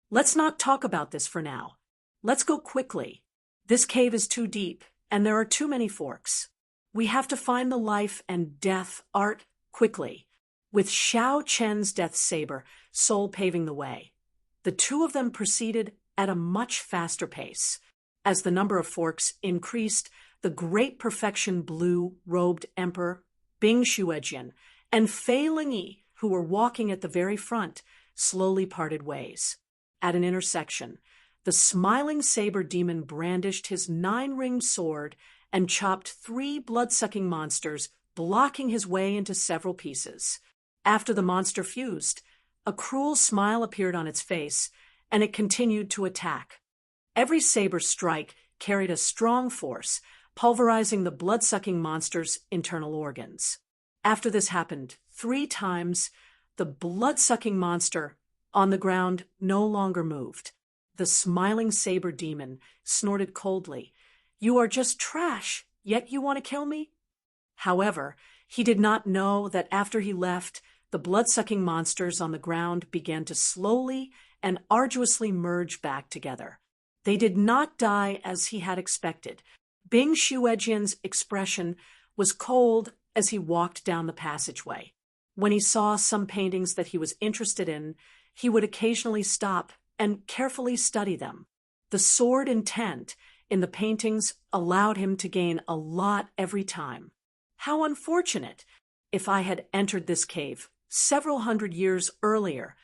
Let's not talk about this for now. Let's go quickly. This cave is too deep, and there are too many forks. We have to find the life and death art quickly." With Xiao Chen's death saber, Soul paving the way, the two of them proceeded at a much faster pace. As the number of forks increased, the great perfection blue-robed emperor, Bing Xuejian, and Fei Lingyi, who were walking at the very front, slowly parted ways. At an intersection, the smiling saber demon brandished his 9-ringed sword and chopped 3 blood-sucking monsters, blocking his way into several pieces. After the monster fused, a cruel smile appeared on its face, and it continued to attack. Every saber strike carried a strong force, pulverizing the blood-sucking monster's internal organs. After this happened 3 times, the blood-sucking monster on the ground no longer moved. The smiling saber demon snorted coldly, "You are just trash, yet you want to kill me?" However, he did not know that after he left, the blood-sucking monsters on the ground began to slowly and arduously merge back together. They did not die as he had expected. Bing Xuejian's expression was cold as he walked down the passageway. When he saw some paintings that he was interested in, he would occasionally stop and carefully study them. The sword intent in the paintings allowed him to gain a lot every time. How unfortunate! If I had entered this cave several hundred years earlier,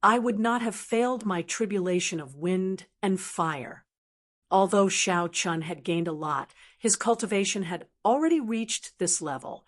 I would not have failed my tribulation of wind and fire. Although Xiao Chun had gained a lot, his cultivation had already reached this level,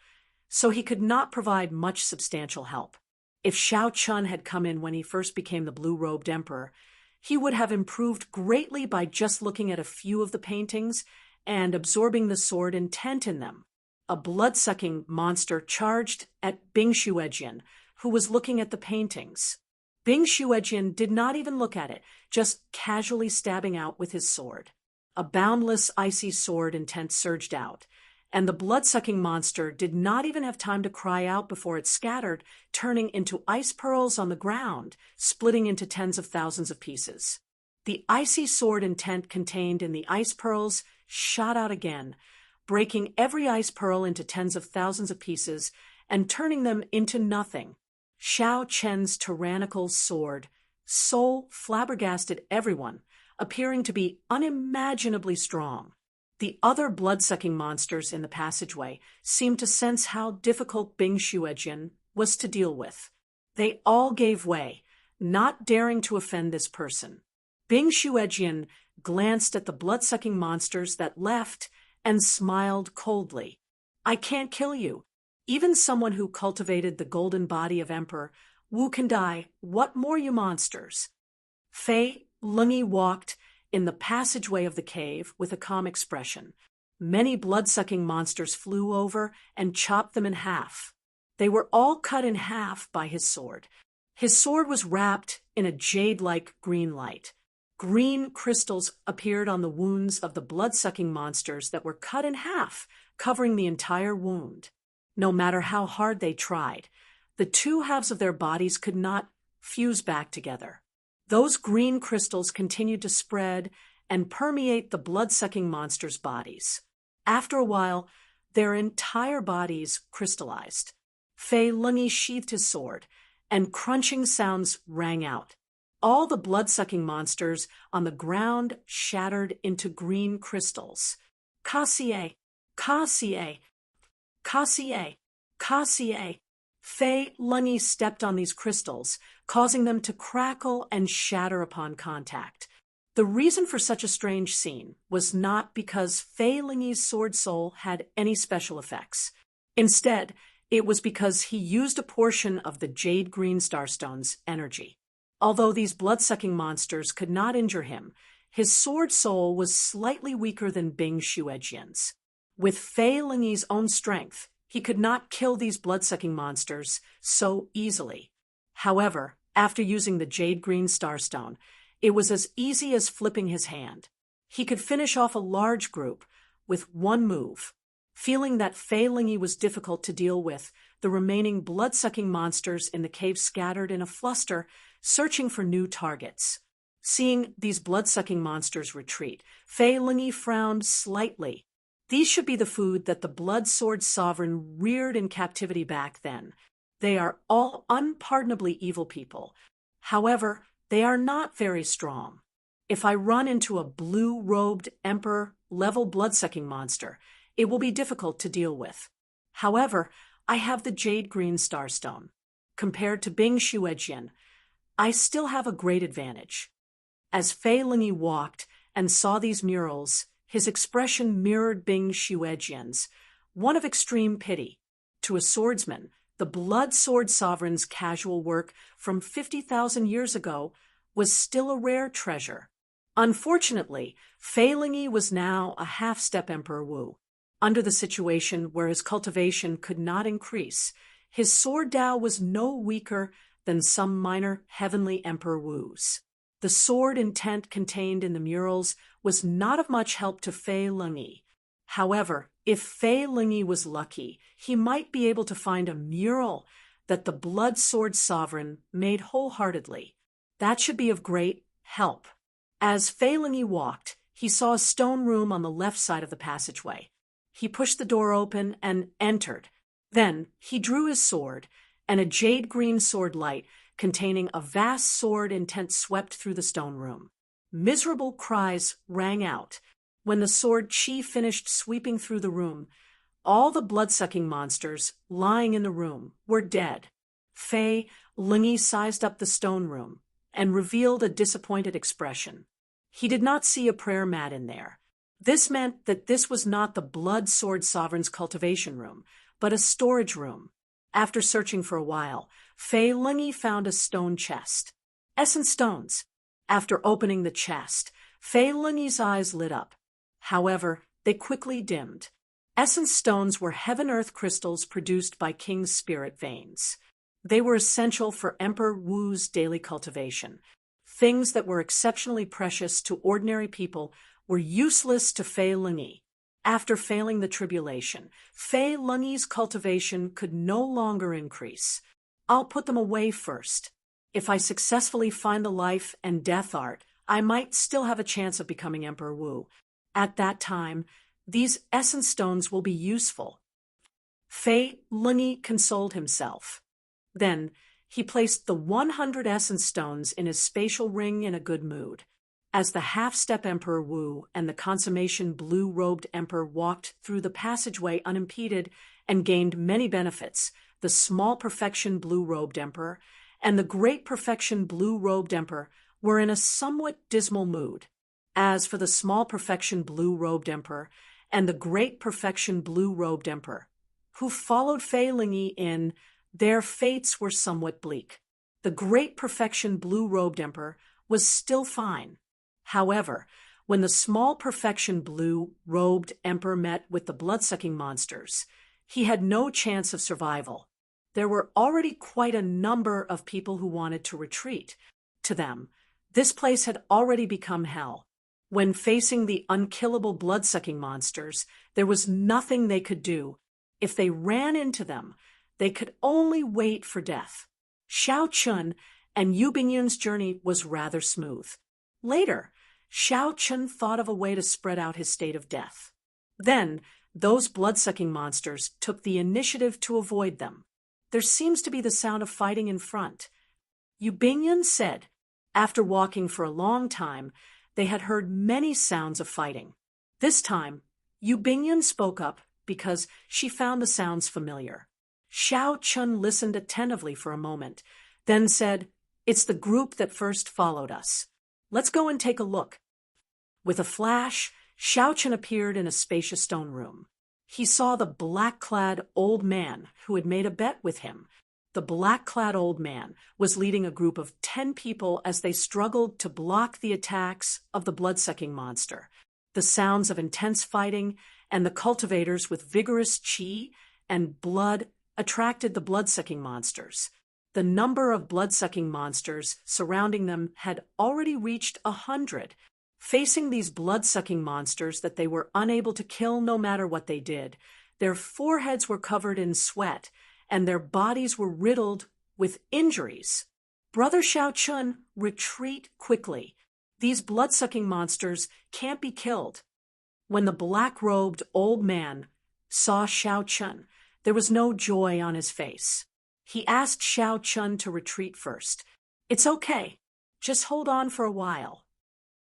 so he could not provide much substantial help. If Xiao Chun had come in when he first became the blue-robed emperor, he would have improved greatly by just looking at a few of the paintings and absorbing the sword intent in them. A blood-sucking monster charged at Bing Xuejian, who was looking at the paintings. Bing Xuejian did not even look at it, just casually stabbing out with his sword. A boundless, icy sword intent surged out, and the blood-sucking monster did not even have time to cry out before it scattered, turning into ice pearls on the ground, splitting into tens of thousands of pieces. The icy sword intent contained in the ice pearls shot out again, breaking every ice pearl into tens of thousands of pieces and turning them into nothing. Xiao Chen's tyrannical sword, Soul flabbergasted everyone, appearing to be unimaginably strong. The other blood-sucking monsters in the passageway seemed to sense how difficult Bing Xuejian was to deal with. They all gave way, not daring to offend this person. Bing Xuejian glanced at the blood-sucking monsters that left and smiled coldly. "I can't kill you. Even someone who cultivated the golden body of Emperor Wu can die. What more, you monsters?" Fei Lingyi walked in the passageway of the cave with a calm expression. Many blood-sucking monsters flew over and chopped them in half. They were all cut in half by his sword. His sword was wrapped in a jade-like green light. Green crystals appeared on the wounds of the blood-sucking monsters that were cut in half, covering the entire wound. No matter how hard they tried, the two halves of their bodies could not fuse back together. Those green crystals continued to spread and permeate the blood-sucking monsters' bodies. After a while, their entire bodies crystallized. Fei Lungi sheathed his sword, and crunching sounds rang out. All the blood-sucking monsters on the ground shattered into green crystals. Kasie, Kasie, Kasie, Kasie. Fei Lungi stepped on these crystals, causing them to crackle and shatter upon contact. The reason for such a strange scene was not because Fei Lungi's sword soul had any special effects. Instead, it was because he used a portion of the Jade Green Starstone's energy. Although these blood-sucking monsters could not injure him, his sword soul was slightly weaker than Bing Xuejian's. With Fei Lungi's own strength, he could not kill these blood-sucking monsters so easily. However, after using the Jade Green Starstone, it was as easy as flipping his hand. He could finish off a large group with one move. Feeling that Fei Lungi was difficult to deal with, the remaining blood-sucking monsters in the cave scattered in a fluster, searching for new targets. Seeing these blood-sucking monsters retreat, Fei Lungi frowned slightly. These should be the food that the Blood Sword Sovereign reared in captivity back then. They are all unpardonably evil people. However, they are not very strong. If I run into a blue-robed Emperor-level blood-sucking monster, it will be difficult to deal with. However, I have the Jade Green Starstone. Compared to Bing Xuejian, I still have a great advantage. As Fei Lungi walked and saw these murals, his expression mirrored Bing Xuejian's, one of extreme pity. To a swordsman, the Blood Sword Sovereign's casual work from 50,000 years ago was still a rare treasure. Unfortunately, Fei Lungi was now a half-step Emperor Wu. Under the situation where his cultivation could not increase, his sword Dao was no weaker than some minor heavenly Emperor Wu's. The sword intent contained in the murals was not of much help to Fei Lungi. However, if Fei Lungi was lucky, he might be able to find a mural that the Blood Sword Sovereign made wholeheartedly. That should be of great help. As Fei Lungi walked, he saw a stone room on the left side of the passageway. He pushed the door open and entered. Then he drew his sword, and a jade green sword light containing a vast sword intent swept through the stone room. Miserable cries rang out. When the sword chi finished sweeping through the room, all the blood-sucking monsters lying in the room were dead. Fei Lungi sized up the stone room and revealed a disappointed expression. He did not see a prayer mat in there. This meant that this was not the Blood Sword Sovereign's cultivation room, but a storage room. After searching for a while, Fei Lungi found a stone chest. Essence stones. After opening the chest, Fei Lungi's eyes lit up. However, they quickly dimmed. Essence stones were heaven-earth crystals produced by King's spirit veins. They were essential for Emperor Wu's daily cultivation. Things that were exceptionally precious to ordinary people were useless to Fei Lungi. After failing the tribulation, Fei Lungi's cultivation could no longer increase. I'll put them away first. If I successfully find the life and death art, I might still have a chance of becoming Emperor Wu. At that time, these essence stones will be useful. Fei Lungi consoled himself. Then, he placed the 100 essence stones in his spatial ring in a good mood. As the half-step Emperor Wu and the consummation blue-robed Emperor walked through the passageway unimpeded and gained many benefits, the small perfection blue-robed Emperor and the great perfection blue-robed Emperor were in a somewhat dismal mood. As for the small perfection blue-robed Emperor and the great perfection blue-robed Emperor, who followed Fei Lungi in, their fates were somewhat bleak. The great perfection blue-robed Emperor was still fine. However, When the small perfection blue-robed emperor met with the blood-sucking monsters, he had no chance of survival. There were already quite a number of people who wanted to retreat. To them, this place had already become hell. When facing the unkillable blood-sucking monsters, there was nothing they could do. If they ran into them, they could only wait for death. Xiao Chun and Yu Bingyun's journey was rather smooth. Later, Xiao Chun thought of a way to spread out his state of death. Then, those blood-sucking monsters took the initiative to avoid them. There seems to be the sound of fighting in front. Yu Bingyun said, after walking for a long time, they had heard many sounds of fighting. This time, Yu Bingyun spoke up because she found the sounds familiar. Xiao Chun listened attentively for a moment, then said, "It's the group that first followed us. Let's go and take a look." With a flash, Xiao Chun appeared in a spacious stone room. He saw the black-clad old man who had made a bet with him. The black-clad old man was leading a group of 10 people as they struggled to block the attacks of the blood-sucking monster. The sounds of intense fighting and the cultivators with vigorous qi and blood attracted the blood-sucking monsters. The number of blood-sucking monsters surrounding them had already reached 100. Facing these blood-sucking monsters that they were unable to kill no matter what they did, their foreheads were covered in sweat, and their bodies were riddled with injuries. "Brother Xiao Chun, retreat quickly. These blood-sucking monsters can't be killed." When the black-robed old man saw Xiao Chun, there was no joy on his face. He asked Xiao Chun to retreat first. "It's okay. Just hold on for a while."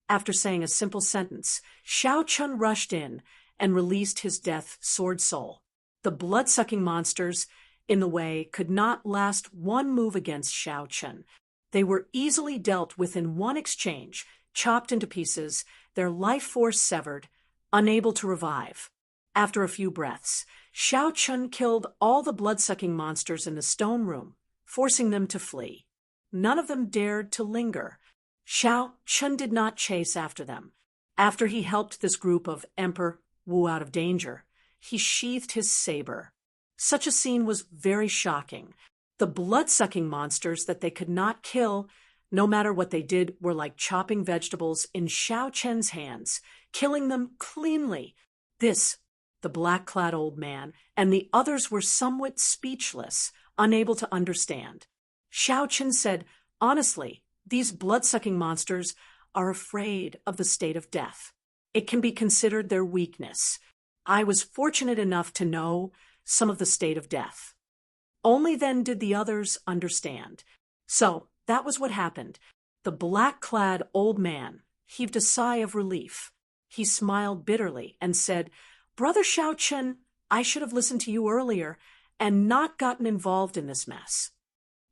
After saying a simple sentence, Xiao Chun rushed in and released his death sword soul. The blood-sucking monsters in the way could not last one move against Xiao Chun. They were easily dealt with in one exchange, chopped into pieces, their life force severed, unable to revive. After a few breaths, Xiao Chun killed all the blood-sucking monsters in the stone room, forcing them to flee. None of them dared to linger. Xiao Chun did not chase after them. After he helped this group of Emperor Wu out of danger, he sheathed his saber. Such a scene was very shocking. The blood-sucking monsters that they could not kill, no matter what they did, were like chopping vegetables in Xiao Chun's hands, killing them cleanly. The black-clad old man, and the others were somewhat speechless, unable to understand. Xiao Chun said, "Honestly, these blood-sucking monsters are afraid of the state of death. It can be considered their weakness. I was fortunate enough to know some of the state of death." Only then did the others understand. So, that was what happened. The black-clad old man heaved a sigh of relief. He smiled bitterly and said, "Brother Xiao Chun, I should have listened to you earlier and not gotten involved in this mess."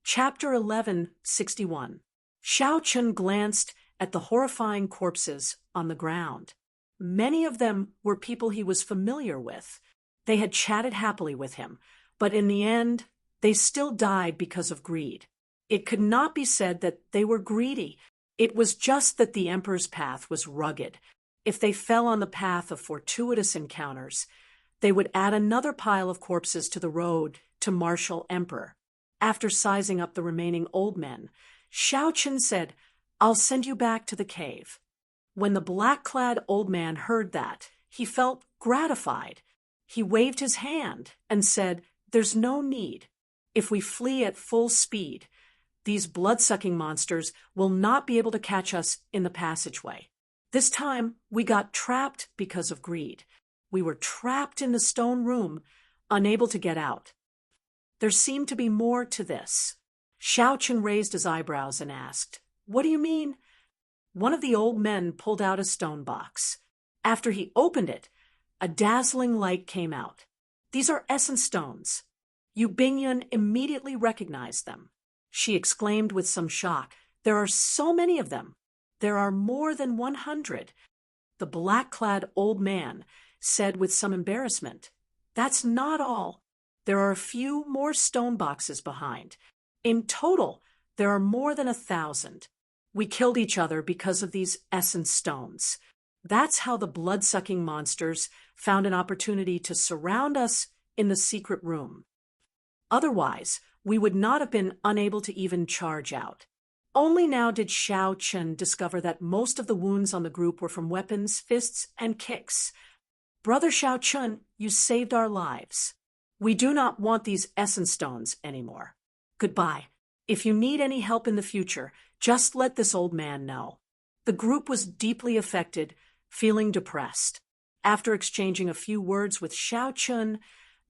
Chapter 1161. Xiao Chun glanced at the horrifying corpses on the ground. Many of them were people he was familiar with. They had chatted happily with him, but in the end, they still died because of greed. It could not be said that they were greedy. It was just that the Emperor's path was rugged. If they fell on the path of fortuitous encounters, they would add another pile of corpses to the road to martial Emperor. After sizing up the remaining old men, Xiao Chun said, "I'll send you back to the cave." When the black-clad old man heard that, he felt gratified. He waved his hand and said, "There's no need. If we flee at full speed, these blood-sucking monsters will not be able to catch us in the passageway. This time, we got trapped because of greed. We were trapped in the stone room, unable to get out." There seemed to be more to this. Xiao Chun raised his eyebrows and asked, "What do you mean?" One of the old men pulled out a stone box. After he opened it, a dazzling light came out. "These are essence stones." Yu Bingyun immediately recognized them. She exclaimed with some shock, "There are so many of them. There are more than 100. The black-clad old man said with some embarrassment, "That's not all. There are a few more stone boxes behind. In total, there are more than 1,000. We killed each other because of these essence stones. That's how the blood-sucking monsters found an opportunity to surround us in the secret room. Otherwise, we would not have been unable to even charge out. Only now did Xiao Chen discover that most of the wounds on the group were from weapons, fists, and kicks. Brother Xiao Chen, you saved our lives. We do not want these essence stones anymore. Goodbye. If you need any help in the future, just let this old man know. The group was deeply affected, feeling depressed. After exchanging a few words with Xiao Chen,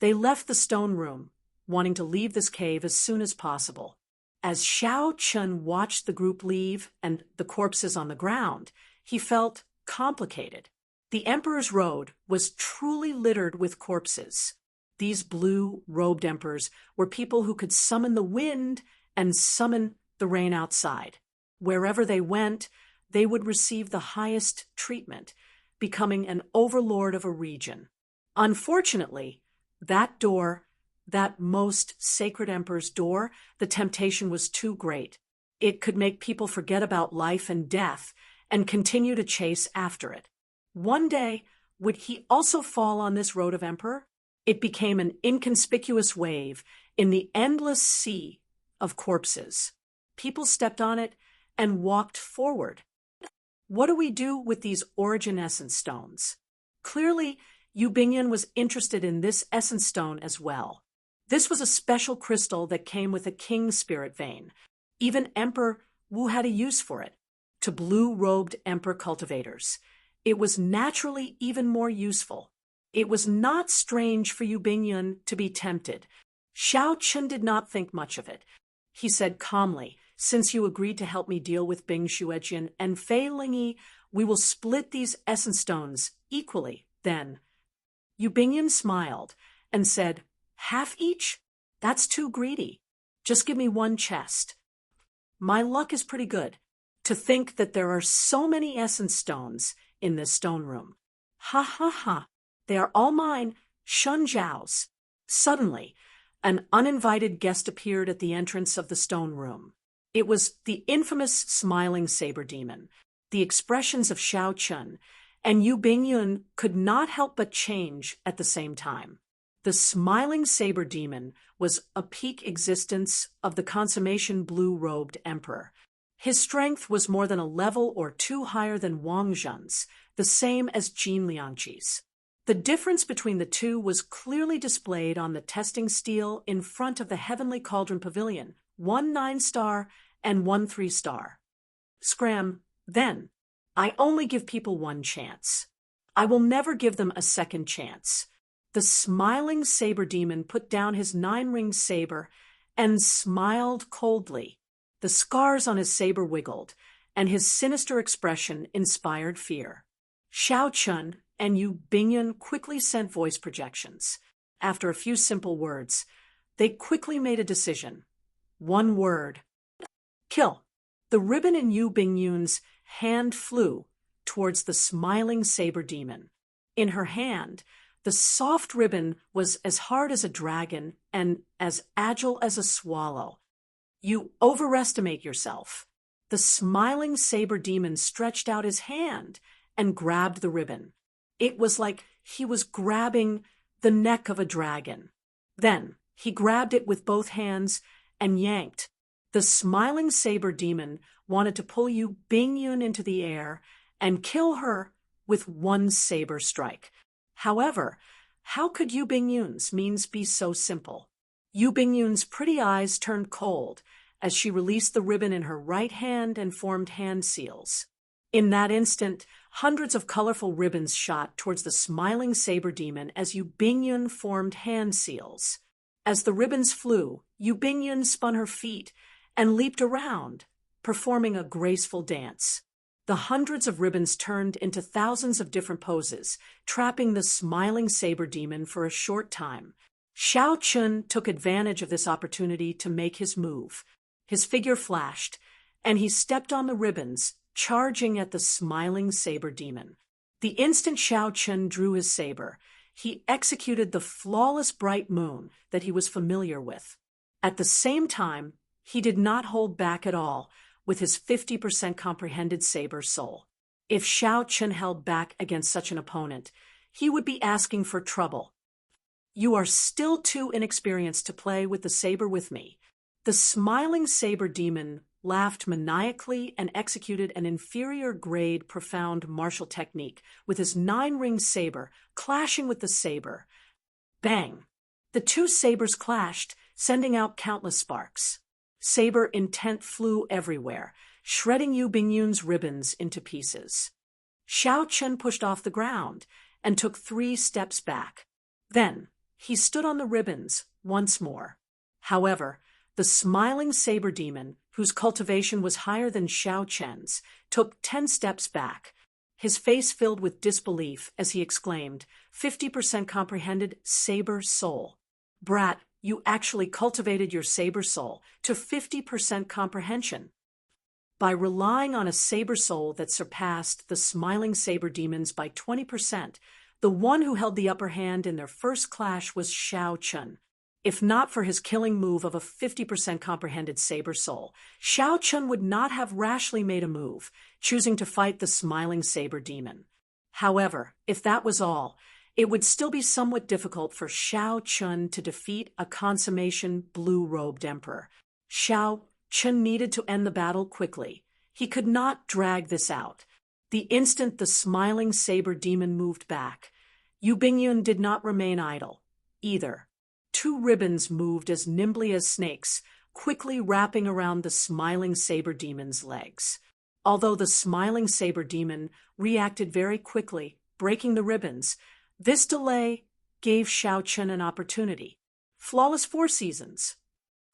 they left the stone room, wanting to leave this cave as soon as possible. As Xiao Chen watched the group leave and the corpses on the ground, he felt complicated. The Emperor's Road was truly littered with corpses. These blue-robed emperors were people who could summon the wind and summon the rain outside. Wherever they went, they would receive the highest treatment, becoming an overlord of a region. Unfortunately, that door, that most sacred emperor's door, the temptation was too great. It could make people forget about life and death and continue to chase after it. One day, would he also fall on this road of emperor? It became an inconspicuous wave in the endless sea of corpses. People stepped on it and walked forward. What do we do with these origin essence stones? Clearly, Yu Bingyan was interested in this essence stone as well. This was a special crystal that came with a king spirit vein. Even Emperor Wu had a use for it. To blue-robed emperor cultivators, it was naturally even more useful. It was not strange for Yu Bingyan to be tempted. Xiao Chen did not think much of it. He said calmly, "Since you agreed to help me deal with Bing Xuejian and Fei Lingyi, we will split these essence stones equally, then." Yu Bingyan smiled and said, "Half each? That's too greedy. Just give me one chest." My luck is pretty good. To think that there are so many essence stones in this stone room. Ha ha ha. They are all mine, Shun Zhao's. Suddenly, an uninvited guest appeared at the entrance of the stone room. It was the infamous smiling saber demon. The expressions of Xiao Chen and Yu Bingyun could not help but change at the same time. The smiling saber demon was a peak existence of the consummation blue-robed emperor. His strength was more than a level or two higher than Wang Zhen's, the same as Jin Liangqi's. The difference between the two was clearly displayed on the testing stele in front of the Heavenly Cauldron Pavilion, 1 9-star and 1 3-star. Scram, then. I only give people one chance. I will never give them a second chance. The smiling saber demon put down his 9-ringed saber and smiled coldly. The scars on his saber wiggled, and his sinister expression inspired fear. Xiao Chen and Yu Bingyan quickly sent voice projections. After a few simple words, they quickly made a decision. One word. Kill. The ribbon in Yu Bingyun's hand flew towards the smiling saber demon. In her hand, the soft ribbon was as hard as a dragon and as agile as a swallow. You overestimate yourself. The smiling saber demon stretched out his hand and grabbed the ribbon. It was like he was grabbing the neck of a dragon. Then he grabbed it with both hands and yanked. The smiling saber demon wanted to pull Yu Bingyun into the air and kill her with one saber strike. However, how could Yu Bingyun's means be so simple? Yu Bingyun's pretty eyes turned cold as she released the ribbon in her right hand and formed hand seals. In that instant, hundreds of colorful ribbons shot towards the smiling saber demon as Yu Bingyun formed hand seals. As the ribbons flew, Yu Bingyun spun her feet and leaped around, performing a graceful dance. The hundreds of ribbons turned into thousands of different poses, trapping the smiling saber demon for a short time. Xiao Chun took advantage of this opportunity to make his move. His figure flashed, and he stepped on the ribbons, charging at the smiling saber demon. The instant Xiao Chun drew his saber, he executed the flawless bright moon that he was familiar with. At the same time, he did not hold back at all with his 50% comprehended saber soul. If Xiao Chen held back against such an opponent, he would be asking for trouble. You are still too inexperienced to play with the saber with me. The smiling saber demon laughed maniacally and executed an inferior-grade profound martial technique with his 9-ring saber clashing with the saber. Bang! The two sabers clashed, sending out countless sparks. Saber intent flew everywhere, shredding Yu Bingyun's ribbons into pieces. Xiao Chen pushed off the ground and took 3 steps back. Then, he stood on the ribbons once more. However, the smiling saber demon, whose cultivation was higher than Xiao Chen's, took 10 steps back. His face filled with disbelief as he exclaimed, 50% comprehended saber soul. Brat, you actually cultivated your saber soul to 50% comprehension. By relying on a saber soul that surpassed the smiling saber demons by 20%, the one who held the upper hand in their first clash was Xiao Chen. If not for his killing move of a 50% comprehended saber soul, Xiao Chen would not have rashly made a move, choosing to fight the smiling saber demon. However, if that was all, it would still be somewhat difficult for Xiao Chen to defeat a consummation blue-robed emperor. Xiao Chen needed to end the battle quickly. He could not drag this out. The instant the smiling saber demon moved back, Yu Bingyun did not remain idle, either. 2 ribbons moved as nimbly as snakes, quickly wrapping around the smiling saber demon's legs. Although the smiling saber demon reacted very quickly, breaking the ribbons, this delay gave Xiao Chen an opportunity. Flawless 4 seasons: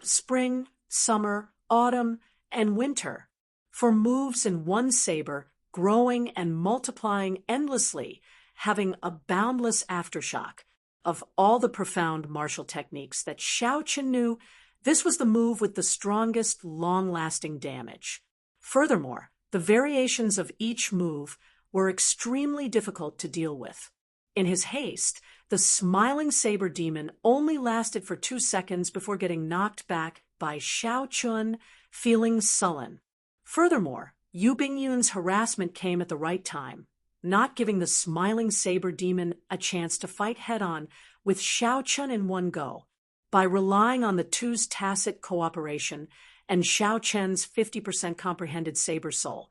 spring, summer, autumn, and winter. For moves in one saber, growing and multiplying endlessly, having a boundless aftershock. Of all the profound martial techniques that Xiao Chen knew, this was the move with the strongest, long-lasting damage. Furthermore, the variations of each move were extremely difficult to deal with. In his haste, the smiling saber demon only lasted for 2 seconds before getting knocked back by Xiao Chen, feeling sullen. Furthermore, Yu Bingyun's harassment came at the right time, not giving the smiling saber demon a chance to fight head-on with Xiao Chen in one go. By relying on the two's tacit cooperation and Xiao Chen's 50% comprehended saber soul,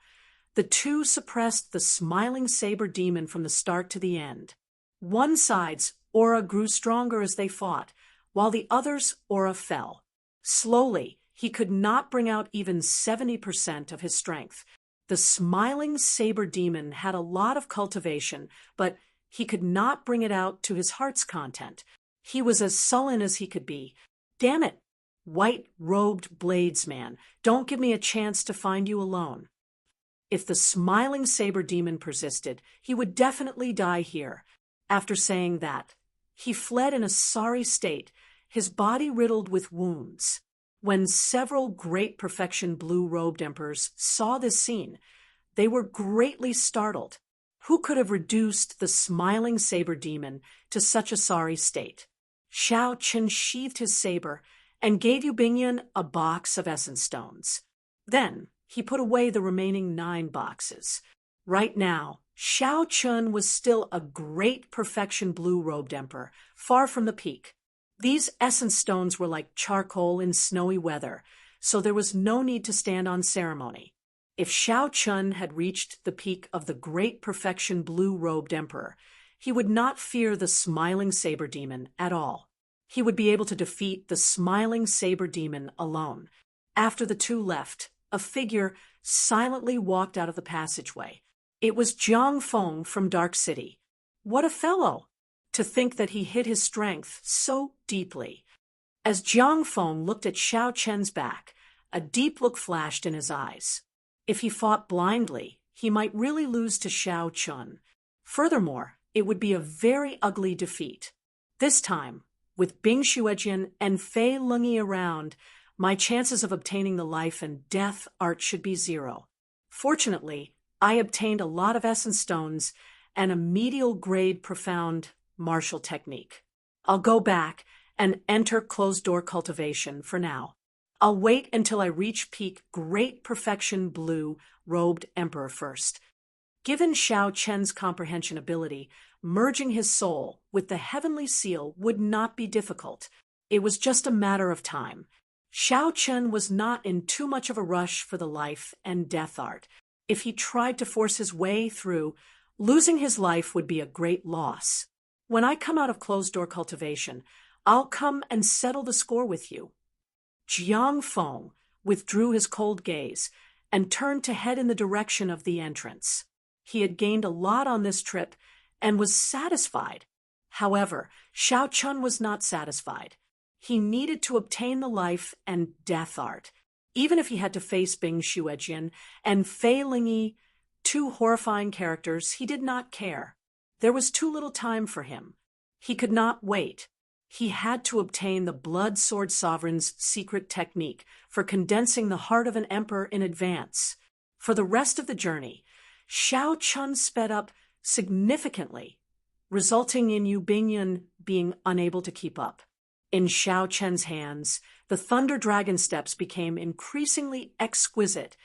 the two suppressed the smiling saber demon from the start to the end. One side's aura grew stronger as they fought, while the other's aura fell. Slowly, he could not bring out even 70% of his strength. The smiling saber demon had a lot of cultivation, but he could not bring it out to his heart's content. He was as sullen as he could be. Damn it, white-robed bladesman, don't give me a chance to find you alone. If the smiling saber demon persisted, he would definitely die here. After saying that, he fled in a sorry state, his body riddled with wounds. When several great perfection blue-robed emperors saw this scene, they were greatly startled. Who could have reduced the smiling saber demon to such a sorry state? Xiao Chen sheathed his saber and gave Yu Bingyun a box of essence stones. Then he put away the remaining 9 boxes. Right now, Xiao Chen was still a great perfection blue-robed emperor, far from the peak. These essence stones were like charcoal in snowy weather, so there was no need to stand on ceremony. If Xiao Chen had reached the peak of the great perfection blue-robed emperor, he would not fear the smiling saber demon at all. He would be able to defeat the smiling saber demon alone. After the two left, a figure silently walked out of the passageway. It was Jiang Feng from Dark City. What a fellow! To think that he hid his strength so deeply. As Jiang Feng looked at Xiao Chen's back, a deep look flashed in his eyes. If he fought blindly, he might really lose to Xiao Chen. Furthermore, it would be a very ugly defeat. This time, with Bing Xuejian and Fei Lungyi around, my chances of obtaining the life and death art should be 0. Fortunately, I obtained a lot of essence stones and a medial-grade profound martial technique. I'll go back and enter closed-door cultivation for now. I'll wait until I reach peak great perfection blue-robed emperor first. Given Xiao Chen's comprehension ability, merging his soul with the heavenly seal would not be difficult. It was just a matter of time. Xiao Chen was not in too much of a rush for the life and death art. If he tried to force his way through, losing his life would be a great loss. When I come out of closed-door cultivation, I'll come and settle the score with you. Jiang Feng withdrew his cold gaze and turned to head in the direction of the entrance. He had gained a lot on this trip and was satisfied. However, Xiao Chun was not satisfied. He needed to obtain the life and death art, even if he had to face Bing Xuejin and Fei Lingyi, two horrifying characters. He did not care. There was too little time for him. He could not wait. He had to obtain the Blood Sword Sovereign's secret technique for condensing the heart of an emperor in advance. For the rest of the journey, Xiao Chun sped up significantly, resulting in Yu Bingyun being unable to keep up. In Xiao Chen's hands, the Thunder Dragon steps became increasingly exquisite,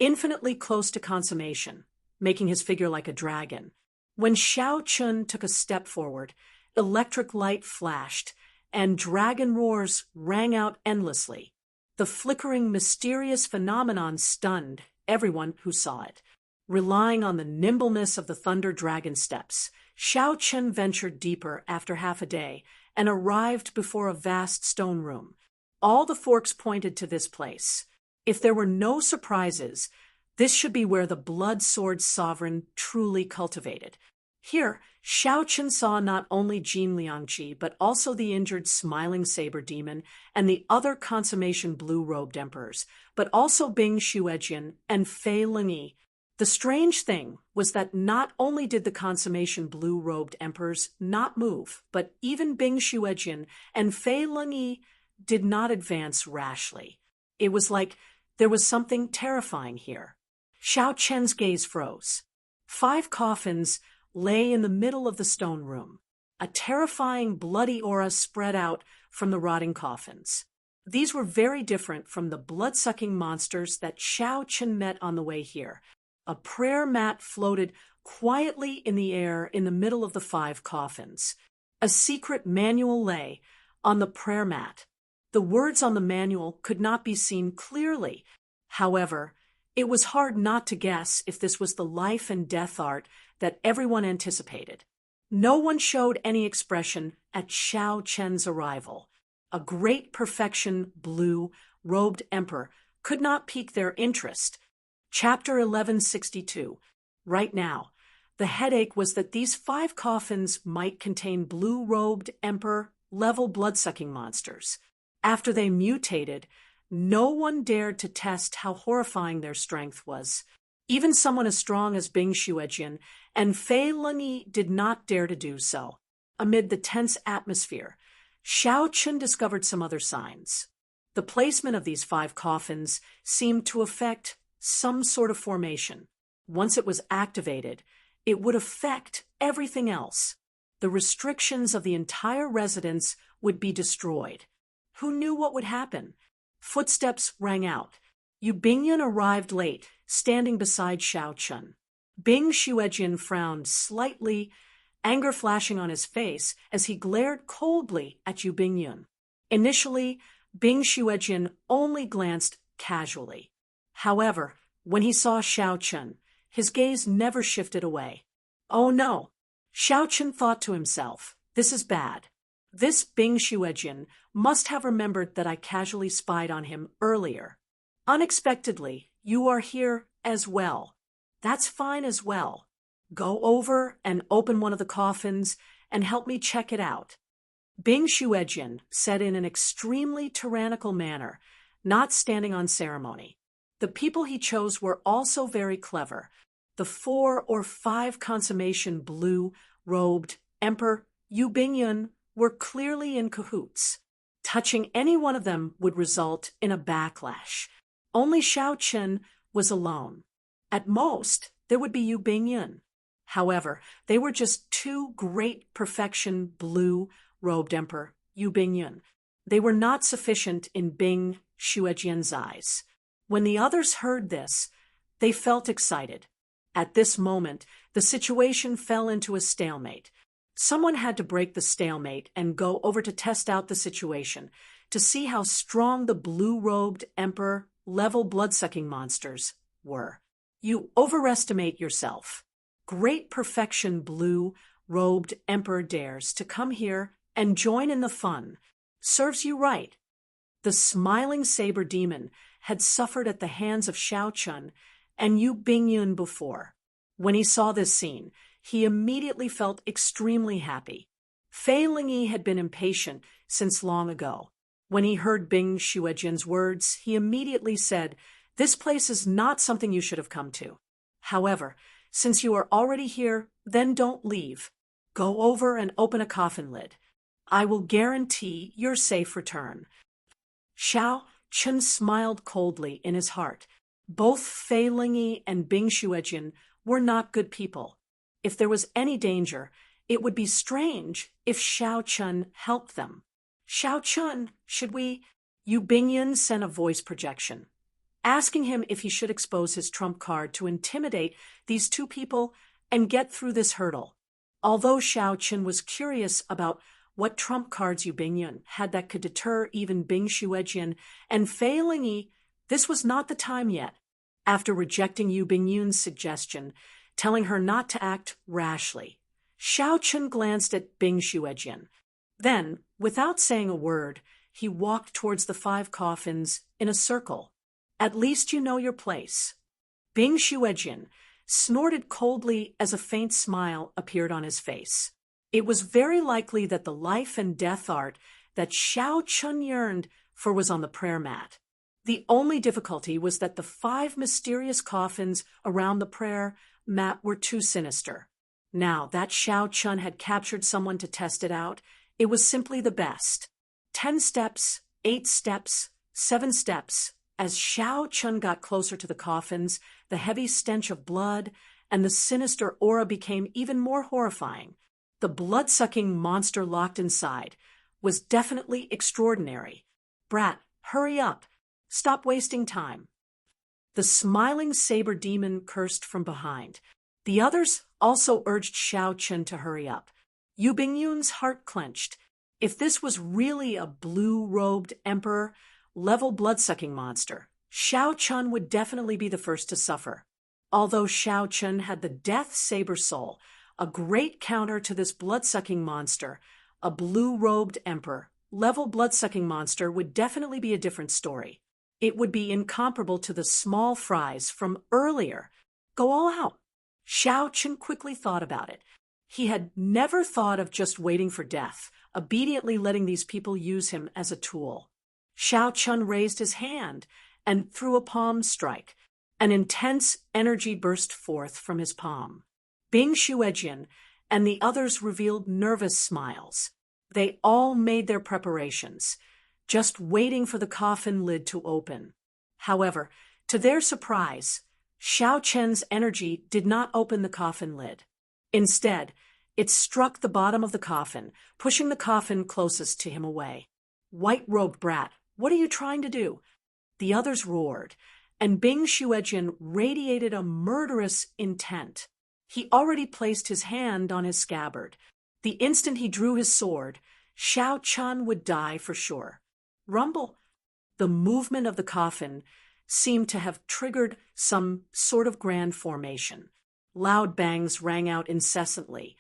infinitely close to consummation, making his figure like a dragon. When Xiao Chun took a step forward, electric light flashed, and dragon roars rang out endlessly. The flickering, mysterious phenomenon stunned everyone who saw it. Relying on the nimbleness of the Thunder Dragon steps, Xiao Chun ventured deeper after half a day and arrived before a vast stone room. All the forks pointed to this place. If there were no surprises, this should be where the Blood Sword Sovereign truly cultivated. Here, Xiao Chun saw not only Jin Liangqi, but also the injured Smiling Saber Demon and the other Consummation Blue-Robed Emperors, but also Bing Xuejin and Fei Lingyi. The strange thing was that not only did the Consummation Blue-Robed Emperors not move, but even Bing Xuejin and Fei Lingyi did not advance rashly. It was like there was something terrifying here. Xiao Chen's gaze froze. 5 coffins lay in the middle of the stone room. A terrifying, bloody aura spread out from the rotting coffins. These were very different from the blood-sucking monsters that Xiao Chen met on the way here. A prayer mat floated quietly in the air in the middle of the 5 coffins. A secret manual lay on the prayer mat. The words on the manual could not be seen clearly. However, it was hard not to guess if this was the life and death art that everyone anticipated. No one showed any expression at Xiao Chen's arrival. A great perfection blue-robed emperor could not pique their interest. Chapter 1162. Right now, the headache was that these 5 coffins might contain blue-robed emperor-level blood-sucking monsters. After they mutated, no one dared to test how horrifying their strength was. Even someone as strong as Bing Xuejin and Fei Lingyi did not dare to do so. Amid the tense atmosphere, Xiao Chun discovered some other signs. The placement of these 5 coffins seemed to affect some sort of formation. Once it was activated, it would affect everything else. The restrictions of the entire residence would be destroyed. Who knew what would happen? Footsteps rang out. Yu Bingyun arrived late, standing beside Xiao Chun. Bing Xuejin frowned slightly, anger flashing on his face as he glared coldly at Yu Bingyun. Initially, Bing Xuejin only glanced casually. However, when he saw Xiao Chun, his gaze never shifted away. Oh no! Xiao Chun thought to himself, this is bad. This Bing Xuejin must have remembered that I casually spied on him earlier. Unexpectedly, you are here as well. That's fine as well. Go over and open one of the coffins and help me check it out. Bing Xuejin said in an extremely tyrannical manner, not standing on ceremony. The people he chose were also very clever. The 4 or 5 Consummation Blue-Robed Emperor Yu Bingyun were clearly in cahoots. Touching any one of them would result in a backlash. Only Xiao Chen was alone. At most, there would be Yu Bingyun. However, they were just 2 great perfection blue-robed emperor Yu Bingyun. They were not sufficient in Bing Xuejin's eyes. When the others heard this, they felt excited. At this moment, the situation fell into a stalemate. Someone had to break the stalemate and go over to test out the situation, to see how strong the blue-robed Emperor-level blood-sucking monsters were. You overestimate yourself. Great perfection blue-robed Emperor dares to come here and join in the fun. Serves you right. The smiling saber demon had suffered at the hands of Xiao Chun and Yu Bingyun before. When he saw this scene, he immediately felt extremely happy. Fei Lingyi had been impatient since long ago. When he heard Bing Xuejin's words, he immediately said, "This place is not something you should have come to. However, since you are already here, then don't leave. Go over and open a coffin lid. I will guarantee your safe return." Xiao Chun smiled coldly in his heart. Both Fei Lingyi and Bing Xuejin were not good people. If there was any danger, it would be strange if Xiao Chun helped them. "Xiao Chun, should we?" Yu Bingyun sent a voice projection, asking him if he should expose his trump card to intimidate these two people and get through this hurdle. Although Xiao Chun was curious about what trump cards Yu Bingyun had that could deter even Bing Xuejin and Fei Lingyi, this was not the time yet. After rejecting Yu Bingyun's suggestion, telling her not to act rashly, Xiao Chun glanced at Bing Xuejin. Then, without saying a word, he walked towards the 5 coffins in a circle. "At least you know your place." Bing Xuejin snorted coldly as a faint smile appeared on his face. It was very likely that the life and death art that Xiao Chun yearned for was on the prayer mat. The only difficulty was that the 5 mysterious coffins around the prayer mat were too sinister. Now that Xiao Chun had captured someone to test it out, it was simply the best. 10 steps, 8 steps, 7 steps. As Xiao Chun got closer to the coffins, the heavy stench of blood and the sinister aura became even more horrifying. The blood-sucking monster locked inside was definitely extraordinary. "Brat, hurry up. Stop wasting time." The smiling saber demon cursed from behind. The others also urged Xiao Chun to hurry up. Yu Bingyun's heart clenched. If this was really a blue-robed Emperor-level blood-sucking monster, Xiao Chun would definitely be the first to suffer. Although Xiao Chun had the death saber soul, a great counter to this blood-sucking monster, a blue-robed Emperor-level blood-sucking monster would definitely be a different story. It would be incomparable to the small fries from earlier. Go all out. Xiao Chun quickly thought about it. He had never thought of just waiting for death, obediently letting these people use him as a tool. Xiao Chun raised his hand and threw a palm strike. An intense energy burst forth from his palm. Bing Xuejin and the others revealed nervous smiles. They all made their preparations, just waiting for the coffin lid to open. However, to their surprise, Xiao Chun's energy did not open the coffin lid. Instead, it struck the bottom of the coffin, pushing the coffin closest to him away. "White-robed brat, what are you trying to do?" The others roared, and Bing Xuejin radiated a murderous intent. He already placed his hand on his scabbard. The instant he drew his sword, Xiao Chun would die for sure. Rumble! The movement of the coffin seemed to have triggered some sort of grand formation. Loud bangs rang out incessantly,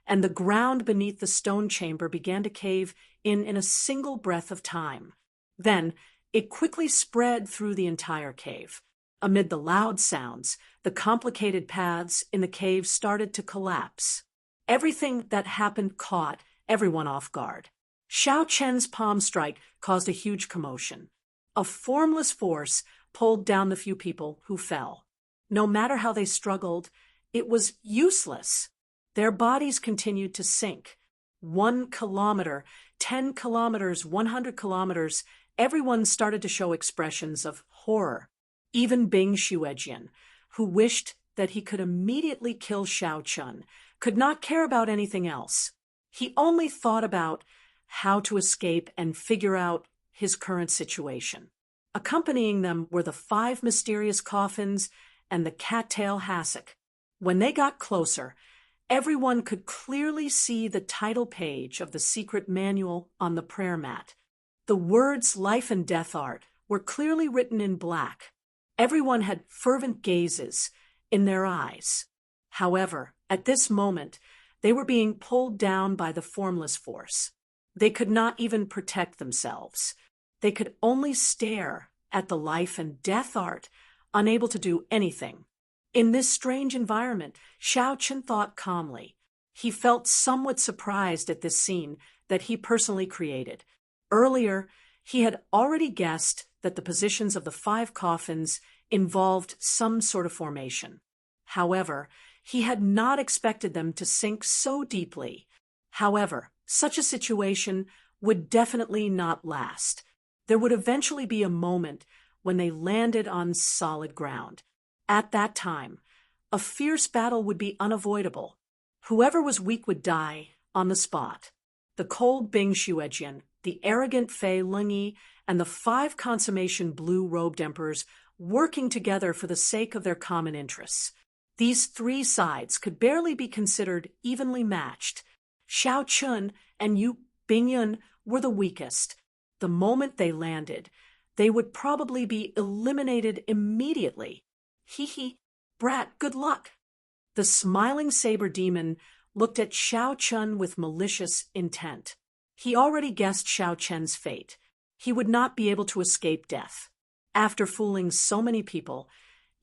and the ground beneath the stone chamber began to cave in a single breath of time. Then it quickly spread through the entire cave. Amid the loud sounds, the complicated paths in the cave started to collapse. Everything that happened caught everyone off guard. Xiao Chun's palm strike caused a huge commotion. A formless force pulled down the few people who fell. No matter how they struggled, it was useless. Their bodies continued to sink. 1 kilometer, 10 kilometers, 100 kilometers, everyone started to show expressions of horror. Even Bing Xuejin, who wished that he could immediately kill Xiao Chun, could not care about anything else. He only thought about how to escape and figure out his current situation. Accompanying them were the 5 mysterious coffins and the cattail hassock. When they got closer, everyone could clearly see the title page of the secret manual on the prayer mat. The words life and death art were clearly written in black. Everyone had fervent gazes in their eyes. However, at this moment, they were being pulled down by the formless force. They could not even protect themselves. They could only stare at the life and death art, unable to do anything. In this strange environment, Xiao Chen thought calmly. He felt somewhat surprised at this scene that he personally created. Earlier, he had already guessed that the positions of the 5 coffins involved some sort of formation. However, he had not expected them to sink so deeply. However, such a situation would definitely not last. There would eventually be a moment when they landed on solid ground. At that time, a fierce battle would be unavoidable. Whoever was weak would die on the spot. The cold Bing Xuejian, the arrogant Fei Lingyi, and the 5 consummation blue-robed emperors working together for the sake of their common interests. These 3 sides could barely be considered evenly matched. Xiao Chun and Yu Bingyun were the weakest. The moment they landed, they would probably be eliminated immediately. Hee, brat, good luck. The smiling saber demon looked at Xiao Chun with malicious intent. He already guessed Xiao Chen's fate. He would not be able to escape death. After fooling so many people,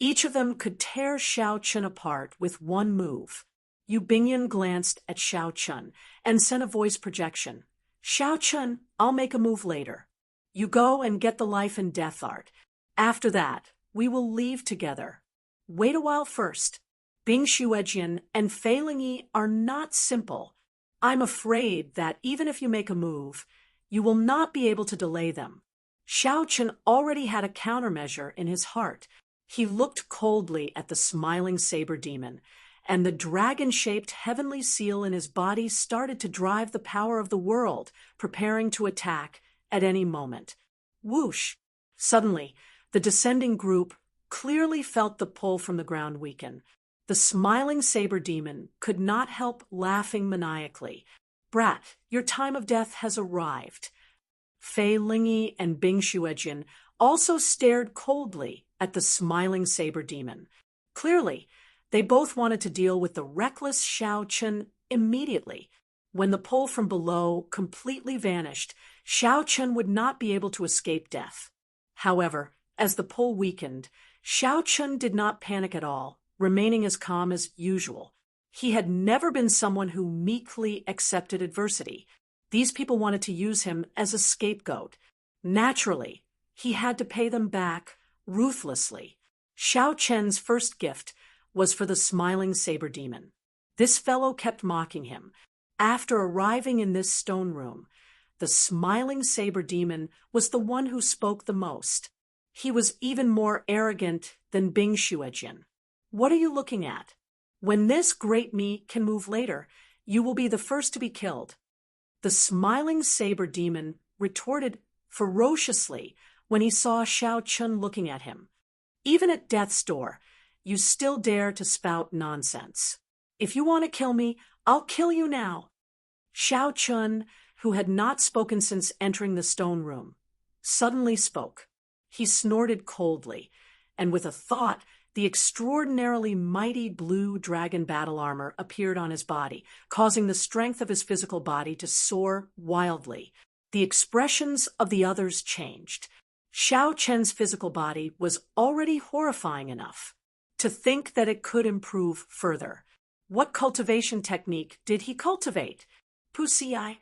each of them could tear Xiao Chun apart with one move. Yu Bingyun glanced at Xiao Chun and sent a voice projection. Xiao Chun, I'll make a move later. You go and get the life and death art. After that, we will leave together. Wait a while first. Bing Xuejian and Fei Lingyi are not simple. I'm afraid that even if you make a move, you will not be able to delay them. Xiao Chun already had a countermeasure in his heart. He looked coldly at the smiling saber demon, and the dragon-shaped heavenly seal in his body started to drive the power of the world, preparing to attack at any moment. Whoosh! Suddenly, the descending group clearly felt the pull from the ground weaken. The smiling saber demon could not help laughing maniacally. Brat, your time of death has arrived. Fei Lingyi and Bing Xuejian also stared coldly at the smiling saber demon. Clearly, they both wanted to deal with the reckless Xiao Chun immediately. When the pull from below completely vanished, Xiao Chun would not be able to escape death. However, as the pull weakened, Xiao Chun did not panic at all, remaining as calm as usual. He had never been someone who meekly accepted adversity. These people wanted to use him as a scapegoat. Naturally, he had to pay them back ruthlessly. Xiao Chen's first gift was for the smiling saber demon. This fellow kept mocking him. After arriving in this stone room, the smiling saber demon was the one who spoke the most. He was even more arrogant than Bing Xuejian. What are you looking at? When this great me can move later, you will be the first to be killed. The smiling saber demon retorted ferociously when he saw Xiao Chun looking at him. Even at death's door, you still dare to spout nonsense. If you want to kill me, I'll kill you now. Xiao Chun, who had not spoken since entering the stone room, suddenly spoke. He snorted coldly, and with a thought, the extraordinarily mighty blue dragon battle armor appeared on his body, causing the strength of his physical body to soar wildly. The expressions of the others changed. Xiao Chen's physical body was already horrifying enough. To think that it could improve further. What cultivation technique did he cultivate? Pussy-eye.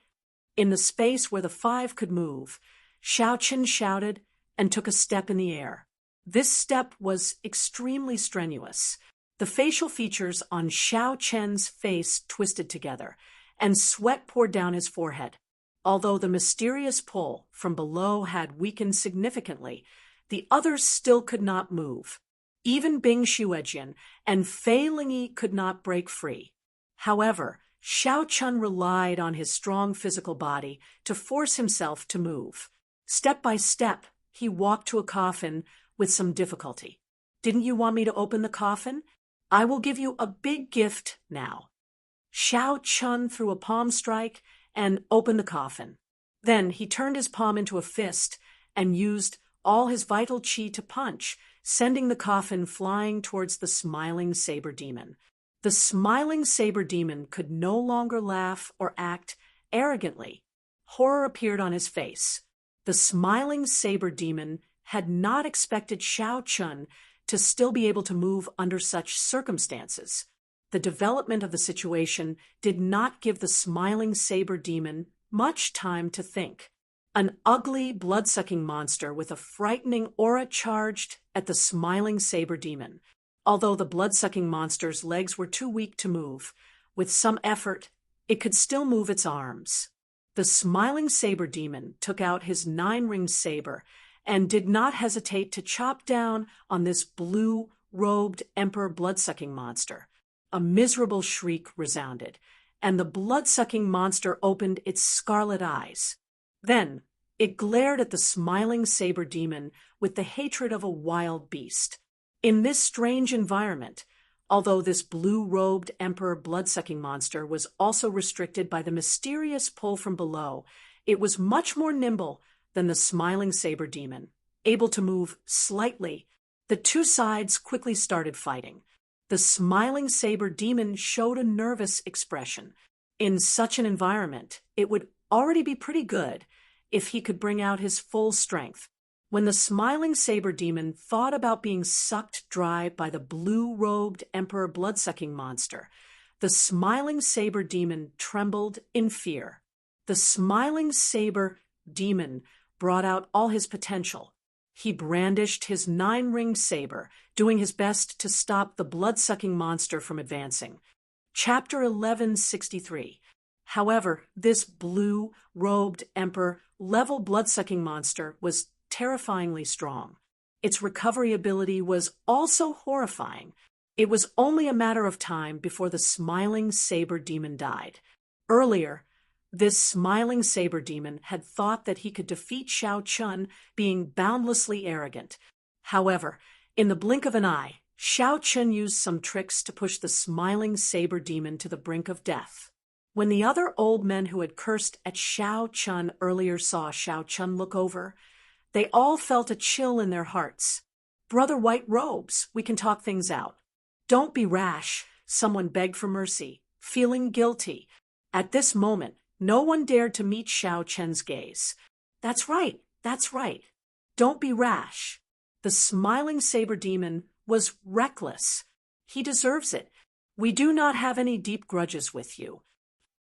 In the space where the 5 could move, Xiao Chen shouted and took a step in the air. This step was extremely strenuous. The facial features on Xiao Chen's face twisted together, and sweat poured down his forehead. Although the mysterious pull from below had weakened significantly, the others still could not move. Even Bing Xuejian and Fei Lingyi could not break free. However, Xiao Chun relied on his strong physical body to force himself to move. Step by step, he walked to a coffin with some difficulty. Didn't you want me to open the coffin? I will give you a big gift now." Xiao Chun threw a palm strike and opened the coffin. Then he turned his palm into a fist and used all his vital chi to punch, sending the coffin flying towards the smiling saber demon. The smiling saber demon could no longer laugh or act arrogantly. Horror appeared on his face. The smiling saber demon had not expected Xiao Chun to still be able to move under such circumstances. The development of the situation did not give the smiling saber demon much time to think. An ugly, blood-sucking monster with a frightening aura charged at the smiling saber demon. Although the blood-sucking monster's legs were too weak to move, with some effort, it could still move its arms. The smiling saber demon took out his 9-ringed saber and did not hesitate to chop down on this blue-robed emperor blood-sucking monster. A miserable shriek resounded, and the blood-sucking monster opened its scarlet eyes. Then it glared at the smiling saber demon with the hatred of a wild beast. In this strange environment, although this blue-robed emperor blood-sucking monster was also restricted by the mysterious pull from below, it was much more nimble than the smiling saber demon, able to move slightly. The two sides quickly started fighting. The smiling saber demon showed a nervous expression. In such an environment, it would already be pretty good if he could bring out his full strength. When the smiling saber demon thought about being sucked dry by the blue-robed emperor blood-sucking monster, the smiling saber demon trembled in fear. The smiling saber demon brought out all his potential. He brandished his 9-ringed saber, doing his best to stop the blood-sucking monster from advancing. Chapter 1163. However, this blue-robed emperor level blood-sucking monster was terrifyingly strong. Its recovery ability was also horrifying. It was only a matter of time before the smiling saber demon died. Earlier, this smiling saber demon had thought that he could defeat Xiao Chun, being boundlessly arrogant. However, in the blink of an eye, Xiao Chun used some tricks to push the smiling saber demon to the brink of death. When the other old men who had cursed at Xiao Chun earlier saw Xiao Chun look over, they all felt a chill in their hearts. "Brother White Robes, we can talk things out." "Don't be rash," someone begged for mercy, feeling guilty. At this moment, no one dared to meet Xiao Chun's gaze. That's right. Don't be rash." The smiling saber demon was reckless. "He deserves it. We do not have any deep grudges with you."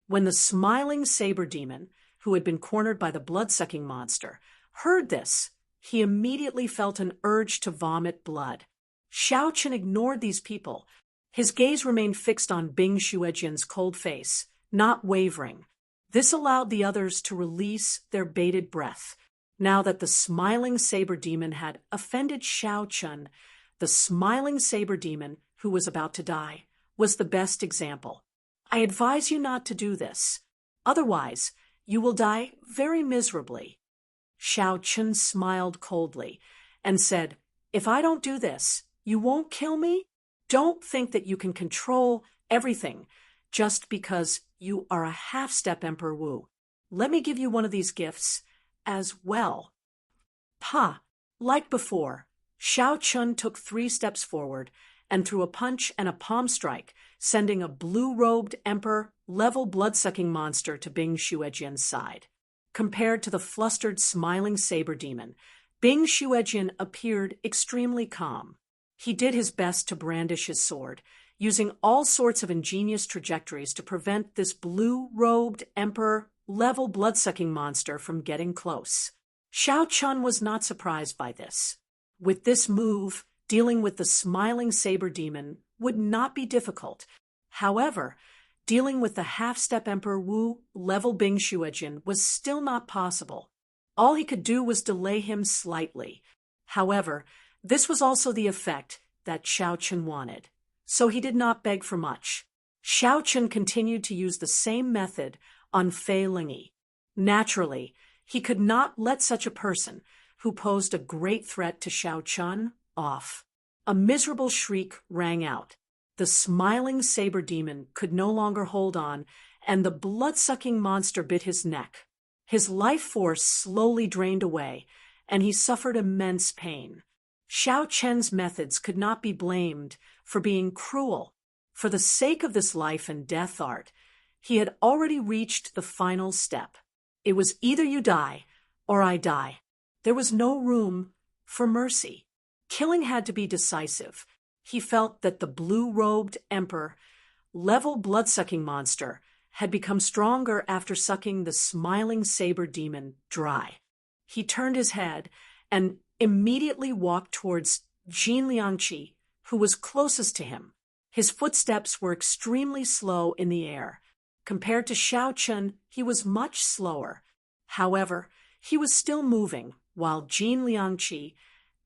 When the smiling saber demon, who had been cornered by the blood-sucking monster, heard this, he immediately felt an urge to vomit blood. Xiao Chun ignored these people. His gaze remained fixed on Bing Xuejian's cold face, not wavering. This allowed the others to release their bated breath. Now that the smiling saber demon had offended Xiao Chun, the smiling saber demon, who was about to die, was the best example. "I advise you not to do this. Otherwise, you will die very miserably." Xiao Chun smiled coldly and said, "If I don't do this, you won't kill me? Don't think that you can control everything just because you are a half-step Emperor Wu. Let me give you one of these gifts as well." "Pa!" Like before, Xiao Chun took 3 steps forward and threw a punch and a palm strike, sending a blue-robed emperor level blood-sucking monster to Bing Xuejian's side. Compared to the flustered, smiling saber demon, Bing Xuejian appeared extremely calm. He did his best to brandish his sword, using all sorts of ingenious trajectories to prevent this blue-robed emperor level blood-sucking monster from getting close. Xiao Chun was not surprised by this. With this move, dealing with the smiling saber demon would not be difficult. However, dealing with the half-step Emperor Wu level Bing Xuejian was still not possible. All he could do was delay him slightly. However, this was also the effect that Xiao Chun wanted, so he did not beg for much. Xiao Chun continued to use the same method on Fei Lingyi. Naturally, he could not let such a person, who posed a great threat to Xiao Chun, off. A miserable shriek rang out. The smiling saber demon could no longer hold on, and the blood-sucking monster bit his neck. His life force slowly drained away, and he suffered immense pain. Xiao Chen's methods could not be blamed for being cruel. For the sake of this life and death art, he had already reached the final step. It was either you die, or I die. There was no room for mercy. Killing had to be decisive. He felt that the blue-robed emperor, level blood-sucking monster, had become stronger after sucking the smiling saber demon dry. He turned his head and immediately walked towards Jin Liangqi, who was closest to him. His footsteps were extremely slow in the air. Compared to Xiao Chen, he was much slower. However, he was still moving, while Jin Liangqi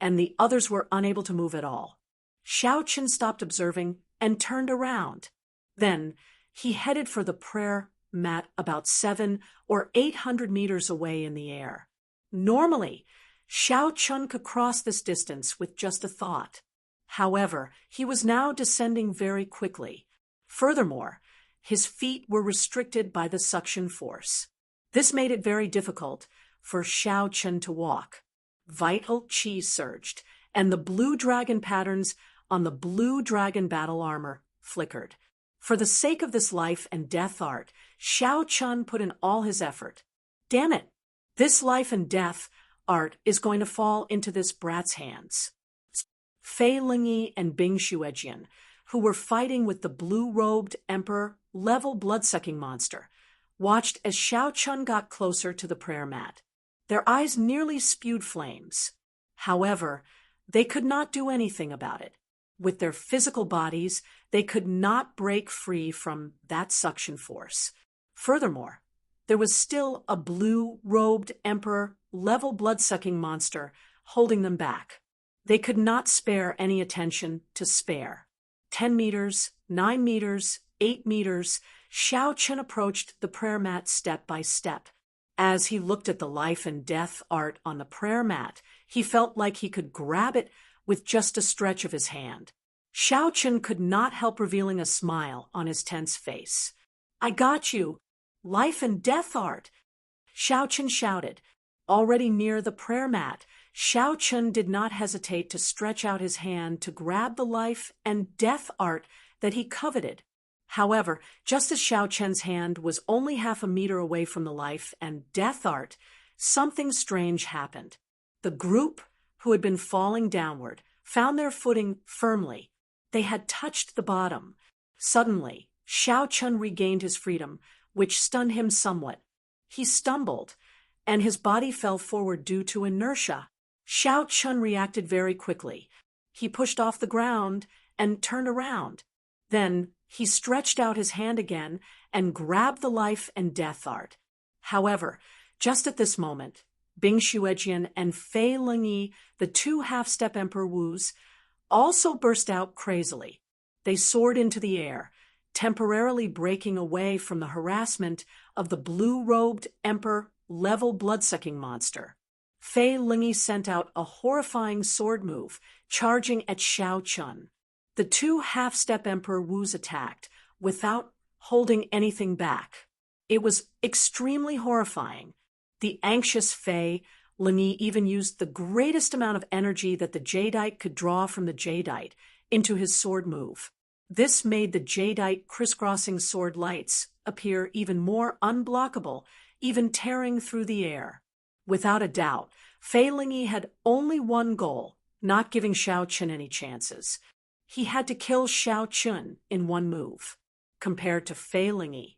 and the others were unable to move at all. Xiao Chen stopped observing and turned around. Then, he headed for the prayer mat about 700 or 800 meters away in the air. Normally, Xiao Chen could cross this distance with just a thought. However, he was now descending very quickly. Furthermore, his feet were restricted by the suction force. This made it very difficult for Xiao Chen to walk. Vital qi surged, and the blue dragon patterns on the blue dragon battle armor flickered. For the sake of this life and death art, Xiao Chen put in all his effort. Damn it! This life and death art is going to fall into this brat's hands. Fei Lingyi and Bing Xuejian, who were fighting with the blue-robed emperor level blood-sucking monster, watched as Xiao Chen got closer to the prayer mat. Their eyes nearly spewed flames. However, they could not do anything about it. With their physical bodies, they could not break free from that suction force. Furthermore, there was still a blue-robed emperor level blood-sucking monster holding them back. They could not spare any attention to spare. 10 meters, 9 meters, 8 meters, Xiao Chen approached the prayer mat step by step. As he looked at the life and death art on the prayer mat, he felt like he could grab it with just a stretch of his hand. Xiao Chen could not help revealing a smile on his tense face. "I got you! Life and death art!" Xiao Chen shouted. Already near the prayer mat, Xiao Chen did not hesitate to stretch out his hand to grab the life and death art that he coveted. However, just as Xiao Chen's hand was only half a meter away from the life and death art, something strange happened. The group, who had been falling downward, found their footing firmly. They had touched the bottom. Suddenly, Xiao Chen regained his freedom, which stunned him somewhat. He stumbled, and his body fell forward due to inertia. Xiao Chen reacted very quickly. He pushed off the ground and turned around. Then he stretched out his hand again and grabbed the life and death art. However, just at this moment, Bing Xuejian and Fei Lingyi, the two half-step Emperor Wus, also burst out crazily. They soared into the air, temporarily breaking away from the harassment of the blue-robed Emperor level blood-sucking monster. Fei Lingyi sent out a horrifying sword move, charging at Xiao Chen. The two half-step Emperor Wus attacked without holding anything back. It was extremely horrifying. The anxious Fei Lingyi even used the greatest amount of energy that the jadeite could draw from the jadeite into his sword move. This made the jadeite crisscrossing sword lights appear even more unblockable, even tearing through the air. Without a doubt, Fei Lingyi had only one goal, not giving Xiao Chen any chances. He had to kill Xiao Chen in one move. Compared to Fei Lingyi,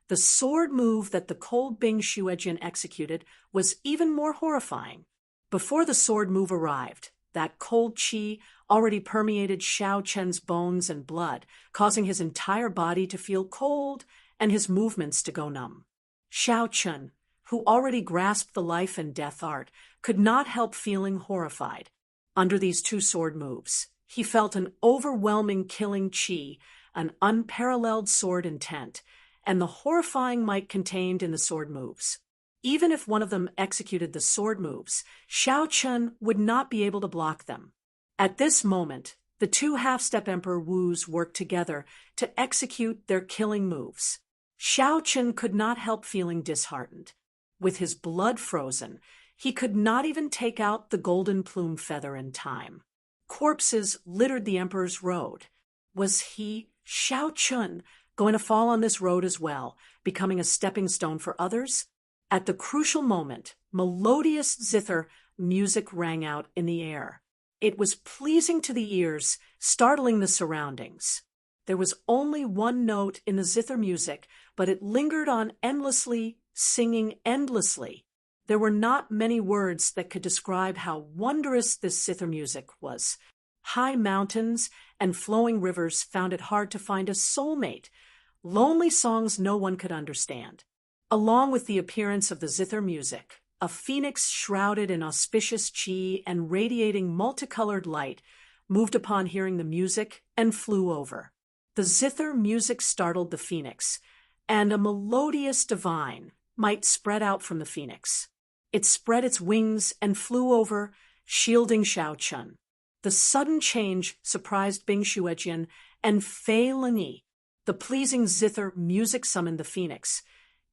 the sword move that the cold Bing Xuejian executed was even more horrifying. Before the sword move arrived, that cold qi already permeated Xiao Chen's bones and blood, causing his entire body to feel cold and his movements to go numb. Xiao Chen, who already grasped the life and death art, could not help feeling horrified. Under these two sword moves, he felt an overwhelming killing qi, an unparalleled sword intent, and the horrifying might contained in the sword moves. Even if one of them executed the sword moves, Xiao Chen would not be able to block them. At this moment, The two half-step Emperor Wus worked together to execute their killing moves. Xiao Chen could not help feeling disheartened. With his blood frozen, he could not even take out the golden plume feather in time. Corpses littered the Emperor's road. Was he, Xiao Chen, going to fall on this road as well, becoming a stepping stone for others? At the crucial moment, melodious zither music rang out in the air. It was pleasing to the ears, startling the surroundings. There was only one note in the zither music, but it lingered on endlessly, singing endlessly. There were not many words that could describe how wondrous this zither music was. High mountains and flowing rivers found it hard to find a soulmate. Lonely songs no one could understand. Along with the appearance of the zither music, a phoenix shrouded in auspicious chi and radiating multicolored light moved upon hearing the music and flew over. The zither music startled the phoenix, and a melodious divine might spread out from the phoenix. It spread its wings and flew over, shielding Xiao Chen. The sudden change surprised Bing Xuejian and Fei Lingyi. The pleasing zither music summoned the phoenix,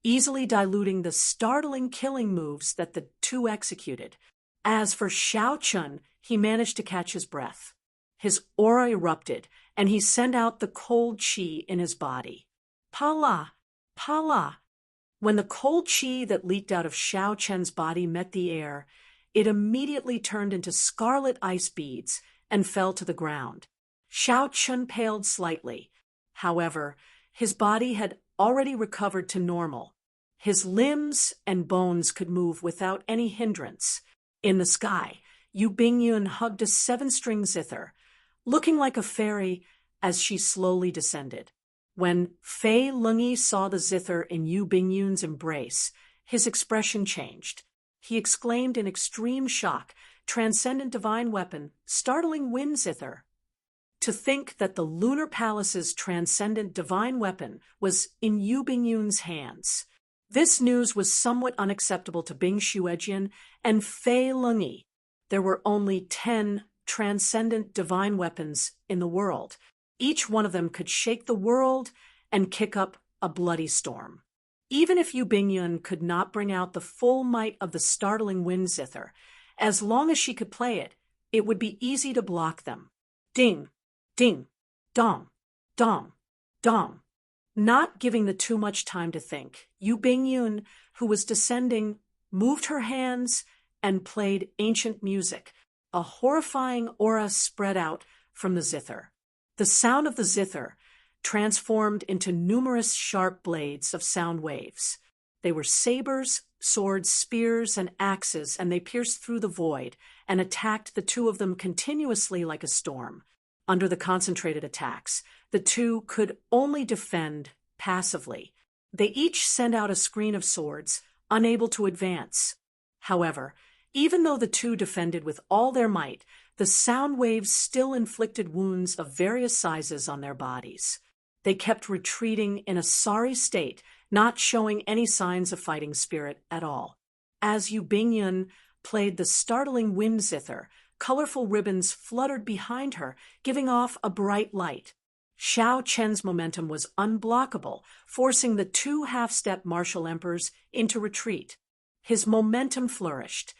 easily diluting the startling killing moves that the two executed. As for Xiao Chen, he managed to catch his breath. His aura erupted, and he sent out the cold qi in his body. Pala! Pala! When the cold qi that leaked out of Xiao Chen's body met the air, it immediately turned into scarlet ice beads and fell to the ground. Xiao Chen paled slightly. However, his body had already recovered to normal. His limbs and bones could move without any hindrance. In the sky, Yu Bingyun hugged a seven-string zither, looking like a fairy as she slowly descended. When Fei Lingyi saw the zither in Yu Bingyun's embrace, his expression changed. He exclaimed in extreme shock, "Transcendent divine weapon, startling wind zither." To think that the Lunar Palace's transcendent divine weapon was in Yu Bingyun's hands. This news was somewhat unacceptable to Bing Xuejian and Fei Lingyi. There were only 10 transcendent divine weapons in the world. Each one of them could shake the world and kick up a bloody storm. Even if Yu Bingyun could not bring out the full might of the startling wind zither, as long as she could play it, it would be easy to block them. Ding, ding, dong, dong, dong. Not giving the two much time to think, Yu Bingyun, who was descending, moved her hands and played ancient music. A horrifying aura spread out from the zither. The sound of the zither transformed into numerous sharp blades of sound waves. They were sabers, swords, spears, and axes, and they pierced through the void and attacked the two of them continuously like a storm. Under the concentrated attacks, the two could only defend passively. They each sent out a screen of swords, unable to advance. However, even though the two defended with all their might, the sound waves still inflicted wounds of various sizes on their bodies. They kept retreating in a sorry state, not showing any signs of fighting spirit at all. As Yu Bingyun played the startling wind zither, colorful ribbons fluttered behind her, giving off a bright light. Xiao Chen's momentum was unblockable, forcing the two half-step martial emperors into retreat. His momentum flourished.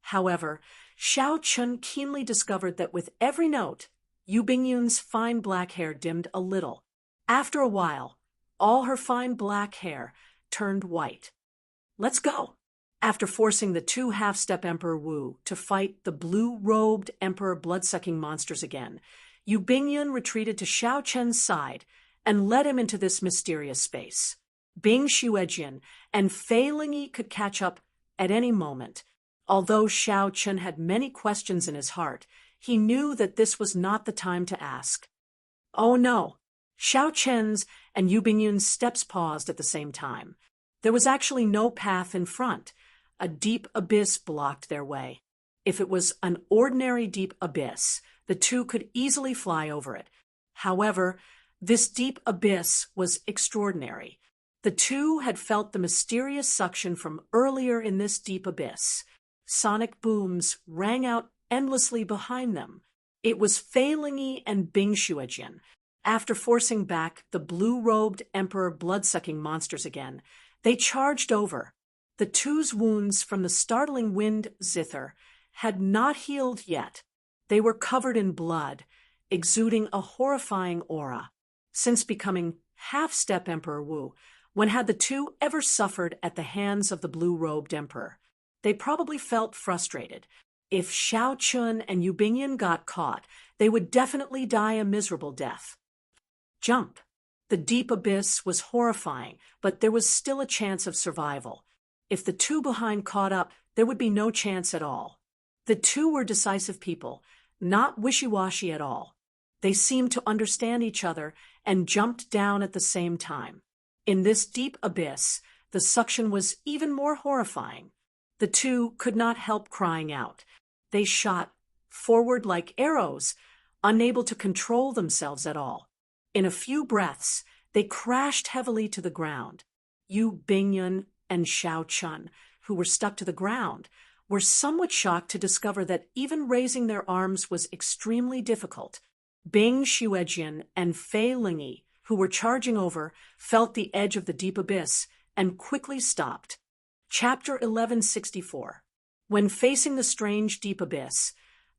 However, Xiao Chen keenly discovered that with every note, Yu Bingyun's fine black hair dimmed a little. After a while, all her fine black hair turned white. "Let's go!" After forcing the two half-step Emperor Wu to fight the blue-robed Emperor blood-sucking monsters again, Yu Bingyun retreated to Xiao Chen's side and led him into this mysterious space. Bing Xuejian and Fei Lingyi could catch up at any moment. Although Xiao Chen had many questions in his heart, he knew that this was not the time to ask. Oh no! Xiao Chen's and Yu Bingyun's steps paused at the same time. There was actually no path in front. A deep abyss blocked their way. If it was an ordinary deep abyss, the two could easily fly over it. However, this deep abyss was extraordinary. The two had felt the mysterious suction from earlier in this deep abyss. Sonic booms rang out endlessly behind them. It was Fei Lingyi and Bing Xuejian. After forcing back the blue-robed emperor blood-sucking monsters again, they charged over. The two's wounds from the startling wind zither had not healed yet. They were covered in blood, exuding a horrifying aura. Since becoming half-step Emperor Wu, when had the two ever suffered at the hands of the blue-robed emperor? They probably felt frustrated. If Xiao Chun and Yu Bingyan got caught, they would definitely die a miserable death. Jump. The deep abyss was horrifying, but there was still a chance of survival. If the two behind caught up, there would be no chance at all. The two were decisive people, not wishy-washy at all. They seemed to understand each other and jumped down at the same time. In this deep abyss, the suction was even more horrifying. The two could not help crying out. They shot forward like arrows, unable to control themselves at all. In a few breaths, they crashed heavily to the ground. Yu Bingyan and Xiao Chun, who were stuck to the ground, were somewhat shocked to discover that even raising their arms was extremely difficult. Bing Xuejian and Fei Lingyi, who were charging over, felt the edge of the deep abyss and quickly stopped. Chapter 1164. When facing the strange deep abyss,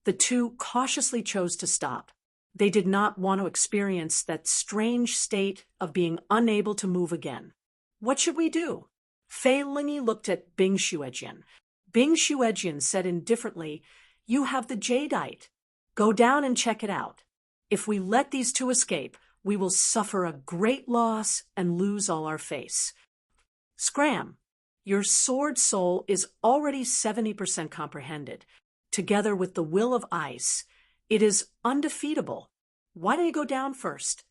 the two cautiously chose to stop. They did not want to experience that strange state of being unable to move again. What should we do? Fei Lingyi looked at Bing Xuejian. Bing Xuejian said indifferently, "You have the jadeite. Go down and check it out. If we let these two escape, we will suffer a great loss and lose all our face." Scram. Your sword soul is already 70% comprehended. Together with the will of ice, it is undefeatable. Why don't you go down first?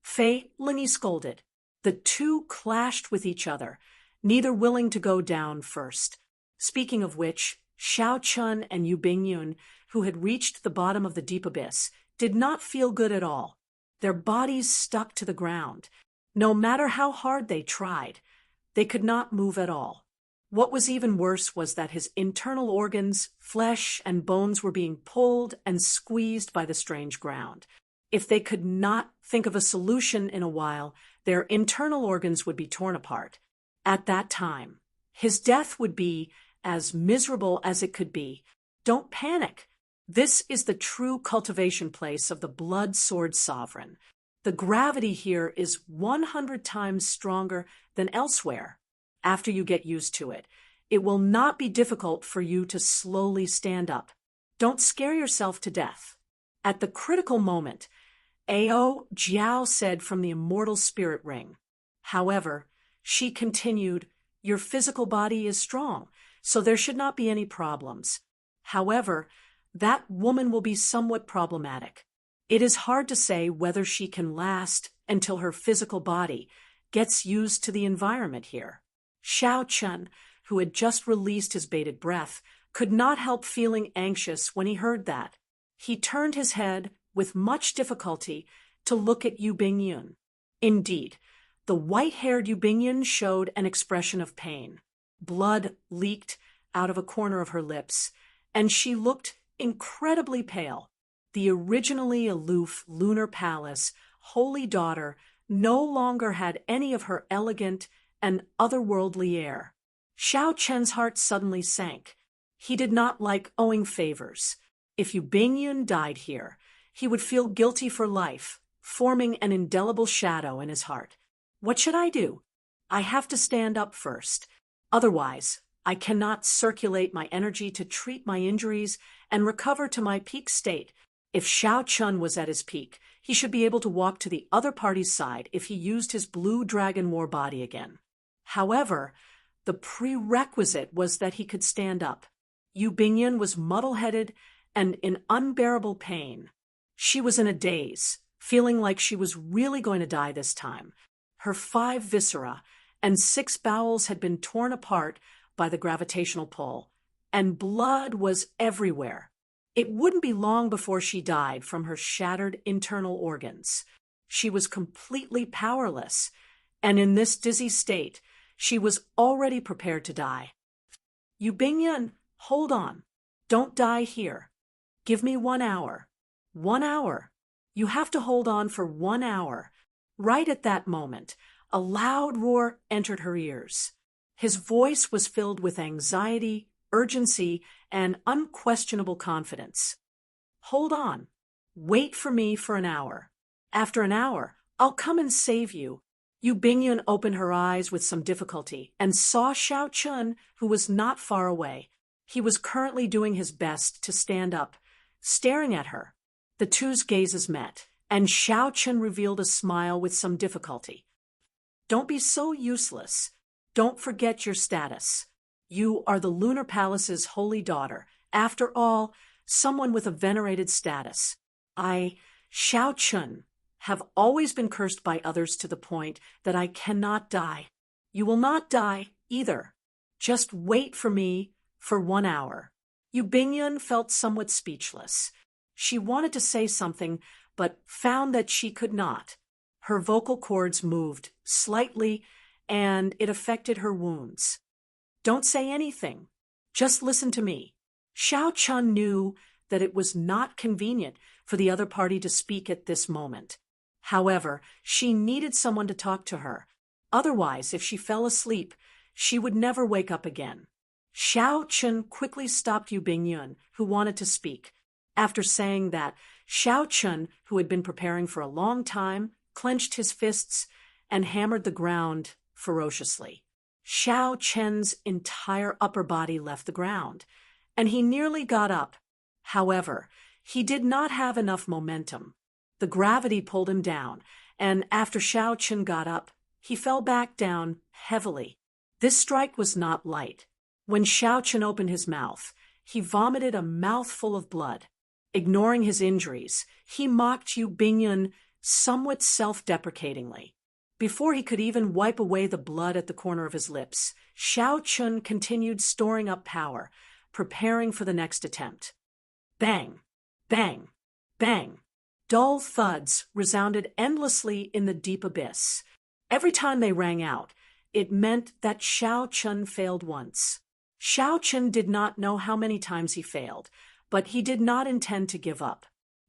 Fei Lingyi scolded. The two clashed with each other, neither willing to go down first. Speaking of which, Xiao Chun and Yu Bingyun, who had reached the bottom of the deep abyss, did not feel good at all. Their bodies stuck to the ground. No matter how hard they tried, they could not move at all. What was even worse was that his internal organs, flesh, and bones were being pulled and squeezed by the strange ground. If they could not think of a solution in a while, their internal organs would be torn apart. At that time, his death would be as miserable as it could be. Don't panic. This is the true cultivation place of the blood sword sovereign. The gravity here is 100 times stronger than elsewhere. After you get used to it, it will not be difficult for you to slowly stand up. Don't scare yourself to death. At the critical moment, Ao Jiao said from the immortal spirit ring. However, she continued, "Your physical body is strong, so there should not be any problems. However, that woman will be somewhat problematic. It is hard to say whether she can last until her physical body gets used to the environment here." Xiao Chun, who had just released his bated breath, could not help feeling anxious when he heard that. He turned his head with much difficulty to look at Yu Bingyun. Indeed, the white-haired Yu Bingyun showed an expression of pain. Blood leaked out of a corner of her lips, and she looked incredibly pale. The originally aloof lunar palace, holy daughter, no longer had any of her elegant and otherworldly air. Xiao Chen's heart suddenly sank. He did not like owing favors. If Yu Bingyun died here, he would feel guilty for life, forming an indelible shadow in his heart. What should I do? I have to stand up first. Otherwise, I cannot circulate my energy to treat my injuries and recover to my peak state. If Xiao Chun was at his peak, he should be able to walk to the other party's side if he used his blue dragon war body again. However, the prerequisite was that he could stand up. Yu Bingyun was muddle-headed and in unbearable pain. She was in a daze, feeling like she was really going to die this time. Her 5 viscera and 6 bowels had been torn apart by the gravitational pull, and blood was everywhere. It wouldn't be long before she died from her shattered internal organs. She was completely powerless, and in this dizzy state, she was already prepared to die. Yu Bingyun, hold on. Don't die here. Give me 1 hour. 1 hour. You have to hold on for 1 hour. Right at that moment, a loud roar entered her ears. His voice was filled with anxiety, urgency, and unquestionable confidence. Hold on. Wait for me for an hour. After an hour, I'll come and save you. Yu Bingyun opened her eyes with some difficulty and saw Xiao Chun, who was not far away. He was currently doing his best to stand up, staring at her. The two's gazes met, and Xiao Chun revealed a smile with some difficulty. Don't be so useless. Don't forget your status. You are the Lunar Palace's holy daughter. After all, someone with a venerated status. I, Xiao Chun, have always been cursed by others to the point that I cannot die. You will not die either. Just wait for me for 1 hour. Yu Bingyun felt somewhat speechless. She wanted to say something, but found that she could not. Her vocal cords moved slightly, and it affected her wounds. Don't say anything. Just listen to me. Xiao Chun knew that it was not convenient for the other party to speak at this moment. However, she needed someone to talk to her. Otherwise, if she fell asleep, she would never wake up again. Xiao Chun quickly stopped Yu Bingyun, who wanted to speak. After saying that, Xiao Chun, who had been preparing for a long time, clenched his fists and hammered the ground ferociously. Xiao Chen's entire upper body left the ground, and he nearly got up. However, he did not have enough momentum. The gravity pulled him down, and after Xiao Chen got up, he fell back down heavily. This strike was not light. When Xiao Chen opened his mouth, he vomited a mouthful of blood. Ignoring his injuries, he mocked Yu Bingyun somewhat self-deprecatingly. Before he could even wipe away the blood at the corner of his lips, Xiao Chun continued storing up power, preparing for the next attempt. Bang! Bang! Bang! Dull thuds resounded endlessly in the deep abyss. Every time they rang out, it meant that Xiao Chun failed once. Xiao Chun did not know how many times he failed, but he did not intend to give up.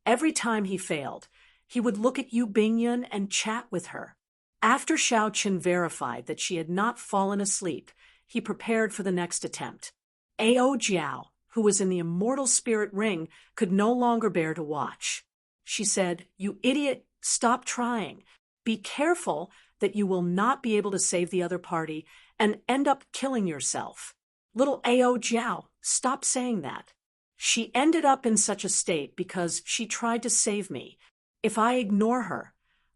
Every time he failed, he would look at Yu Bingyun and chat with her. After Xiao Chun verified that she had not fallen asleep, he prepared for the next attempt. Ao Jiao, who was in the immortal spirit ring, could no longer bear to watch. She said, "You idiot, stop trying. Be careful that you will not be able to save the other party and end up killing yourself. Little Ao Jiao, stop saying that. She ended up in such a state because she tried to save me. If I ignore her,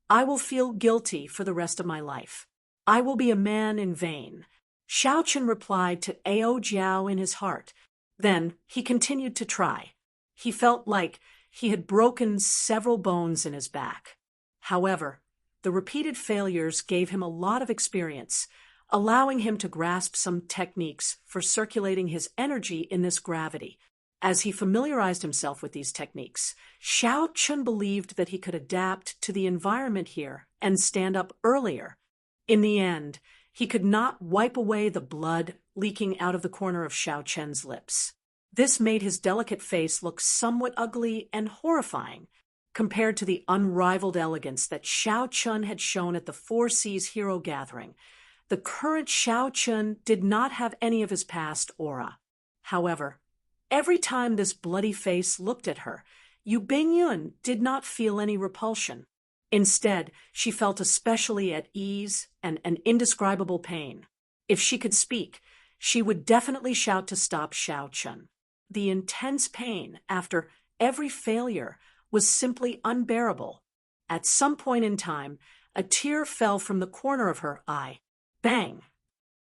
I will feel guilty for the rest of my life. I will be a man in vain." Xiao Chen replied to Ao Jiao in his heart. Then he continued to try. He felt like he had broken several bones in his back. However, the repeated failures gave him a lot of experience, allowing him to grasp some techniques for circulating his energy in this gravity. As he familiarized himself with these techniques, Xiao Chun believed that he could adapt to the environment here and stand up earlier. In the end, he could not wipe away the blood leaking out of the corner of Xiao Chen's lips. This made his delicate face look somewhat ugly and horrifying compared to the unrivaled elegance that Xiao Chun had shown at the Four Seas Hero Gathering. The current Xiao Chun did not have any of his past aura. However, every time this bloody face looked at her, Yu Bingyun did not feel any repulsion. Instead, she felt especially at ease and an indescribable pain. If she could speak, she would definitely shout to stop Xiao Chun. The intense pain after every failure was simply unbearable. At some point in time, a tear fell from the corner of her eye. Bang!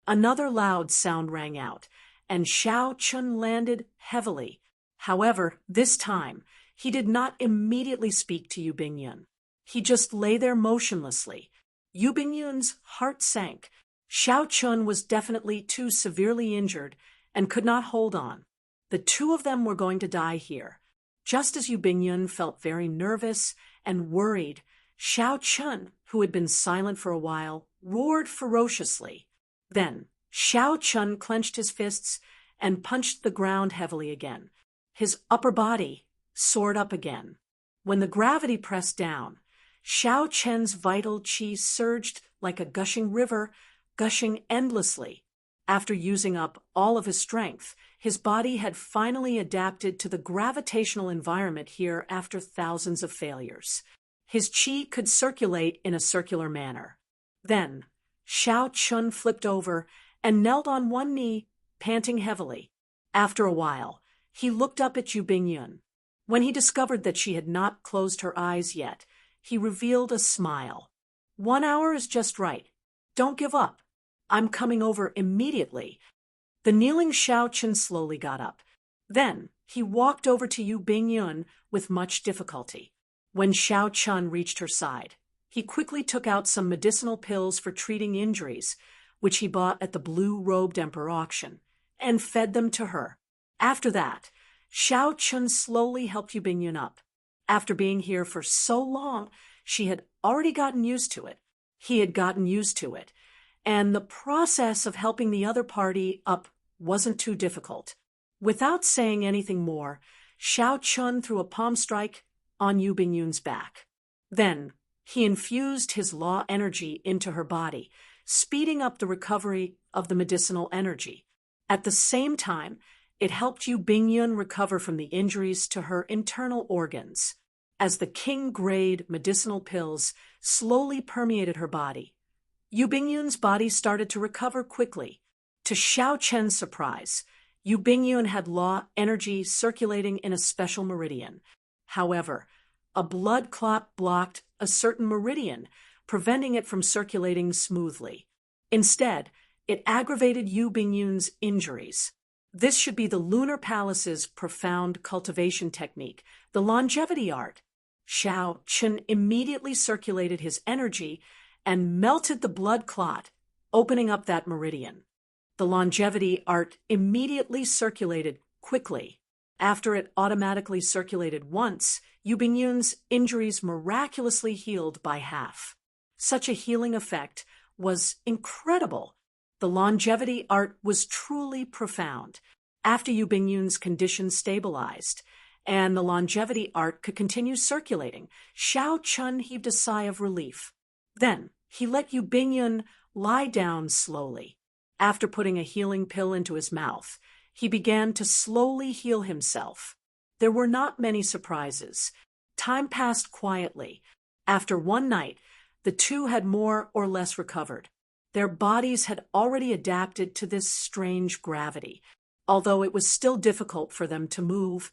Another loud sound rang out, and Xiao Chun landed heavily. However, this time, he did not immediately speak to Yu Bingyun. He just lay there motionlessly. Yu Bingyun's heart sank. Xiao Chun was definitely too severely injured and could not hold on. The two of them were going to die here. Just as Yu Bingyun felt very nervous and worried, Xiao Chun, who had been silent for a while, roared ferociously. Then, Xiao Chun clenched his fists and punched the ground heavily again. His upper body soared up again. When the gravity pressed down, Xiao Chen's vital qi surged like a gushing river, gushing endlessly. After using up all of his strength, his body had finally adapted to the gravitational environment here after thousands of failures. His qi could circulate in a circular manner. Then, Xiao Chun flipped over and knelt on one knee, panting heavily. After a while, he looked up at Yu Bingyun. When he discovered that she had not closed her eyes yet, he revealed a smile. 1 hour is just right. Don't give up. I'm coming over immediately. The kneeling Xiao Chun slowly got up. Then, he walked over to Yu Bingyun with much difficulty. When Xiao Chun reached her side, he quickly took out some medicinal pills for treating injuries, which he bought at the blue-robed emperor auction, and fed them to her. After that, Xiao Chun slowly helped Yu Bingyun up. After being here for so long, she had already gotten used to it. He had gotten used to it. And the process of helping the other party up wasn't too difficult. Without saying anything more, Xiao Chun threw a palm strike on Yu Bingyun's back. Then, he infused his law energy into her body, speeding up the recovery of the medicinal energy. At the same time, it helped Yu Bingyun recover from the injuries to her internal organs. As the king-grade medicinal pills slowly permeated her body, Yu Bingyun's body started to recover quickly. To Xiao Chen's surprise, Yu Bingyun had law energy circulating in a special meridian. However, a blood clot blocked a certain meridian, preventing it from circulating smoothly. Instead, it aggravated Yu Bingyun's injuries. This should be the Lunar Palace's profound cultivation technique, the longevity art. Xiao Chen immediately circulated his energy and melted the blood clot, opening up that meridian. The longevity art immediately circulated quickly. After it automatically circulated once, Yu Bingyun's injuries miraculously healed by half. Such a healing effect was incredible. The longevity art was truly profound. After Yu Bingyun's condition stabilized, and the longevity art could continue circulating, Xiao Chun heaved a sigh of relief. Then, he let Yu Bingyun lie down slowly. After putting a healing pill into his mouth, he began to slowly heal himself. There were not many surprises. Time passed quietly. After one night, the two had more or less recovered. Their bodies had already adapted to this strange gravity. Although it was still difficult for them to move,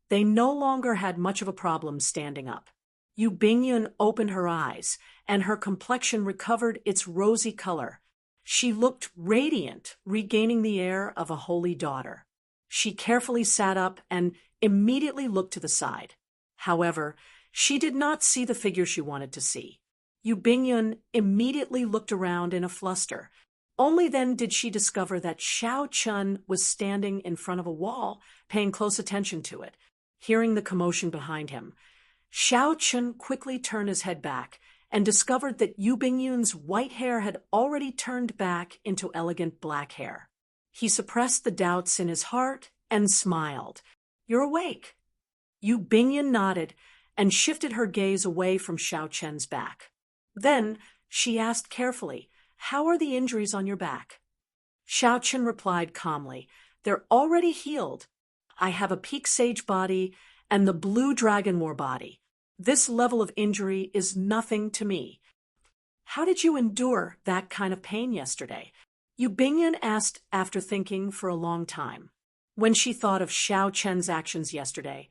they no longer had much of a problem standing up. Yu Bingyun opened her eyes, and her complexion recovered its rosy color. She looked radiant, regaining the air of a holy daughter. She carefully sat up and immediately looked to the side. However, she did not see the figure she wanted to see. Yu Bingyun immediately looked around in a fluster. Only then did she discover that Xiao Chun was standing in front of a wall, paying close attention to it. Hearing the commotion behind him, Xiao Chun quickly turned his head back and discovered that Yu Bingyun's white hair had already turned back into elegant black hair. He suppressed the doubts in his heart and smiled. "You're awake." Yu Bingyun nodded and shifted her gaze away from Xiao Chen's back. Then she asked carefully, "How are the injuries on your back?" Xiao Chen replied calmly, "They're already healed. I have a peak sage body and the blue dragon war body. This level of injury is nothing to me." "How did you endure that kind of pain yesterday?" Yu Bingyun asked after thinking for a long time. When she thought of Xiao Chen's actions yesterday,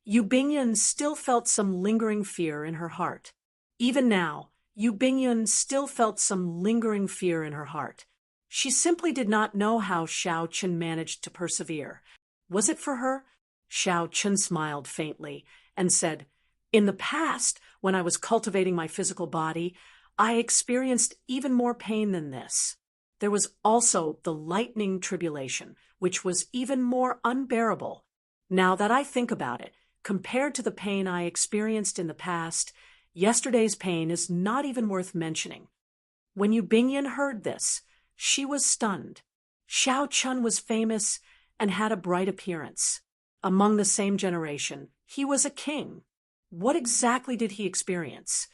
Yu Bingyun still felt some lingering fear in her heart. Even now, Yu Bingyun still felt some lingering fear in her heart. She simply did not know how Xiao Chen managed to persevere. Was it for her? Xiao Chen smiled faintly and said, "In the past, when I was cultivating my physical body, I experienced even more pain than this. There was also the lightning tribulation, which was even more unbearable. Now that I think about it, compared to the pain I experienced in the past, yesterday's pain is not even worth mentioning." When Yu Bingyun heard this, she was stunned. Xiao Chun was famous and had a bright appearance. Among the same generation, he was a king. What exactly did he experience?